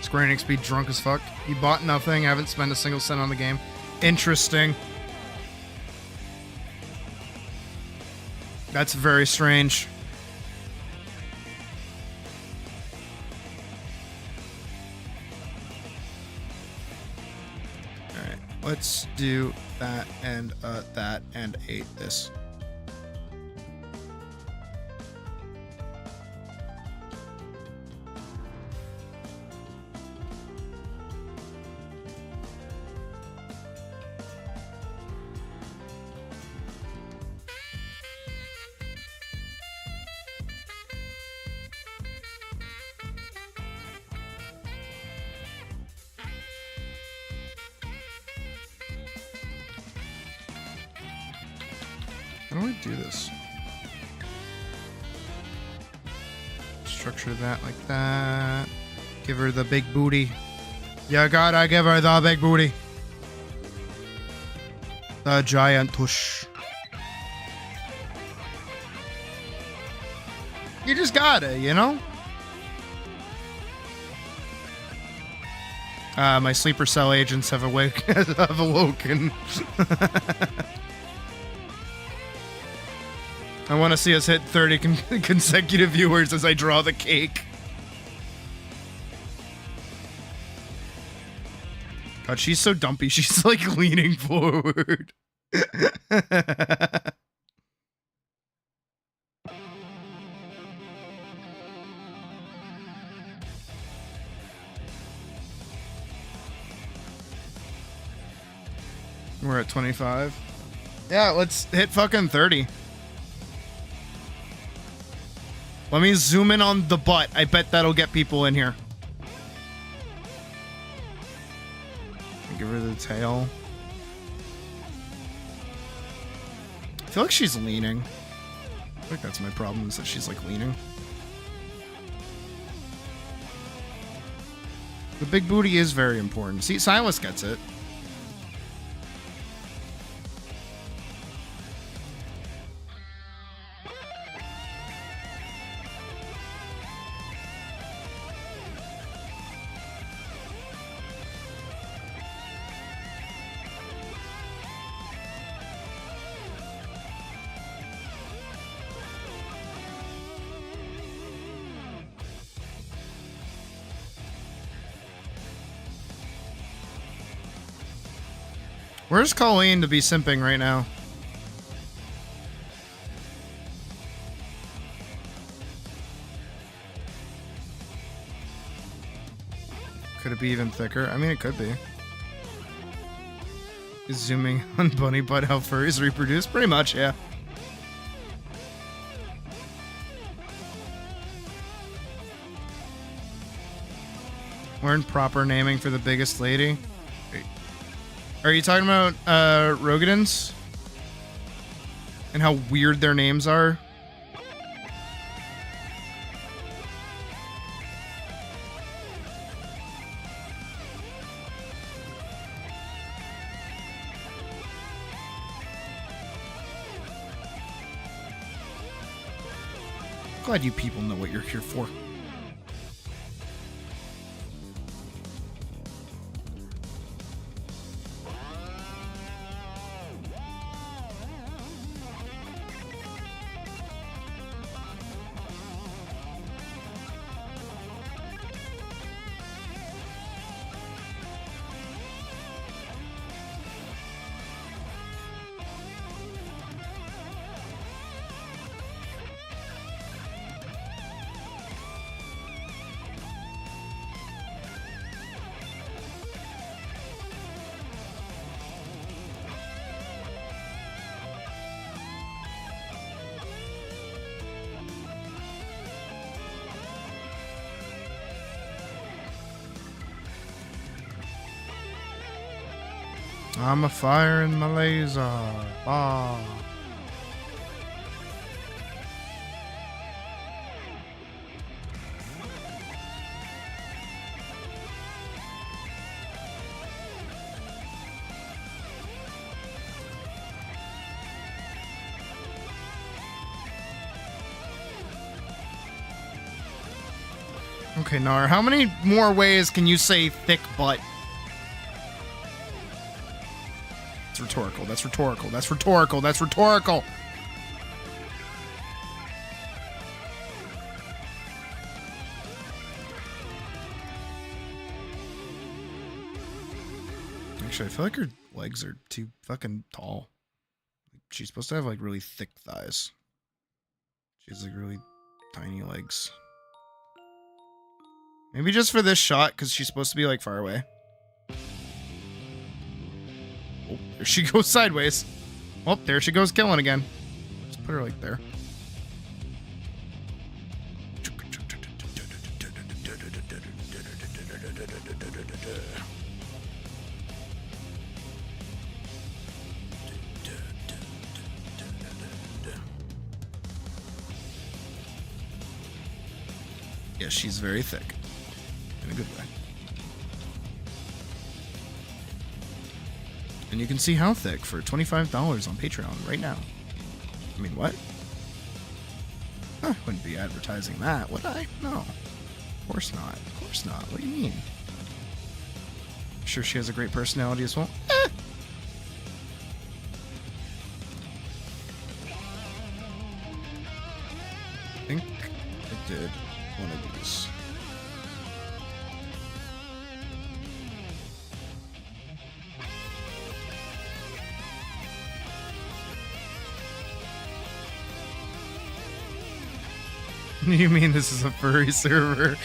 Square Enix be drunk as fuck. You bought nothing, haven't spent a single cent on the game. Interesting. That's very strange. Alright, let's do that and this. How do I do this? Structure that like that. Give her the big booty. You gotta give her the big booty. The giant tush. You just gotta, you know? My sleeper cell agents have awoken. I want to see us hit 30 consecutive viewers as I draw the cake. God, she's so dumpy. She's like leaning forward. We're at 25. Yeah, let's hit fucking 30. Let me zoom in on the butt. I bet that'll get people in here. Give her the tail. I feel like she's leaning. I think that's my problem, is that she's like leaning. The big booty is very important. See, Silas gets it. Where's Colleen to be simping right now? Could it be even thicker? I mean, it could be. Is zooming on bunny butt how furries reproduce? Pretty much, yeah. Learn proper naming for the biggest lady. Are you talking about Rogadins? And how weird their names are? Glad you people know what you're here for. I'm a fire in my laser. Ah. Okay, Nar, how many more ways can you say thick butt? It's rhetorical. That's rhetorical. That's rhetorical. That's rhetorical. Actually, I feel like her legs are too fucking tall. She's supposed to have like really thick thighs. She has like really tiny legs. Maybe just for this shot, because she's supposed to be like far away. Oh, there she goes sideways. Oh, there she goes killing again. Just put her like there. Yeah, she's very thick. In a good way. And you can see how thick for $25 on Patreon right now. I mean, what? I wouldn't be advertising that, would I? No. Of course not. Of course not. What do you mean? I'm sure she has a great personality as well. I think I did one of these. You mean this is a furry server?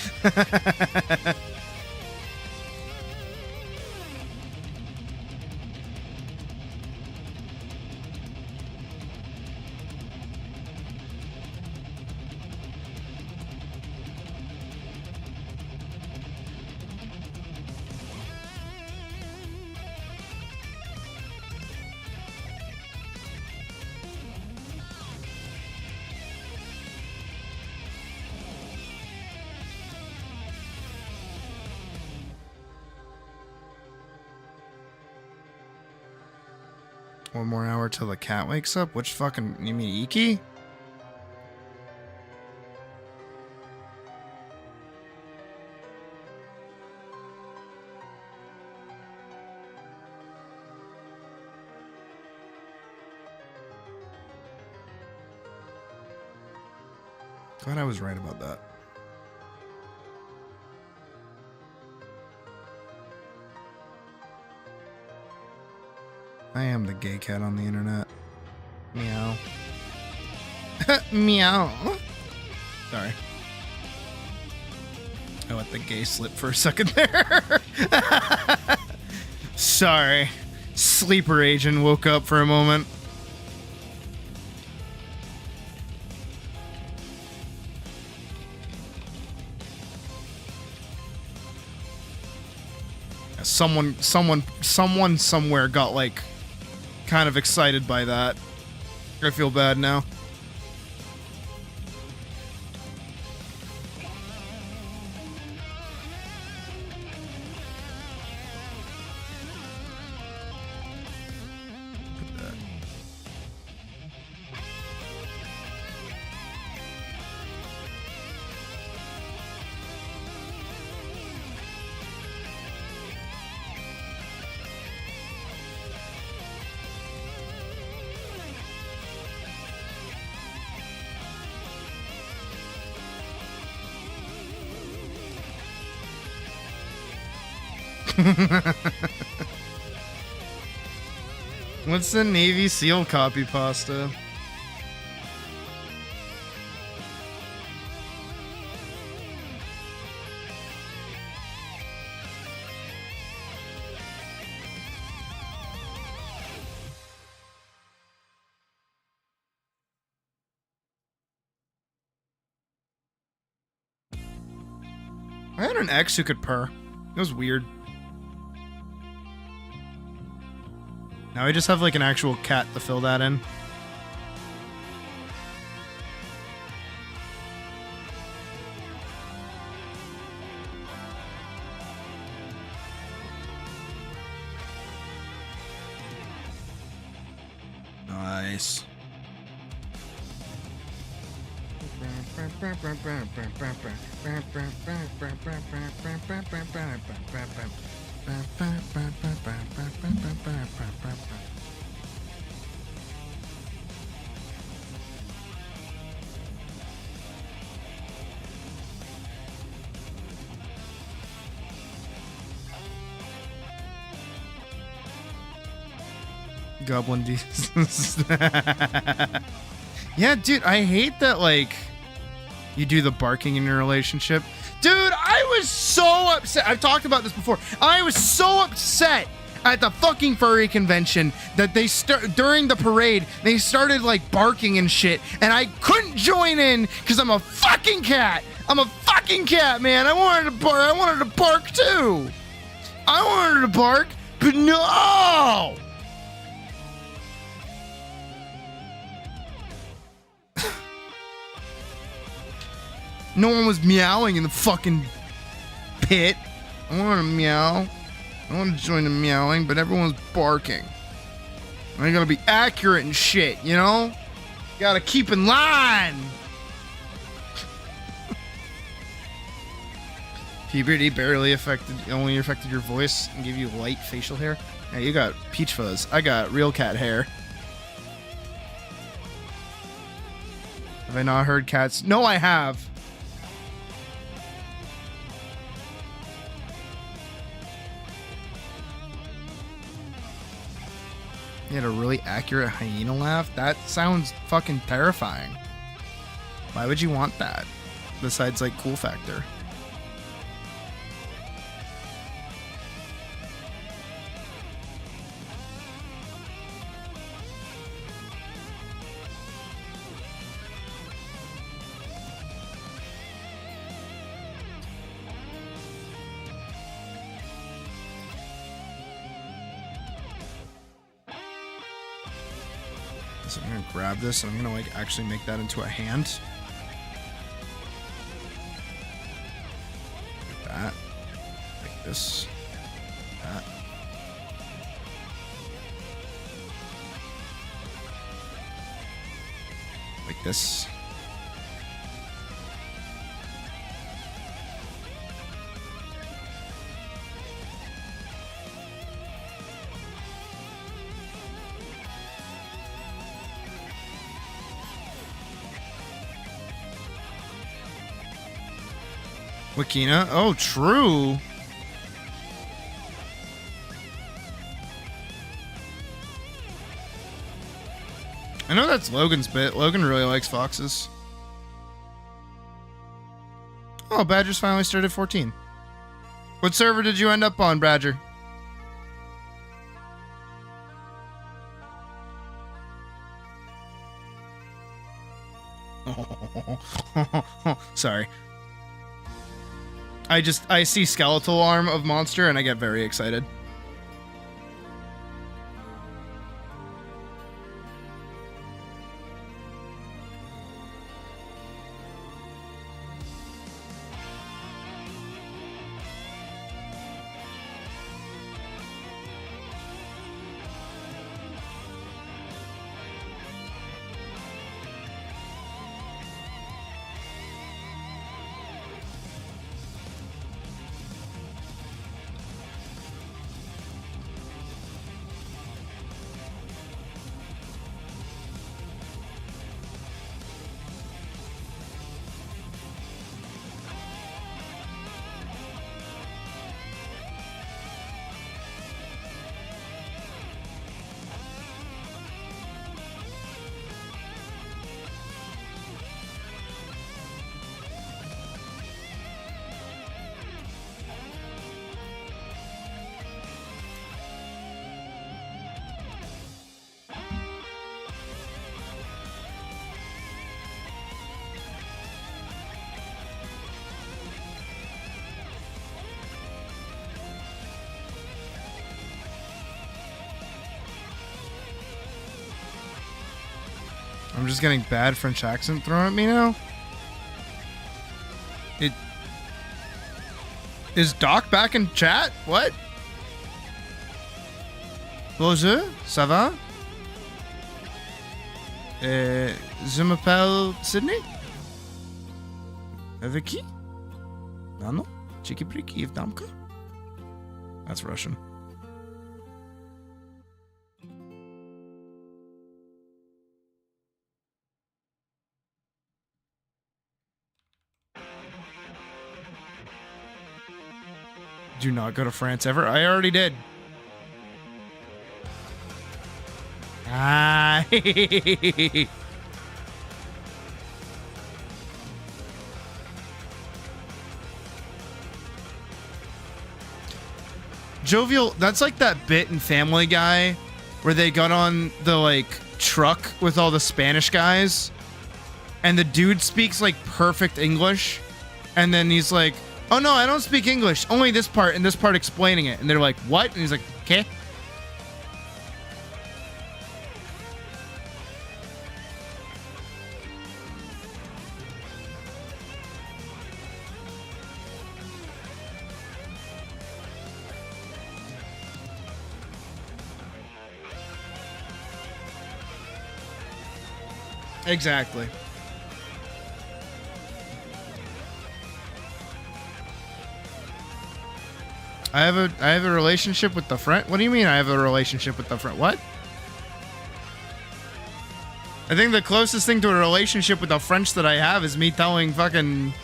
One more hour till the cat wakes up? Which fucking... You mean Iki? Glad I was right about that. I am the gay cat on the internet. Meow. Meow. Sorry. I let the gay slip for a second there. Sorry. Sleeper agent woke up for a moment. Someone somewhere got like kind of excited by that. I feel bad now. What's the Navy SEAL copy pasta? I had an ex who could purr. It was weird. Now we just have like an actual cat to fill that in. Nice. Goblin D. Yeah, dude, I hate that, like, you do the barking in your relationship. Dude, I was so upset. I've talked about this before. I was so upset at the fucking furry convention that they during the parade, they started, like, barking and shit, and I couldn't join in because I'm a fucking cat. I'm a fucking cat, man. I wanted to bark. I wanted to bark, too. I wanted to bark, but no! No one was meowing in the fucking pit. I want to meow. I want to join the meowing, but everyone's barking. I gotta be accurate and shit, you know? Gotta keep in line. Puberty barely only affected your voice and gave you light facial hair. Yeah, you got peach fuzz. I got real cat hair. Have I not heard cats? No, I have. You had a really accurate hyena laugh? That sounds fucking terrifying. Why would you want that? Besides, like, cool factor. So I'm gonna grab this and I'm gonna like actually make that into a hand. Like that. Like this. That. Like this. Wakina? Oh, true. I know that's Logan's bit. Logan really likes foxes. Oh, Badger's finally started 14. What server did you end up on, Badger? Sorry. I see skeletal arm of monster and I get very excited. I'm just getting bad French accent thrown at me now. Is Doc back in chat? What? Bonjour, ça va? Je m'appelle Sydney. Avec qui? Nano? Chiki-priki в дамка? That's Russian. Do not go to France ever. I already did. Ah. Jovial, that's like that bit in Family Guy where they got on the like truck with all the Spanish guys and the dude speaks like perfect English and then he's like, oh no, I don't speak English, only this part and this part explaining it, and they're like, what? And he's like, okay. Exactly. I have a relationship with the French. What do you mean I have a relationship with the French? What? I think the closest thing to a relationship with the French that I have is me telling fucking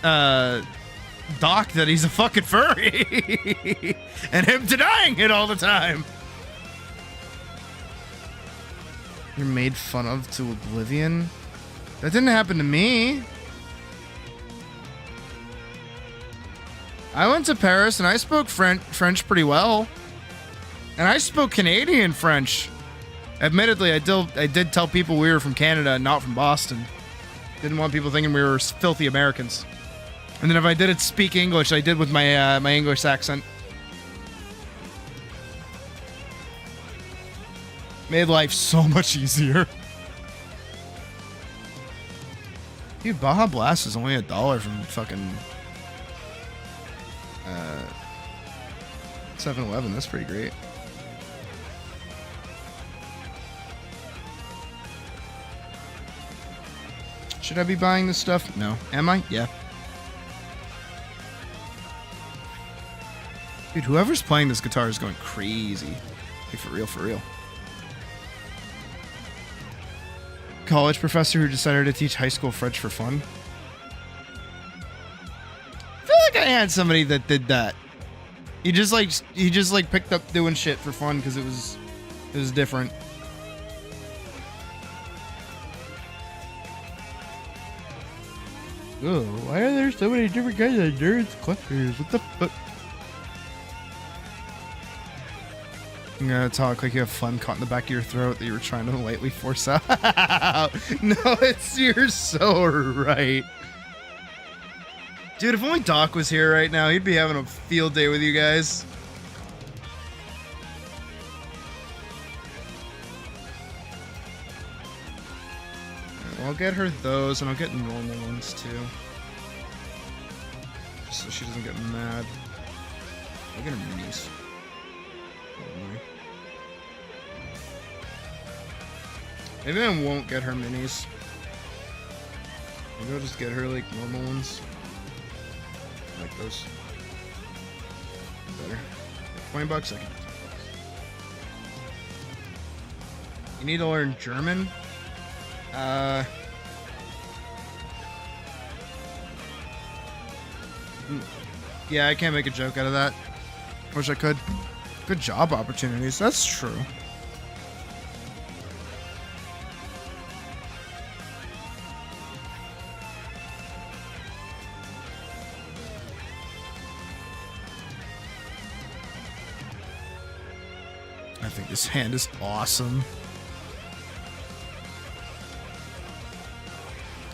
Doc that he's a fucking furry and him denying it all the time. You're made fun of to oblivion? That didn't happen to me. I went to Paris and I spoke French pretty well. And I spoke Canadian French. Admittedly, I did tell people we were from Canada and not from Boston. Didn't want people thinking we were filthy Americans. And then if I did speak English, I did with my my English accent. Made life so much easier. Dude, Baja Blast is only $1 from fucking 7-Eleven. That's pretty great. Should I be buying this stuff? No. Am I? Yeah. Dude, whoever's playing this guitar is going crazy. Hey, for real, for real. College professor who decided to teach high school French for fun. I feel like I had somebody that did that. He just picked up doing shit for fun because it was different. Oh, why are there so many different kinds of nerds clusters? What the fuck? I'm gonna talk like you have fun caught in the back of your throat that you were trying to lightly force out. No, you're so right. Dude, if only Doc was here right now, he'd be having a field day with you guys. I'll get her those, and I'll get normal ones too. Just so she doesn't get mad. I'll get her minis. Probably. Maybe I won't get her minis. Maybe I'll just get her like normal ones. Like those. Better. $20 I can. You need to learn German? Yeah, I can't make a joke out of that. Wish I could. Good job opportunities. That's true. I think this hand is awesome.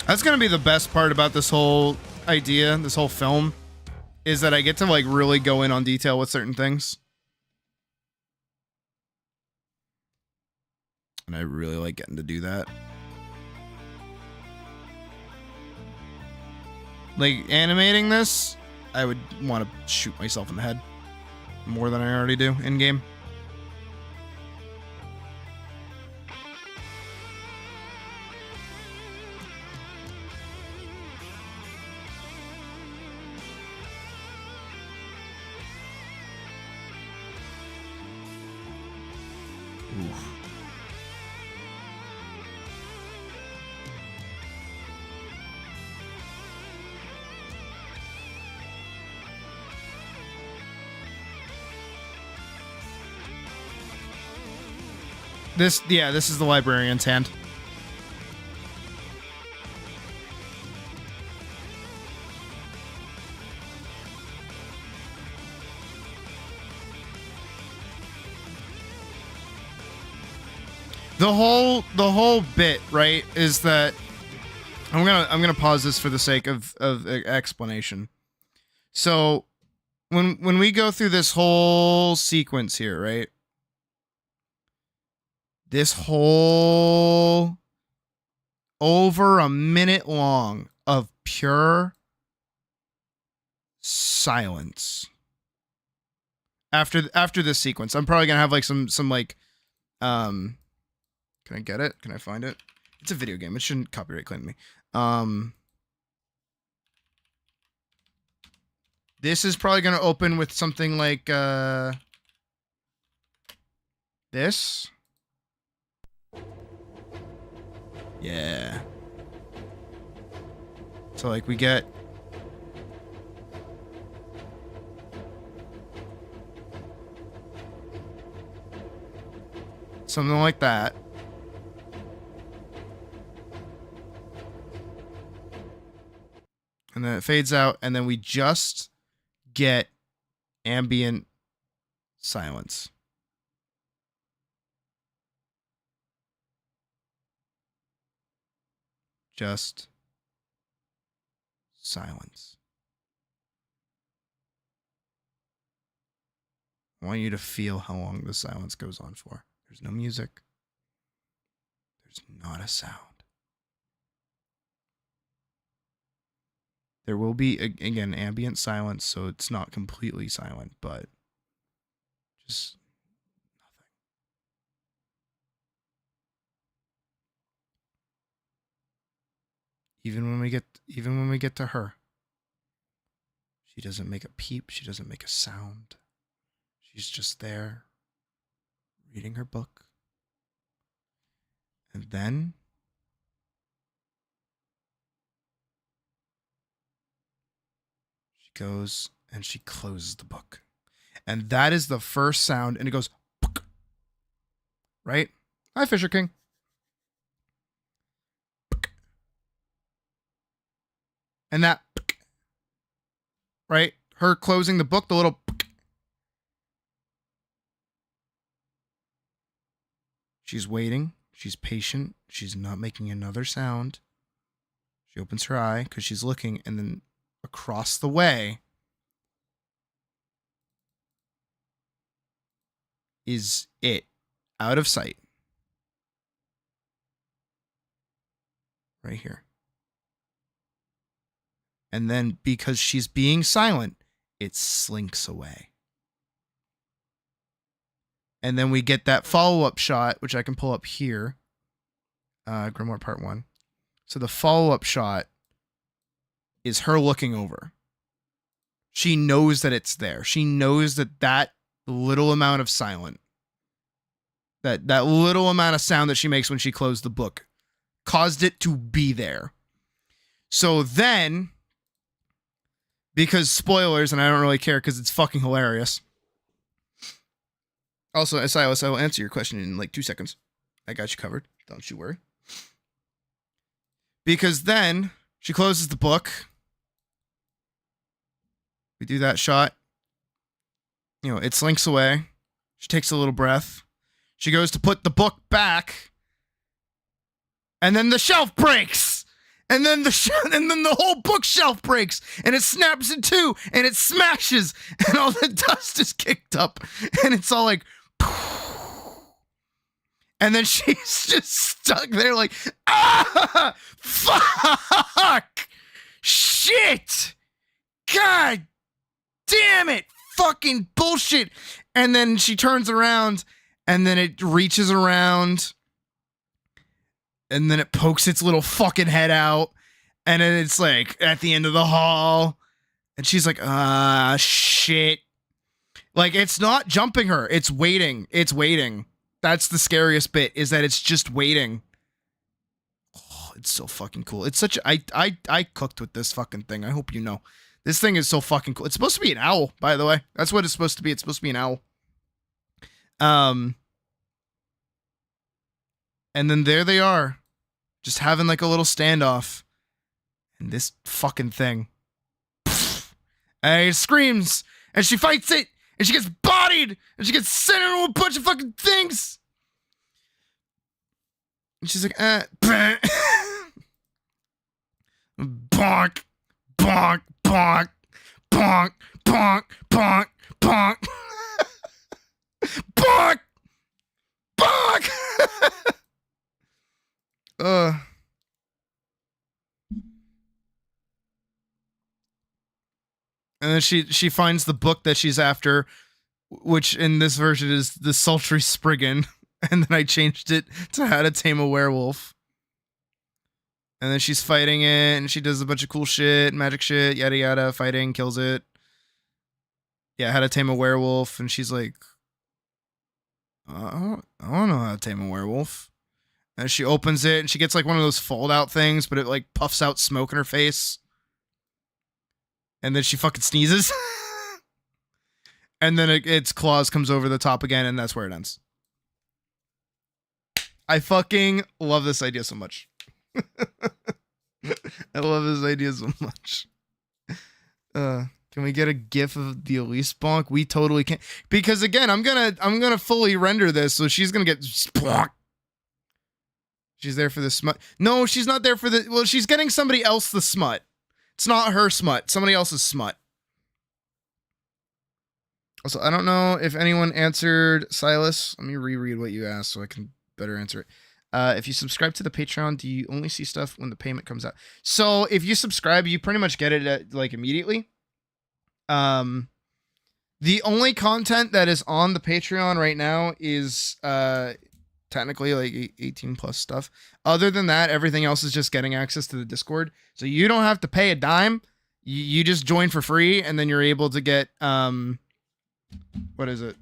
That's gonna be the best part about this whole idea, this whole film, is that I get to like really go in on detail with certain things. And I really like getting to do that. like animating this, I would want to shoot myself in the head more than I already do in game. Oof. This is the librarian's hand. The whole bit, right, is that I'm gonna pause this for the sake of explanation. So when we go through this whole sequence here, right? This whole over a minute long of pure silence. After this sequence, I'm probably gonna have like some like can I get it? Can I find it? It's a video game. It shouldn't copyright claim me. This is probably gonna open with something like this. Yeah. So like we get something like that. And then it fades out, and then we just get ambient silence. Just silence. I want you to feel how long the silence goes on for. There's no music. There's not a sound. There will be, again, ambient silence, so it's not completely silent, but just nothing. Even when we get to her, she doesn't make a peep, she doesn't make a sound. She's just there, reading her book. And then she goes and she closes the book. And that is the first sound, and it goes, right? Hi, Fisher King. And that, right? Her closing the book, the little. She's waiting. She's patient. She's not making another sound. She opens her eye because she's looking, and then across the way is it, out of sight. Right here. And then because she's being silent, it slinks away. And then we get that follow-up shot, which I can pull up here. Grimoire Part 1. So the follow-up shot is her looking over. She knows that it's there. She knows that that little amount of silent, that little amount of sound that she makes when she closed the book, caused it to be there. So then, because spoilers, and I don't really care because it's fucking hilarious. Also, Silas, I will answer your question in like 2 seconds. I got you covered. Don't you worry. Because then she closes the book. We do that shot. You know, it slinks away. She takes a little breath. She goes to put the book back. And then the shelf breaks. And then the whole bookshelf breaks, and it snaps in two, and it smashes, and all the dust is kicked up, and it's all like, and then she's just stuck there like, ah, fuck, shit. shit! God damn it! Fucking bullshit! And then she turns around, and then it reaches around, and then it pokes its little fucking head out, and then it's like at the end of the hall, and she's like, ah, shit. Like, it's not jumping her, it's waiting. It's waiting. That's the scariest bit, is that it's just waiting. Oh, it's so fucking cool. It's such a, I cooked with this fucking thing. I hope you know. This thing is so fucking cool. It's supposed to be an owl, by the way. That's what it's supposed to be. It's supposed to be an owl. And then there they are, just having like a little standoff. And this fucking thing, and it screams, and she fights it, and she gets bodied, and she gets sent into a bunch of fucking things. And she's like, bonk, bonk, bonk, bonk, bonk, bonk, bonk, bonk, bonk, bonk. And then she finds the book that she's after, which in this version is The Sultry Spriggan. And then I changed it to How to Tame a Werewolf. And then she's fighting it, and she does a bunch of cool shit, magic shit, yada yada, fighting, kills it. Yeah, How to Tame a Werewolf, and she's like, I don't know how to tame a werewolf. And she opens it, and she gets like one of those fold-out things, but it like puffs out smoke in her face. And then she fucking sneezes. And then its claws comes over the top again, and that's where it ends. I fucking love this idea so much. I love this idea so much. Can we get a gif of the Elise bonk? We totally can. Because again, I'm gonna fully render this, so she's gonna get bonk. She's there for the smut. No, she's not there for the, well, she's getting somebody else the smut. It's not her smut, somebody else's smut. Also, I don't know if anyone answered Silas. Let me reread what you asked so I can better answer it. If you subscribe to the Patreon, do you only see stuff when the payment comes out? So if you subscribe, you pretty much get it like immediately. The only content that is on the Patreon right now is technically like 18 plus stuff. Other than that, everything else is just getting access to the Discord. So you don't have to pay a dime. You just join for free, and then you're able to get what is it?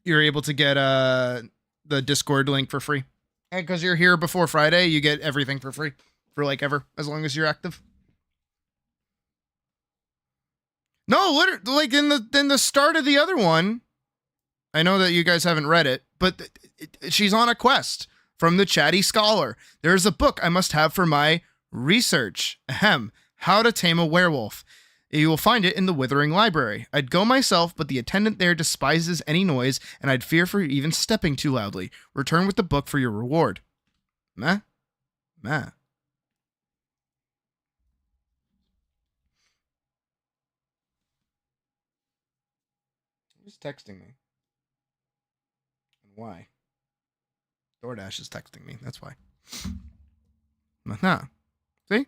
You're able to get the Discord link for free. And because you're here before Friday, you get everything for free for like ever, as long as you're active. No, literally, like in the start of the other one, I know that you guys haven't read it, but she's on a quest from the Chatty Scholar. There's a book I must have for my research. Ahem. How to Tame a Werewolf. You will find it in the Withering Library. I'd go myself, but the attendant there despises any noise, and I'd fear for even stepping too loudly. Return with the book for your reward. Meh? Meh. Who's texting me? And why? DoorDash is texting me. That's why. Nah. See?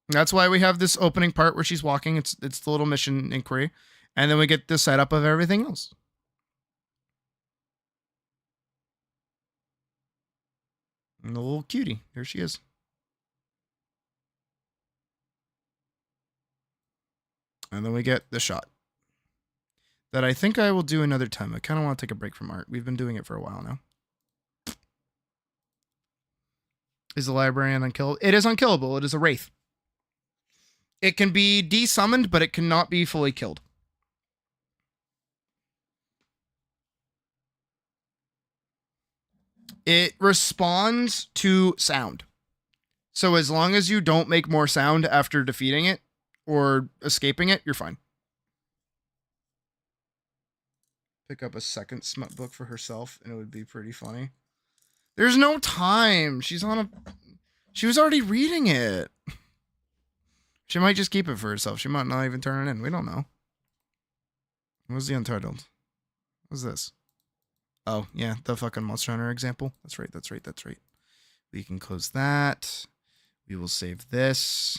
That's why we have this opening part where she's walking. It's the little mission inquiry. And then we get the setup of everything else. And the little cutie. Here she is. And then we get the shot. That I think I will do another time. I kind of want to take a break from art. We've been doing it for a while now. Is the librarian unkillable? It is unkillable. It is a wraith. It can be desummoned, but it cannot be fully killed. It responds to sound. So as long as you don't make more sound after defeating it or escaping it, you're fine. Pick up a second smut book for herself, and it would be pretty funny. There's no time. She was already reading it. She might just keep it for herself. She might not even turn it in. We don't know. What's the Untitled? What's this? Oh, yeah, the fucking Monster Hunter example. That's right. We can close that. We will save this.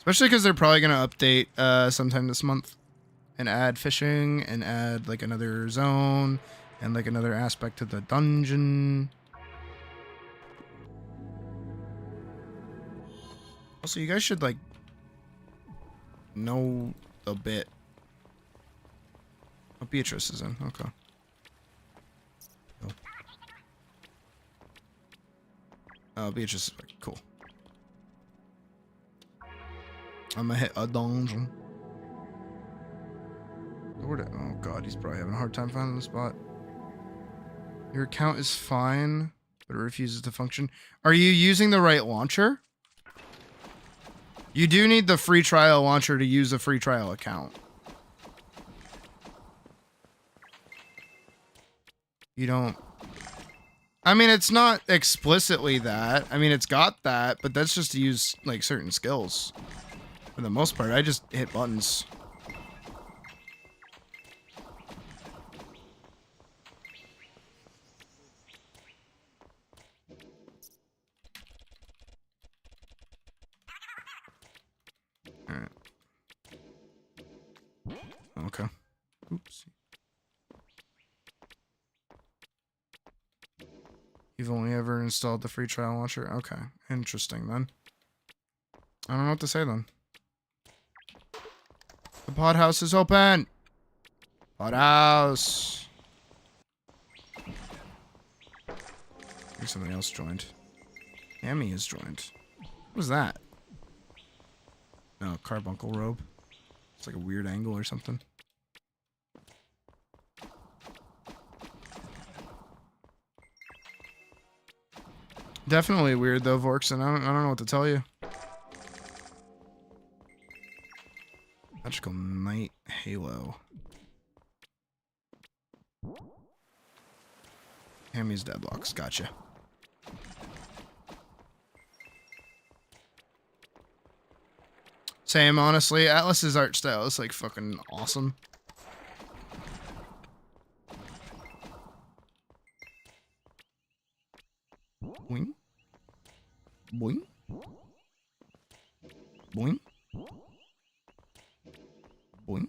Especially because they're probably going to update sometime this month and add fishing and add like another zone and like another aspect to the dungeon. Also, you guys should like know a bit. Oh, Beatrice is in. Okay. Oh, Beatrice is like, cool. I'm gonna hit a dungeon. Oh god, he's probably having a hard time finding the spot. Your account is fine, but it refuses to function. Are you using the right launcher? You do need the free trial launcher to use a free trial account. You don't... I mean, it's not explicitly that. I mean, it's got that, but that's just to use, like, certain skills. For the most part, I just hit buttons. Alright. Okay. Oops. You've only ever installed the free trial launcher? Okay. Interesting, then. I don't know what to say, then. The pod house is open! Pod house! I think somebody else joined. Amy is joined. What was that? No, carbuncle robe. It's like a weird angle or something. Definitely weird though, Vorkson. I don't know what to tell you. Magical Night Halo. Hammy's deadlocks. Gotcha. Same, honestly. Atlas's art style is like fucking awesome. Boing. Boing. Boing. Boing.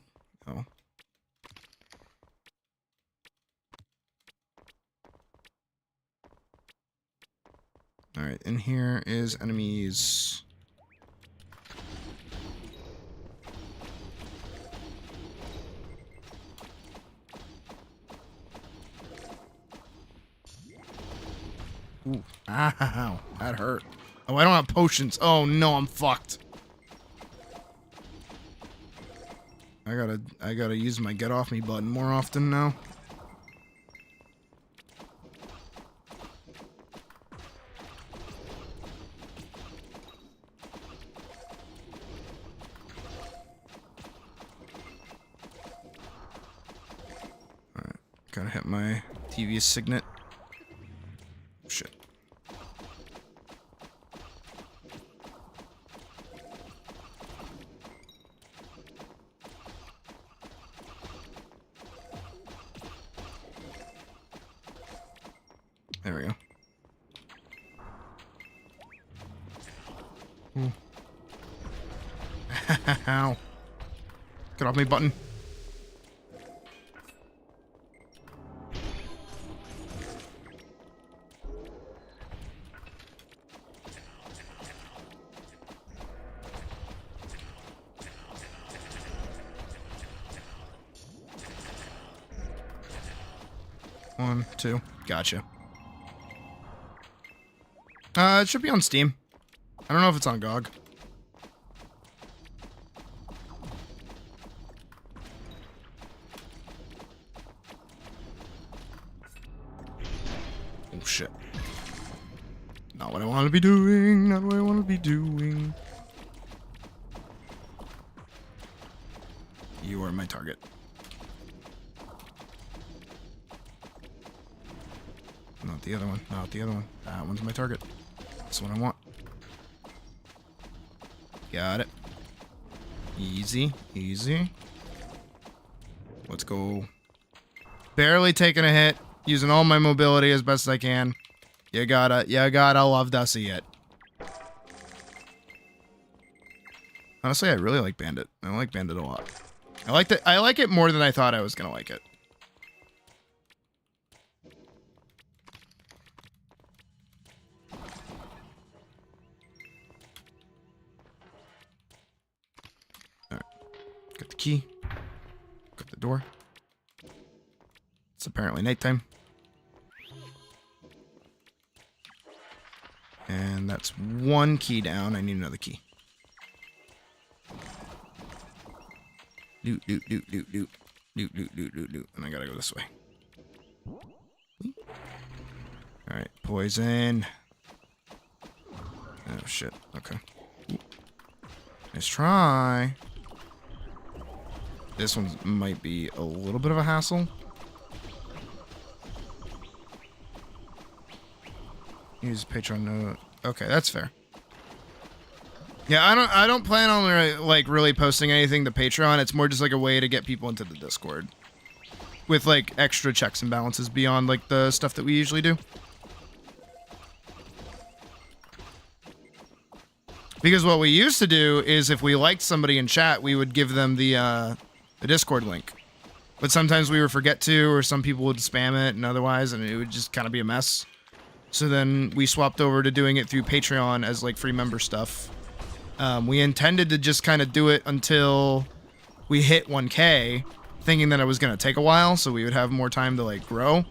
Oh. Alright, and here is enemies. Ooh. Ow. That hurt. Oh, I don't have potions. Oh no, I'm fucked. I gotta use my get off me button more often now. Alright, gotta hit my TV signet. Shit. There we go. Ooh. Ow. Get off me button. One, two. Gotcha. It should be on Steam. I don't know if it's on GOG. Oh shit. Not what I want to be doing. Not what I want to be doing. You are my target. Not the other one. Not the other one. That one's my target. That's what I want. Got it. Easy. Easy. Let's go. Barely taking a hit. Using all my mobility as best as I can. You gotta love to see it. Honestly, I really like Bandit. I like Bandit a lot. I like it more than I thought I was gonna like it. Alright. Got the key. Got the door. It's apparently nighttime. And that's one key down. I need another key. Doot, doot, doot, doot, doot. Doot, doot, doot, doot, doot. And I gotta go this way. Alright, poison. Oh, shit. Okay. Ooh. Nice try. This one might be a little bit of a hassle. Use Patreon note. Okay, that's fair. Yeah, I don't plan on like really posting anything to Patreon. It's more just like a way to get people into the Discord with like extra checks and balances beyond like the stuff that we usually do. Because what we used to do is if we liked somebody in chat, we would give them the Discord link. But sometimes we would forget to, or some people would spam it and otherwise, and it would just kind of be a mess. So then we swapped over to doing it through Patreon as like free member stuff. We intended to just kind of do it until we hit 1K, thinking that it was going to take a while, so we would have more time to like grow.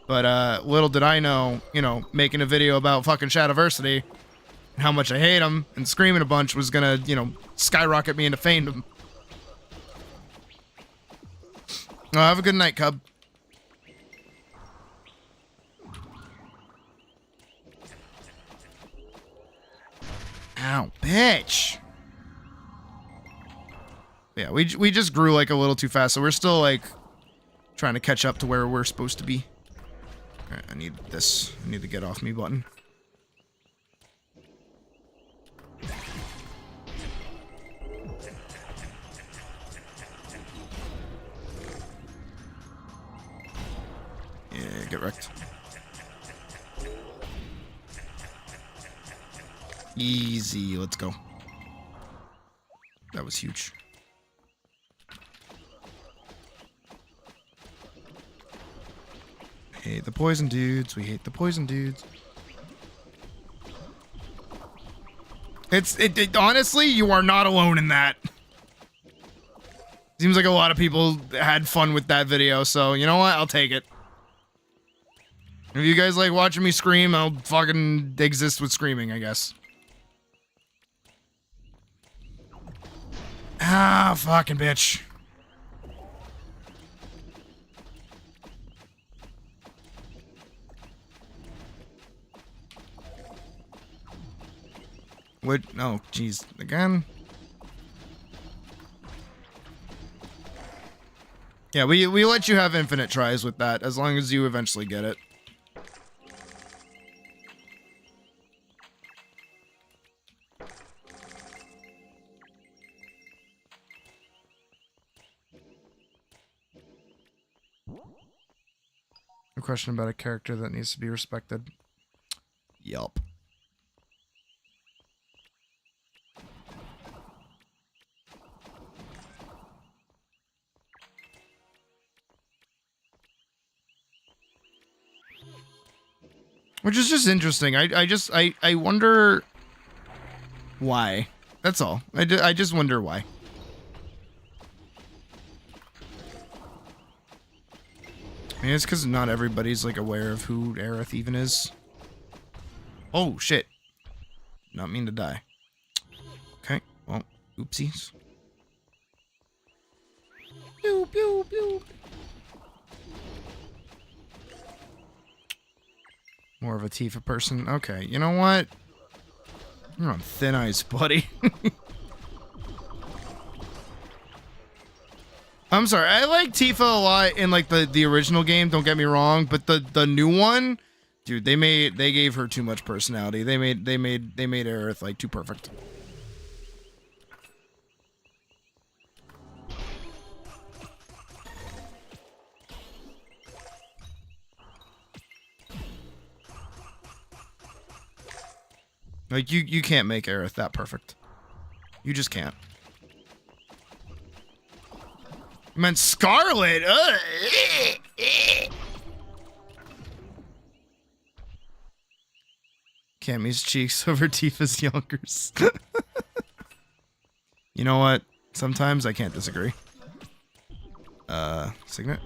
But little did I know, you know, making a video about fucking Shadiversity, and how much I hate him, and screaming a bunch was going to, you know, skyrocket me into fandom. Oh, have a good night, Cub. Ow, bitch. Yeah, we just grew like a little too fast, so we're still like trying to catch up to where we're supposed to be. Alright, I need this. I need the get off me button. Yeah, get wrecked. Easy, let's go. That was huge. Hate the poison dudes. We hate the poison dudes. It honestly, you are not alone in that. Seems like a lot of people had fun with that video, so you know what? I'll take it. If you guys like watching me scream, I'll fucking exist with screaming, I guess. Ah, fucking bitch. What? Oh, jeez. Again? Yeah, we let you have infinite tries with that, as long as you eventually get it. A question about a character that needs to be respected. Yup. Which is just interesting. I wonder why. That's all. I just wonder why. I mean, it's because not everybody's like aware of who Aerith even is. Oh shit! Not mean to die. Okay. Well, oopsies. Pew pew pew. More of a Tifa person. Okay, you know what? You're on thin ice, buddy. I'm sorry. I like Tifa a lot in like the original game. Don't get me wrong, but the new one, dude, they gave her too much personality. They made Aerith like too perfect. Like, you can't make Aerith that perfect. You just can't. I meant Scarlet. Cammy's cheeks over Tifa's youngers. You know what? Sometimes I can't disagree. Signet?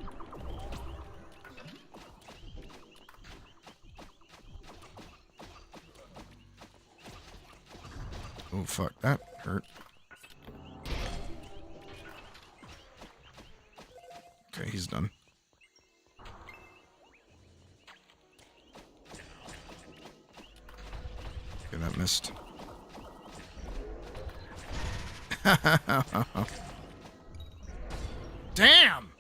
Oh, fuck. That hurt. Okay, he's done. Okay, that missed. Damn!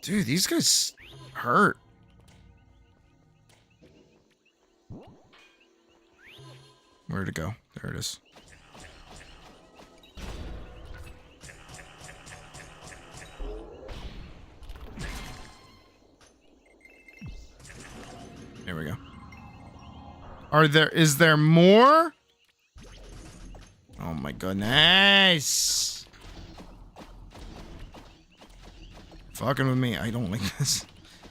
Dude, these guys hurt. Where'd it go? There it is. There we go. Is there more? Oh my goodness. Fucking with me. I don't like this.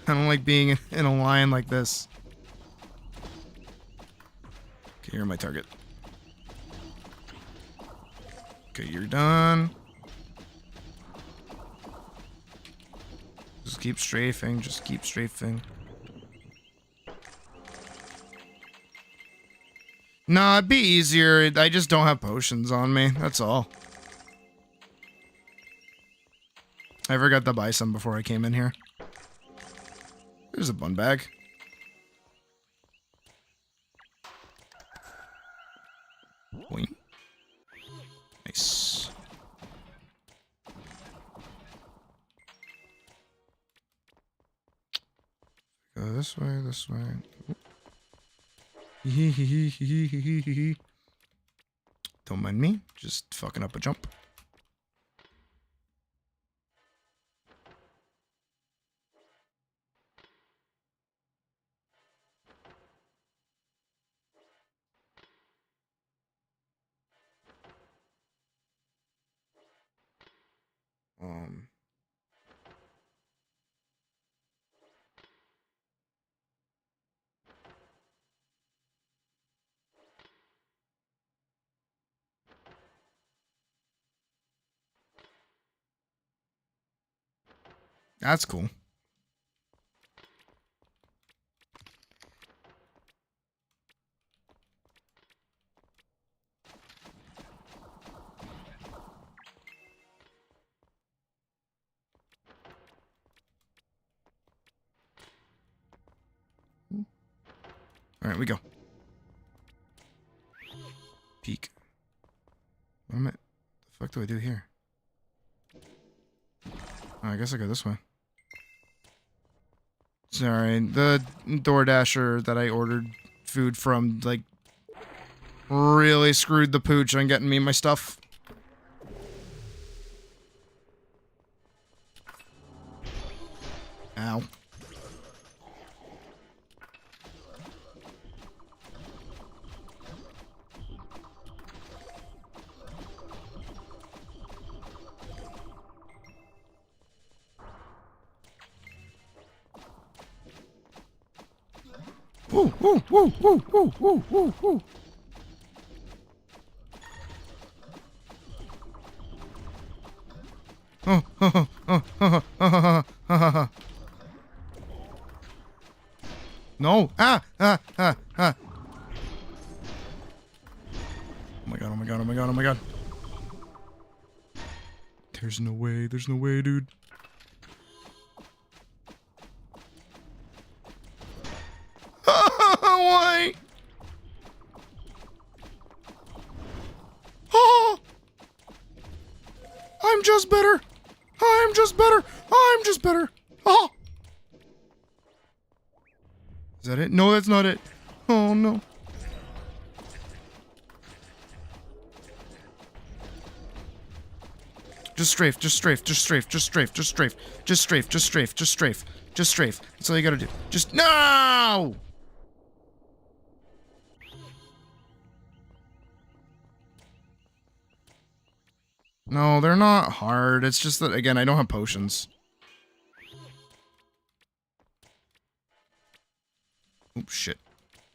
I don't like being in a line like this. Okay, you're my target. Okay, you're done. Just keep strafing. Just keep strafing. Nah, it'd be easier. I just don't have potions on me. That's all. I forgot to buy some before I came in here. There's a bun bag. Boing. Nice. Go this way, this way. Don't mind me, just fucking up a jump. That's cool. All right, we go. Peek. What am I? The fuck do I do here? Oh, I guess I go this way. Sorry, the DoorDasher that I ordered food from, like, really screwed the pooch on getting me my stuff. Ow. Woo, woo, woo, woo, woo, woo, woo, woo. No. Ah. Oh my god, oh my god, oh my god, oh my god. There's no way, dude. Why? Oh, I'm just better. I'm just better. I'm just better. Oh. Is that it? No, that's not it. Oh no. Just strafe, just strafe, just strafe, just strafe, just strafe, just strafe, just strafe, just strafe, just strafe. That's all you gotta do. Just no! No, they're not hard. It's just that, again, I don't have potions. Oops, shit.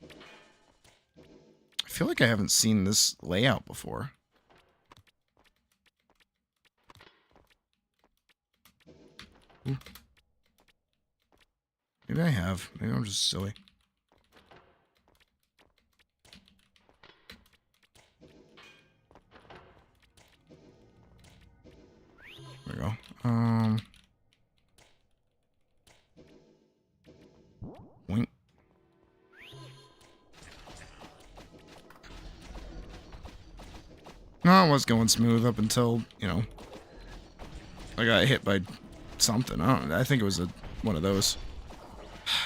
I feel like I haven't seen this layout before. Ooh. Maybe I have. Maybe I'm just silly. There we go. Boink. No, it was going smooth up until, you know, I got hit by something. I think it was one of those.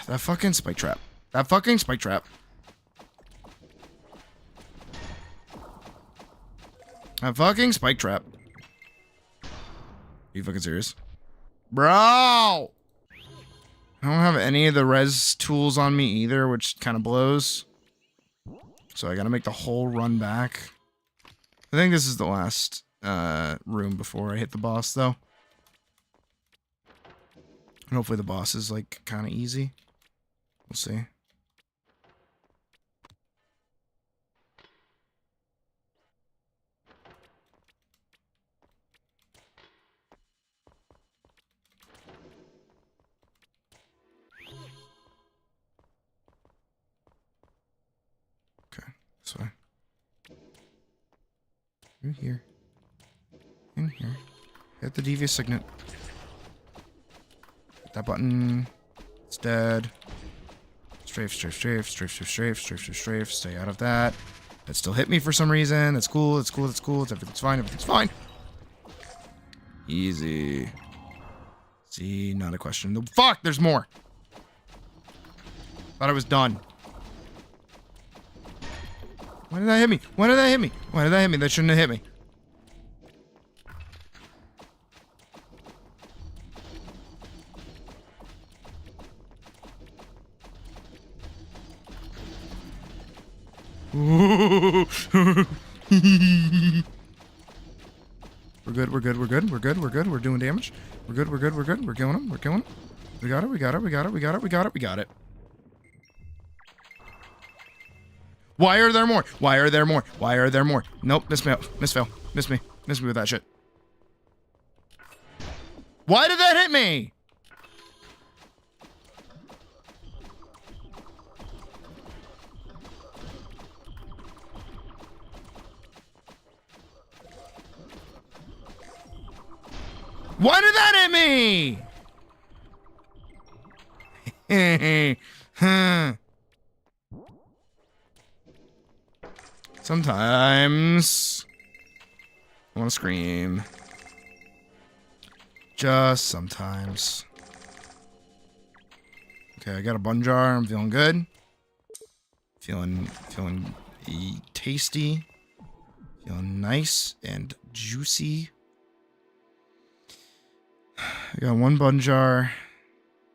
That fucking spike trap. That fucking spike trap. That fucking spike trap. Are you fucking serious? Bro! I don't have any of the res tools on me either, which kind of blows. So I gotta make the whole run back. I think this is the last room before I hit the boss, though. And hopefully the boss is, like, kind of easy. We'll see. Okay, this way. In here. In here. Hit the devious signet. Hit that button. It's dead. Strafe, strafe, strafe, strafe, strafe, strafe, strafe, strafe, strafe. Stay out of that. That still hit me for some reason. That's cool, that's cool, that's cool. Everything's fine, everything's fine. Easy. See, not a question. No, fuck, there's more. Thought I was done. Why did that hit me? Why did that hit me? Why did that hit me? That shouldn't have hit me. We're good, we're good, we're good, we're good, we're good, we're doing damage. We're good, we're good, we're good, we're killing him, we're killing him. We got it, we got it, we got it, we got it, we got it, we got it. Why are there more? Why are there more? Why are there more? Nope, miss me, miss fail, miss me with that shit. Why did that hit me? Why did that hit me? Sometimes I want to scream. Just sometimes. Okay, I got a bun jar. I'm feeling good. Feeling tasty. Feeling nice and juicy. I got one bun jar.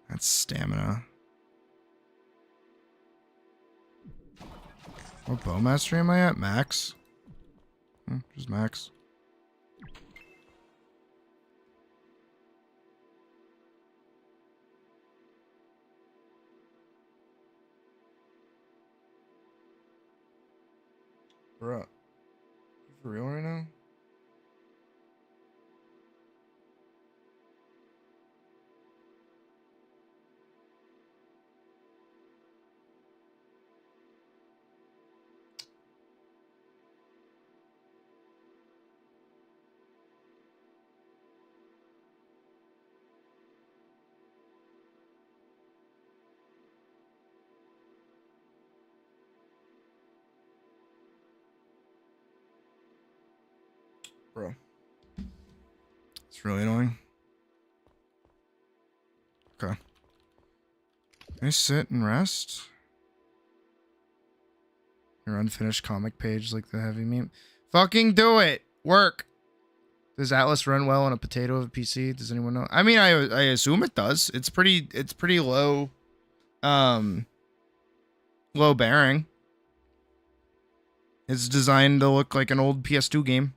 That's stamina. What bow mastery am I at? Max? Just max. Bruh. You for real right now? Bro. It's really annoying. Okay. Can I sit and rest? Your unfinished comic page like the heavy meme. Fucking do it! Work! Does Atlas run well on a potato of a PC? Does anyone know? I mean, I assume it does. It's pretty low, low bearing. It's designed to look like an old PS2 game.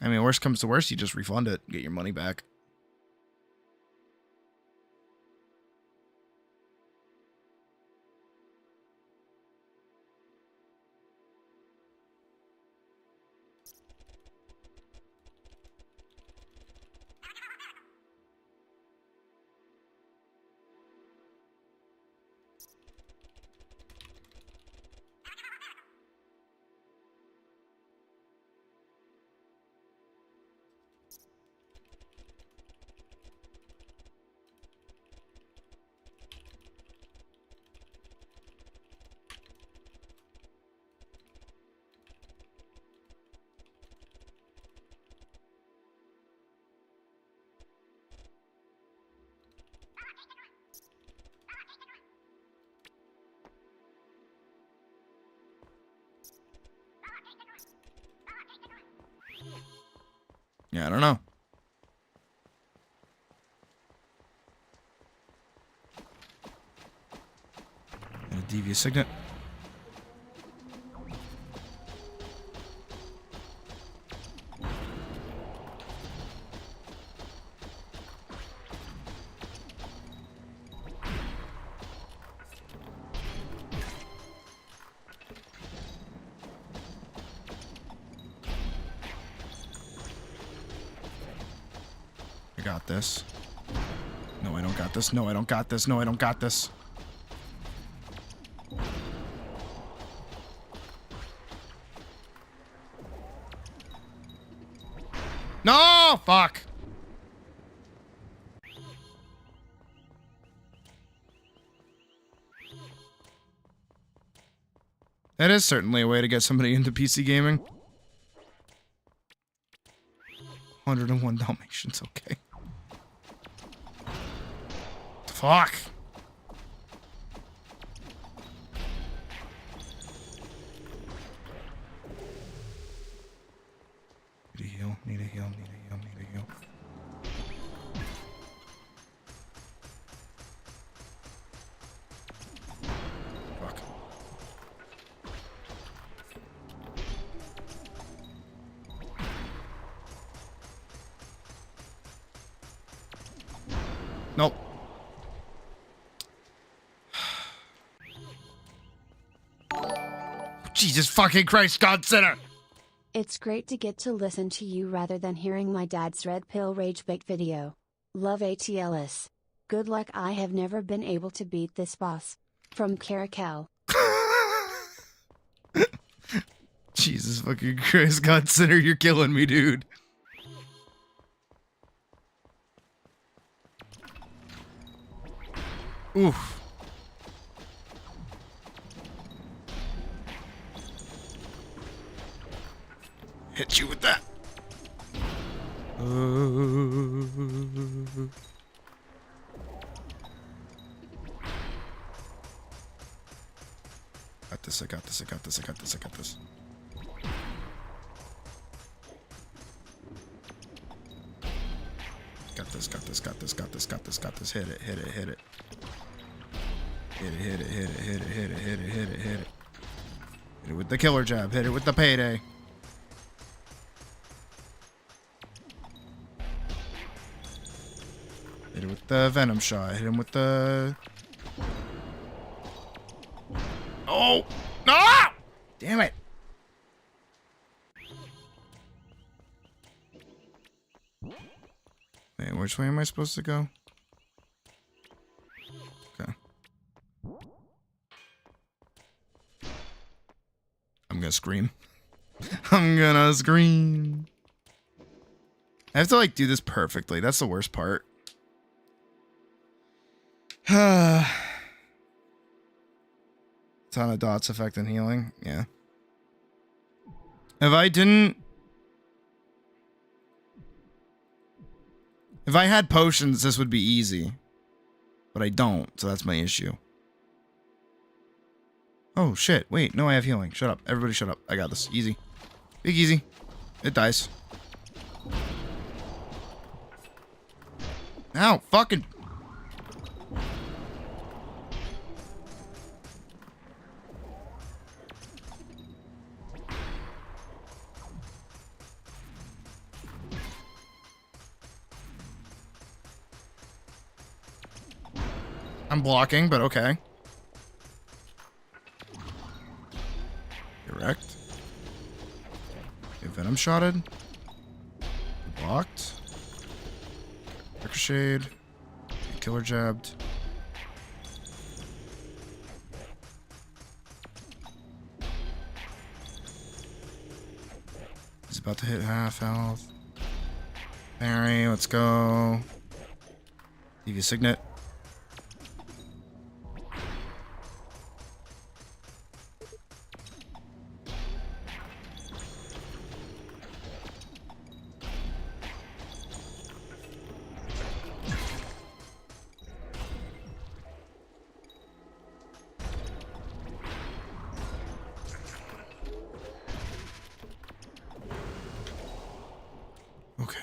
I mean, worst comes to worst, you just refund it, get your money back. Yeah, I don't know. And a devious signet. I got this. No, I don't got this. No, I don't got this. No, I don't got this. No! Fuck! That is certainly a way to get somebody into PC gaming. 101 Dalmatians, okay. Fuck! Need a heal, need a heal, need a heal, need a heal. Fuck. Nope. Jesus fucking Christ, God sinner! It's great to get to listen to you rather than hearing my dad's red pill rage bait video. Love ATLS. Good luck, I have never been able to beat this boss. From Caracal. Jesus fucking Christ, God sinner, you're killing me, dude. Oof. Hit you with that. Got this, I got this, I got this, I got this, I got this. Got this, got this, got this, got this, got this, got this. Hit it, hit it, hit it. Hit it, hit it, hit it, hit it, hit it, hit it, hit it, hit it. Hit it with the killer jab, hit it with the payday. Hit it with the venom shot, hit him with the... Oh! No! Damn it! Wait, which way am I supposed to go? Okay. I'm gonna scream. I'm gonna scream. I have to like do this perfectly. That's the worst part. Ton of dots effect and healing. Yeah. If I had potions, this would be easy. But I don't, so that's my issue. Oh, shit. Wait, no, I have healing. Shut up. Everybody shut up. I got this. Easy. Big easy. It dies. Ow, fucking... I'm blocking, but okay. Direct. Okay, venom shotted. Blocked. Ricocheted. Killer jabbed. He's about to hit half health. Parry, let's go. Give you a signet. Okay.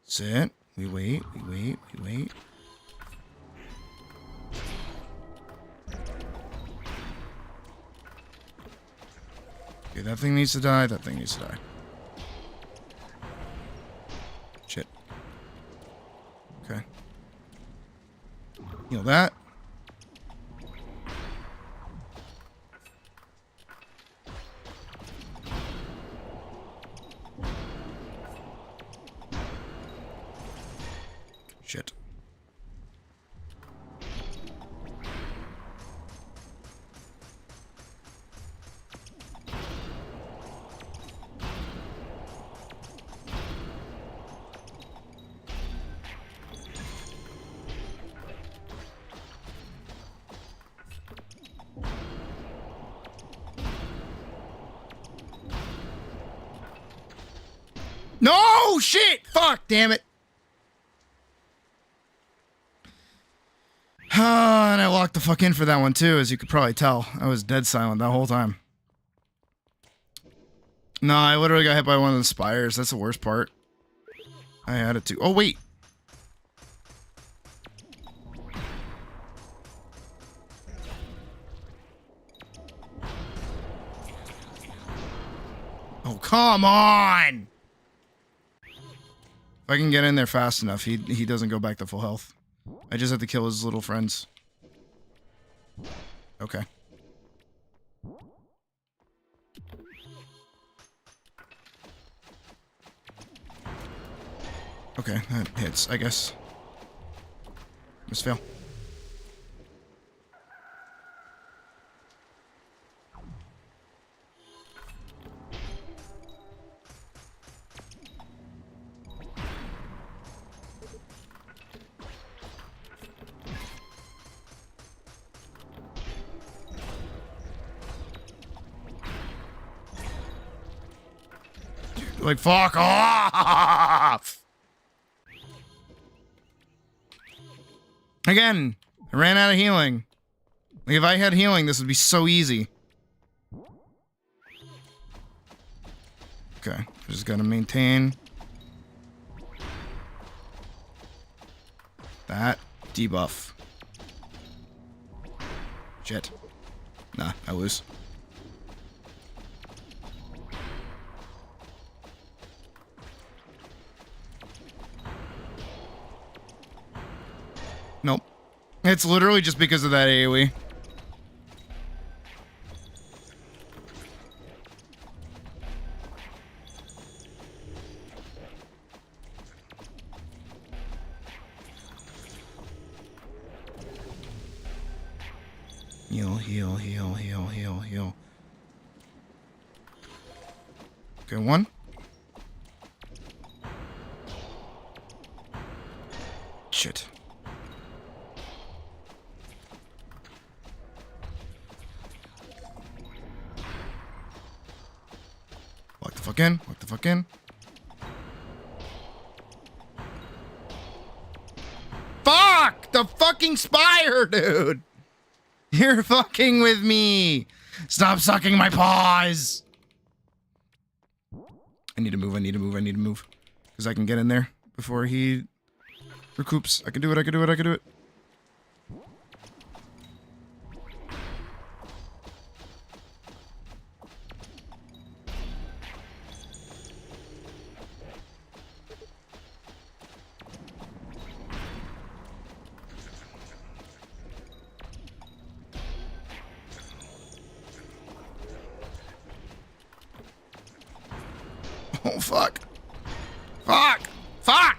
Sit. We wait. We wait. Okay, that thing needs to die. That thing needs to die. Shit. Okay. Heal that. Shit. No! Shit! Fuck! Damn it! And I locked the fuck in for that one too, as you could probably tell. I was dead silent that whole time. No, I literally got hit by one of the spires. That's the worst part. I had it too. Oh, wait. Oh, come on! If I can get in there fast enough, he doesn't go back to full health. I just have to kill his little friends. Okay. Okay, that hits, I guess. Must fail. Like, fuck off! Again, I ran out of healing. Like, if I had healing, this would be so easy. Okay, just gotta maintain that debuff. Shit. Nah, I lose. Nope. It's literally just because of that AoE. Heal, heal, heal, heal, heal, heal. Okay, one. Shit. Walk the fuck in. Walk the fuck in. Fuck! The fucking spire, dude! You're fucking with me! Stop sucking my paws! I need to move, I need to move, I need to move. Because I can get in there before he recoups. I can do it, I can do it, I can do it. Oh, fuck. Fuck! Fuck!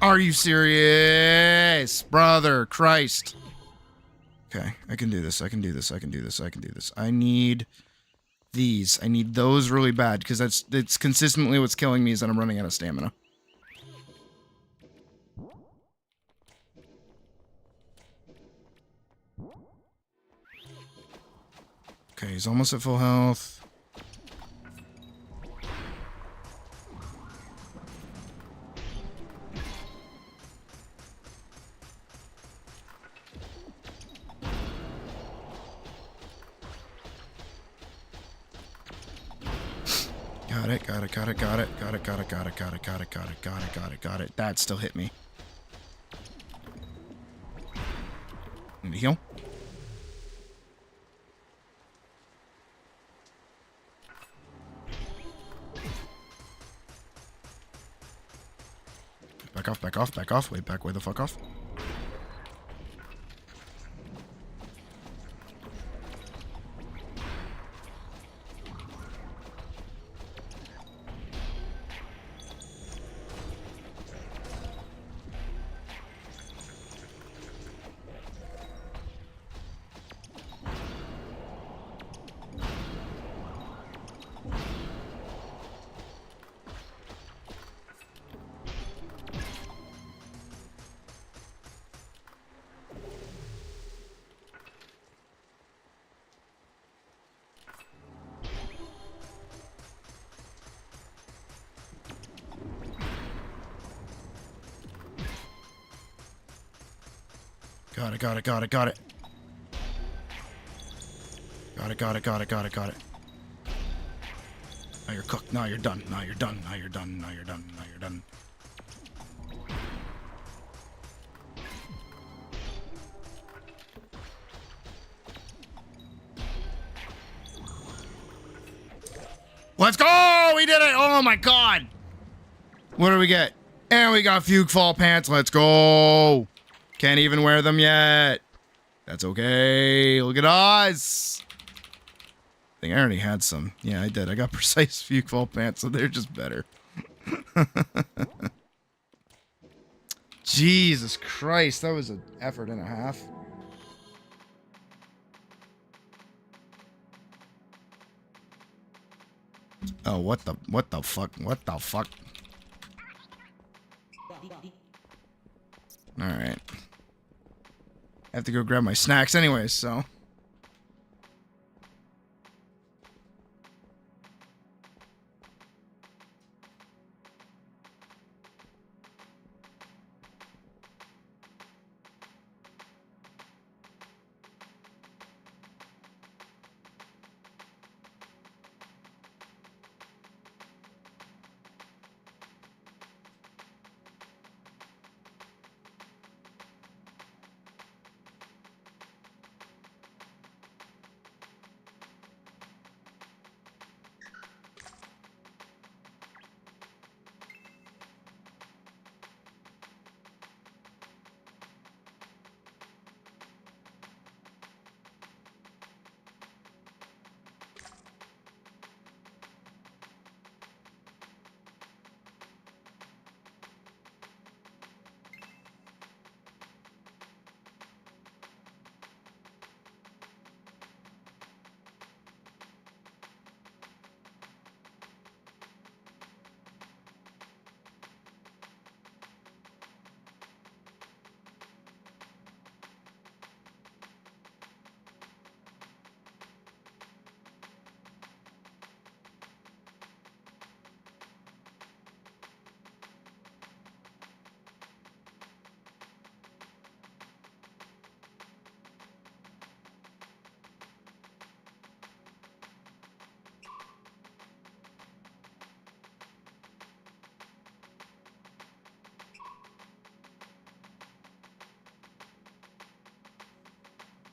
Are you serious? Brother, Christ. Okay, I can do this. I can do this. I can do this. I can do this. I need these. I need those really bad because that's consistently what's killing me is that I'm running out of stamina. Okay, he's almost at full health. Got it, got it, got it, got it, got it, got it, got it, got it, got it, got it, got it, got it, got it. That still hit me. Need to heal. Back off, back off, back off. Wait, back way the fuck off. Got it, got it, got it, got it. Got it, got it, got it, got it, got it. Now you're cooked. Now you're done. Now you're done. Now you're done. Now you're done. Now you're done. Let's go! We did it! Oh my god! What do we get? And we got Fugue Fall pants. Let's go! Can't even wear them yet. That's okay. Look at us. I think I already had some. Yeah, I did. I got precise Fugue Fall pants, so they're just better. Jesus Christ, that was an effort and a half. Oh, what the fuck? What the fuck? Alright. I have to go grab my snacks anyways, so.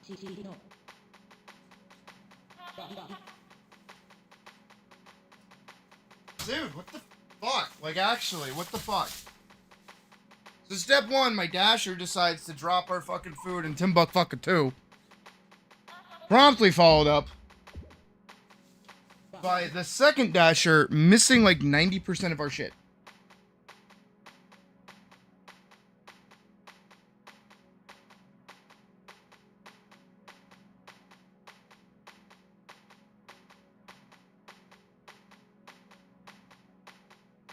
Dude, what the fuck? Like, actually, what the fuck? So step one, my dasher decides to drop our fucking food in Timbuktu. Promptly followed up by the second dasher missing like 90% of our shit.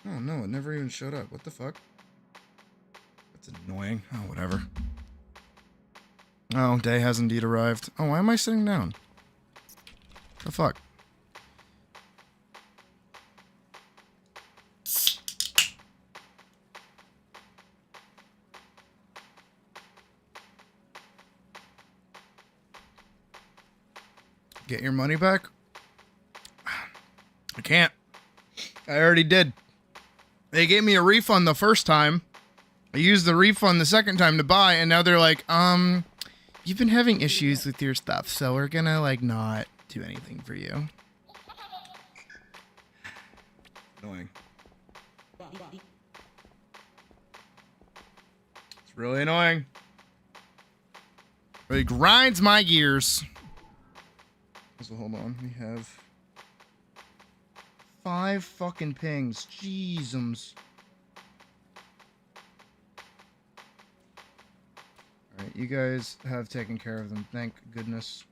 Oh no, it never even showed up. What the fuck? That's annoying. Oh, whatever. Oh, day has indeed arrived. Oh, why am I sitting down? The fuck? Get your money back? I can't. I already did. They gave me a refund the first time. I used the refund the second time to buy, and now they're like, you've been having issues with your stuff, so we're gonna, like, not do anything for you. Annoying. It's really annoying. Really grinds my gears. So hold on, we have 5 fucking pings. Jeezums. Alright, you guys have taken care of them. Thank goodness.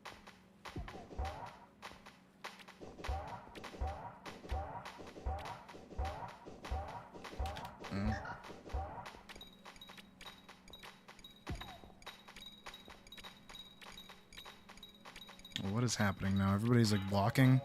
Well, what is happening now? Everybody's like walking.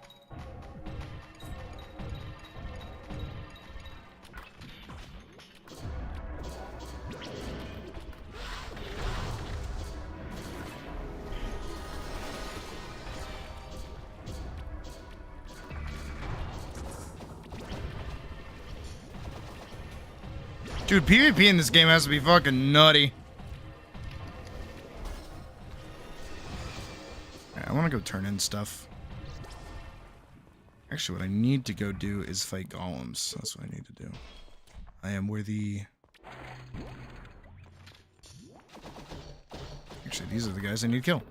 Dude, PvP in this game has to be fucking nutty. Yeah, I want to go turn in stuff. Actually, what I need to go do is fight golems. That's what I need to do. I am where the... Actually, these are the guys I need to kill.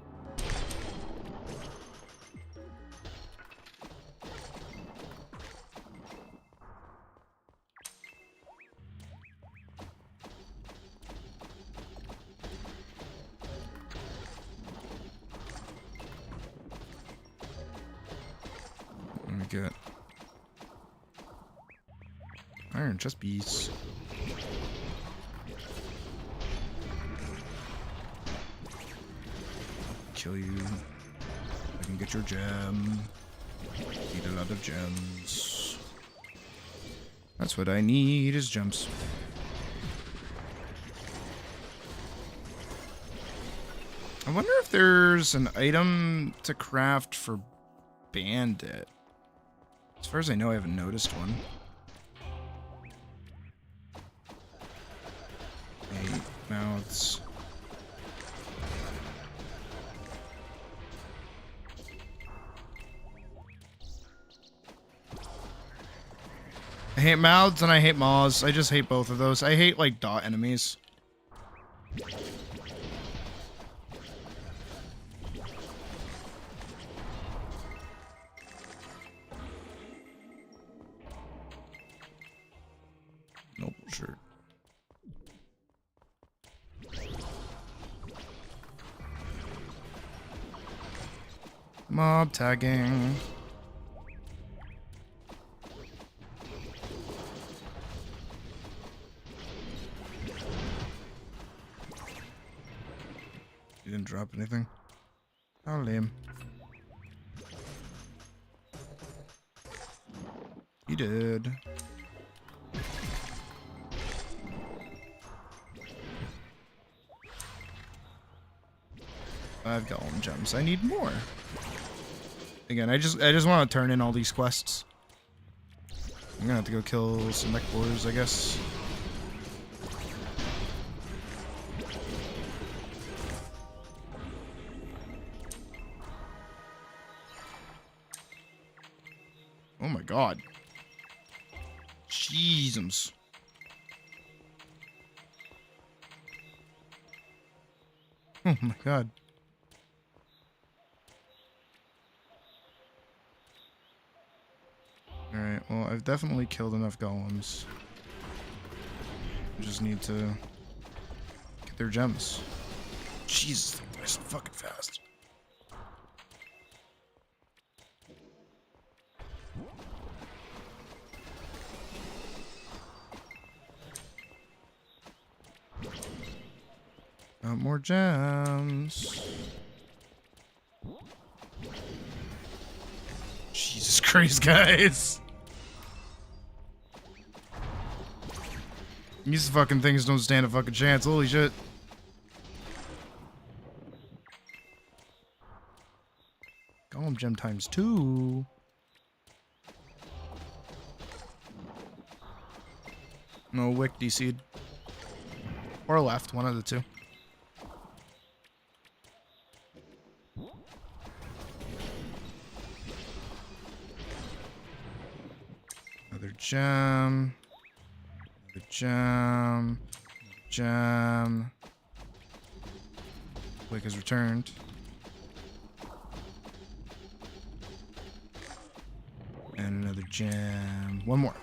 Get iron chest piece. Kill you. I can get your gem. Need a lot of gems. That's what I need is gems. I wonder if there's an item to craft for bandit. As far as I know, I haven't noticed one. Eight mouths. I hate mouths and I hate maws. I just hate both of those. I hate, like, dot enemies. Noble shirt. Mob tagging. You didn't drop anything? How lame. You did. I've got golem gems. I need more. Again, I just want to turn in all these quests. I'm gonna have to go kill some mech boars, I guess. Oh my god. Jeezums. Oh my god. Alright, well, I've definitely killed enough golems. I just need to get their gems. Jesus, they die so fucking fast. Got more gems. Jesus Christ, guys. These fucking things don't stand a fucking chance. Holy shit. Golem gem times 2. No wick DC'd. Or left, one of the two. Another gem. Another gem. Another gem. Wick has returned. And another gem. One more.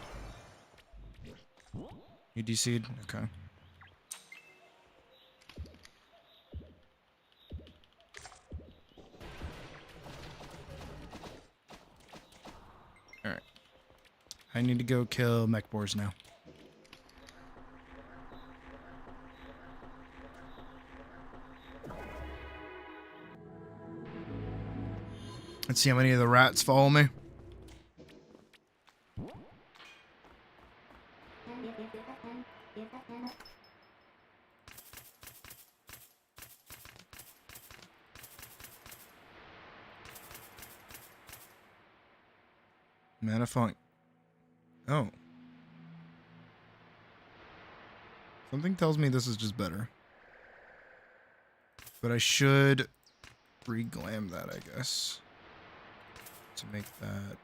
You DC'd? Okay. Alright. I need to go kill mech boars now. Let's see how many of the rats follow me. Mana funk. Oh. Something tells me this is just better. But I should re-glam that, I guess. To make that.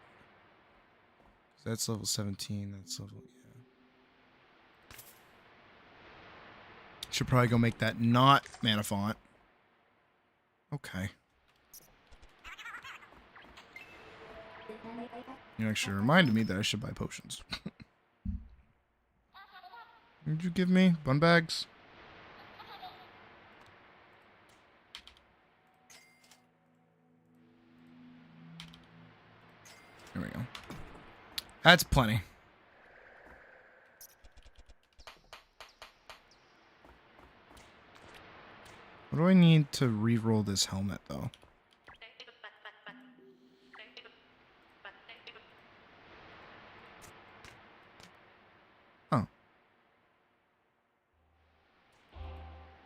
That's level 17. That's level, yeah. Should probably go make that not mana font. Okay. You actually reminded me that I should buy potions. What did you give me? Bun bags? There we go. That's plenty. What do I need to re-roll this helmet, though? Oh. What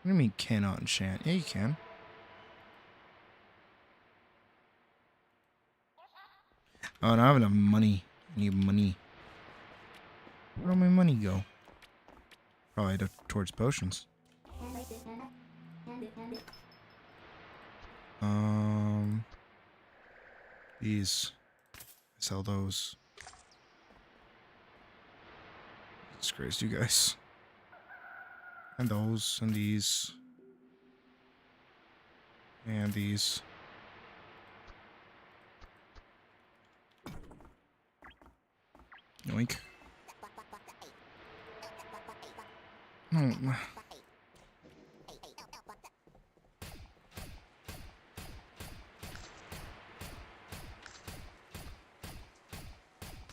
do you mean cannot enchant? Yeah, you can. Oh, I don't have enough money. I need money. Where'd all my money go? Probably towards potions. These. Sell those. Disgrace you guys. And those, and these. And these. Yoink. Oh.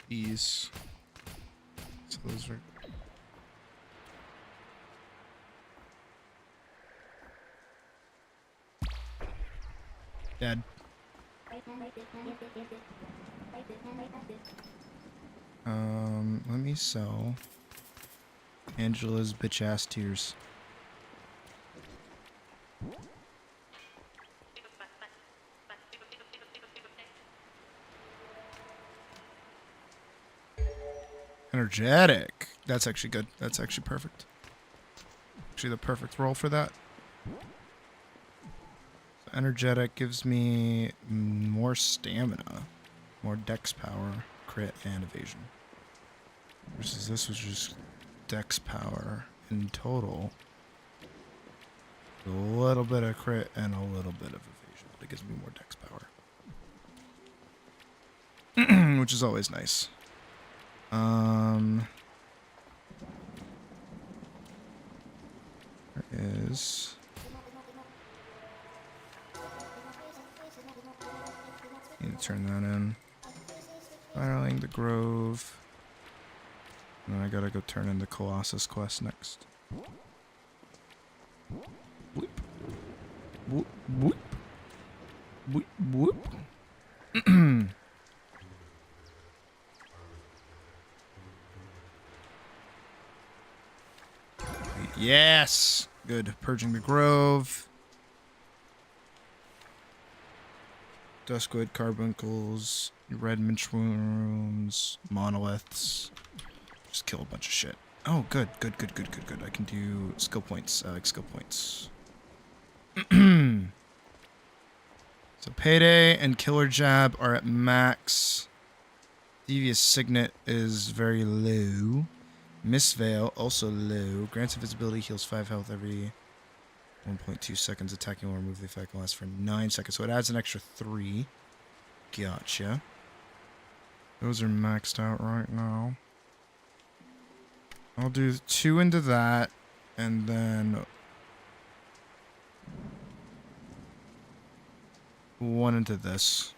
These. So those are. Dead. Let me sell Angela's bitch ass tears. Energetic. That's actually good. That's actually perfect. Actually the perfect roll for that. So energetic gives me more stamina, more dex power, crit, and evasion. Versus this was just dex power in total. A little bit of crit and a little bit of evasion, but it gives me more dex power. Which is always nice. There is. Need to turn that in. Spiraling the Grove. And then I gotta go turn in the Colossus quest next. Whoop. Whoop. Whoop. Whoop. Whoop. Yes! Good. Purging the Grove. Duskwood, carbuncles, red mushrooms, monoliths. Just kill a bunch of shit. Oh, good. Good. I can do skill points. I like skill points. So Payday and Killer Jab are at max. Devious Signet is very low. Miss Veil, also low. Grants invisibility, heals 5 health every 1.2 seconds. Attacking will remove the effect and lasts for 9 seconds. So it adds an extra 3. Gotcha. Those are maxed out right now. I'll do 2 into that, and then 1 into this.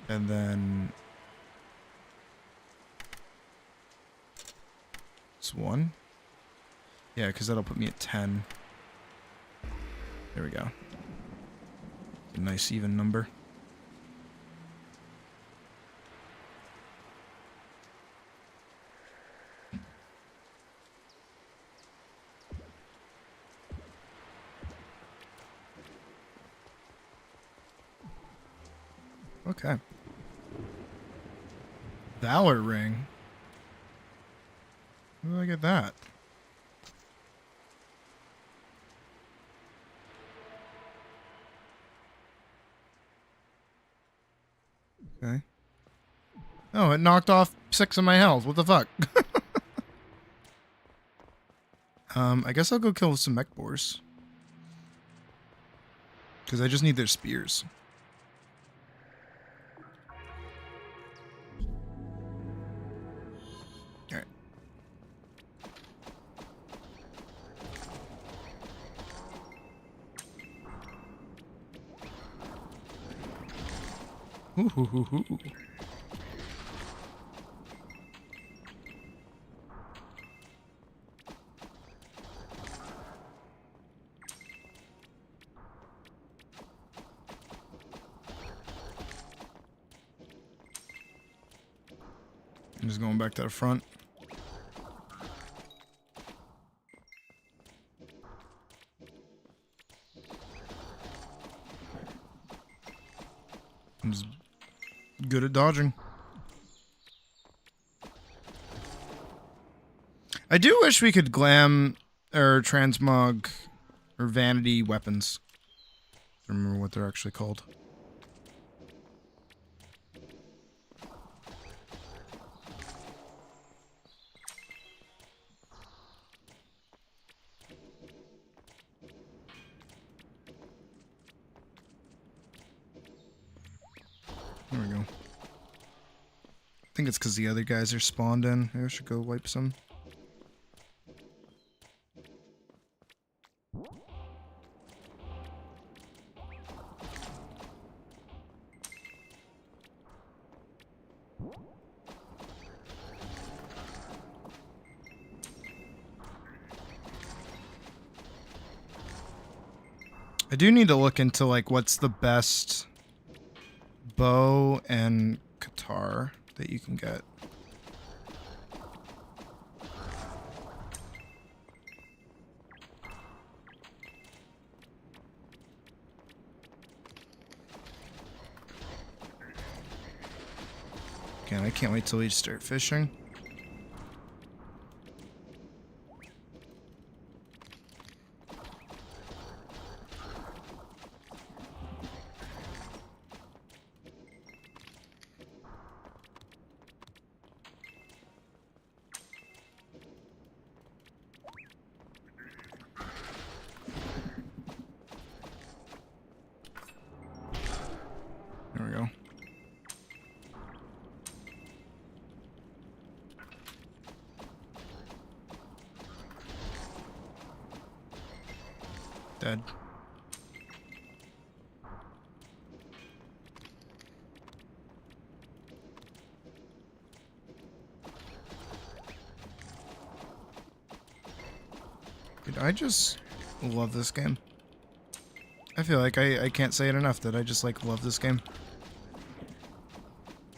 And then it's 1. Yeah, because that'll put me at 10. There we go. A nice even number. Okay. Valor Ring. Where do I get that? Okay. Oh, it knocked off 6 of my health. What the fuck? I guess I'll go kill some mech boars. Because I just need their spears. Alright. Ooh, hoo, hoo, hoo. I'm just going back to the front. I'm just good at dodging. I do wish we could glam or transmog or vanity weapons. I don't remember what they're actually called. There we go. I think it's because the other guys are spawned in. Maybe I should go wipe some. I do need to look into like what's the best bow and guitar that you can get. Again, I can't wait till we start fishing. There we go. Dead. Dude, I just love this game. I feel like I can't say it enough that I just like love this game.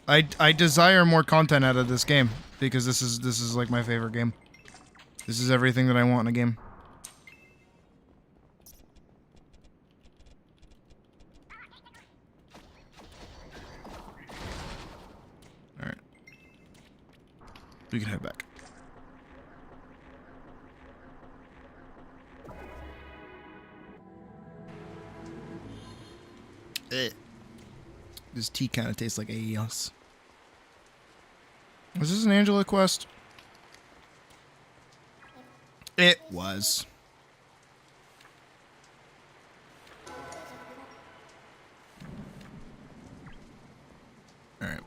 I desire more content out of this game because this is like my favorite game. This is everything that I want in a game. All right. We can head back. This tea kind of tastes like ass. Was this an Angela quest? It was. All right.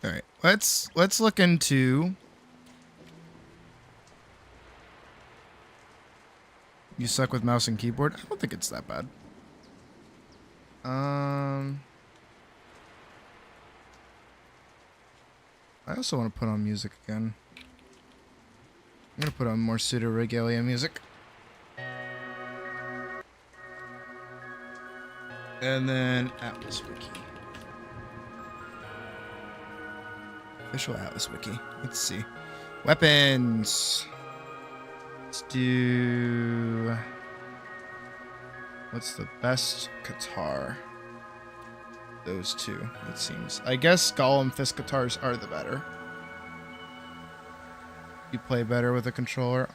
All right. Let's look into. You suck with mouse and keyboard? I don't think it's that bad. I also want to put on music again. I'm gonna put on more pseudo regalia music. And then Atlas Wiki. Official Atlas Wiki. Let's see. Weapons. Let's do... What's the best guitar? Those two, it seems. I guess Golem Fist guitars are the better. You play better with a controller.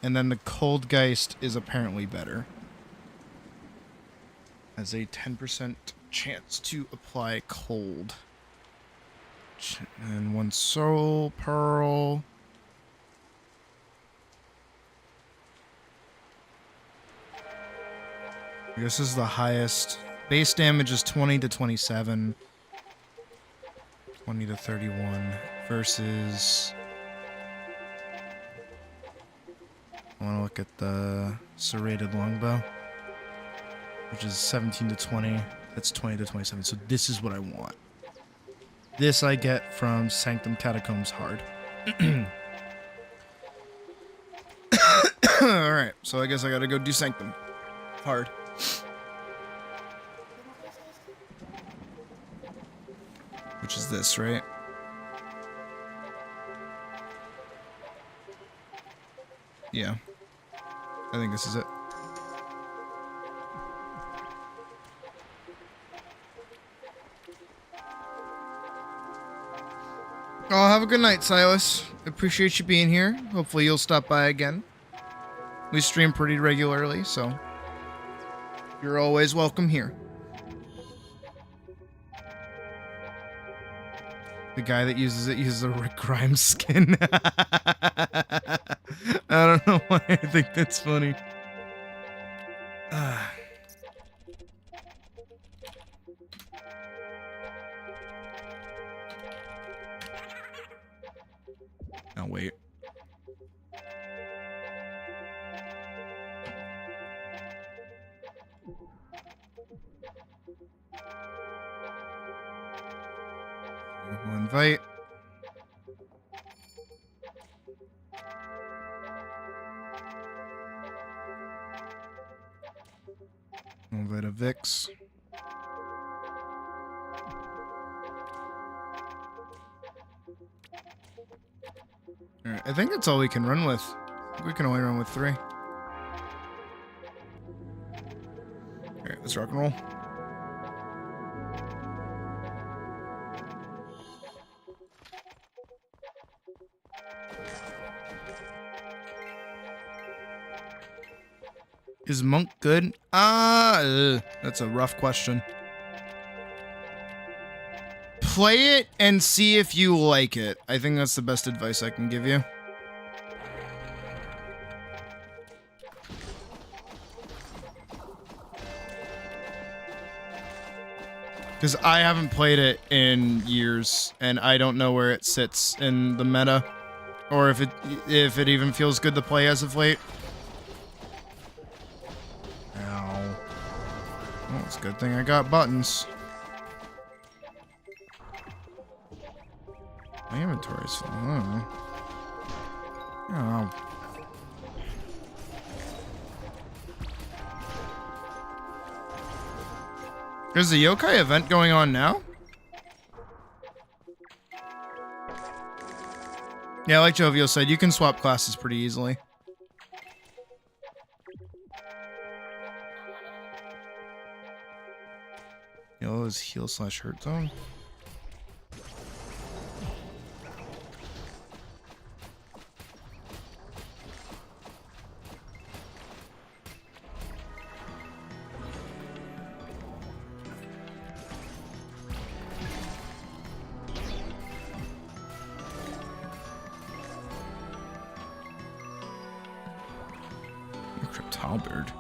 And then the Cold Geist is apparently better. Has a 10% chance to apply cold. And 1 soul pearl. This is the highest. Base damage is 20 to 27. 20 to 31 versus... I want to look at the serrated longbow, which is 17 to 20. That's 20 to 27. So this is what I want. This I get from Sanctum Catacombs Hard. Alright, so I guess I gotta go do Sanctum Hard. Which is this, right? Yeah. I think this is it. Oh, have a good night, Silas. Appreciate you being here. Hopefully you'll stop by again. We stream pretty regularly, so you're always welcome here. The guy that uses it uses a Rick Grimes skin. I don't know why I think that's funny. Oh, wait. We'll invite. We'll invite a Vix. Alright, I think that's all we can run with. I think we can only run with 3. Alright, let's rock and roll. Is Monk good? That's a rough question. Play it and see if you like it. I think that's the best advice I can give you. Because I haven't played it in years, and I don't know where it sits in the meta, or if it even feels good to play as of late. Ow. Well, it's a good thing I got buttons. My inventory's full. Oh. There's a yokai event going on now? Yeah, like Jovial said, you can swap classes pretty easily. Yellow is heal/hurt zone. Halberd.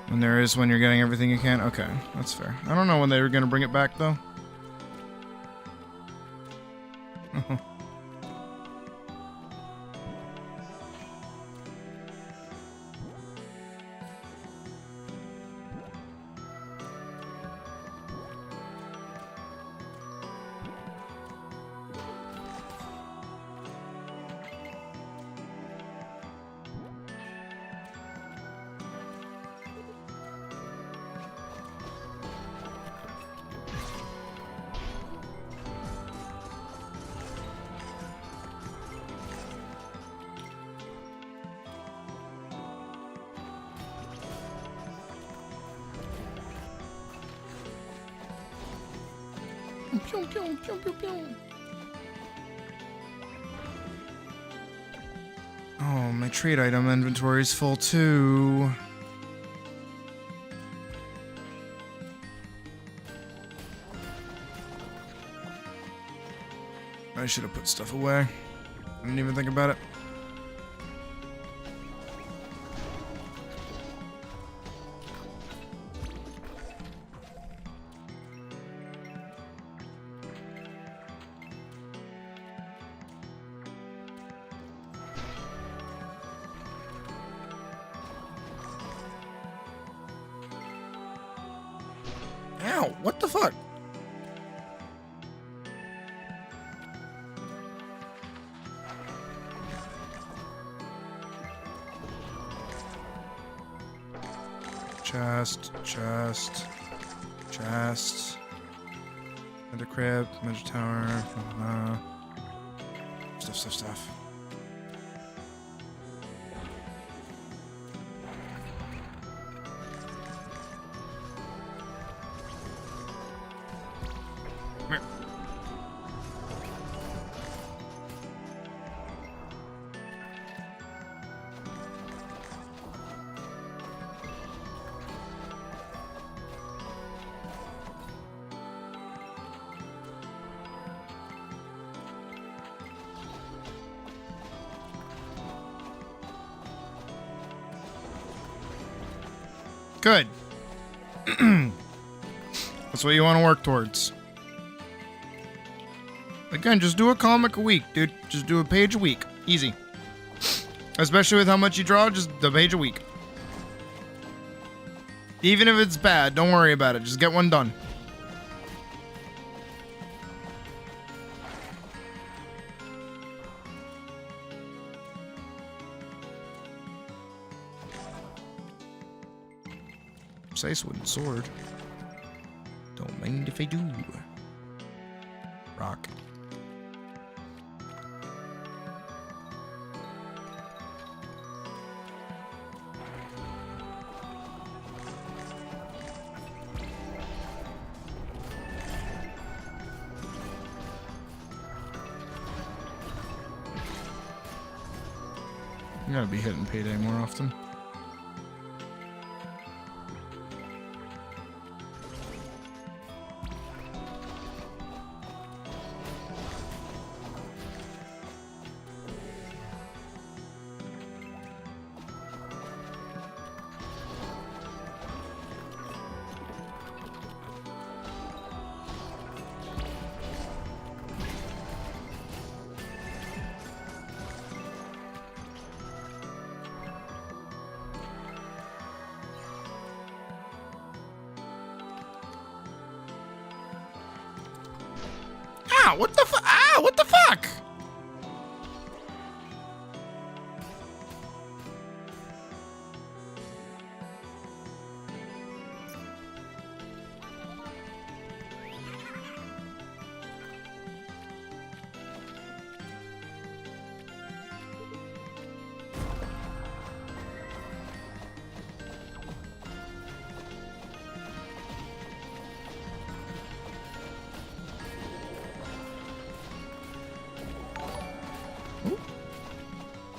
And there is when you're getting everything you can? Okay, that's fair. I don't know when they were going to bring it back, though. Pew, pew, pew, pew, pew. Oh, my trade item inventory is full too. I should have put stuff away. I didn't even think about it. Ow, what the fuck? Chest. Another crib, magic tower. Stuff. Good. That's what you want to work towards. Again, just do a comic a week, dude. Just do a page a week. Easy. Especially with how much you draw, just a page a week. Even if it's bad, don't worry about it. Just get one done. Precise wooden sword. Don't mind if I do. Rock. You gotta be hitting payday more often. Ah! What the fuck? Ah! What the fuck?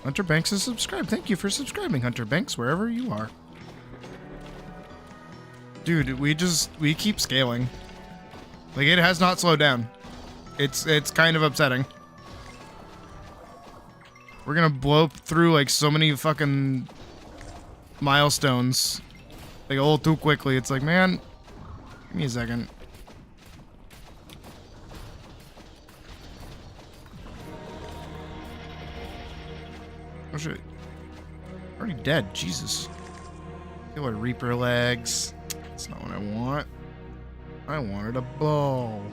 Hunter Banks has subscribed. Thank you for subscribing, Hunter Banks, wherever you are. Dude, we keep scaling. Like, it has not slowed down. It's kind of upsetting. We're gonna blow through, like, so many fucking milestones. Like, a little too quickly. It's like, man, give me a second. Oh shit. Already dead, Jesus. Killer Reaper legs. That's not what I want. I wanted a bow.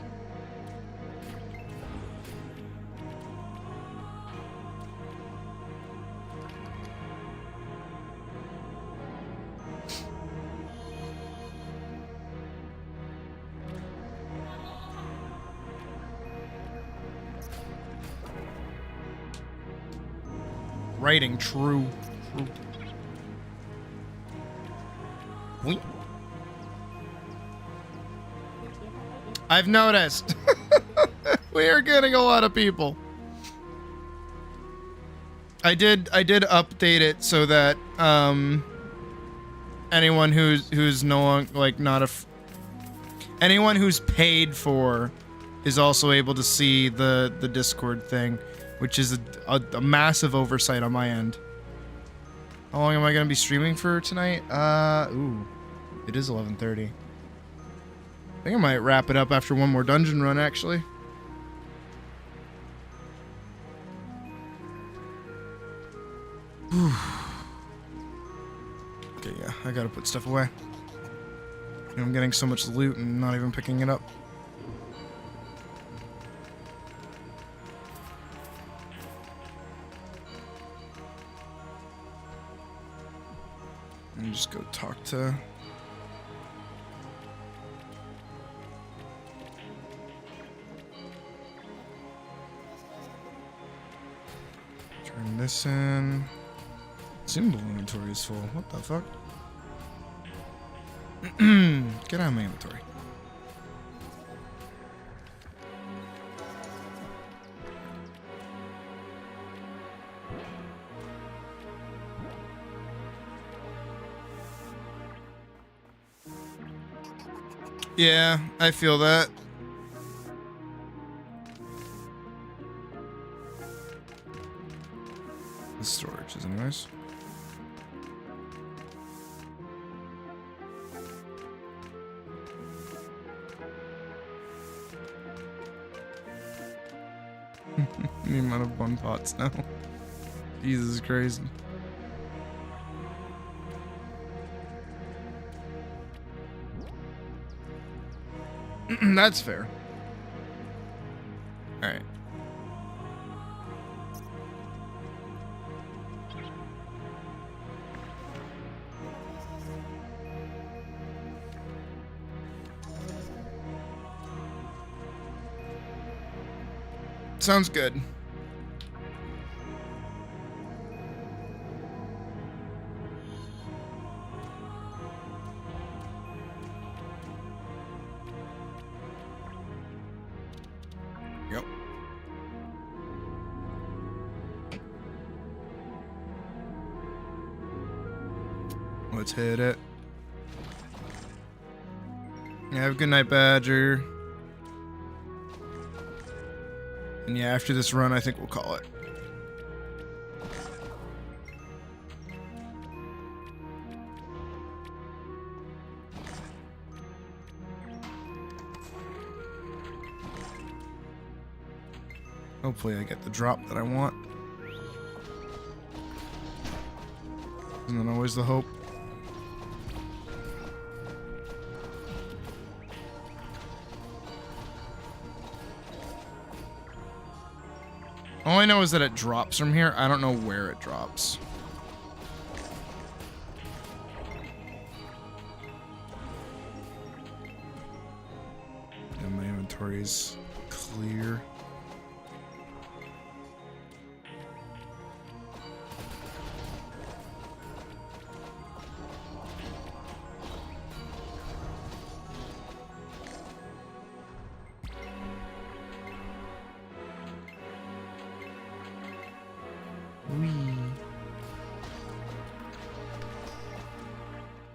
Writing true. Boing. I've noticed. We are getting a lot of people. I did update it so that anyone who's no longer like not a anyone who's paid for is also able to see the Discord thing, which is a massive oversight on my end. How long am I gonna be streaming for tonight? Ooh, it is 11:30. I think I might wrap it up after one more dungeon run, actually. Okay, yeah, I gotta put stuff away. I'm getting so much loot and not even picking it up. Let me just go talk to... Turn this in. Symbol inventory is full. What the fuck? Get out of my inventory. Yeah, I feel that. The storage is anyways. The amount of bun pots now. Jesus Christ. That's fair. Alright. Sounds good. Yep. Let's hit it. Yeah, have a good night, Badger. And yeah, after this run, I think we'll call it. Hopefully I get the drop that I want. Isn't that always the hope? All I know is that it drops from here. I don't know where it drops. And my inventory's clear.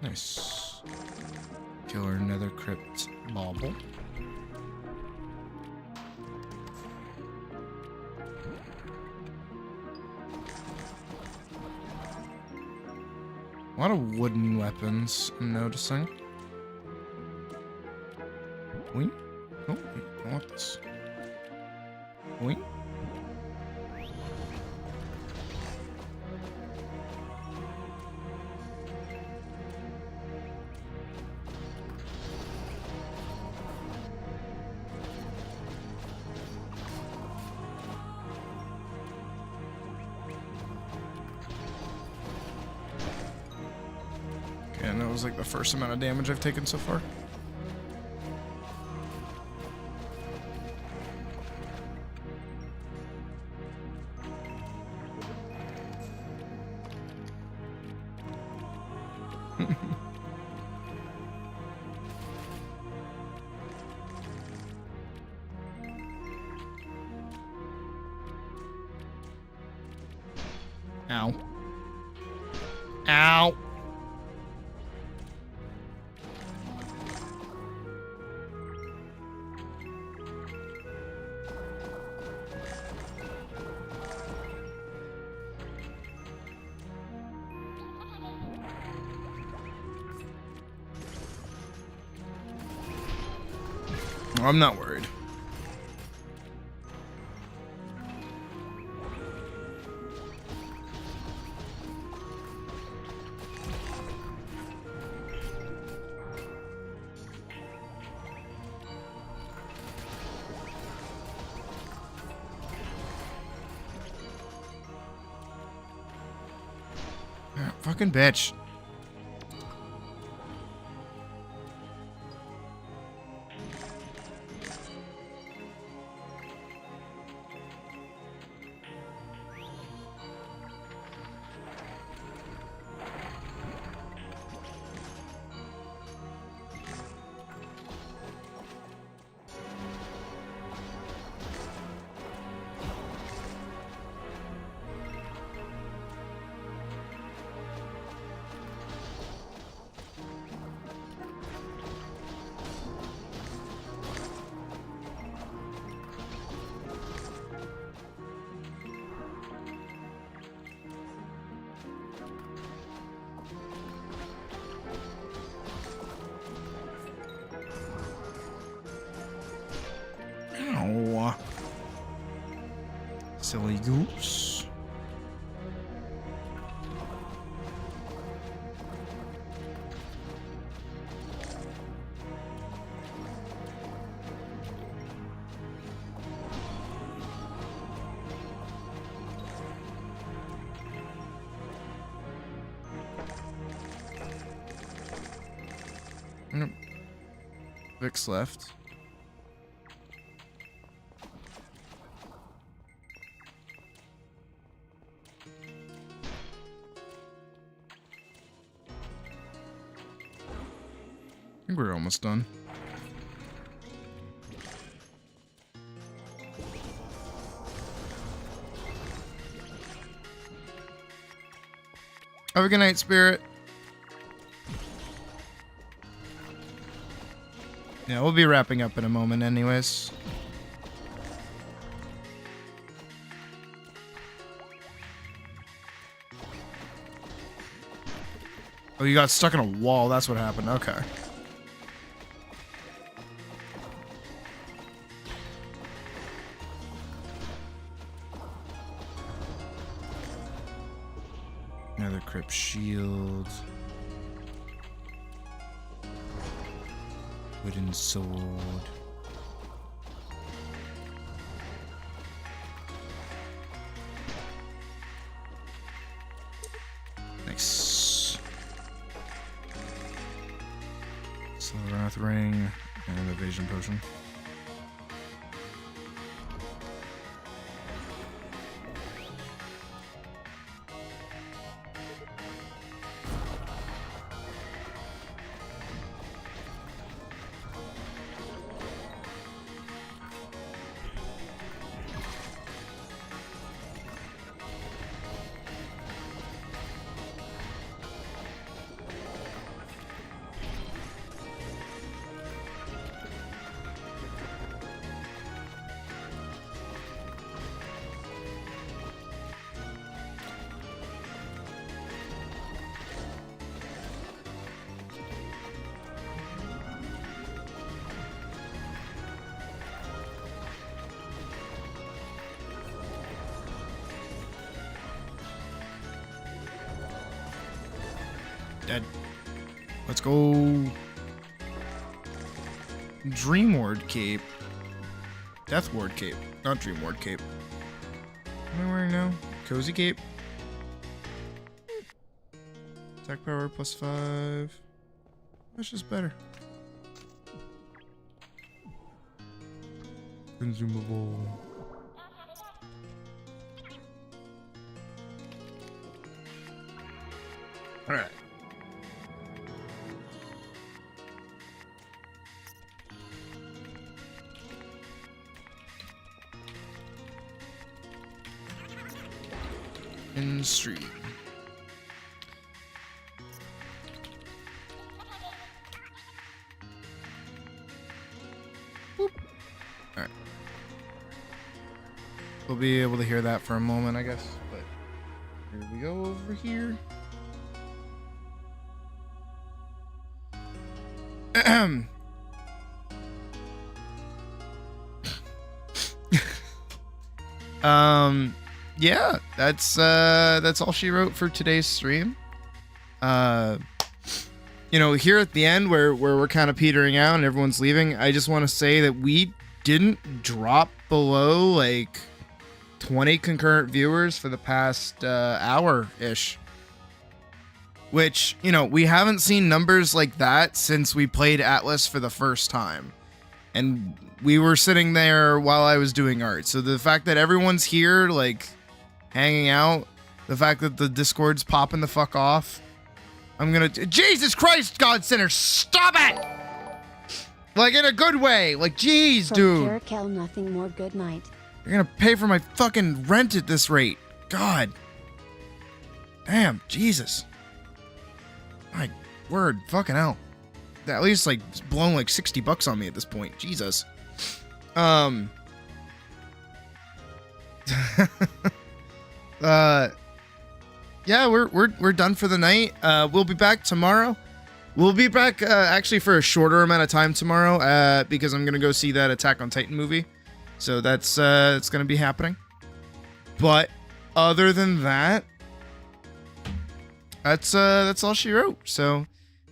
Nice. Killer Nether Crypt Bauble. A lot of wooden weapons, I'm noticing. Wing? Oh, wait, I want this. Wing? And that was like the first amount of damage I've taken so far. Ow. Ow. I'm not worried. Ah, fucking bitch. Ow. Silly goose. Nope. Vic's left. I think we're almost done. Have a good night, Spirit. Yeah, we'll be wrapping up in a moment anyways. Oh, you got stuck in a wall. That's what happened. Okay. Another crypt shield. Wooden sword. Wrath Ring, and Evasion Potion. Dead. Let's go. Dream Ward Cape. Death Ward Cape. Not Dream Ward Cape. What am I wearing now? Cozy Cape. Attack power +5. That's just better. Consumable. Alright. In stream. Boop. Alright. We'll be able to hear that for a moment, I guess. But here we go over here. Yeah, that's all she wrote for today's stream. You know, here at the end where we're kind of petering out and everyone's leaving, I just want to say that we didn't drop below like 20 concurrent viewers for the past hour-ish. Which, you know, we haven't seen numbers like that since we played Atlas for the first time. And we were sitting there while I was doing art. So the fact that everyone's here, like, hanging out, the fact that the Discord's popping the fuck off, I'm gonna... Jesus Christ, God Sinner, stop it! Like, in a good way. Like, jeez, dude. Caracal, nothing more. Good night. You're gonna pay for my fucking rent at this rate. God. Damn, Jesus. My word, fucking hell. At least, like, it's blown like $60 on me at this point. Jesus. Yeah, we're done for the night. We'll be back tomorrow. We'll be back actually for a shorter amount of time tomorrow because I'm gonna go see that Attack on Titan movie. So that's it's gonna be happening. But other than that, that's all she wrote. So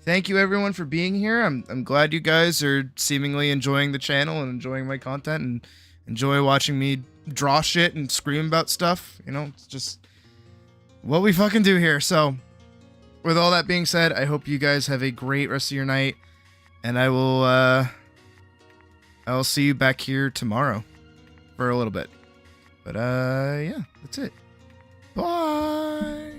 thank you everyone for being here. I'm glad you guys are seemingly enjoying the channel and enjoying my content and enjoy watching me draw shit and scream about stuff. You know, it's just what we fucking do here. So with all that being said, I hope you guys have a great rest of your night, and I will see you back here tomorrow for a little bit. But yeah, that's it. Bye.